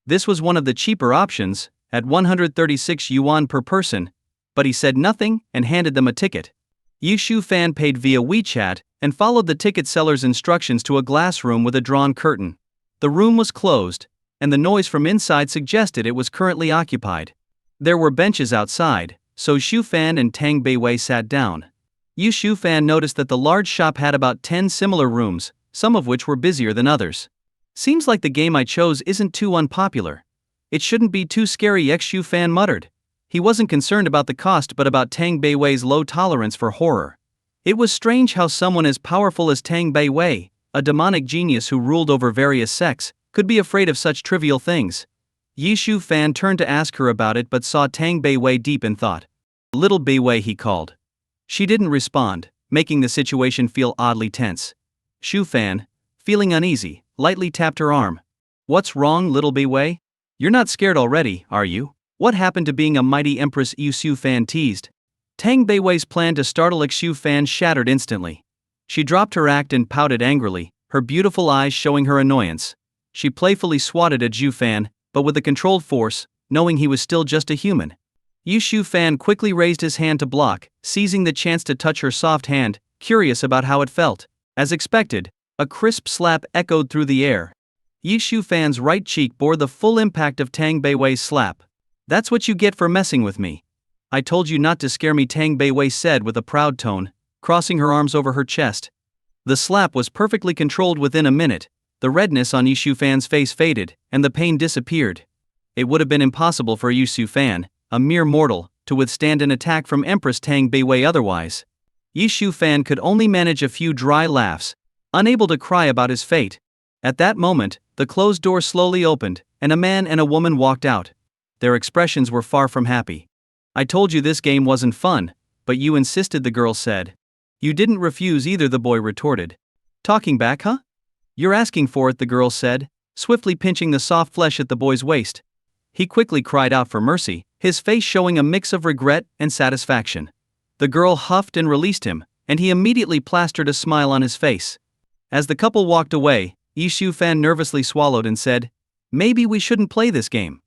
This was one of the cheaper options, at 136 yuan per person, but he said nothing and handed them a ticket. Xu Fan paid via WeChat and followed the ticket seller's instructions to a glass room with a drawn curtain. The room was closed, and the noise from inside suggested it was currently occupied. There were benches outside, so Xu Fan and Tang Beiwei sat down. Xu Fan noticed that the large shop had about 10 similar rooms, some of which were busier than others. "Seems like the game I chose isn't too unpopular. It shouldn't be too scary," Xu Fan muttered. He wasn't concerned about the cost but about Tang Beiwei's low tolerance for horror. It was strange how someone as powerful as Tang Beiwei, a demonic genius who ruled over various sects, could be afraid of such trivial things. Xu Fan turned to ask her about it but saw Tang Beiwei deep in thought. "Little Beiwei," he called. She didn't respond, making the situation feel oddly tense. Xu Fan, feeling uneasy, lightly tapped her arm. "What's wrong, little Beiwei? You're not scared already, are you? What happened to being a mighty empress?" Xu Fan teased. Tang Beiwei's plan to startle Xu Fan shattered instantly. She dropped her act and pouted angrily, her beautiful eyes showing her annoyance. She playfully swatted at Xu Fan, but with a controlled force, knowing he was still just a human. Xu Fan quickly raised his hand to block, seizing the chance to touch her soft hand, curious about how it felt. As expected, a crisp slap echoed through the air. Xu Fan's right cheek bore the full impact of Tang Beiwei's slap. "That's what you get for messing with me. I told you not to scare me," Tang Beiwei said with a proud tone, crossing her arms over her chest. The slap was perfectly controlled within a minute. The redness on Xu Fan's face faded, and the pain disappeared. It would have been impossible for Xu Fan, a mere mortal, to withstand an attack from Empress Tang Beiwei otherwise. Xu Fan could only manage a few dry laughs, unable to cry about his fate. At that moment, the closed door slowly opened, and a man and a woman walked out. Their expressions were far from happy. "I told you this game wasn't fun, but you insisted," the girl said. "You didn't refuse either," the boy retorted. "Talking back, huh? You're asking for it," the girl said, swiftly pinching the soft flesh at the boy's waist. He quickly cried out for mercy, his face showing a mix of regret and satisfaction. The girl huffed and released him, and he immediately plastered a smile on his face. As the couple walked away, Xu Fan nervously swallowed and said, "Maybe we shouldn't play this game."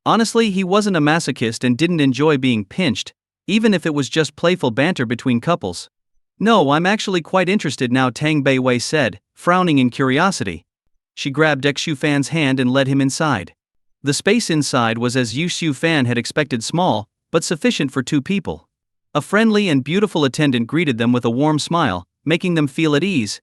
Honestly, he wasn't a masochist and didn't enjoy being pinched, even if it was just playful banter between couples. "No, I'm actually quite interested now," Tang Beiwei said, frowning in curiosity. She grabbed Xu Fan's hand and led him inside. The space inside was as Xu Fan had expected, small, but sufficient for 2 people. A friendly and beautiful attendant greeted them with a warm smile, making them feel at ease.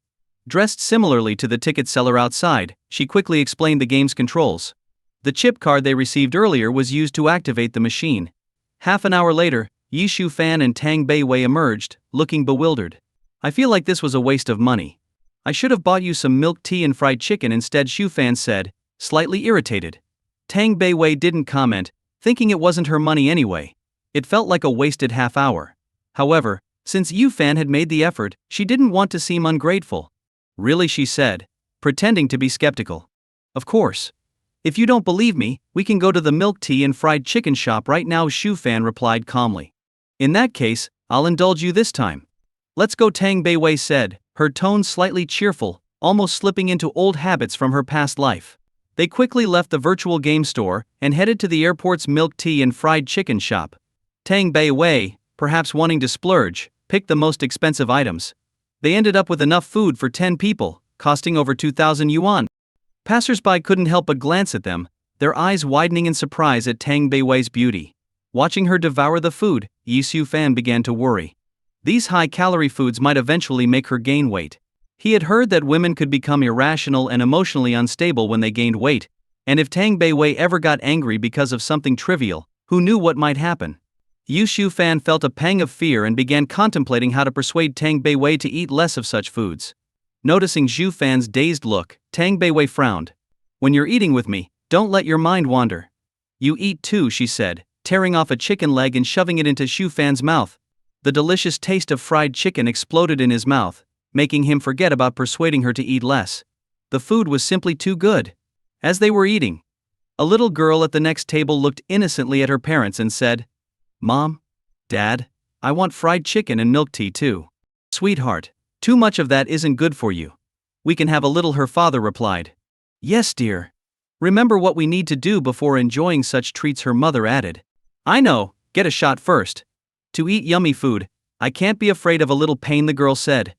Dressed similarly to the ticket seller outside, she quickly explained the game's controls. The chip card they received earlier was used to activate the machine. Half an hour later, Xu Fan and Tang Beiwei emerged, looking bewildered. "I feel like this was a waste of money. I should have bought you some milk tea and fried chicken instead," Xu Fan said, slightly irritated. Tang Beiwei didn't comment, thinking it wasn't her money anyway. It felt like a wasted half hour. However, since Xu Fan had made the effort, she didn't want to seem ungrateful. "Really?" she said, pretending to be skeptical. Of course. If you don't believe me, we can go to the milk tea and fried chicken shop right now, Shu Fan replied calmly. In that case, I'll indulge you this time. Let's go, Tang Beiwei said, her tone slightly cheerful, almost slipping into old habits from her past life. They quickly left the virtual game store and headed to the airport's milk tea and fried chicken shop. Tang Beiwei, perhaps wanting to splurge, picked the most expensive items. They ended up with enough food for 10 people, costing over 2,000 yuan. Passers-by couldn't help but glance at them, their eyes widening in surprise at Tang Beiwei's beauty. Watching her devour the food, Yi Xiu Fan began to worry. These high-calorie foods might eventually make her gain weight. He had heard that women could become irrational and emotionally unstable when they gained weight, and if Tang Beiwei ever got angry because of something trivial, who knew what might happen? Yi Xiu Fan felt a pang of fear and began contemplating how to persuade Tang Beiwei to eat less of such foods. Noticing Xu Fan's dazed look, Tang Beiwei frowned. When you're eating with me, don't let your mind wander. You eat too, she said, tearing off a chicken leg and shoving it into Xu Fan's mouth. The delicious taste of fried chicken exploded in his mouth, making him forget about persuading her to eat less. The food was simply too good. As they were eating, a little girl at the next table looked innocently at her parents and said, "Mom? Dad? I want fried chicken and milk tea too." "Sweetheart, too much of that isn't good for you. We can have a little," her father replied. "Yes, dear. Remember what we need to do before enjoying such treats," her mother added. "I know, get a shot first. To eat yummy food, I can't be afraid of a little pain," the girl said.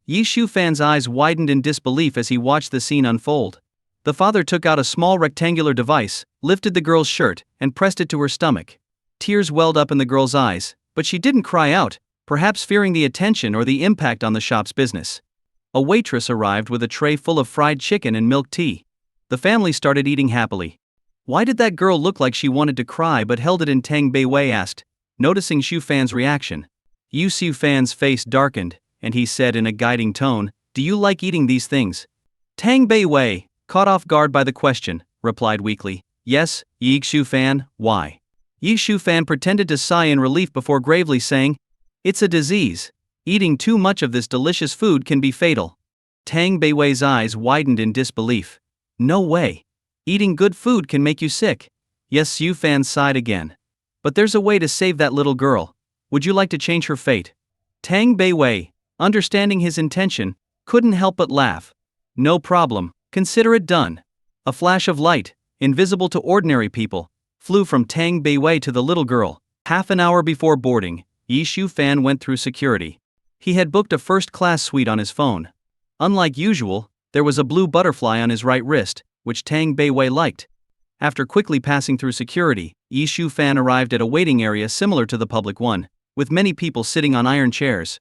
Yi Xiu Fan's eyes widened in disbelief as he watched the scene unfold. The father took out a small rectangular device, lifted the girl's shirt, and pressed it to her stomach. Tears welled up in the girl's eyes, but she didn't cry out, perhaps fearing the attention or the impact on the shop's business. A waitress arrived with a tray full of fried chicken and milk tea. The family started eating happily. "Why did that girl look like she wanted to cry but held it in?" Tang Beiwei asked, noticing Xu Fan's reaction. Yi Xiu Fan's face darkened, and he said in a guiding tone, "Do you like eating these things?" Tang Beiwei, caught off guard by the question, replied weakly, "Yes, Yi Xiu Fan, why?" Yi Xiu Fan pretended to sigh in relief before gravely saying, "It's a disease. Eating too much of this delicious food can be fatal." Tang Beiwei's eyes widened in disbelief. "No way. Eating good food can make you sick." Yes, Xiu Fan sighed again. "But there's a way to save that little girl. Would you like to change her fate?" Tang Beiwei, understanding his intention, couldn't help but laugh. "No problem, consider it done." A flash of light, invisible to ordinary people, flew from Tang Beiwei to the little girl. Half an hour before boarding, Yi Xiu Fan went through security. He had booked a first-class suite on his phone. Unlike usual, there was a blue butterfly on his right wrist, which Tang Beiwei liked. After quickly passing through security, Yi Xiu Fan arrived at a waiting area similar to the public one, with many people sitting on iron chairs.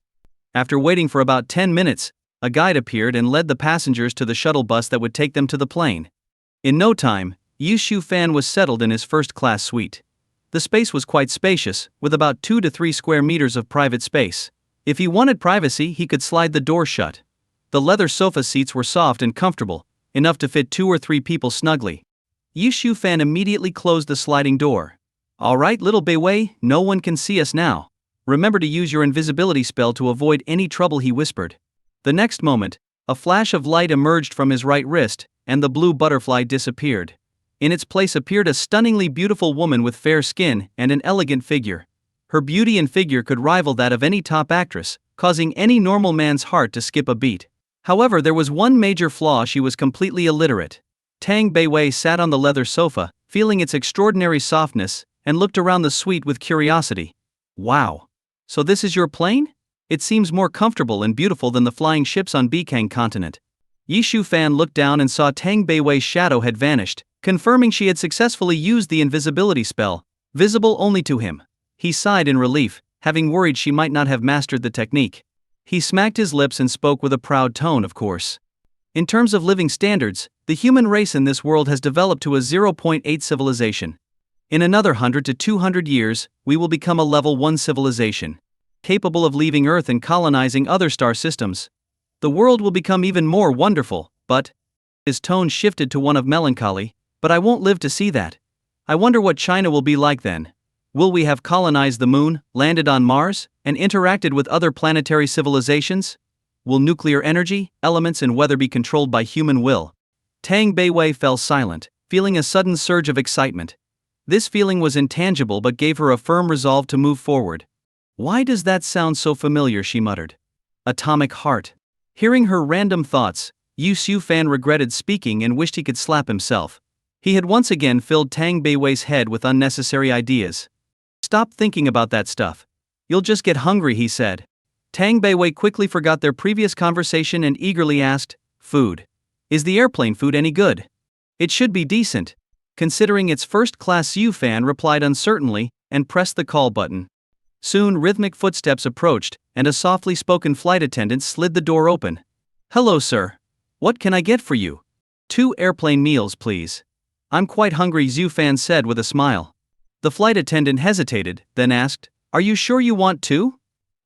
After waiting for about 10 minutes, a guide appeared and led the passengers to the shuttle bus that would take them to the plane. In no time, Yi Xiu Fan was settled in his first-class suite. The space was quite spacious, with about 2 to 3 square meters of private space. If he wanted privacy, he could slide the door shut. The leather sofa seats were soft and comfortable, enough to fit 2 or 3 people snugly. Yi Xiu Fan immediately closed the sliding door. "All right, little Beiwei, no one can see us now. Remember to use your invisibility spell to avoid any trouble," he whispered. The next moment, a flash of light emerged from his right wrist, and the blue butterfly disappeared. In its place appeared a stunningly beautiful woman with fair skin and an elegant figure. Her beauty and figure could rival that of any top actress, causing any normal man's heart to skip a beat. However, there was one major flaw: she was completely illiterate. Tang Beiwei sat on the leather sofa, feeling its extraordinary softness, and looked around the suite with curiosity. "Wow. So this is your plane? It seems more comfortable and beautiful than the flying ships on Bikang continent." Yi Xiu Fan looked down and saw Tang Beiwei's shadow had vanished, confirming she had successfully used the invisibility spell, visible only to him. He sighed in relief, having worried she might not have mastered the technique. He smacked his lips and spoke with a proud tone, "Of course. In terms of living standards, the human race in this world has developed to a 0.8 civilization. In another 100 to 200 years, we will become a level 1 civilization, capable of leaving Earth and colonizing other star systems. The world will become even more wonderful, but..." His tone shifted to one of melancholy. "But I won't live to see that. I wonder what China will be like then. Will we have colonized the moon, landed on Mars, and interacted with other planetary civilizations? Will nuclear energy, elements and weather be controlled by human will? Tang Beiwei fell silent, feeling a sudden surge of excitement. This feeling was intangible but gave her a firm resolve to move forward. Why does that sound so familiar, she muttered. Atomic heart. Hearing her random thoughts, Yu Xiufan regretted speaking and wished he could slap himself. He had once again filled Tang Beiwei's head with unnecessary ideas. Stop thinking about that stuff. You'll just get hungry, he said. Tang Beiwei quickly forgot their previous conversation and eagerly asked, food. Is the airplane food any good? It should be decent. Considering it's first-class, Xiufan replied uncertainly, and pressed the call button. Soon rhythmic footsteps approached, and a softly spoken flight attendant slid the door open. Hello, sir. What can I get for you? 2 airplane meals, please. I'm quite hungry, Xiufan said with a smile. The flight attendant hesitated, then asked, Are you sure you want 2?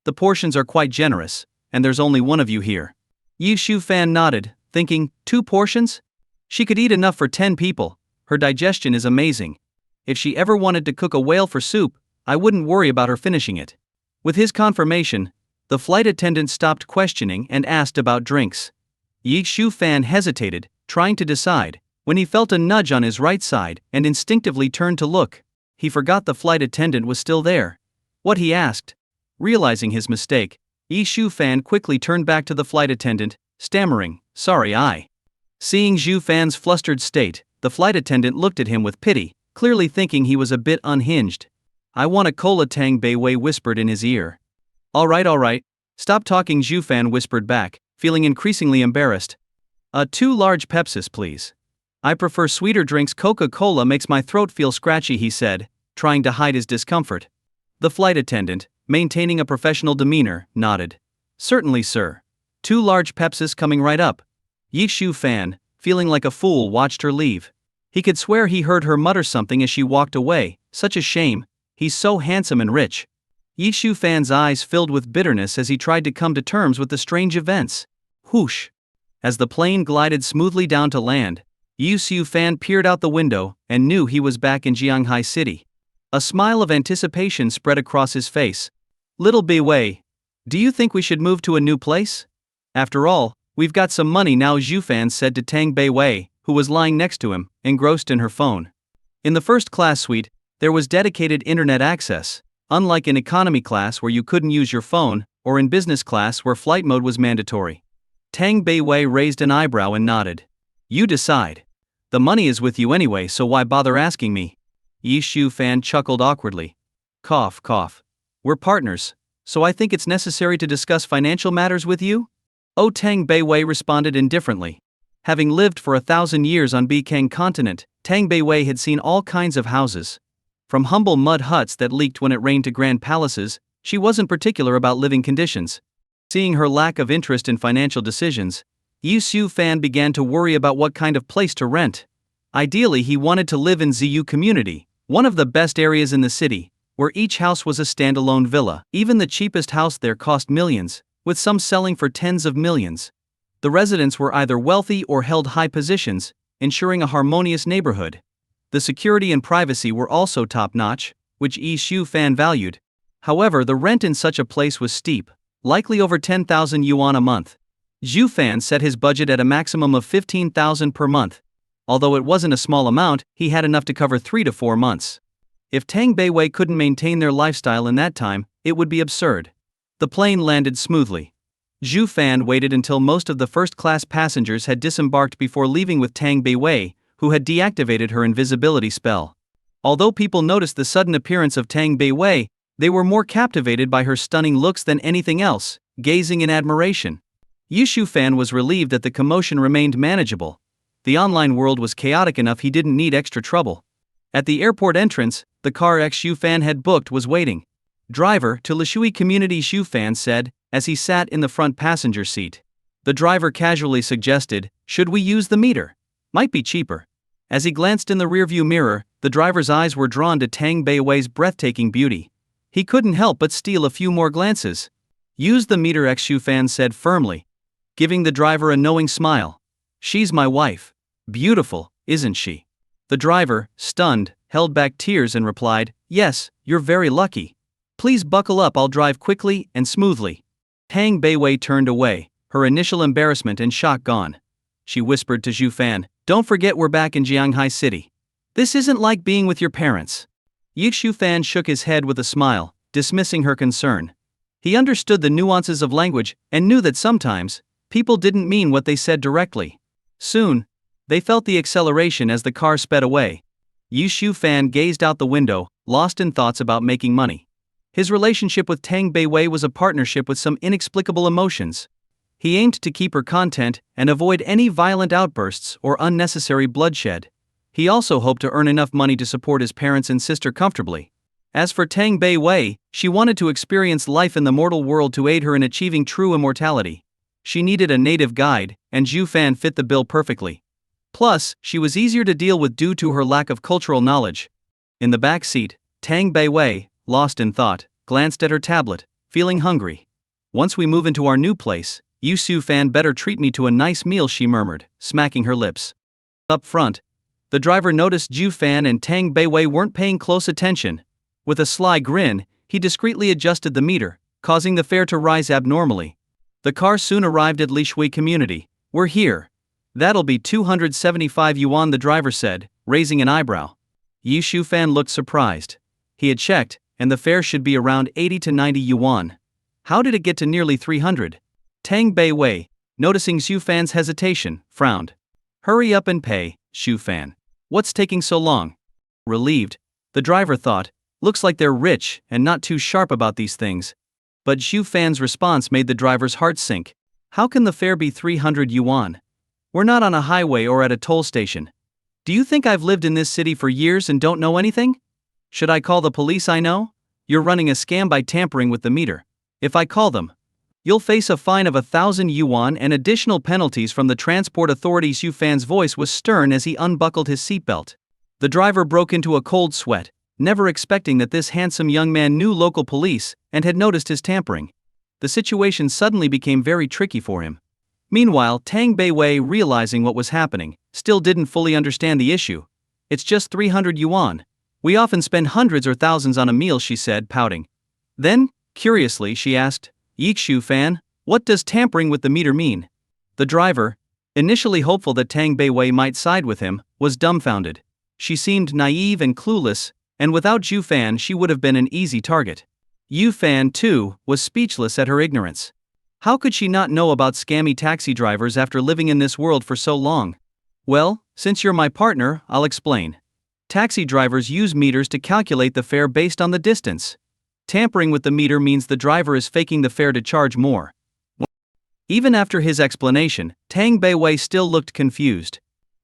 The portions are quite generous, and there's only one of you here. Yu Xiufan nodded, thinking, 2 portions? She could eat enough for 10 people. Her digestion is amazing. If she ever wanted to cook a whale for soup, I wouldn't worry about her finishing it. With his confirmation, the flight attendant stopped questioning and asked about drinks. Yu Xiufan hesitated, trying to decide, when he felt a nudge on his right side and instinctively turned to look. He forgot the flight attendant was still there. What, he asked? Realizing his mistake, Yu Xiufan quickly turned back to the flight attendant, stammering, Sorry, I. Seeing Xiufan's flustered state, the flight attendant looked at him with pity, clearly thinking he was a bit unhinged. I want a cola, Tang Beiwei whispered in his ear. All right. Stop talking, Xiufan whispered back, feeling increasingly embarrassed. 2 large Pepsis, please. I prefer sweeter drinks. Coca-Cola makes my throat feel scratchy, he said, trying to hide his discomfort. The flight attendant, maintaining a professional demeanor, nodded. Certainly, sir. 2 large Pepsis coming right up. Yu Xiufan, feeling like a fool, watched her leave. He could swear he heard her mutter something as she walked away. Such a shame. He's so handsome and rich. Yu Xiufan's eyes filled with bitterness as he tried to come to terms with the strange events. Whoosh! As the plane glided smoothly down to land, Yu Xiufan peered out the window and knew he was back in Jianghai City. A smile of anticipation spread across his face. Little Beiwei, do you think we should move to a new place? After all, we've got some money now, Xiufan said to Tang Beiwei, who was lying next to him, engrossed in her phone. In the first-class suite, there was dedicated internet access, unlike in economy class where you couldn't use your phone, or in business class where flight mode was mandatory. Tang Beiwei raised an eyebrow and nodded. You decide. The money is with you anyway, so why bother asking me? Yu Xiufan chuckled awkwardly. Cough, cough. We're partners, so I think it's necessary to discuss financial matters with you? Oh, Tang Beiwei responded indifferently. Having lived for 1,000 years on Bikang continent, Tang Beiwei had seen all kinds of houses. From humble mud huts that leaked when it rained to grand palaces, she wasn't particular about living conditions. Seeing her lack of interest in financial decisions, Yu Xiufan began to worry about what kind of place to rent. Ideally, he wanted to live in Ziyu Community, one of the best areas in the city, where each house was a standalone villa. Even the cheapest house there cost millions, with some selling for tens of millions. The residents were either wealthy or held high positions, ensuring a harmonious neighborhood. The security and privacy were also top-notch, which Yu Xiufan valued. However, the rent in such a place was steep, likely over 10,000 yuan a month. Xiufan set his budget at a maximum of 15,000 per month. Although it wasn't a small amount, he had enough to cover 3 to 4 months. If Tang Beiwei couldn't maintain their lifestyle in that time, it would be absurd. The plane landed smoothly. Xiufan waited until most of the first-class passengers had disembarked before leaving with Tang Beiwei, who had deactivated her invisibility spell. Although people noticed the sudden appearance of Tang Beiwei, they were more captivated by her stunning looks than anything else, gazing in admiration. Yu Xiufan was relieved that the commotion remained manageable. The online world was chaotic enough he didn't need extra trouble. At the airport entrance, the car Xiufan had booked was waiting. Driver to Lishui Community, Xiufan said, as he sat in the front passenger seat. The driver casually suggested, should we use the meter? Might be cheaper. As he glanced in the rearview mirror, the driver's eyes were drawn to Tang Beiwei's breathtaking beauty. He couldn't help but steal a few more glances. Use the meter, Xiufan said firmly, giving the driver a knowing smile. She's my wife. Beautiful, isn't she? The driver, stunned, held back tears and replied, yes, you're very lucky. Please buckle up, I'll drive quickly and smoothly. Tang Beiwei turned away, her initial embarrassment and shock gone. She whispered to Xiufan, Don't forget we're back in Jianghai City. This isn't like being with your parents. Yi Shufan shook his head with a smile, dismissing her concern. He understood the nuances of language and knew that sometimes, people didn't mean what they said directly. Soon, they felt the acceleration as the car sped away. Yi Shufan gazed out the window, lost in thoughts about making money. His relationship with Tang Beiwei was a partnership with some inexplicable emotions. He aimed to keep her content and avoid any violent outbursts or unnecessary bloodshed. He also hoped to earn enough money to support his parents and sister comfortably. As for Tang Beiwei, she wanted to experience life in the mortal world to aid her in achieving true immortality. She needed a native guide, and Zhu Fan fit the bill perfectly. Plus, she was easier to deal with due to her lack of cultural knowledge. In the back seat, Tang Beiwei, lost in thought, glanced at her tablet, feeling hungry. Once we move into our new place, Yu Su Fan better treat me to a nice meal, she murmured, smacking her lips. Up front, the driver noticed Zhu Fan and Tang Beiwei weren't paying close attention. With a sly grin, he discreetly adjusted the meter, causing the fare to rise abnormally. The car soon arrived at Lishui community. We're here. That'll be 275 yuan, the driver said, raising an eyebrow. Yi Shufan looked surprised. He had checked, and the fare should be around 80 to 90 yuan. How did it get to nearly 300? Tang Beiwei, noticing Xu Fan's hesitation, frowned. Hurry up and pay, Xu Fan. What's taking so long? Relieved, the driver thought, looks like they're rich and not too sharp about these things. But Xu Fan's response made the driver's heart sink. How can the fare be 300 yuan? We're not on a highway or at a toll station. Do you think I've lived in this city for years and don't know anything? Should I call the police? I know you're running a scam by tampering with the meter. If I call them, you'll face a fine of 1,000 yuan and additional penalties from the transport authorities. Xu Fan's voice was stern as he unbuckled his seatbelt. The driver broke into a cold sweat, never expecting that this handsome young man knew local police and had noticed his tampering. The situation suddenly became very tricky for him. Meanwhile, Tang Beiwei, realizing what was happening, still didn't fully understand the issue. It's just 300 yuan. We often spend hundreds or thousands on a meal, she said, pouting. Then, curiously, she asked, Yi Xu Fan, what does tampering with the meter mean? The driver, initially hopeful that Tang Beiwei might side with him, was dumbfounded. She seemed naive and clueless, and without Zhu Fan she would have been an easy target. Yu Fan, too, was speechless at her ignorance. How could she not know about scammy taxi drivers after living in this world for so long? Well, since you're my partner, I'll explain. Taxi drivers use meters to calculate the fare based on the distance. Tampering with the meter means the driver is faking the fare to charge more. Even after his explanation, Tang Beiwei still looked confused.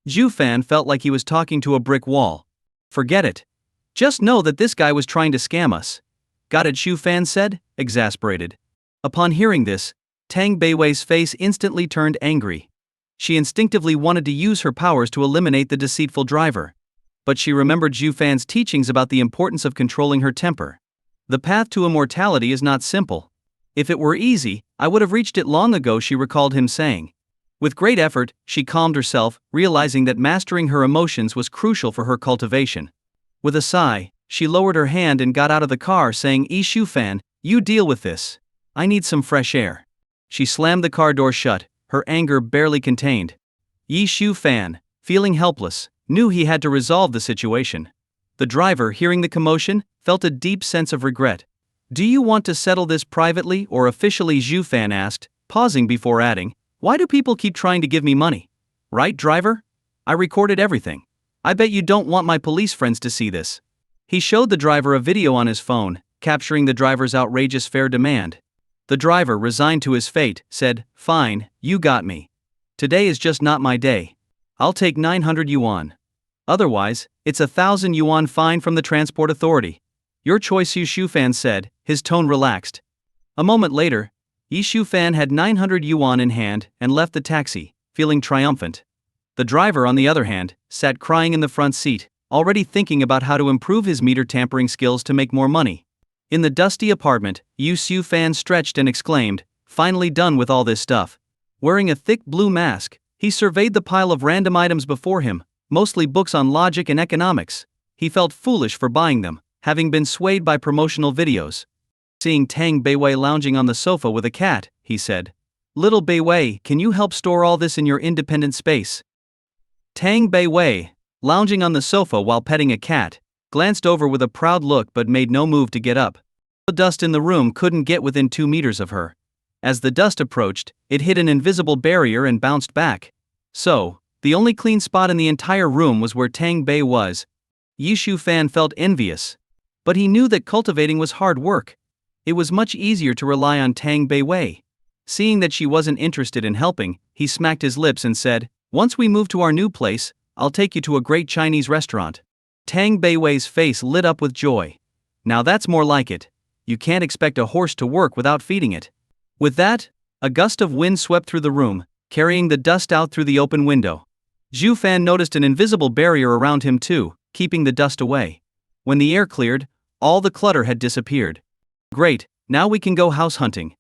Zhu Fan felt like he was talking to a brick wall. Forget it. Just know that this guy was trying to scam us. Got it, Zhu Fan said, exasperated. Upon hearing this, Tang Beiwei's face instantly turned angry. She instinctively wanted to use her powers to eliminate the deceitful driver. But she remembered Zhu Fan's teachings about the importance of controlling her temper. The path to immortality is not simple. If it were easy, I would have reached it long ago, she recalled him saying. With great effort, she calmed herself, realizing that mastering her emotions was crucial for her cultivation. With a sigh, she lowered her hand and got out of the car, saying, Yi Xu Fan, you deal with this. I need some fresh air. She slammed the car door shut, her anger barely contained. Yi Xu Fan, feeling helpless, knew he had to resolve the situation. The driver, hearing the commotion, felt a deep sense of regret. Do you want to settle this privately or officially? Zhu Fan asked, pausing before adding, why do people keep trying to give me money? Right, driver? I recorded everything. I bet you don't want my police friends to see this. He showed the driver a video on his phone, capturing the driver's outrageous fare demand. The driver, resigned to his fate, said, fine, you got me. Today is just not my day. I'll take 900 yuan. Otherwise, it's 1,000 yuan fine from the transport authority. Your choice, Yu Shufan said, his tone relaxed. A moment later, Yi Shufan had 900 yuan in hand and left the taxi, feeling triumphant. The driver, on the other hand, sat crying in the front seat, already thinking about how to improve his meter tampering skills to make more money. In the dusty apartment, Yu Shufan stretched and exclaimed, finally done with all this stuff. Wearing a thick blue mask, he surveyed the pile of random items before him, mostly books on logic and economics. He felt foolish for buying them, having been swayed by promotional videos. Seeing Tang Beiwei lounging on the sofa with a cat, he said, Little Beiwei, can you help store all this in your independent space? Tang Bei-wei, lounging on the sofa while petting a cat, glanced over with a proud look but made no move to get up. The dust in the room couldn't get within 2 meters of her. As the dust approached, it hit an invisible barrier and bounced back. So, the only clean spot in the entire room was where Tang Bei was. Yi Shufan felt envious. But he knew that cultivating was hard work. It was much easier to rely on Tang Bei-wei. Seeing that she wasn't interested in helping, he smacked his lips and said, "Once we move to our new place, I'll take you to a great Chinese restaurant." Tang Bei-wei's face lit up with joy. Now that's more like it. You can't expect a horse to work without feeding it. With that, a gust of wind swept through the room, carrying the dust out through the open window. Zhu Fan noticed an invisible barrier around him too, keeping the dust away. When the air cleared, all the clutter had disappeared. "Great, now we can go house hunting.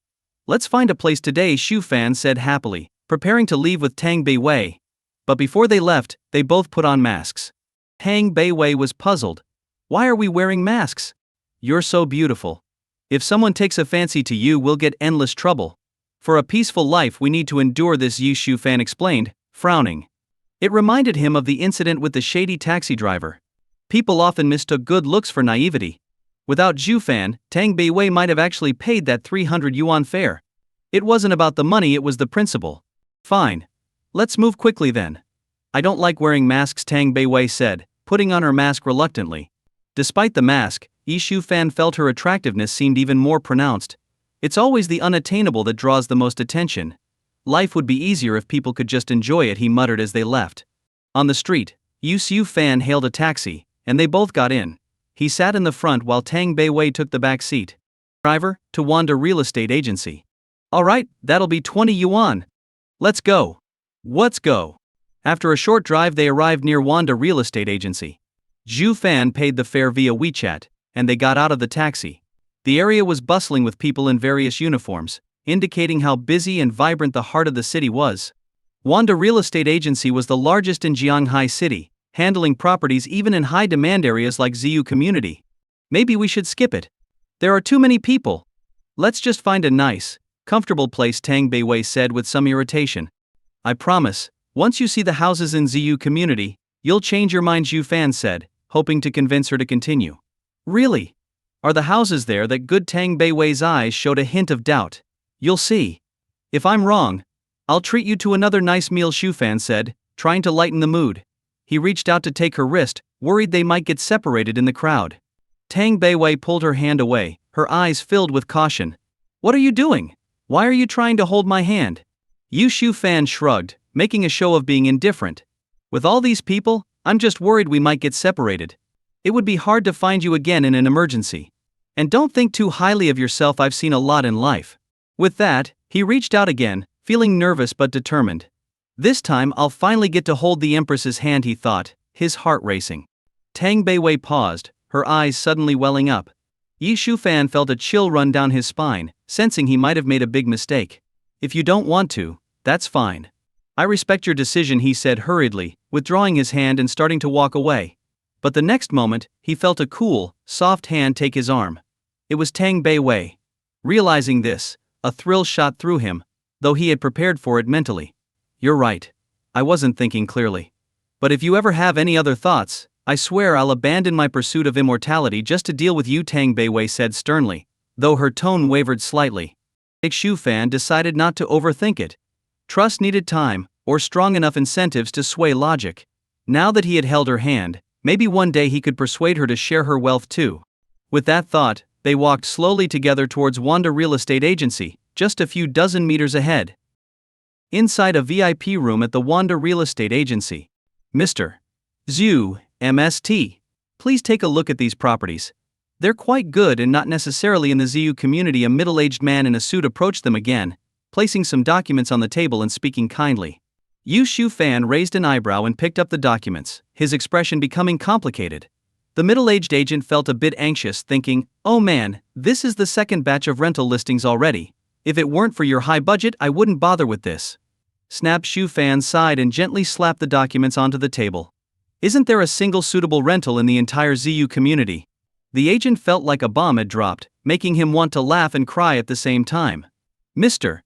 Let's find a place today," Zhu Fan said happily, preparing to leave with Tang Bei-wei. But before they left, they both put on masks. Tang Bei-wei was puzzled. "Why are we wearing masks? You're so beautiful. If someone takes a fancy to you, we'll get endless trouble. For a peaceful life we need to endure this," Yi Shufan explained, frowning. It reminded him of the incident with the shady taxi driver. People often mistook good looks for naivety. Without Zhu Fan, Tang Bei-wei might have actually paid that 300 yuan fare. It wasn't about the money, it was the principle. "Fine. Let's move quickly then." "I don't like wearing masks," Tang Bei-wei said, putting on her mask reluctantly. Despite the mask, Yi Shufan felt her attractiveness seemed even more pronounced. It's always the unattainable that draws the most attention. Life would be easier if people could just enjoy it, he muttered as they left. On the street, Yi Shufan hailed a taxi, and they both got in. He sat in the front while Tang Bei-wei took the back seat. "Driver, to Wanda Real Estate Agency." "Alright, that'll be 20 yuan. Let's go." "Let's go." After a short drive they arrived near Wanda Real Estate Agency. Zhu Fan paid the fare via WeChat, and they got out of the taxi. The area was bustling with people in various uniforms, indicating how busy and vibrant the heart of the city was. Wanda Real Estate Agency was the largest in Jianghai City, handling properties even in high-demand areas like Ziyu Community. "Maybe we should skip it. There are too many people. Let's just find a nice, comfortable place," Tang Bei-wei said with some irritation. "I promise, once you see the houses in Ziyu Community, you'll change your mind," Zhu Fan said, hoping to convince her to continue. "Really? Are the houses there that good?" Tang Bei-wei's eyes showed a hint of doubt. "You'll see. If I'm wrong, I'll treat you to another nice meal," Zhu Fan said, trying to lighten the mood. He reached out to take her wrist, worried they might get separated in the crowd. Tang Bei-wei pulled her hand away, her eyes filled with caution. "What are you doing? Why are you trying to hold my hand?" Yi Shufan shrugged, making a show of being indifferent. "With all these people, I'm just worried we might get separated. It would be hard to find you again in an emergency. And don't think too highly of yourself, I've seen a lot in life." With that, he reached out again, feeling nervous but determined. "This time I'll finally get to hold the Empress's hand," he thought, his heart racing. Tang Bei-wei paused, her eyes suddenly welling up. Yi Shufan felt a chill run down his spine, sensing he might have made a big mistake. "If you don't want to, that's fine. I respect your decision," he said hurriedly, withdrawing his hand and starting to walk away. But the next moment, he felt a cool, soft hand take his arm. It was Tang Bei-wei. Realizing this, a thrill shot through him, though he had prepared for it mentally. "You're right. I wasn't thinking clearly. But if you ever have any other thoughts, I swear I'll abandon my pursuit of immortality just to deal with you," Tang Bei-wei said sternly, though her tone wavered slightly. Zhu Fan decided not to overthink it. Trust needed time, or strong enough incentives to sway logic. Now that he had held her hand, maybe one day he could persuade her to share her wealth too. With that thought, they walked slowly together towards Wanda Real Estate Agency, just a few dozen meters ahead. Inside a VIP room at the Wanda Real Estate Agency. "Mr. Zhu, MST. Please take a look at these properties. They're quite good and not necessarily in the Ziyu Community." A middle-aged man in a suit approached them again, placing some documents on the table and speaking kindly. Yi Shufan raised an eyebrow and picked up the documents, his expression becoming complicated. The middle-aged agent felt a bit anxious, thinking, "Oh man, this is the second batch of rental listings already. If it weren't for your high budget, I wouldn't bother with this." Shufan sighed and gently slapped the documents onto the table. "Isn't there a single suitable rental in the entire Ziyu Community?" The agent felt like a bomb had dropped, making him want to laugh and cry at the same time. "Mr.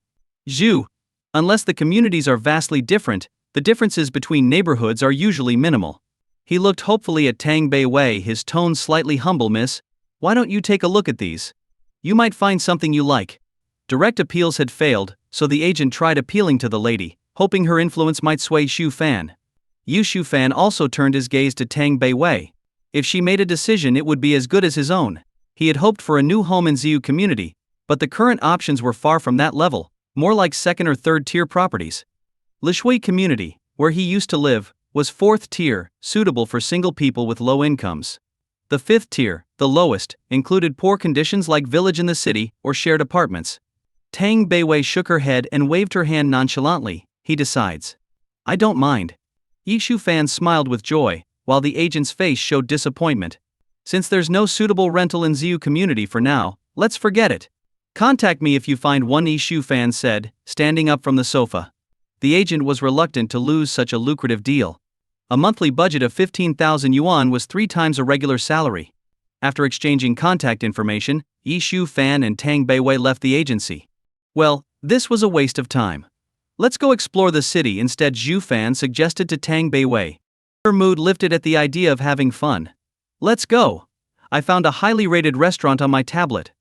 Zhu, unless the communities are vastly different, The differences between neighborhoods are usually minimal. He looked hopefully at Tang Bei Wei, his tone slightly humble. Miss, why don't you take a look at these? You might find something you like. Direct appeals had failed, so the agent tried appealing to the lady, hoping her influence might sway Xu Fan. Xu Fan also turned his gaze to Tang Bei Wei. If she made a decision, it would be as good as his own. He had hoped for a new home in Ziyu community, but the current options were far from that level, more like second or third tier properties. Lishui community, where he used to live, was fourth tier, suitable for single people with low incomes. The fifth tier, the lowest, included poor conditions like village in the city or shared apartments. Tang Beiwei shook her head and waved her hand nonchalantly. He decides. I don't mind. Yishu Fan smiled with joy, while the agent's face showed disappointment. Since there's no suitable rental in Ziyu community for now, let's forget it. Contact me if you find one, Yishu Fan said, standing up from the sofa. The agent was reluctant to lose such a lucrative deal. A monthly budget of 15,000 yuan was 3 times a regular salary. After exchanging contact information, Yishu Fan and Tang Beiwei left the agency. Well, this was a waste of time. Let's go explore the city instead, Xu Fan suggested to Tang Beiwei. Her mood lifted at the idea of having fun. Let's go. I found a highly rated restaurant on my tablet.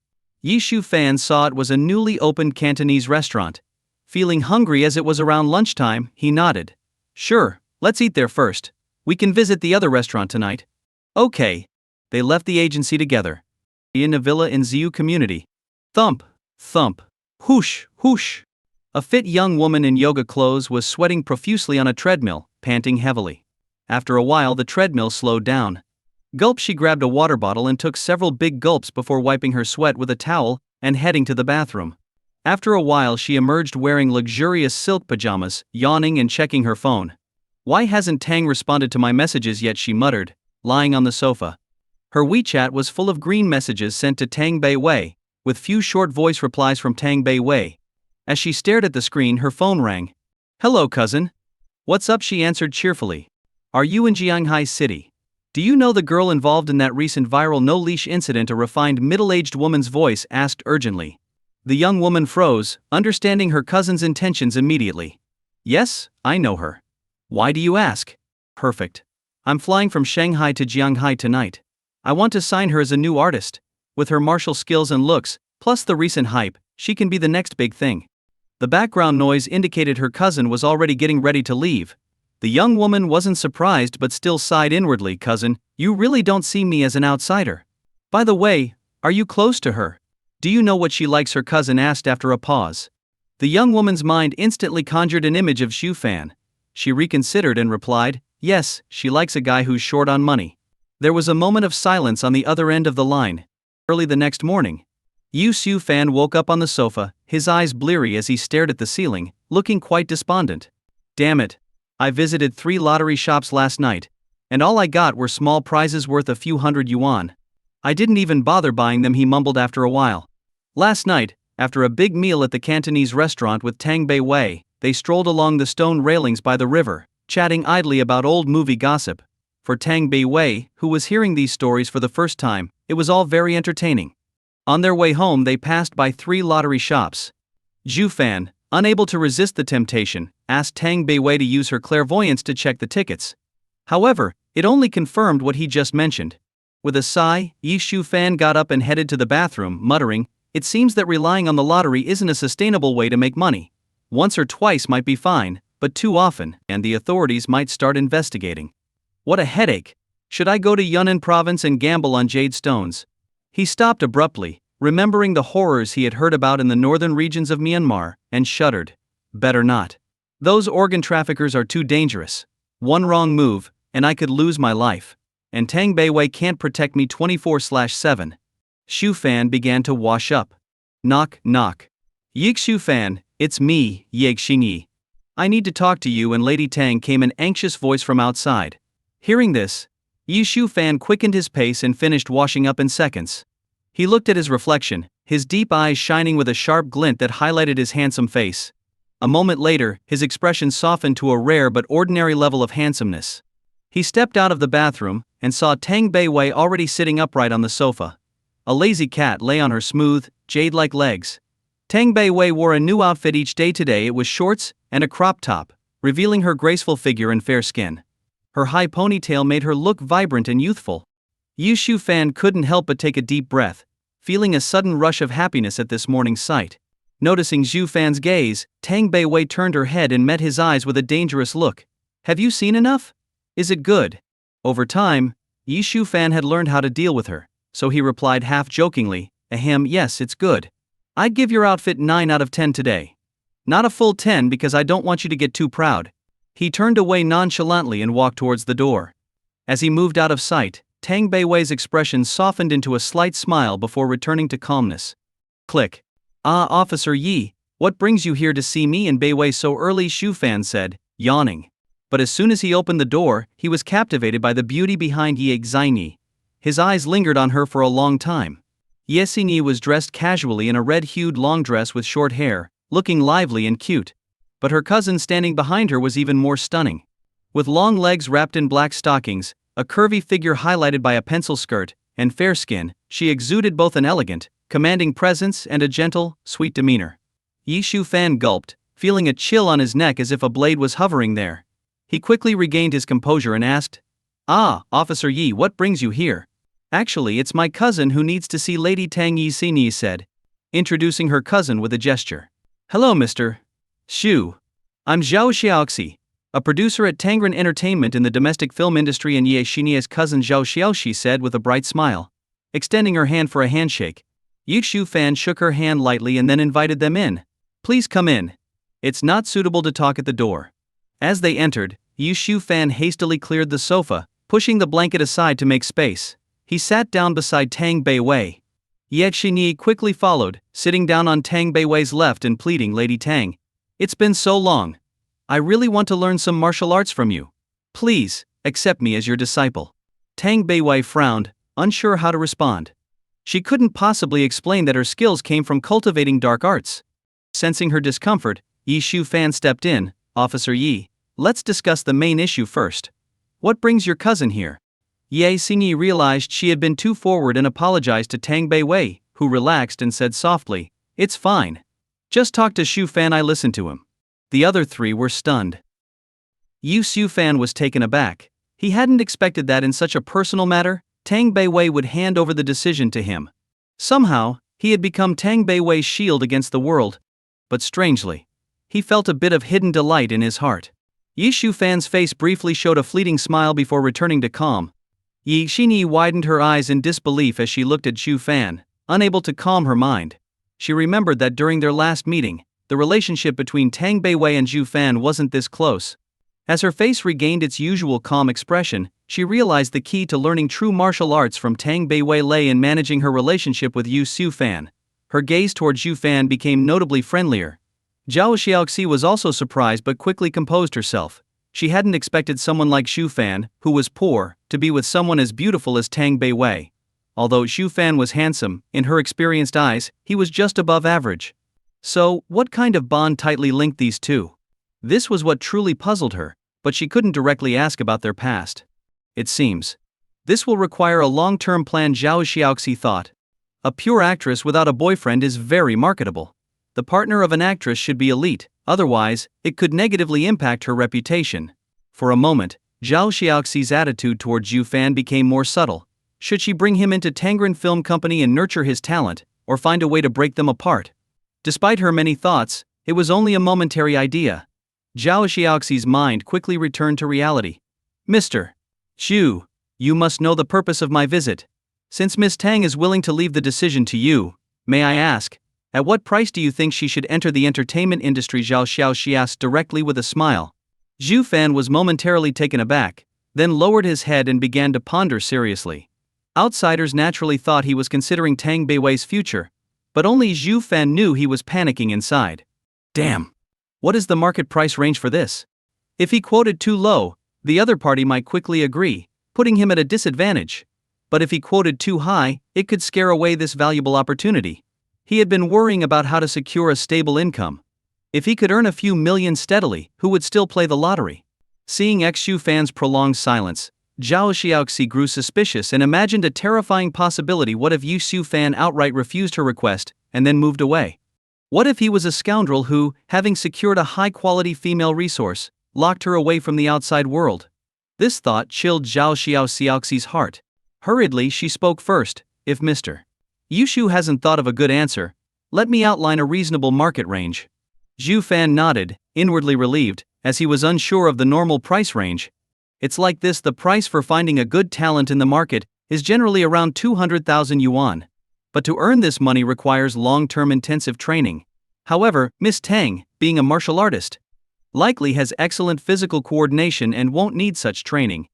Yishu Fan saw it was a newly opened Cantonese restaurant. Feeling hungry as it was around lunchtime, he nodded. Sure, let's eat there first. We can visit the other restaurant tonight. Okay. They left the agency together. In a villa in Ziyu community. Thump, thump, whoosh, whoosh. A fit young woman in yoga clothes was sweating profusely on a treadmill, panting heavily. After a while, the treadmill slowed down. Gulp, she grabbed a water bottle and took several big gulps before wiping her sweat with a towel and heading to the bathroom. After a while, she emerged wearing luxurious silk pajamas, yawning and checking her phone. Why hasn't Tang responded to my messages yet, she muttered, lying on the sofa. Her WeChat was full of green messages sent to Tang Beiwei, with few short voice replies from Tang Beiwei. As she stared at the screen, her phone rang. Hello, cousin. What's up, she answered cheerfully. Are you in Jianghai City? Do you know the girl involved in that recent viral no-leash incident? A refined middle-aged woman's voice asked urgently. The young woman froze, understanding her cousin's intentions immediately. Yes, I know her. Why do you ask? Perfect. I'm flying from Shanghai to Jianghai tonight. I want to sign her as a new artist. With her martial skills and looks, plus the recent hype, she can be the next big thing. The background noise indicated her cousin was already getting ready to leave. The young woman wasn't surprised but still sighed inwardly. Cousin, you really don't see me as an outsider. By the way, are you close to her? Do you know what she likes? Her cousin asked after a pause. The young woman's mind instantly conjured an image of Xu Fan. She reconsidered and replied, yes, she likes a guy who's short on money. There was a moment of silence on the other end of the line. Early the next morning, Xu Fan woke up on the sofa, his eyes bleary as he stared at the ceiling, looking quite despondent. Damn it. I visited 3 lottery shops last night, and all I got were small prizes worth a few hundred yuan. I didn't even bother buying them, he mumbled after a while. Last night, after a big meal at the Cantonese restaurant with Tang Beiwei, they strolled along the stone railings by the river, chatting idly about old movie gossip. For Tang Beiwei, who was hearing these stories for the first time, it was all very entertaining. On their way home, they passed by 3 lottery shops. Xu Fan, unable to resist the temptation, asked Tang Beiwei to use her clairvoyance to check the tickets. However, it only confirmed what he just mentioned. With a sigh, Xu Fan got up and headed to the bathroom, muttering, it seems that relying on the lottery isn't a sustainable way to make money. Once or twice might be fine, but too often, and the authorities might start investigating. What a headache. Should I go to Yunnan province and gamble on jade stones? He stopped abruptly, remembering the horrors he had heard about in the northern regions of Myanmar, and shuddered. Better not. Those organ traffickers are too dangerous. One wrong move, and I could lose my life. And Tang Beiwei can't protect me 24/7. Xu Fan began to wash up. Knock, knock. Yixu Fan, it's me, Yexingyi. I need to talk to you. And Lady Tang, came an anxious voice from outside. Hearing this, Yixu Fan quickened his pace and finished washing up in seconds. He looked at his reflection, his deep eyes shining with a sharp glint that highlighted his handsome face. A moment later, his expression softened to a rare but ordinary level of handsomeness. He stepped out of the bathroom and saw Tang Beiwei already sitting upright on the sofa. A lazy cat lay on her smooth, jade-like legs. Tang Beiwei wore a new outfit each day. Today it was shorts and a crop top, revealing her graceful figure and fair skin. Her high ponytail made her look vibrant and youthful. Yu Shufan couldn't help but take a deep breath, feeling a sudden rush of happiness at this morning's sight. Noticing Zhu Fan's gaze, Tang Beiwei turned her head and met his eyes with a dangerous look. "Have you seen enough? Is it good?" Over time, Yi Shufan had learned how to deal with her, so he replied half-jokingly, "Ahem, yes, it's good. I'd give your outfit 9 out of 10 today. Not a full 10 because I don't want you to get too proud." He turned away nonchalantly and walked towards the door. As he moved out of sight, Tang Beiwei's expression softened into a slight smile before returning to calmness. Click. "Ah, Officer Yi, what brings you here to see me and Beiwei so early?" Shufan said, yawning. But as soon as he opened the door, he was captivated by the beauty behind Ye Xinyi. His eyes lingered on her for a long time. Ye Xinyi was dressed casually in a red-hued long dress with short hair, looking lively and cute. But her cousin standing behind her was even more stunning. With long legs wrapped in black stockings, a curvy figure highlighted by a pencil skirt, and fair skin, she exuded both an elegant, commanding presence and a gentle, sweet demeanor. Yi Shufan gulped, feeling a chill on his neck as if a blade was hovering there. He quickly regained his composure and asked, "Ah, Officer Yi, what brings you here?" "Actually, it's my cousin who needs to see Lady Tang," Yi Xinyi said, introducing her cousin with a gesture. "Hello, Mr. Shu. I'm Zhao Xiaoxi, a producer at Tangren Entertainment in the domestic film industry, and Ye Xinyi's cousin Zhao Xiaoxi said with a bright smile. Extending her hand for a handshake, Yi Shufan shook her hand lightly and then invited them in. "Please come in. It's not suitable to talk at the door." As they entered, Yi Shufan hastily cleared the sofa, pushing the blanket aside to make space. He sat down beside Tang Beiwei. Ye Xinyi quickly followed, sitting down on Tang Beiwei's left and pleading, "Lady Tang, it's been so long. I really want to learn some martial arts from you. Please, accept me as your disciple." Tang Beiwei frowned, unsure how to respond. She couldn't possibly explain that her skills came from cultivating dark arts. Sensing her discomfort, Yi Shufan stepped in. "Officer Yi, let's discuss the main issue first. What brings your cousin here?" Ye Xinyi realized she had been too forward and apologized to Tang Beiwei, who relaxed and said softly, "It's fine. Just talk to Shufan, I listened to him." The other three were stunned. Yu Shufan was taken aback. He hadn't expected that in such a personal matter, Tang Beiwei would hand over the decision to him. Somehow, he had become Tang Beiwei's shield against the world. But strangely, he felt a bit of hidden delight in his heart. Yi Shufan's face briefly showed a fleeting smile before returning to calm. Yi Xinyi widened her eyes in disbelief as she looked at Shufan, unable to calm her mind. She remembered that during their last meeting, the relationship between Tang Beiwei and Shufan wasn't this close. As her face regained its usual calm expression, she realized the key to learning true martial arts from Tang Beiwei lay in managing her relationship with Yu Shufan. Her gaze toward Shufan became notably friendlier. Zhao Xiaoxi was also surprised but quickly composed herself. She hadn't expected someone like Shufan, who was poor, to be with someone as beautiful as Tang Beiwei. Although Shufan was handsome, in her experienced eyes, he was just above average. So, what kind of bond tightly linked these two? This was what truly puzzled her, but she couldn't directly ask about their past. It seems this will require a long-term plan, Zhao Xiaoxi thought. A pure actress without a boyfriend is very marketable. The partner of an actress should be elite, otherwise, it could negatively impact her reputation. For a moment, Zhao Xiaoxi's attitude toward Shufan became more subtle. Should she bring him into Tangren Film Company and nurture his talent, or find a way to break them apart? Despite her many thoughts, it was only a momentary idea. Zhao Xiaoxi's mind quickly returned to reality. "Mr. Xu, you must know the purpose of my visit. Since Miss Tang is willing to leave the decision to you, may I ask, at what price do you think she should enter the entertainment industry?" Zhao Xiaoxi asked directly with a smile. Shufan was momentarily taken aback, then lowered his head and began to ponder seriously. Outsiders naturally thought he was considering Tang Beiwei's future, but only Shufan knew he was panicking inside. Damn! What is the market price range for this? If he quoted too low, the other party might quickly agree, putting him at a disadvantage. But if he quoted too high, it could scare away this valuable opportunity. He had been worrying about how to secure a stable income. If he could earn a few million steadily, who would still play the lottery? Seeing Shufan's prolonged silence, Zhao Xiaoxi grew suspicious and imagined a terrifying possibility. What if Yu Shufan outright refused her request, and then moved away? What if he was a scoundrel who, having secured a high-quality female resource, locked her away from the outside world. This thought chilled Zhao Xiaoxiaoxi's heart. Hurriedly, she spoke first. If Mr. Yushu hasn't thought of a good answer, let me outline a reasonable market range. Zhu Fan nodded, inwardly relieved, as he was unsure of the normal price range. It's like this: the price for finding a good talent in the market is generally around 200,000 yuan. But to earn this money requires long-term intensive training. However, Miss Tang, being a martial artist, likely has excellent physical coordination and won't need such training.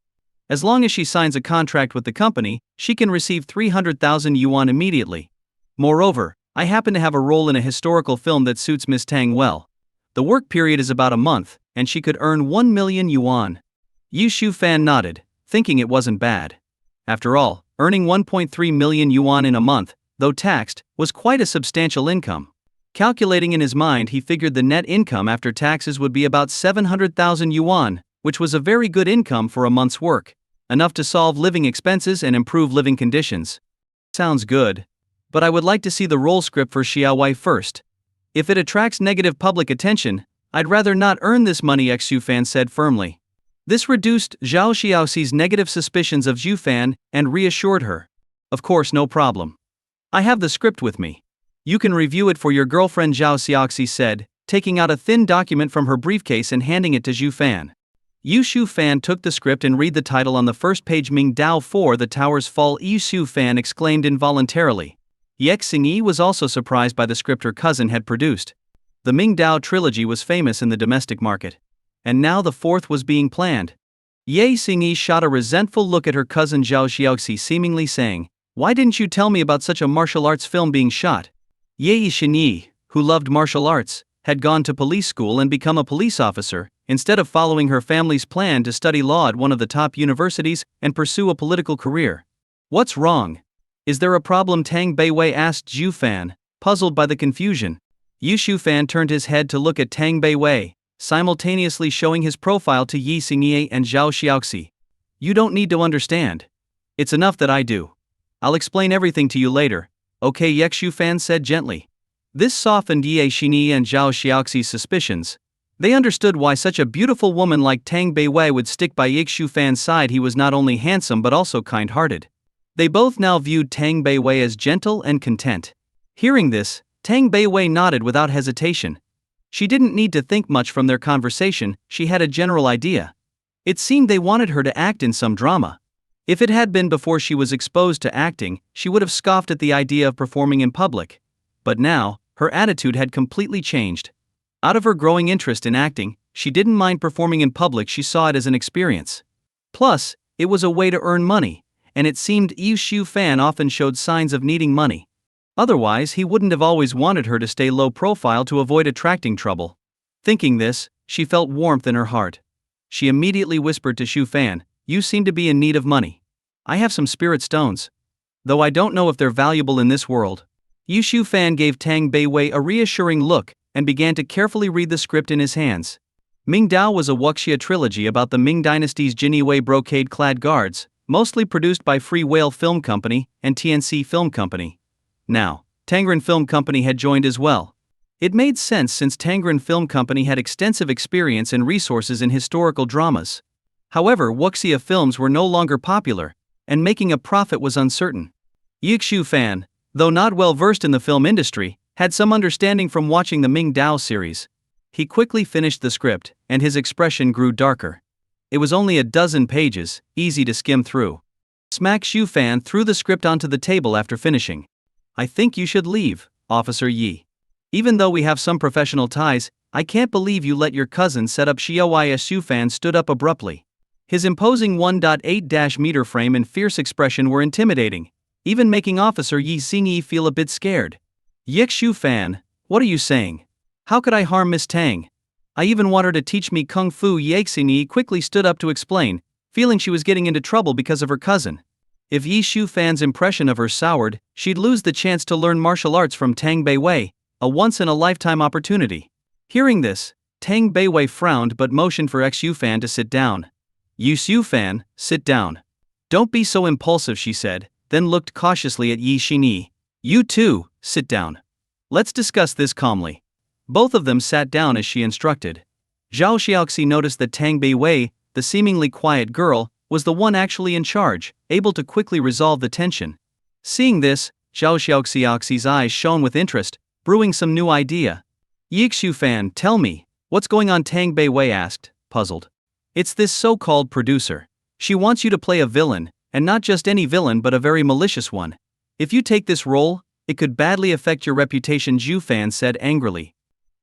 As long as she signs a contract with the company, she can receive 300,000 yuan immediately. Moreover, I happen to have a role in a historical film that suits Miss Tang well. The work period is about a month, and she could earn 1 million yuan. Yushu Fan nodded, thinking it wasn't bad. After all, earning 1.3 million yuan in a month, though taxed, was quite a substantial income. Calculating in his mind, he figured the net income after taxes would be about 700,000 yuan, which was a very good income for a month's work, enough to solve living expenses and improve living conditions. Sounds good. But I would like to see the role script for Xiaowei first. If it attracts negative public attention, I'd rather not earn this money, Xu Fan said firmly. This reduced Zhao Xiaoxi's negative suspicions of Zhu Fan and reassured her. Of course, no problem. I have the script with me. You can review it for your girlfriend, Zhao Xiaoxi said, taking out a thin document from her briefcase and handing it to Zhu Fan. Yushu Fan took the script and read the title on the first page. Ming Dao 4 The Towers Fall. Yushu Fan exclaimed involuntarily. Yek Xingyi was also surprised by the script her cousin had produced. The Ming Dao trilogy was famous in the domestic market. And now the fourth was being planned. Ye Xingyi shot a resentful look at her cousin Zhao Xiaoxi, seemingly saying, "Why didn't you tell me about such a martial arts film being shot?" Ye Xingyi, who loved martial arts, had gone to police school and become a police officer, instead of following her family's plan to study law at one of the top universities and pursue a political career. What's wrong? Is there a problem? Tang Beiwei asked Zhu Fan, puzzled by the confusion. Yushu Fan turned his head to look at Tang Beiwei, simultaneously showing his profile to Yi Xingyi and Zhao Xiaoxi. You don't need to understand. It's enough that I do. I'll explain everything to you later. Okay, Yexu Fan said gently. This softened Ye Xingyi and Zhao Xiaoxi's suspicions. They understood why such a beautiful woman like Tang Beiwei would stick by Yexu Fan's side. He was not only handsome but also kind-hearted. They both now viewed Tang Beiwei as gentle and content. Hearing this, Tang Beiwei nodded without hesitation. She didn't need to think much from their conversation. She had a general idea. It seemed they wanted her to act in some drama. If it had been before she was exposed to acting, she would have scoffed at the idea of performing in public. But now, her attitude had completely changed. Out of her growing interest in acting, she didn't mind performing in public. She saw it as an experience. Plus, it was a way to earn money, and it seemed Yushu Fan often showed signs of needing money. Otherwise, he wouldn't have always wanted her to stay low profile to avoid attracting trouble. Thinking this, she felt warmth in her heart. She immediately whispered to Shu Fan, "You seem to be in need of money. I have some spirit stones. Though I don't know if they're valuable in this world." Yushu Fan gave Tang Beiwei a reassuring look and began to carefully read the script in his hands. Ming Dao was a wuxia trilogy about the Ming Dynasty's Jiniwei brocade-clad guards, mostly produced by Free Whale Film Company and TNC Film Company. Now, Tangren Film Company had joined as well. It made sense since Tangren Film Company had extensive experience and resources in historical dramas. However, wuxia films were no longer popular, and making a profit was uncertain. Yixu Fan, though not well versed in the film industry, had some understanding from watching the Ming Dao series. He quickly finished the script, and his expression grew darker. It was only a dozen pages, easy to skim through. Smack Shu Fan threw the script onto the table after finishing. "I think you should leave, Officer Yi. Even though we have some professional ties, I can't believe you let your cousin set up Xiaowei." Shu Fan stood up abruptly. His imposing 1.8-meter frame and fierce expression were intimidating, even making Officer Yi Xingyi feel a bit scared. "Yixu Fan, what are you saying? How could I harm Miss Tang? I even want her to teach me kung fu." Ye Xingyi quickly stood up to explain, feeling she was getting into trouble because of her cousin. If Yi Shu Fan's impression of her soured, she'd lose the chance to learn martial arts from Tang Beiwei, a once-in-a-lifetime opportunity. Hearing this, Tang Beiwei frowned but motioned for Xu Fan to sit down. "Yu Xu Fan, sit down. Don't be so impulsive," she said, then looked cautiously at Yi Xingyi. "You too, sit down. Let's discuss this calmly." Both of them sat down as she instructed. Zhao Xiaoxi noticed that Tang Beiwei, the seemingly quiet girl, was the one actually in charge, able to quickly resolve the tension. Seeing this, Zhao Xiaoxi's eyes shone with interest, brewing some new idea. Yixu fan, tell me, what's going on? Tang Beiwei asked, puzzled. It's this so-called producer. She wants you to play a villain, and not just any villain but a very malicious one. If you take this role, it could badly affect your reputation, Zhu Fan said angrily.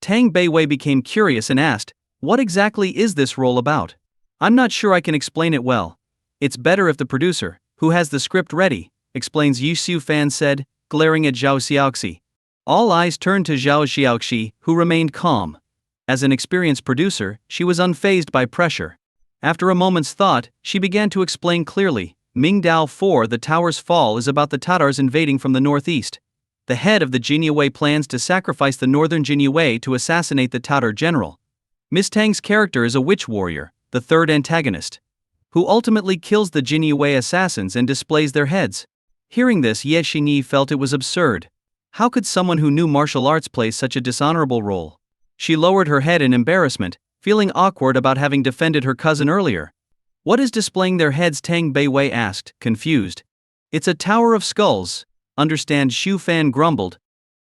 Tang Beiwei became curious and asked, what exactly is this role about? I'm not sure I can explain it well. It's better if the producer, who has the script ready, explains, Yixu Fan said, glaring at Zhao Xiaoxi. All eyes turned to Zhao Xiaoxi, who remained calm. As an experienced producer, she was unfazed by pressure. After a moment's thought, she began to explain clearly. Mingdao 4 The Tower's Fall is about the Tatars invading from the northeast. The head of the Jinyue plans to sacrifice the northern Jinyue to assassinate the Tatar general. Miss Tang's character is a witch warrior, the third antagonist, who ultimately kills the Jinyue assassins and displays their heads. Hearing this, Ye Xingyi felt it was absurd. How could someone who knew martial arts play such a dishonorable role? She lowered her head in embarrassment, feeling awkward about having defended her cousin earlier. What is displaying their heads? Tang Beiwei asked, confused. It's a tower of skulls. Understand, Xu Fan grumbled.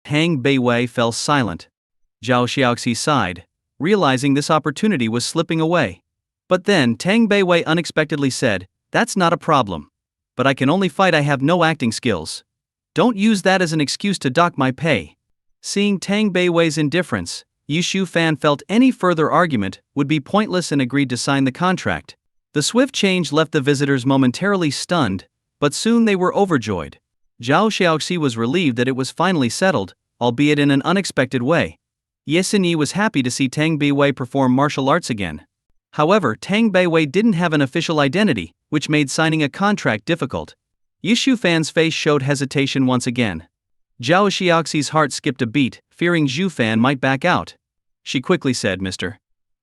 Tang Beiwei fell silent. Zhao Xiaoxi sighed, realizing this opportunity was slipping away. But then Tang Beiwei unexpectedly said, that's not a problem. But I can only fight, I have no acting skills. Don't use that as an excuse to dock my pay. Seeing Tang Beiwei's indifference, Xu Fan felt any further argument would be pointless and agreed to sign the contract. The swift change left the visitors momentarily stunned, but soon they were overjoyed. Zhao Xiaoxi was relieved that it was finally settled, albeit in an unexpected way. Ye Xingyi was happy to see Tang Beiwei perform martial arts again. However, Tang Beiwei didn't have an official identity, which made signing a contract difficult. Yixu Fan's face showed hesitation once again. Zhao Xiaoxi's heart skipped a beat, fearing Zhu Fan might back out. She quickly said, Mr.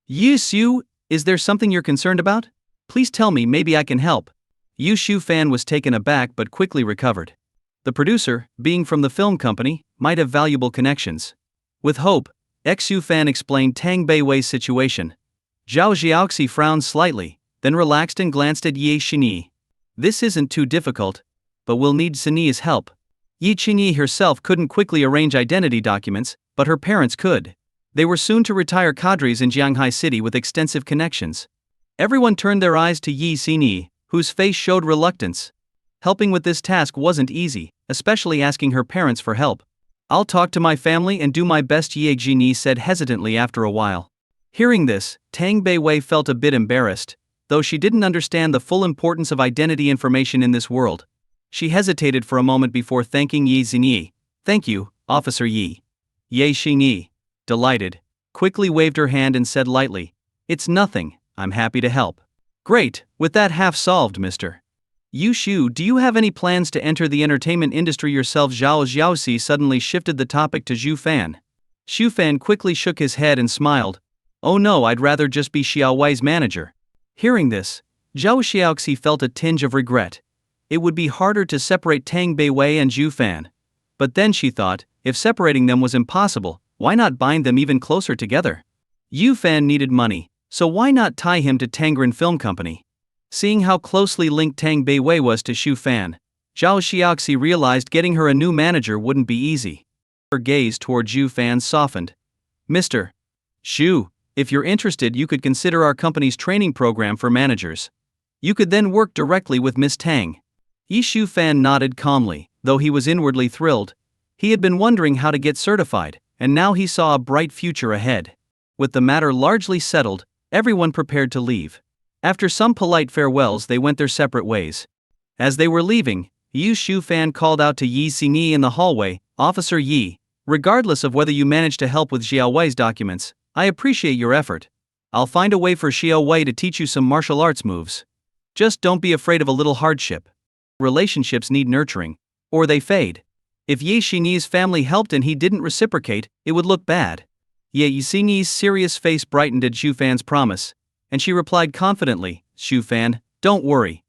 Yixu, is there something you're concerned about? Please tell me, maybe I can help. Yixu Fan was taken aback but quickly recovered. The producer, being from the film company, might have valuable connections. With hope, Xu Fan explained Tang Beiwei's situation. Zhao Xiaoxi frowned slightly, then relaxed and glanced at Ye Xingyi. This isn't too difficult, but we'll need Xingyi's help. Ye Xingyi herself couldn't quickly arrange identity documents, but her parents could. They were soon to retire cadres in Jianghai City with extensive connections. Everyone turned their eyes to Ye Xingyi, whose face showed reluctance. Helping with this task wasn't easy, especially asking her parents for help. I'll talk to my family and do my best, Ye Xingyi said hesitantly after a while. Hearing this, Tang Beiwei felt a bit embarrassed, though she didn't understand the full importance of identity information in this world. She hesitated for a moment before thanking Ye Xingyi. Thank you, Officer Yi. Ye Xingyi, delighted, quickly waved her hand and said lightly, it's nothing, I'm happy to help. Great, with that half solved, Mr. Yushu, do you have any plans to enter the entertainment industry yourself? Zhao Xiaoxi suddenly shifted the topic to Zhu Fan. Xu Fan quickly shook his head and smiled. Oh no, I'd rather just be Xiao Wei's manager. Hearing this, Zhao Xiaoxi felt a tinge of regret. It would be harder to separate Tang Beiwei and Zhu Fan. But then she thought, if separating them was impossible, why not bind them even closer together? Yu Fan needed money, so why not tie him to Tangren Film Company? Seeing how closely linked Tang Beiwei was to Xu Fan, Zhao Xiaoxi realized getting her a new manager wouldn't be easy. Her gaze toward Zhu Fan softened. Mr. Xu, if you're interested, you could consider our company's training program for managers. You could then work directly with Miss Tang. Xu Fan nodded calmly, though he was inwardly thrilled. He had been wondering how to get certified, and now he saw a bright future ahead. With the matter largely settled, everyone prepared to leave. After some polite farewells, they went their separate ways. As they were leaving, Xu Fan called out to Ye Xingyi in the hallway, Officer Yi, regardless of whether you manage to help with Xiao Wei's documents, I appreciate your effort. I'll find a way for Xiao Wei to teach you some martial arts moves. Just don't be afraid of a little hardship. Relationships need nurturing, or they fade. If Ye Xingyi's family helped and he didn't reciprocate, it would look bad. Ye Xingyi's serious face brightened at Xu Fan's promise, and she replied confidently, Xu Fan, don't worry.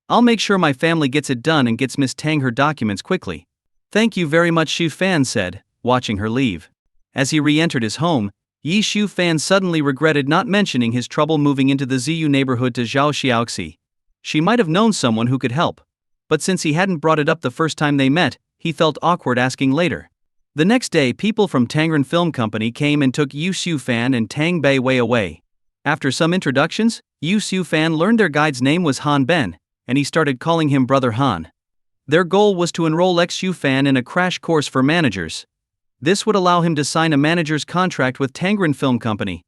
I'll make sure my family gets it done and gets Miss Tang her documents quickly. Thank you very much, Xu Fan said, watching her leave. As he re-entered his home, Yi Shu Fan suddenly regretted not mentioning his trouble moving into the Ziyu neighborhood to Zhao Xiaoxi. She might have known someone who could help. But since he hadn't brought it up the first time they met, he felt awkward asking later. The next day, people from Tangren Film Company came and took Yu Xiu Fan and Tang Bei Wei away. After some introductions, Yu Xiu Fan learned their guide's name was Han Ben, and he started calling him Brother Han. Their goal was to enroll X Xiu Fan in a crash course for managers. This would allow him to sign a manager's contract with Tangren Film Company.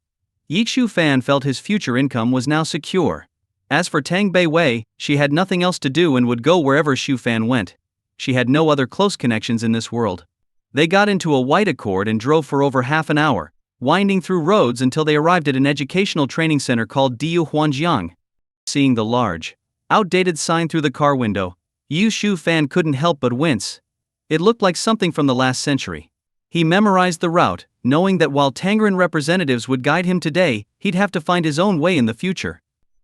Yi Xiu Fan felt his future income was now secure. As for Tang Bei Wei, she had nothing else to do and would go wherever Xiu Fan went. She had no other close connections in this world. They got into a white Accord and drove for over half an hour, winding through roads until they arrived at an educational training center called Diyu Huanjiang. Seeing the large, outdated sign through the car window, Yu Xiu Fan couldn't help but wince. It looked like something from the last century. He memorized the route, knowing that while Tangren representatives would guide him today, he'd have to find his own way in the future.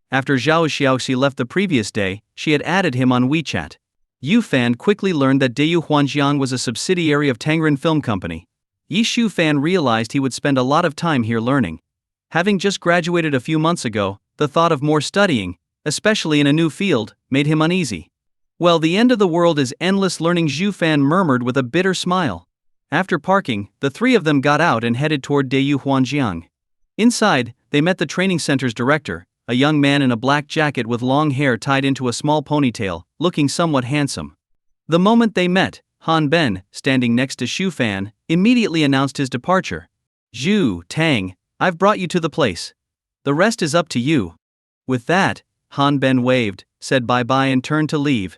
After Zhao Xiaoxi left the previous day, she had added him on WeChat. Yu Fan quickly learned that Diyu Huanjiang was a subsidiary of Tangren Film Company. Yi Shu Fan realized he would spend a lot of time here learning. Having just graduated a few months ago, the thought of more studying, especially in a new field, made him uneasy. Well, the end of the world is endless learning, Zhu Fan murmured with a bitter smile. After parking, the three of them got out and headed toward Diyu Huanjiang. Inside, they met the training center's director, a young man in a black jacket with long hair tied into a small ponytail, looking somewhat handsome. The moment they met, Han Ben, standing next to Shu Fan, immediately announced his departure. Zhu, Tang, I've brought you to the place. The rest is up to you. With that, Han Ben waved, said bye-bye and turned to leave.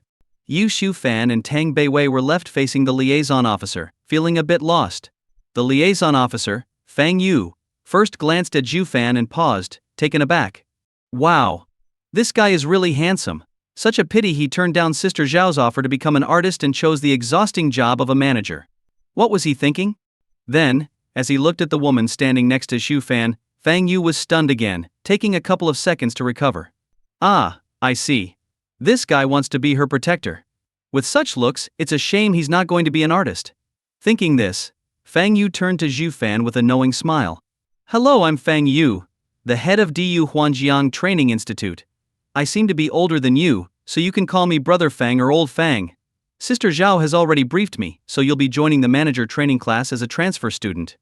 Yu Shu Fan and Tang Bei Wei were left facing the liaison officer, feeling a bit lost. The liaison officer, Fang Yu, first glanced at Zhu Fan and paused, taken aback. Wow. This guy is really handsome. Such a pity he turned down Sister Zhao's offer to become an artist and chose the exhausting job of a manager. What was he thinking? Then, as he looked at the woman standing next to Zhu Fan, Fang Yu was stunned again, taking a couple of seconds to recover. Ah, I see. This guy wants to be her protector. With such looks, it's a shame he's not going to be an artist. Thinking this, Fang Yu turned to Zhu Fan with a knowing smile. Hello, I'm Fang Yu, the head of Diyu Huanjiang Training Institute. I seem to be older than you, so you can call me Brother Fang or Old Fang. Sister Zhao has already briefed me, so you'll be joining the manager training class as a transfer student.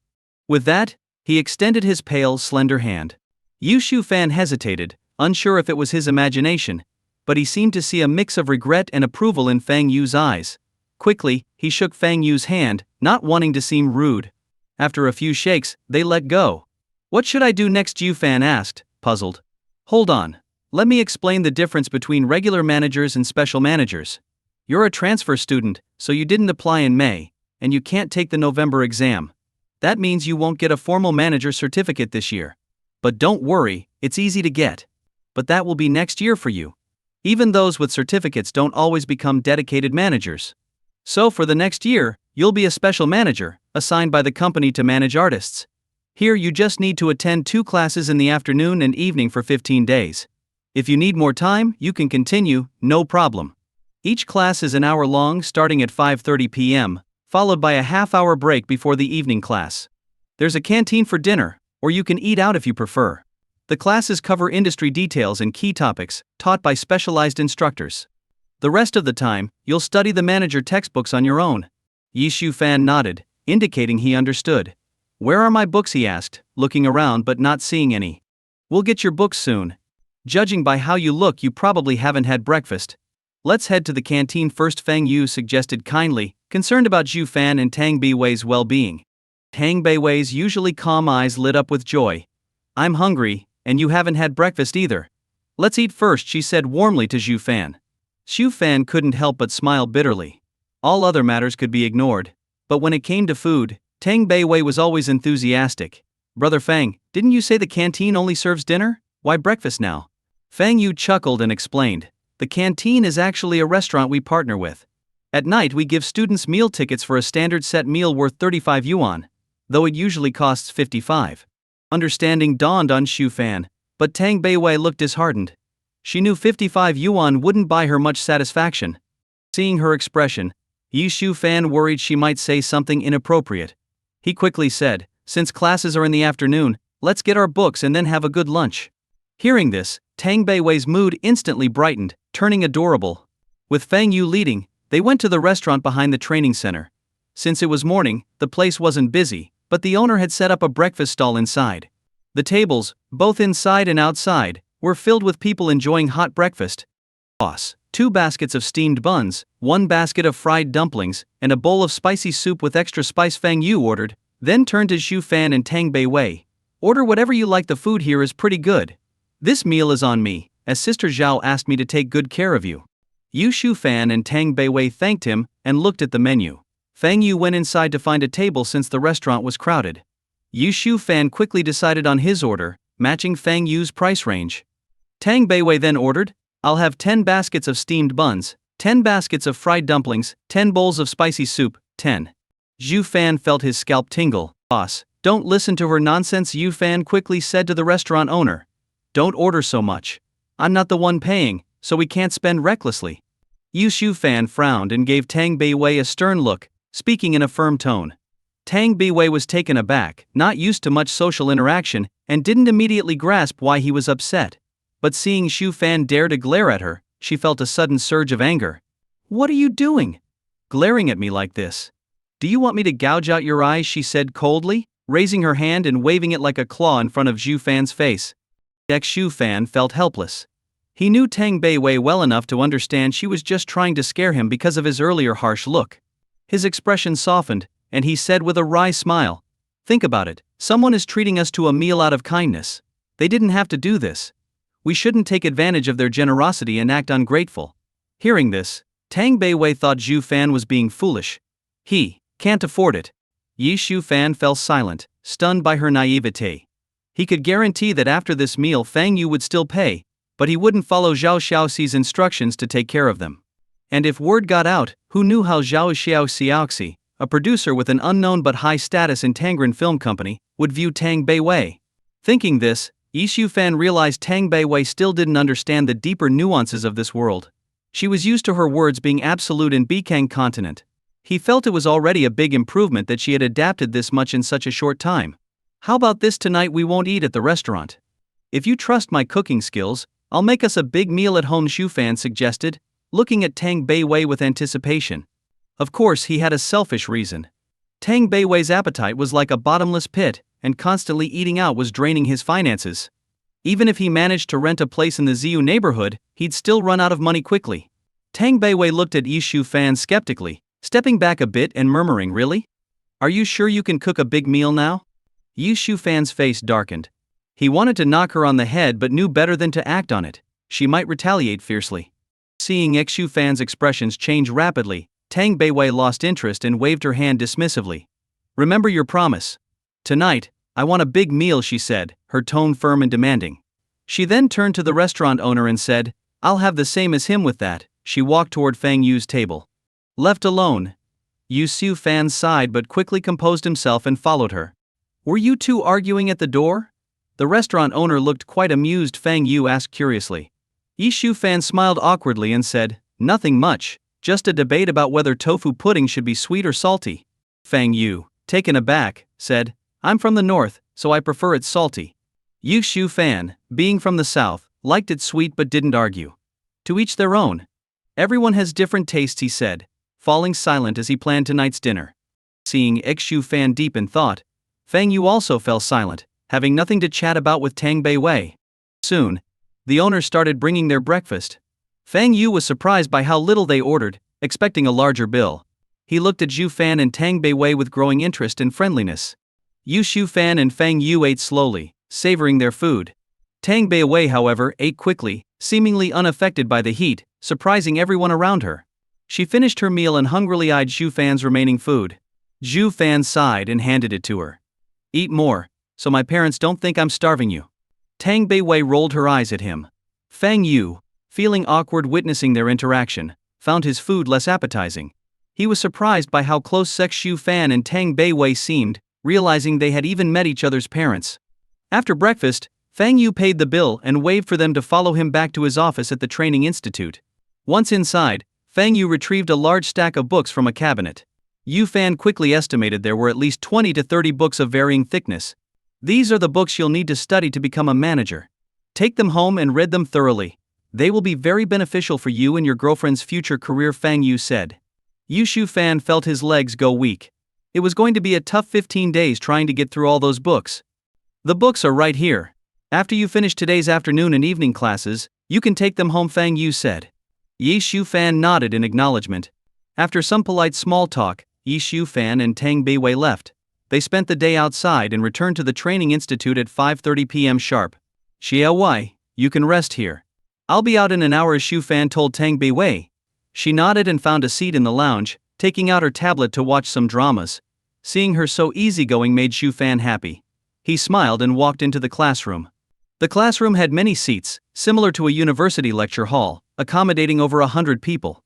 With that, he extended his pale, slender hand. Yu Shu Fan hesitated, unsure if it was his imagination, but he seemed to see a mix of regret and approval in Fang Yu's eyes. Quickly, he shook Fang Yu's hand, not wanting to seem rude. After a few shakes, they let go. What should I do next? Yu Fan asked, puzzled. Hold on. Let me explain the difference between regular managers and special managers. You're a transfer student, so you didn't apply in May, and you can't take the November exam. That means you won't get a formal manager certificate this year. But don't worry, it's easy to get. But that will be next year for you. Even those with certificates don't always become dedicated managers. So for the next year, you'll be a special manager, assigned by the company to manage artists. Here you just need to attend 2 classes in the afternoon and evening for 15 days. If you need more time, you can continue, no problem. Each class is an hour long, starting at 5:30 p.m., followed by a half-hour break before the evening class. There's a canteen for dinner, or you can eat out if you prefer. The classes cover industry details and key topics, taught by specialized instructors. The rest of the time, you'll study the manager textbooks on your own. Yi Shu Fan nodded, indicating he understood. Where are my books? He asked, looking around but not seeing any. We'll get your books soon. Judging by how you look, you probably haven't had breakfast. Let's head to the canteen first, Fang Yu suggested kindly, concerned about Zhu Fan and Tang Bei Wei's well-being. Tang Bei Wei's usually calm eyes lit up with joy. I'm hungry, and you haven't had breakfast either. Let's eat first, she said warmly to Zhu Fan. Zhu Fan couldn't help but smile bitterly. All other matters could be ignored. But when it came to food, Tang Bei Wei was always enthusiastic. Brother Fang, didn't you say the canteen only serves dinner? Why breakfast now? Fang Yu chuckled and explained. The canteen is actually a restaurant we partner with. At night we give students meal tickets for a standard set meal worth 35 yuan, though it usually costs 55. Understanding dawned on Zhu Fan, but Tang Bei Wei looked disheartened. She knew 55 yuan wouldn't buy her much satisfaction. Seeing her expression, Yi Shu Fan worried she might say something inappropriate. He quickly said, since classes are in the afternoon, let's get our books and then have a good lunch. Hearing this, Tang Beiwei's mood instantly brightened, turning adorable. With Fang Yu leading, they went to the restaurant behind the training center. Since it was morning, the place wasn't busy, but the owner had set up a breakfast stall inside. The tables, both inside and outside, were filled with people enjoying hot breakfast. Boss, 2 baskets of steamed buns, 1 basket of fried dumplings, and a bowl of spicy soup with extra spice, Fang Yu ordered, then turned to Xu Fan and Tang Beiwei. Order whatever you like, the food here is pretty good. This meal is on me, as Sister Zhao asked me to take good care of you. Xu Fan and Tang Beiwei thanked him and looked at the menu. Fang Yu went inside to find a table since the restaurant was crowded. Xu Fan quickly decided on his order, matching Fang Yu's price range. Tang Beiwei then ordered, I'll have 10 baskets of steamed buns, 10 baskets of fried dumplings, 10 bowls of spicy soup, 10. Xu Fan felt his scalp tingle. Boss, don't listen to her nonsense, Xu Fan quickly said to the restaurant owner. Don't order so much. I'm not the one paying, so we can't spend recklessly. Xu Fan frowned and gave Tang Beiwei a stern look, speaking in a firm tone. Tang Beiwei was taken aback, not used to much social interaction, and didn't immediately grasp why he was upset. But seeing Xu Fan dare to glare at her, she felt a sudden surge of anger. What are you doing? Glaring at me like this? Do you want me to gouge out your eyes? She said coldly, raising her hand and waving it like a claw in front of Xu Fan's face. Xu Fan felt helpless. He knew Tang Beiwei well enough to understand she was just trying to scare him because of his earlier harsh look. His expression softened, and he said with a wry smile, think about it, someone is treating us to a meal out of kindness. They didn't have to do this. We shouldn't take advantage of their generosity and act ungrateful. Hearing this, Tang Beiwei thought Xu Fan was being foolish. He can't afford it. Xu Fan fell silent, stunned by her naivete. He could guarantee that after this meal Fang Yu would still pay, but he wouldn't follow Zhao Xiaoxi's instructions to take care of them. And if word got out, who knew how Zhao Xiaoxi, a producer with an unknown but high status in Tangren Film Company, would view Tang Beiwei? Thinking this, Xu Fan realized Tang Beiwei still didn't understand the deeper nuances of this world. She was used to her words being absolute in Bikang continent. He felt it was already a big improvement that she had adapted this much in such a short time. How about this, tonight we won't eat at the restaurant? If you trust my cooking skills, I'll make us a big meal at home, Xu Fan suggested, looking at Tang Beiwei with anticipation. Of course he had a selfish reason. Tang Beiwei's appetite was like a bottomless pit, and constantly eating out was draining his finances. Even if he managed to rent a place in the Ziyu neighborhood, he'd still run out of money quickly. Tang Beiwei looked at Xu Fan skeptically, stepping back a bit and murmuring, really? Are you sure you can cook a big meal now? Xu Fan's face darkened. He wanted to knock her on the head but knew better than to act on it. She might retaliate fiercely. Seeing Xu Fan's expressions change rapidly, Tang Beiwei lost interest and waved her hand dismissively. Remember your promise. Tonight, I want a big meal, she said, her tone firm and demanding. She then turned to the restaurant owner and said, I'll have the same as him with that. She walked toward Fang Yu's table. Left alone, Xu Fan sighed but quickly composed himself and followed her. Were you two arguing at the door? The restaurant owner looked quite amused. Fang Yu asked curiously. Xu Fan smiled awkwardly and said, nothing much, just a debate about whether tofu pudding should be sweet or salty. Fang Yu, taken aback, said, I'm from the north, so I prefer it salty. Xu Fan, being from the south, liked it sweet but didn't argue. To each their own. Everyone has different tastes, he said, falling silent as he planned tonight's dinner. Seeing Xu Fan deep in thought, Fang Yu also fell silent, having nothing to chat about with Tang Beiwei. Soon, the owners started bringing their breakfast. Fang Yu was surprised by how little they ordered, expecting a larger bill. He looked at Xu Fan and Tang Beiwei with growing interest and friendliness. Xu Fan and Fang Yu ate slowly, savoring their food. Tang Beiwei, however, ate quickly, seemingly unaffected by the heat, surprising everyone around her. She finished her meal and hungrily eyed Xu Fan's remaining food. Xu Fan sighed and handed it to her. Eat more, so my parents don't think I'm starving you. Tang Beiwei rolled her eyes at him. Fang Yu, feeling awkward witnessing their interaction, found his food less appetizing. He was surprised by how close Xu Fan and Tang Beiwei seemed, realizing they had even met each other's parents. After breakfast, Fang Yu paid the bill and waved for them to follow him back to his office at the training institute. Once inside, Fang Yu retrieved a large stack of books from a cabinet. Yu Fan quickly estimated there were at least 20 to 30 books of varying thickness. These are the books you'll need to study to become a manager. Take them home and read them thoroughly. They will be very beneficial for you and your girlfriend's future career, Fang Yu said. Yu Fan felt his legs go weak. It was going to be a tough 15 days trying to get through all those books. The books are right here. After you finish today's afternoon and evening classes, you can take them home, Fang Yu said. Yi Fan nodded in acknowledgement. After some polite small talk, Yi Fan and Tang Beiwei left. They spent the day outside and returned to the training institute at 5:30 p.m. sharp. Xia Wei, you can rest here. I'll be out in an hour, Shu Fan told Tang Beiwei. She nodded and found a seat in the lounge, taking out her tablet to watch some dramas. Seeing her so easygoing made Shu Fan happy. He smiled and walked into the classroom. The classroom had many seats, similar to a university lecture hall, accommodating over 100 people.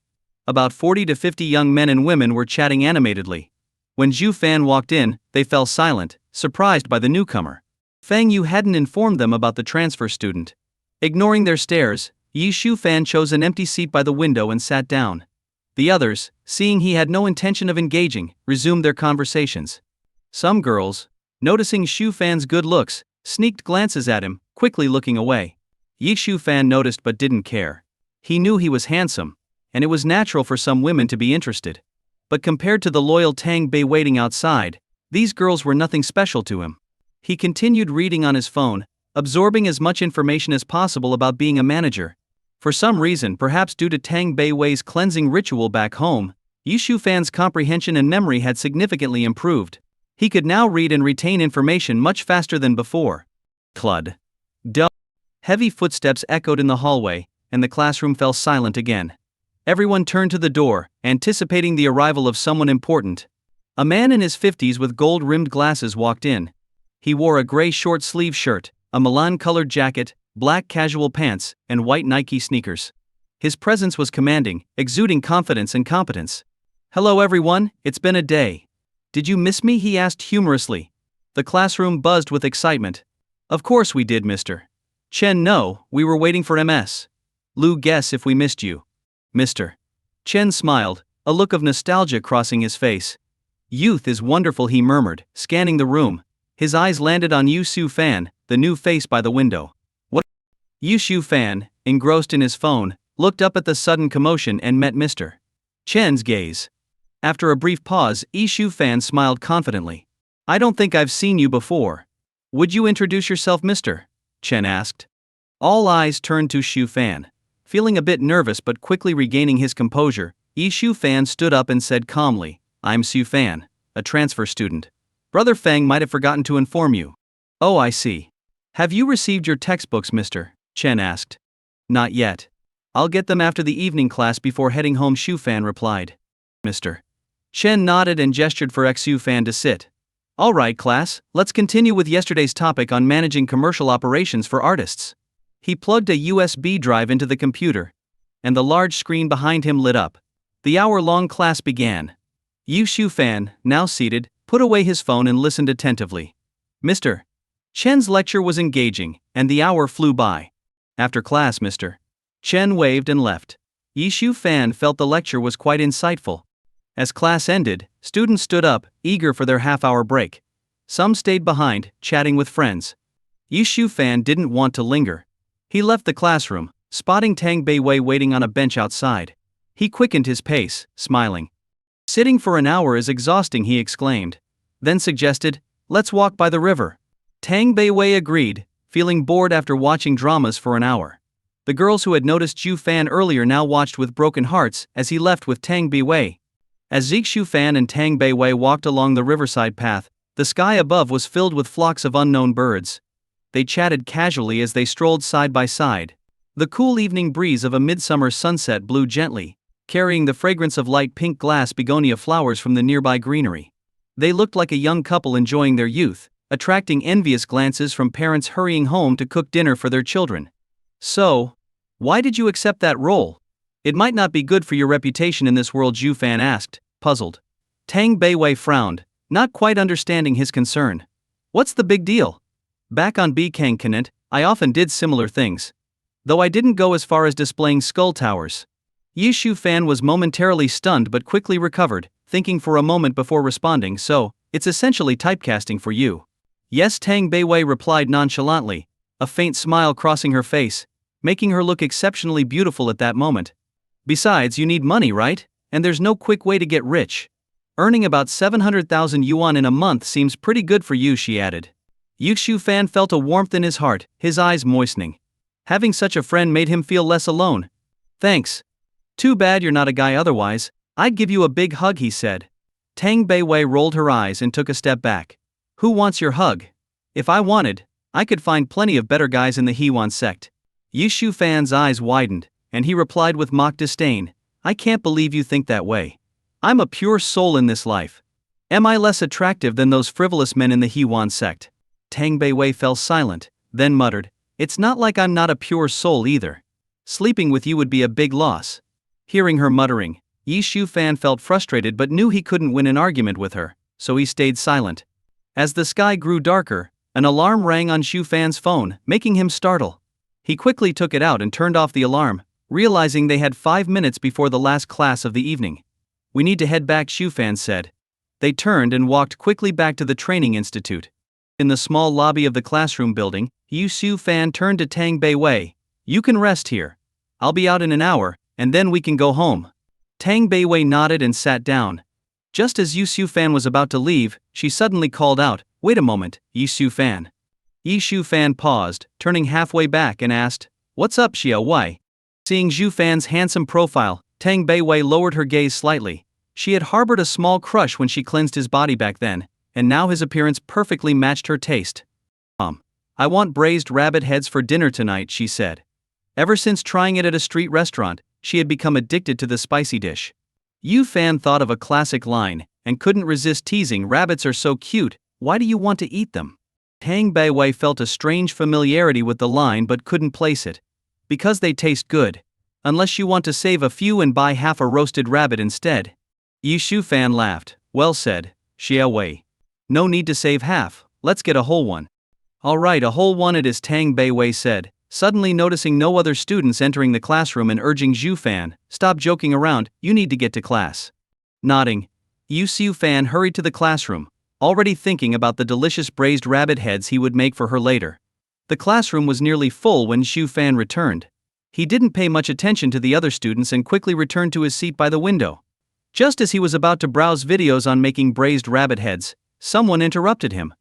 About 40 to 50 young men and women were chatting animatedly. When Zhu Fan walked in, they fell silent, surprised by the newcomer. Fang Yu hadn't informed them about the transfer student. Ignoring their stares, Yi Fan chose an empty seat by the window and sat down. The others, seeing he had no intention of engaging, resumed their conversations. Some girls, noticing Shu Fan's good looks, sneaked glances at him, quickly looking away. Yi Fan noticed but didn't care. He knew he was handsome, and it was natural for some women to be interested. But compared to the loyal Tang Bei waiting outside, these girls were nothing special to him. He continued reading on his phone, absorbing as much information as possible about being a manager. For some reason, perhaps due to Tang Beiwei's cleansing ritual back home, Yi Fan's comprehension and memory had significantly improved. He could now read and retain information much faster than before. Clud. Heavy footsteps echoed in the hallway, and the classroom fell silent again. Everyone turned to the door, anticipating the arrival of someone important. A man in his 50s with gold-rimmed glasses walked in. He wore a gray short-sleeve shirt, a Milan-colored jacket, black casual pants, and white Nike sneakers. His presence was commanding, exuding confidence and competence. "Hello everyone, it's been a day. Did you miss me?" he asked humorously. The classroom buzzed with excitement. "Of course we did, Mr. Chen. No, we were waiting for MS. Lu, guess if we missed you." Mr. Chen smiled, a look of nostalgia crossing his face. "Youth is wonderful," he murmured, scanning the room. His eyes landed on Yu Fan, the new face by the window. "What?" Yu Fan, engrossed in his phone, looked up at the sudden commotion and met Mr. Chen's gaze. After a brief pause, Yi Fan smiled confidently. "I don't think I've seen you before. Would you introduce yourself, Mr. Chen asked. All eyes turned to Shu Fan. Feeling a bit nervous but quickly regaining his composure, Yi Fan stood up and said calmly, "I'm Shu Fan, a transfer student. Brother Feng might have forgotten to inform you." "Oh, I see. Have you received your textbooks, Mr. Chen asked. "Not yet. I'll get them after the evening class before heading home," Shu Fan replied. Mr. Chen nodded and gestured for Xu Fan to sit. "All right, class, let's continue with yesterday's topic on managing commercial operations for artists." He plugged a USB drive into the computer, and the large screen behind him lit up. The hour-long class began. Yu Fan, now seated, put away his phone and listened attentively. Mr. Chen's lecture was engaging, and the hour flew by. After class, Mr. Chen waved and left. Yi Fan felt the lecture was quite insightful. As class ended, students stood up, eager for their half-hour break. Some stayed behind, chatting with friends. Yi Fan didn't want to linger. He left the classroom, spotting Tang Beiwei waiting on a bench outside. He quickened his pace, smiling. "Sitting for an hour is exhausting," he exclaimed. Then suggested, "Let's walk by the river." Tang Beiwei agreed, feeling bored after watching dramas for an hour. The girls who had noticed Yu Fan earlier now watched with broken hearts as he left with Tang Beiwei. As Shu Fan and Tang Beiwei walked along the riverside path, the sky above was filled with flocks of unknown birds. They chatted casually as they strolled side by side. The cool evening breeze of a midsummer sunset blew gently, carrying the fragrance of light pink glass begonia flowers from the nearby greenery. They looked like a young couple enjoying their youth, attracting envious glances from parents hurrying home to cook dinner for their children. "So, why did you accept that role? It might not be good for your reputation in this world," Zhu Fan asked, puzzled. Tang Beiwei frowned, not quite understanding his concern. "What's the big deal? Back on Bikang Continent, I often did similar things. Though I didn't go as far as displaying skull towers." Yi Fan was momentarily stunned but quickly recovered, thinking for a moment before responding. So, it's essentially typecasting for you. Yes, Tang Beiwei replied nonchalantly, a faint smile crossing her face, making her look exceptionally beautiful at that moment. Besides, you need money, right? And there's no quick way to get rich. Earning about 700,000 yuan in a month seems pretty good for you, she added. Yu Fan felt a warmth in his heart, his eyes moistening. Having such a friend made him feel less alone. Thanks. Too bad you're not a guy otherwise. I'd give you a big hug, he said. Tang Beiwei rolled her eyes and took a step back. Who wants your hug? If I wanted, I could find plenty of better guys in the Hewan sect. Yu Fan's eyes widened, and he replied with mock disdain, I can't believe you think that way. I'm a pure soul in this life. Am I less attractive than those frivolous men in the Hewan sect? Tang Beiwei fell silent, then muttered, It's not like I'm not a pure soul either. Sleeping with you would be a big loss. Hearing her muttering, Yi Fan felt frustrated but knew he couldn't win an argument with her, so he stayed silent. As the sky grew darker, an alarm rang on Xu Fan's phone, making him startle. He quickly took it out and turned off the alarm, realizing they had 5 minutes before the last class of the evening. We need to head back, Xu Fan said. They turned and walked quickly back to the training institute. In the small lobby of the classroom building, Yu Fan turned to Tang Beiwei. You can rest here. I'll be out in an hour, and then we can go home. Tang Beiwei nodded and sat down. Just as Yu Fan was about to leave, she suddenly called out, Wait a moment, Yu Fan. Yu Fan paused, turning halfway back and asked, What's up, Xia Wei? Seeing Xu Fan's handsome profile, Tang Beiwei lowered her gaze slightly. She had harbored a small crush when she cleansed his body back then, and now his appearance perfectly matched her taste. I want braised rabbit heads for dinner tonight, she said. Ever since trying it at a street restaurant, she had become addicted to the spicy dish. Yu Fan thought of a classic line, and couldn't resist teasing, Rabbits are so cute, why do you want to eat them? Tang Beiwei felt a strange familiarity with the line but couldn't place it. Because they taste good. Unless you want to save a few and buy half a roasted rabbit instead. Yu Fan laughed. Well said, Xia Wei. No need to save half, let's get a whole one. Alright, a whole one it is, Tang Beiwei said, suddenly noticing no other students entering the classroom and urging Xu Fan, Stop joking around, you need to get to class. Nodding, Yu Fan hurried to the classroom, already thinking about the delicious braised rabbit heads he would make for her later. The classroom was nearly full when Xu Fan returned. He didn't pay much attention to the other students and quickly returned to his seat by the window. Just as he was about to browse videos on making braised rabbit heads, someone interrupted him.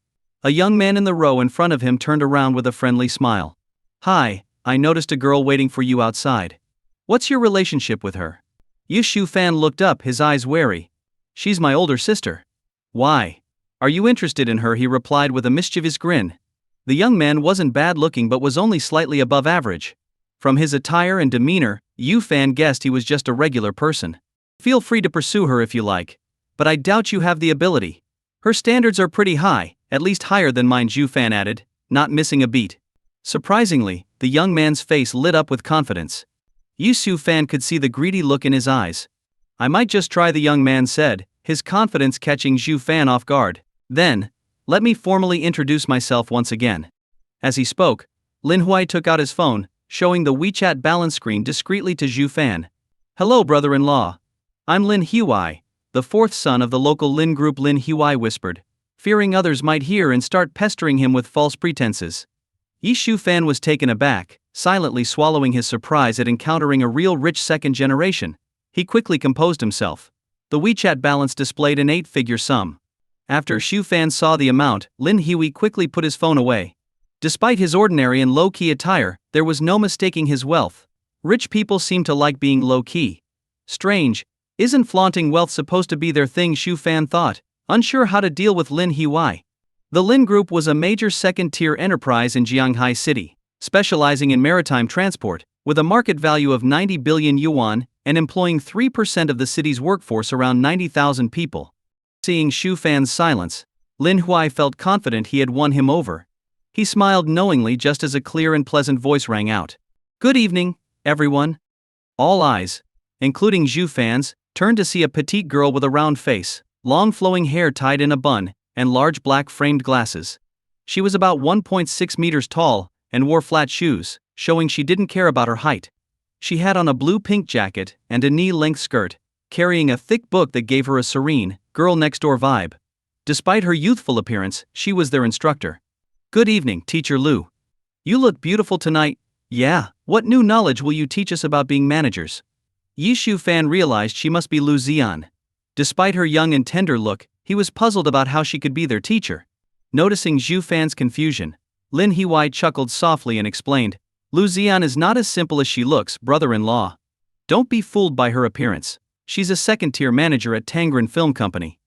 A young man in the row in front of him turned around with a friendly smile. Hi, I noticed a girl waiting for you outside. What's your relationship with her? Yu Fan looked up, his eyes wary. She's my older sister. Why? Are you interested in her? He replied with a mischievous grin. The young man wasn't bad looking but was only slightly above average. From his attire and demeanor, Yu Fan guessed he was just a regular person. Feel free to pursue her if you like. But I doubt you have the ability. Her standards are pretty high, at least higher than mine, Yu Fan added, not missing a beat. Surprisingly, the young man's face lit up with confidence. Yu Fan could see the greedy look in his eyes. I might just try, the young man said, his confidence catching Xu Fan off guard. Then, let me formally introduce myself once again. As he spoke, Lin Huai took out his phone, showing the WeChat balance screen discreetly to Xu Fan. Hello, brother-in-law. I'm Lin Huai, the fourth son of the local Lin group. Lin Huai whispered, fearing others might hear and start pestering him with false pretenses. Yi Shu Fan was taken aback, silently swallowing his surprise at encountering a real rich second generation. He quickly composed himself. The WeChat balance displayed an 8-figure sum. After Shu Fan saw the amount, Lin Hui quickly put his phone away. Despite his ordinary and low-key attire, there was no mistaking his wealth. Rich people seem to like being low-key. Strange, isn't flaunting wealth supposed to be their thing? Shu Fan thought, unsure how to deal with Lin Hui. The Lin Group was a major second-tier enterprise in Jianghai City, specializing in maritime transport, with a market value of 90 billion yuan and employing 3% of the city's workforce, around 90,000 people. Seeing Shu Fan's silence, Lin Hui felt confident he had won him over. He smiled knowingly just as a clear and pleasant voice rang out. Good evening, everyone. All eyes, including Xu Fan's, turned to see a petite girl with a round face, long flowing hair tied in a bun, and large black framed glasses. She was about 1.6 meters tall and wore flat shoes, showing she didn't care about her height. She had on a blue-pink jacket and a knee-length skirt. carrying a thick book that gave her a serene, girl-next-door vibe. Despite her youthful appearance, she was their instructor. "Good evening, Teacher Lu. You look beautiful tonight." "Yeah, what new knowledge will you teach us about being managers?" Yi Shu-fan realized she must be Lu Xian. Despite her young and tender look, he was puzzled about how she could be their teacher. Noticing Zhu Fan's confusion, Lin Hewai chuckled softly and explained, "Lu Xian is not as simple as she looks, brother-in-law. Don't be fooled by her appearance. She's a second-tier manager at Tangren Film Company.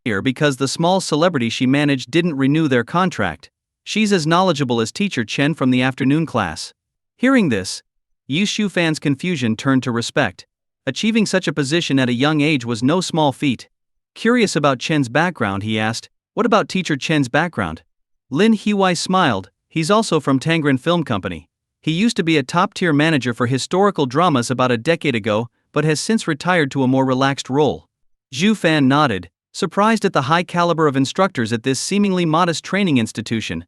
Here because the small celebrity she managed didn't renew their contract. She's as knowledgeable as Teacher Chen from the afternoon class." Hearing this, Yi Shu-fan's confusion turned to respect. Achieving such a position at a young age was no small feat. Curious about Chen's background, he asked, "What about Teacher Chen's background?" Lin Hewai smiled. "He's also from Tangren Film Company. He used to be a top-tier manager for historical dramas about a decade ago, but has since retired to a more relaxed role." Zhu Fan nodded, surprised at the high caliber of instructors at this seemingly modest training institution.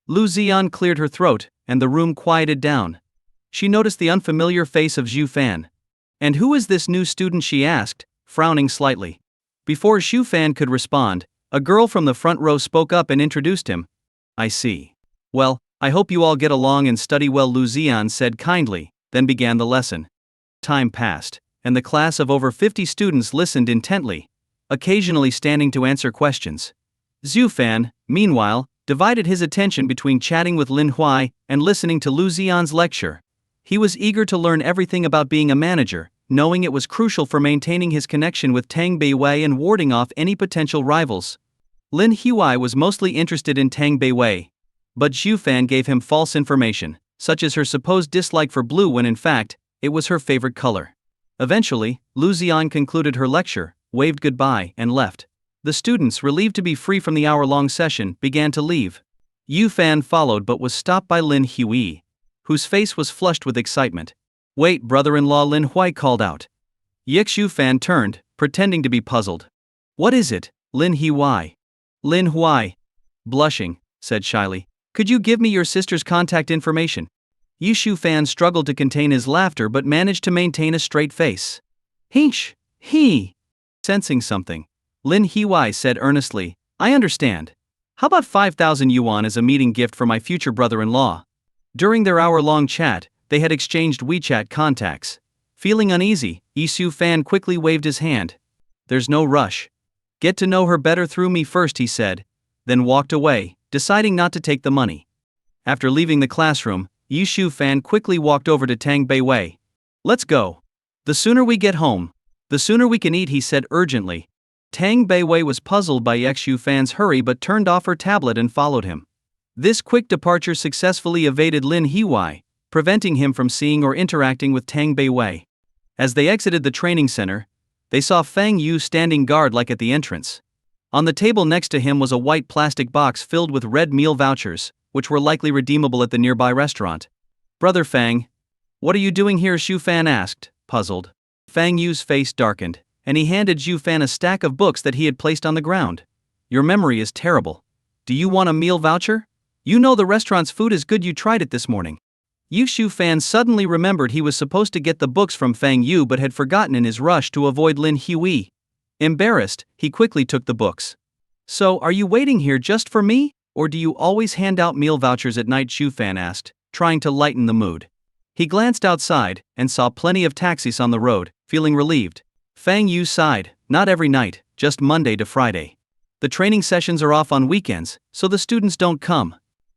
Lu Xian cleared her throat, and the room quieted down. She noticed the unfamiliar face of Zhu Fan. "And who is this new student?" she asked, frowning slightly. Before Zhu Fan could respond, a girl from the front row spoke up and introduced him. "I see. Well, I hope you all get along and study well," Lu Xian said kindly, then began the lesson. Time passed, and the class of over 50 students listened intently, occasionally standing to answer questions. Zhu Fan, meanwhile, divided his attention between chatting with Lin Huai and listening to Lu Xian's lecture. He was eager to learn everything about being a manager, knowing it was crucial for maintaining his connection with Tang Beiwei and warding off any potential rivals. Lin Huai was mostly interested in Tang Beiwei, but Zhu Fan gave him false information, such as her supposed dislike for blue when in fact, it was her favorite color. Eventually, Lu Xian concluded her lecture, waved goodbye, and left. The students, relieved to be free from the hour-long session, began to leave. Yu Fan followed but was stopped by Lin Hui, whose face was flushed with excitement. "Wait, brother-in-law," Lin Hui called out. Yixu Fan turned, pretending to be puzzled. "What is it, Lin Hui?" Lin Hui, blushing, said shyly, "Could you give me your sister's contact information?" Yishu Fan struggled to contain his laughter but managed to maintain a straight face. "Hinch, he." Sensing something, Lin Hui said earnestly, "I understand. How about 5,000 yuan as a meeting gift for my future brother-in-law?" During their hour-long chat, they had exchanged WeChat contacts. Feeling uneasy, Yishu Fan quickly waved his hand. "There's no rush. Get to know her better through me first," he said, then walked away, deciding not to take the money. After leaving the classroom, Yishu Fan quickly walked over to Tang Beiwei. "Let's go. The sooner we get home, the sooner we can eat," he said urgently. Tang Beiwei was puzzled by Yishu Fan's hurry but turned off her tablet and followed him. This quick departure successfully evaded Lin Hui, preventing him from seeing or interacting with Tang Beiwei. As they exited the training center, they saw Fang Yu standing guard-like at the entrance. On the table next to him was a white plastic box filled with red meal vouchers, which were likely redeemable at the nearby restaurant. "Brother Fang, what are you doing here?" Zhu Fan asked, puzzled. Fang Yu's face darkened, and he handed Zhu Fan a stack of books that he had placed on the ground. "Your memory is terrible. Do you want a meal voucher? You know the restaurant's food is good. You tried it this morning." Yushu Fan suddenly remembered he was supposed to get the books from Fang Yu but had forgotten in his rush to avoid Lin Hui. Embarrassed, he quickly took the books. "So, are you waiting here just for me, or do you always hand out meal vouchers at night?" Zhu Fan asked, trying to lighten the mood. He glanced outside and saw plenty of taxis on the road, feeling relieved. Fang Yu sighed, "Not every night, just Monday to Friday. The training sessions are off on weekends, so the students don't come."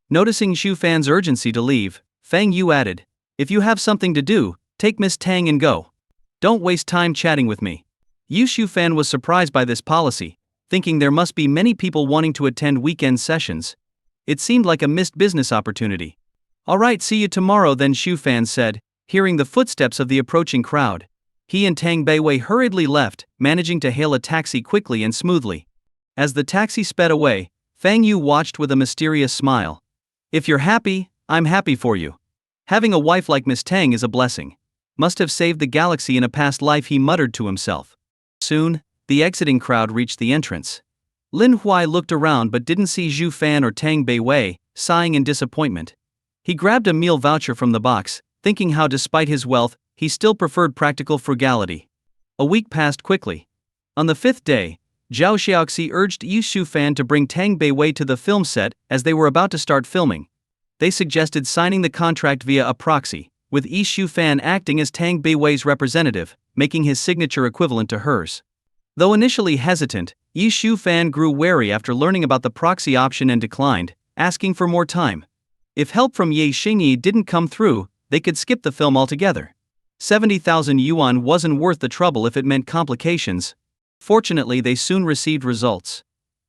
Noticing Zhu Fan's urgency to leave, Fang Yu added, "If you have something to do, take Miss Tang and go. Don't waste time chatting with me." Yushu Fan was surprised by this policy, thinking there must be many people wanting to attend weekend sessions. It seemed like a missed business opportunity. "All right, see you tomorrow then," Zhu Fan said, hearing the footsteps of the approaching crowd. He and Tang Beiwei hurriedly left, managing to hail a taxi quickly and smoothly. As the taxi sped away, Fang Yu watched with a mysterious smile. "If you're happy, I'm happy for you. Having a wife like Miss Tang is a blessing. Must have saved the galaxy in a past life," he muttered to himself. Soon, the exiting crowd reached the entrance. Lin Hui looked around but didn't see Zhu Fan or Tang Beiwei, sighing in disappointment. He grabbed a meal voucher from the box, thinking how despite his wealth, he still preferred practical frugality. A week passed quickly. On the 5th day, Zhao Xiaoxi urged Yi Shufan to bring Tang Beiwei to the film set as they were about to start filming. They suggested signing the contract via a proxy, with Yi Shufan acting as Tang Beiwei's representative, making his signature equivalent to hers. Though initially hesitant, Yi Shufan grew wary after learning about the proxy option and declined, asking for more time. If help from Ye Xingyi didn't come through, they could skip the film altogether. 70,000 yuan wasn't worth the trouble if it meant complications. Fortunately, they soon received results.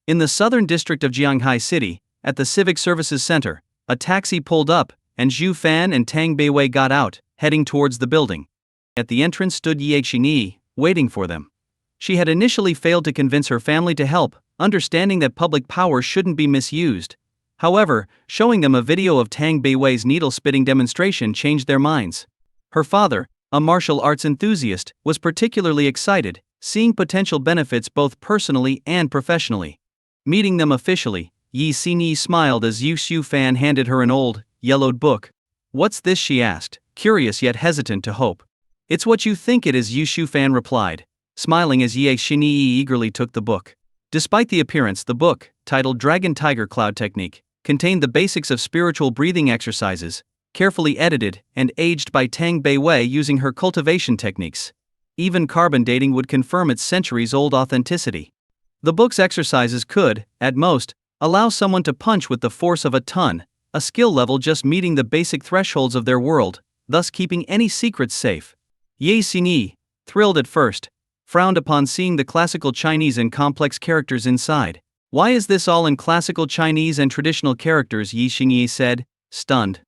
In the southern district of Jianghai City, at the Civic Services Center, a taxi pulled up, and Zhu Fan and Tang Beiwei got out, heading towards the building. At the entrance stood Ye Xingyi, waiting for them. She had initially failed to convince her family to help, understanding that public power shouldn't be misused. However, showing them a video of Tang Beiwei's needle-spitting demonstration changed their minds. Her father, a martial arts enthusiast, was particularly excited, seeing potential benefits both personally and professionally. Meeting them officially, Yi Xingyi smiled as Yu Shufan handed her an old, yellowed book. "What's this?" she asked, curious yet hesitant to hope. "It's what you think it is," Yu Shufan replied, smiling as Ye Xingyi eagerly took the book. Despite the appearance, the book, titled Dragon Tiger Cloud Technique, contained the basics of spiritual breathing exercises, carefully edited and aged by Tang Beiwei using her cultivation techniques. Even carbon dating would confirm its centuries-old authenticity. The book's exercises could, at most, allow someone to punch with the force of a ton, a skill level just meeting the basic thresholds of their world, thus keeping any secrets safe. Ye Xingyi, thrilled at first, frowned upon seeing the classical Chinese and complex characters inside. "Why is this all in classical Chinese and traditional characters?" Yi Xingyi said, stunned.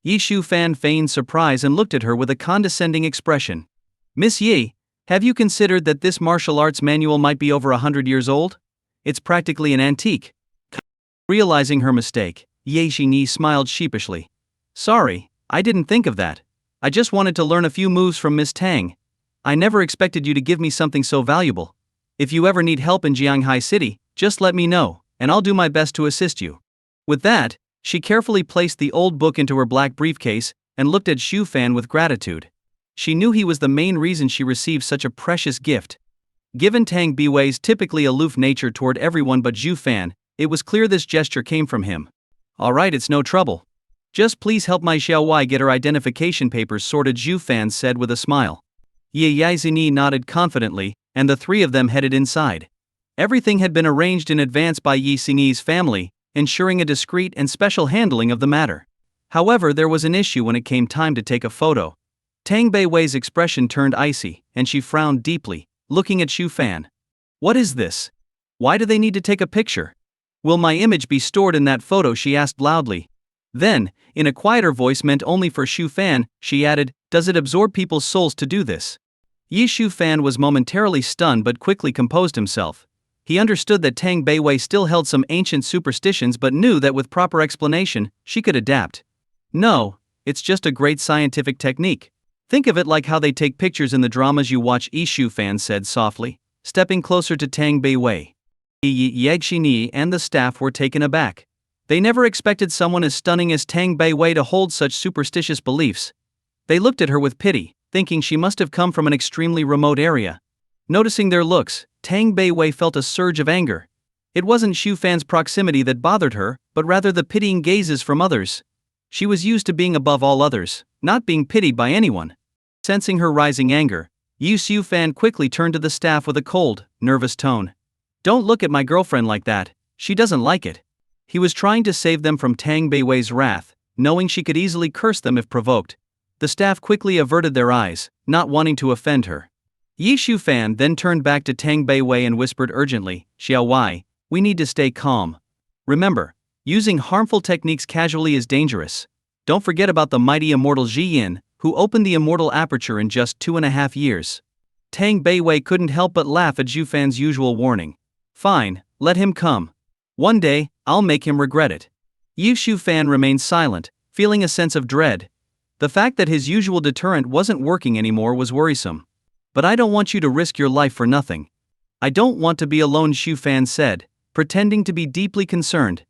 Yi Shufan feigned surprise and looked at her with a condescending expression. "Miss Yi, have you considered that this martial arts manual might be over 100 years old? It's practically an antique." Realizing her mistake, Ye Xingyi smiled sheepishly. "Sorry, I didn't think of that. I just wanted to learn a few moves from Miss Tang. I never expected you to give me something so valuable. If you ever need help in Jianghai City, just let me know, and I'll do my best to assist you." With that, she carefully placed the old book into her black briefcase and looked at Shufan with gratitude. She knew he was the main reason she received such a precious gift. Given Tang Beiwei's typically aloof nature toward everyone but Shufan, it was clear this gesture came from him. "All right, it's no trouble. Just please help my Xiaowai get her identification papers sorted," Shufan said with a smile. Ye Xingyi nodded confidently, and the three of them headed inside. Everything had been arranged in advance by Yi Xingyi's family, ensuring a discreet and special handling of the matter. However, there was an issue when it came time to take a photo. Tang Beiwei's expression turned icy, and she frowned deeply, looking at Shufan. "What is this? Why do they need to take a picture? Will my image be stored in that photo?" she asked loudly. Then, in a quieter voice meant only for Shufan, she added, "Does it absorb people's souls to do this?" Yi Shufan was momentarily stunned but quickly composed himself. He understood that Tang Beiwei still held some ancient superstitions but knew that with proper explanation, she could adapt. "No, it's just a great scientific technique. Think of it like how they take pictures in the dramas you watch," Yi Shufan said softly, stepping closer to Tang Beiwei. Ye Xingyi and the staff were taken aback. They never expected someone as stunning as Tang Beiwei to hold such superstitious beliefs. They looked at her with pity, thinking she must have come from an extremely remote area. Noticing their looks, Tang Beiwei felt a surge of anger. It wasn't Shufan's proximity that bothered her, but rather the pitying gazes from others. She was used to being above all others, not being pitied by anyone. Sensing her rising anger, Yu Shufan quickly turned to the staff with a cold, nervous tone. "Don't look at my girlfriend like that, she doesn't like it." He was trying to save them from Tang Beiwei's wrath, knowing she could easily curse them if provoked. The staff quickly averted their eyes, not wanting to offend her. Yi Shufan then turned back to Tang Beiwei and whispered urgently, "Xiaowai, we need to stay calm. Remember, using harmful techniques casually is dangerous. Don't forget about the mighty immortal Ji Yin, who opened the immortal aperture in just 2.5 years." Tang Beiwei couldn't help but laugh at Shufan's usual warning. "Fine, let him come. One day, I'll make him regret it." Yu Shufan remained silent, feeling a sense of dread. The fact that his usual deterrent wasn't working anymore was worrisome. "But I don't want you to risk your life for nothing. I don't want to be alone," Shufan said, pretending to be deeply concerned.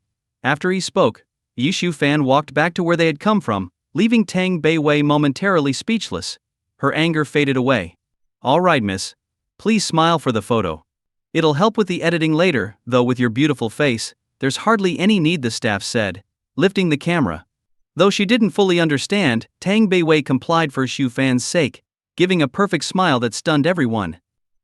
After he spoke, Yu Shufan walked back to where they had come from, leaving Tang Beiwei momentarily speechless. Her anger faded away. "All right, miss. Please smile for the photo. It'll help with the editing later, though with your beautiful face, there's hardly any need, the staff said, lifting the camera. Though she didn't fully understand, Tang Beiwei complied for Xu Fan's sake, giving a perfect smile that stunned everyone.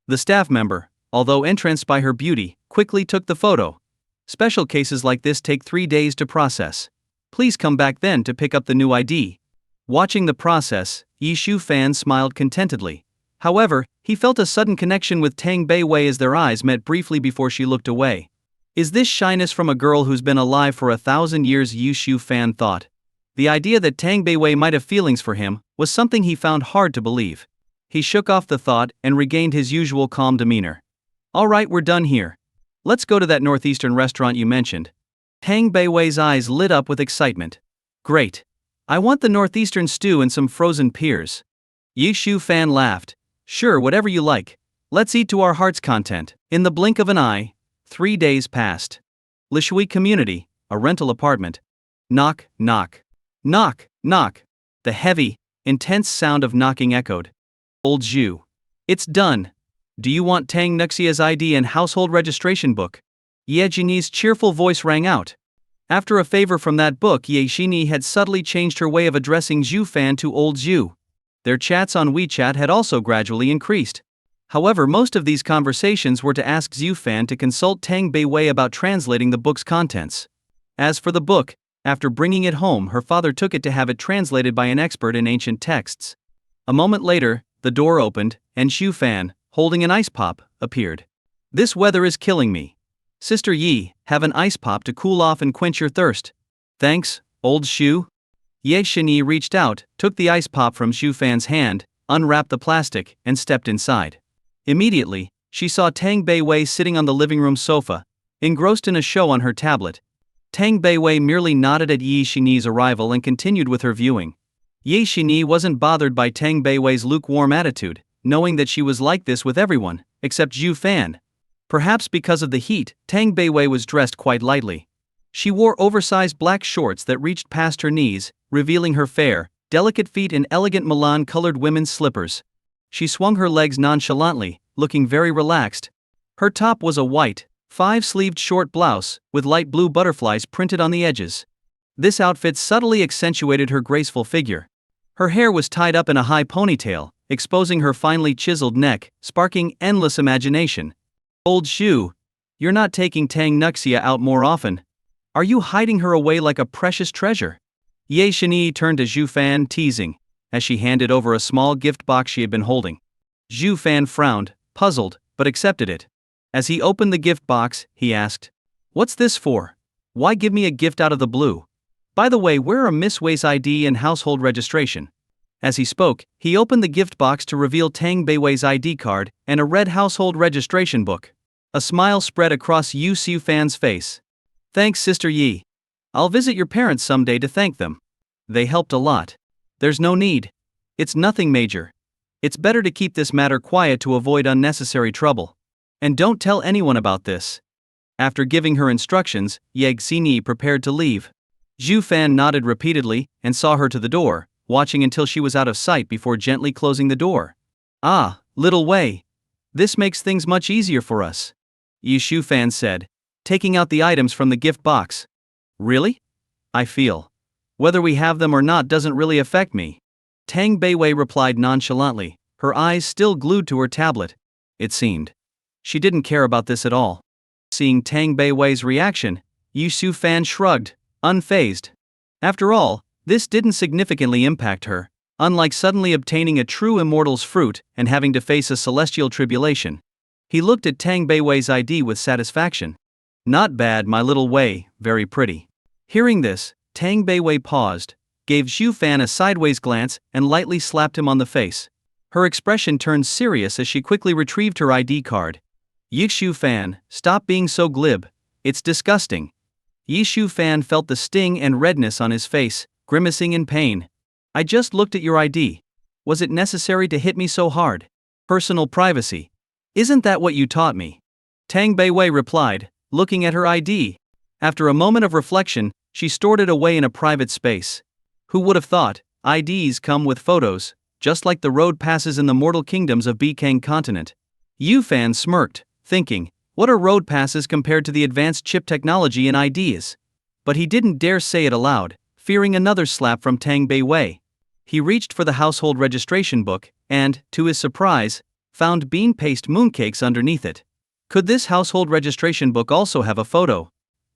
The staff member, although entranced by her beauty, quickly took the photo. Special cases like this take 3 days to process. Please come back then to pick up the new ID. Watching the process, Xu Fan smiled contentedly. However, he felt a sudden connection with Tang Beiwei as their eyes met briefly before she looked away. Is this shyness from a girl who's been alive for 1,000 years? Xu Fan thought. The idea that Tang Beiwei might have feelings for him was something he found hard to believe. He shook off the thought and regained his usual calm demeanor. Alright, we're done here. Let's go to that northeastern restaurant you mentioned. Tang Beiwei's eyes lit up with excitement. Great. I want the northeastern stew and some frozen pears. Xu Fan laughed. Sure, whatever you like. Let's eat to our heart's content. In the blink of an eye, 3 days passed. Lishui Community, a rental apartment. Knock, knock. Knock, knock. The heavy, intense sound of knocking echoed. Old Zhu. It's done. Do you want Tang Nuxia's ID and household registration book? Ye Jini's cheerful voice rang out. After a favor from that book, Ye Jini had subtly changed her way of addressing Xu Fan to Old Zhu. Their chats on WeChat had also gradually increased. However, most of these conversations were to ask Xu Fan to consult Tang Beiwei about translating the book's contents. As for the book, after bringing it home, her father took it to have it translated by an expert in ancient texts. A moment later, the door opened, and Xu Fan, holding an ice pop, appeared. This weather is killing me. Sister Yi, have an ice pop to cool off and quench your thirst. Thanks, old Xu. Ye Xinyi reached out, took the ice pop from Xu Fan's hand, unwrapped the plastic, and stepped inside. Immediately, she saw Tang Beiwei sitting on the living room sofa, engrossed in a show on her tablet. Tang Beiwei merely nodded at Ye Xinyi's arrival and continued with her viewing. Ye Xinyi wasn't bothered by Tang Beiwei's lukewarm attitude, knowing that she was like this with everyone, except Xu Fan. Perhaps because of the heat, Tang Beiwei was dressed quite lightly. She wore oversized black shorts that reached past her knees, revealing her fair, delicate feet in elegant Milan-colored women's slippers. She swung her legs nonchalantly, looking very relaxed. Her top was a white, 5-sleeved short blouse, with light blue butterflies printed on the edges. This outfit subtly accentuated her graceful figure. Her hair was tied up in a high ponytail, exposing her finely chiseled neck, sparking endless imagination. Old Xu, you're not taking Tang Nuxia out more often. Are you hiding her away like a precious treasure? Ye Xinyi turned to Xu Fan, teasing, as she handed over a small gift box she had been holding. Xu Fan frowned, puzzled, but accepted it. As he opened the gift box, he asked, "What's this for? Why give me a gift out of the blue? By the way, where are Miss Wei's ID and household registration?" As he spoke, he opened the gift box to reveal Tang Beiwei's ID card and a red household registration book. A smile spread across Xu Fan's face. "Thanks, Sister Yi. I'll visit your parents someday to thank them. They helped a lot. There's no need. It's nothing major. It's better to keep this matter quiet to avoid unnecessary trouble. And don't tell anyone about this." After giving her instructions, Ye Xinyi prepared to leave. Xu Fan nodded repeatedly and saw her to the door, watching until she was out of sight before gently closing the door. "Ah, little Wei. This makes things much easier for us," Xu Fan said, taking out the items from the gift box. "Really? I feel. Whether we have them or not doesn't really affect me." Tang Beiwei replied nonchalantly, her eyes still glued to her tablet. It seemed. She didn't care about this at all. Seeing Tang Beiwei's reaction, Xu Fan shrugged, unfazed. After all, this didn't significantly impact her, unlike suddenly obtaining a true immortal's fruit and having to face a celestial tribulation. He looked at Tang Beiwei's ID with satisfaction. "Not bad, my little Wei, very pretty." Hearing this, Tang Beiwei paused, gave Xu Fan a sideways glance and lightly slapped him on the face. Her expression turned serious as she quickly retrieved her ID card. "Xu Fan, stop being so glib. It's disgusting." Xu Fan felt the sting and redness on his face, grimacing in pain. "I just looked at your ID. Was it necessary to hit me so hard? Personal privacy. Isn't that what you taught me?" Tang Beiwei replied, looking at her ID. After a moment of reflection, she stored it away in a private space. Who would have thought, IDs come with photos, just like the road passes in the mortal kingdoms of Bikang continent. Fan smirked, thinking, what are road passes compared to the advanced chip technology in IDs? But he didn't dare say it aloud, fearing another slap from Tang Bei-wei. He reached for the household registration book, and, to his surprise, found bean paste mooncakes underneath it. Could this household registration book also have a photo?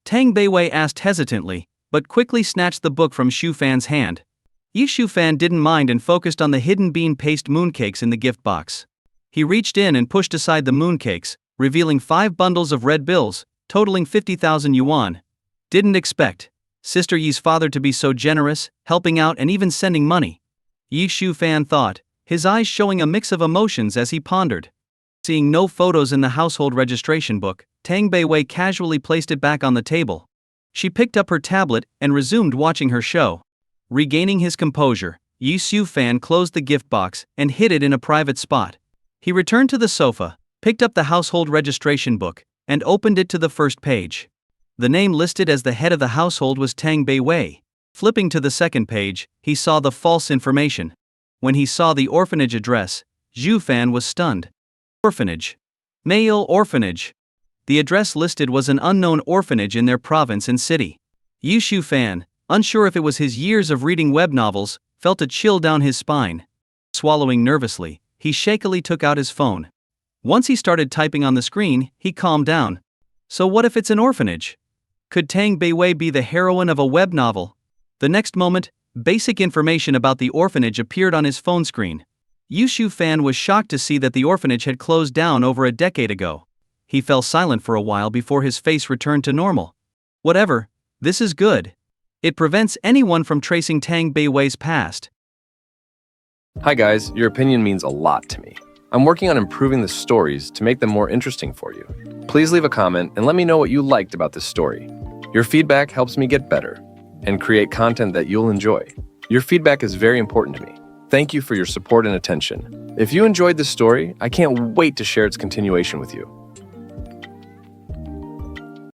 Tang Bei-wei asked hesitantly, but quickly snatched the book from Xu Fan's hand. Xu Fan didn't mind and focused on the hidden bean paste mooncakes in the gift box. He reached in and pushed aside the mooncakes, revealing 5 bundles of red bills, totaling 50,000 yuan. Didn't expect Sister Yi's father to be so generous, helping out and even sending money. Xu Fan thought, his eyes showing a mix of emotions as he pondered. Seeing no photos in the household registration book, Tang Bei-wei casually placed it back on the table. She picked up her tablet and resumed watching her show. Regaining his composure, Xu Fan closed the gift box and hid it in a private spot. He returned to the sofa, picked up the household registration book, and opened it to the first page. The name listed as the head of the household was Tang Bei-wei. Flipping to the second page, he saw the false information. When he saw the orphanage address, Xu Fan was stunned. Orphanage. Male orphanage. The address listed was an unknown orphanage in their province and city. Xu Fan, unsure if it was his years of reading web novels, felt a chill down his spine. Swallowing nervously, he shakily took out his phone. Once he started typing on the screen, he calmed down. So what if it's an orphanage? Could Tang Bei-wei be the heroine of a web novel? The next moment, basic information about the orphanage appeared on his phone screen. Xu Fan was shocked to see that the orphanage had closed down over a decade ago. He fell silent for a while before his face returned to normal. Whatever, this is good. It prevents anyone from tracing Tang Bei-wei's past. Hi guys, your opinion means a lot to me. I'm working on improving the stories to make them more interesting for you. Please leave a comment and let me know what you liked about this story. Your feedback helps me get better and create content that you'll enjoy. Your feedback is very important to me. Thank you for your support and attention. If you enjoyed this story, I can't wait to share its continuation with you.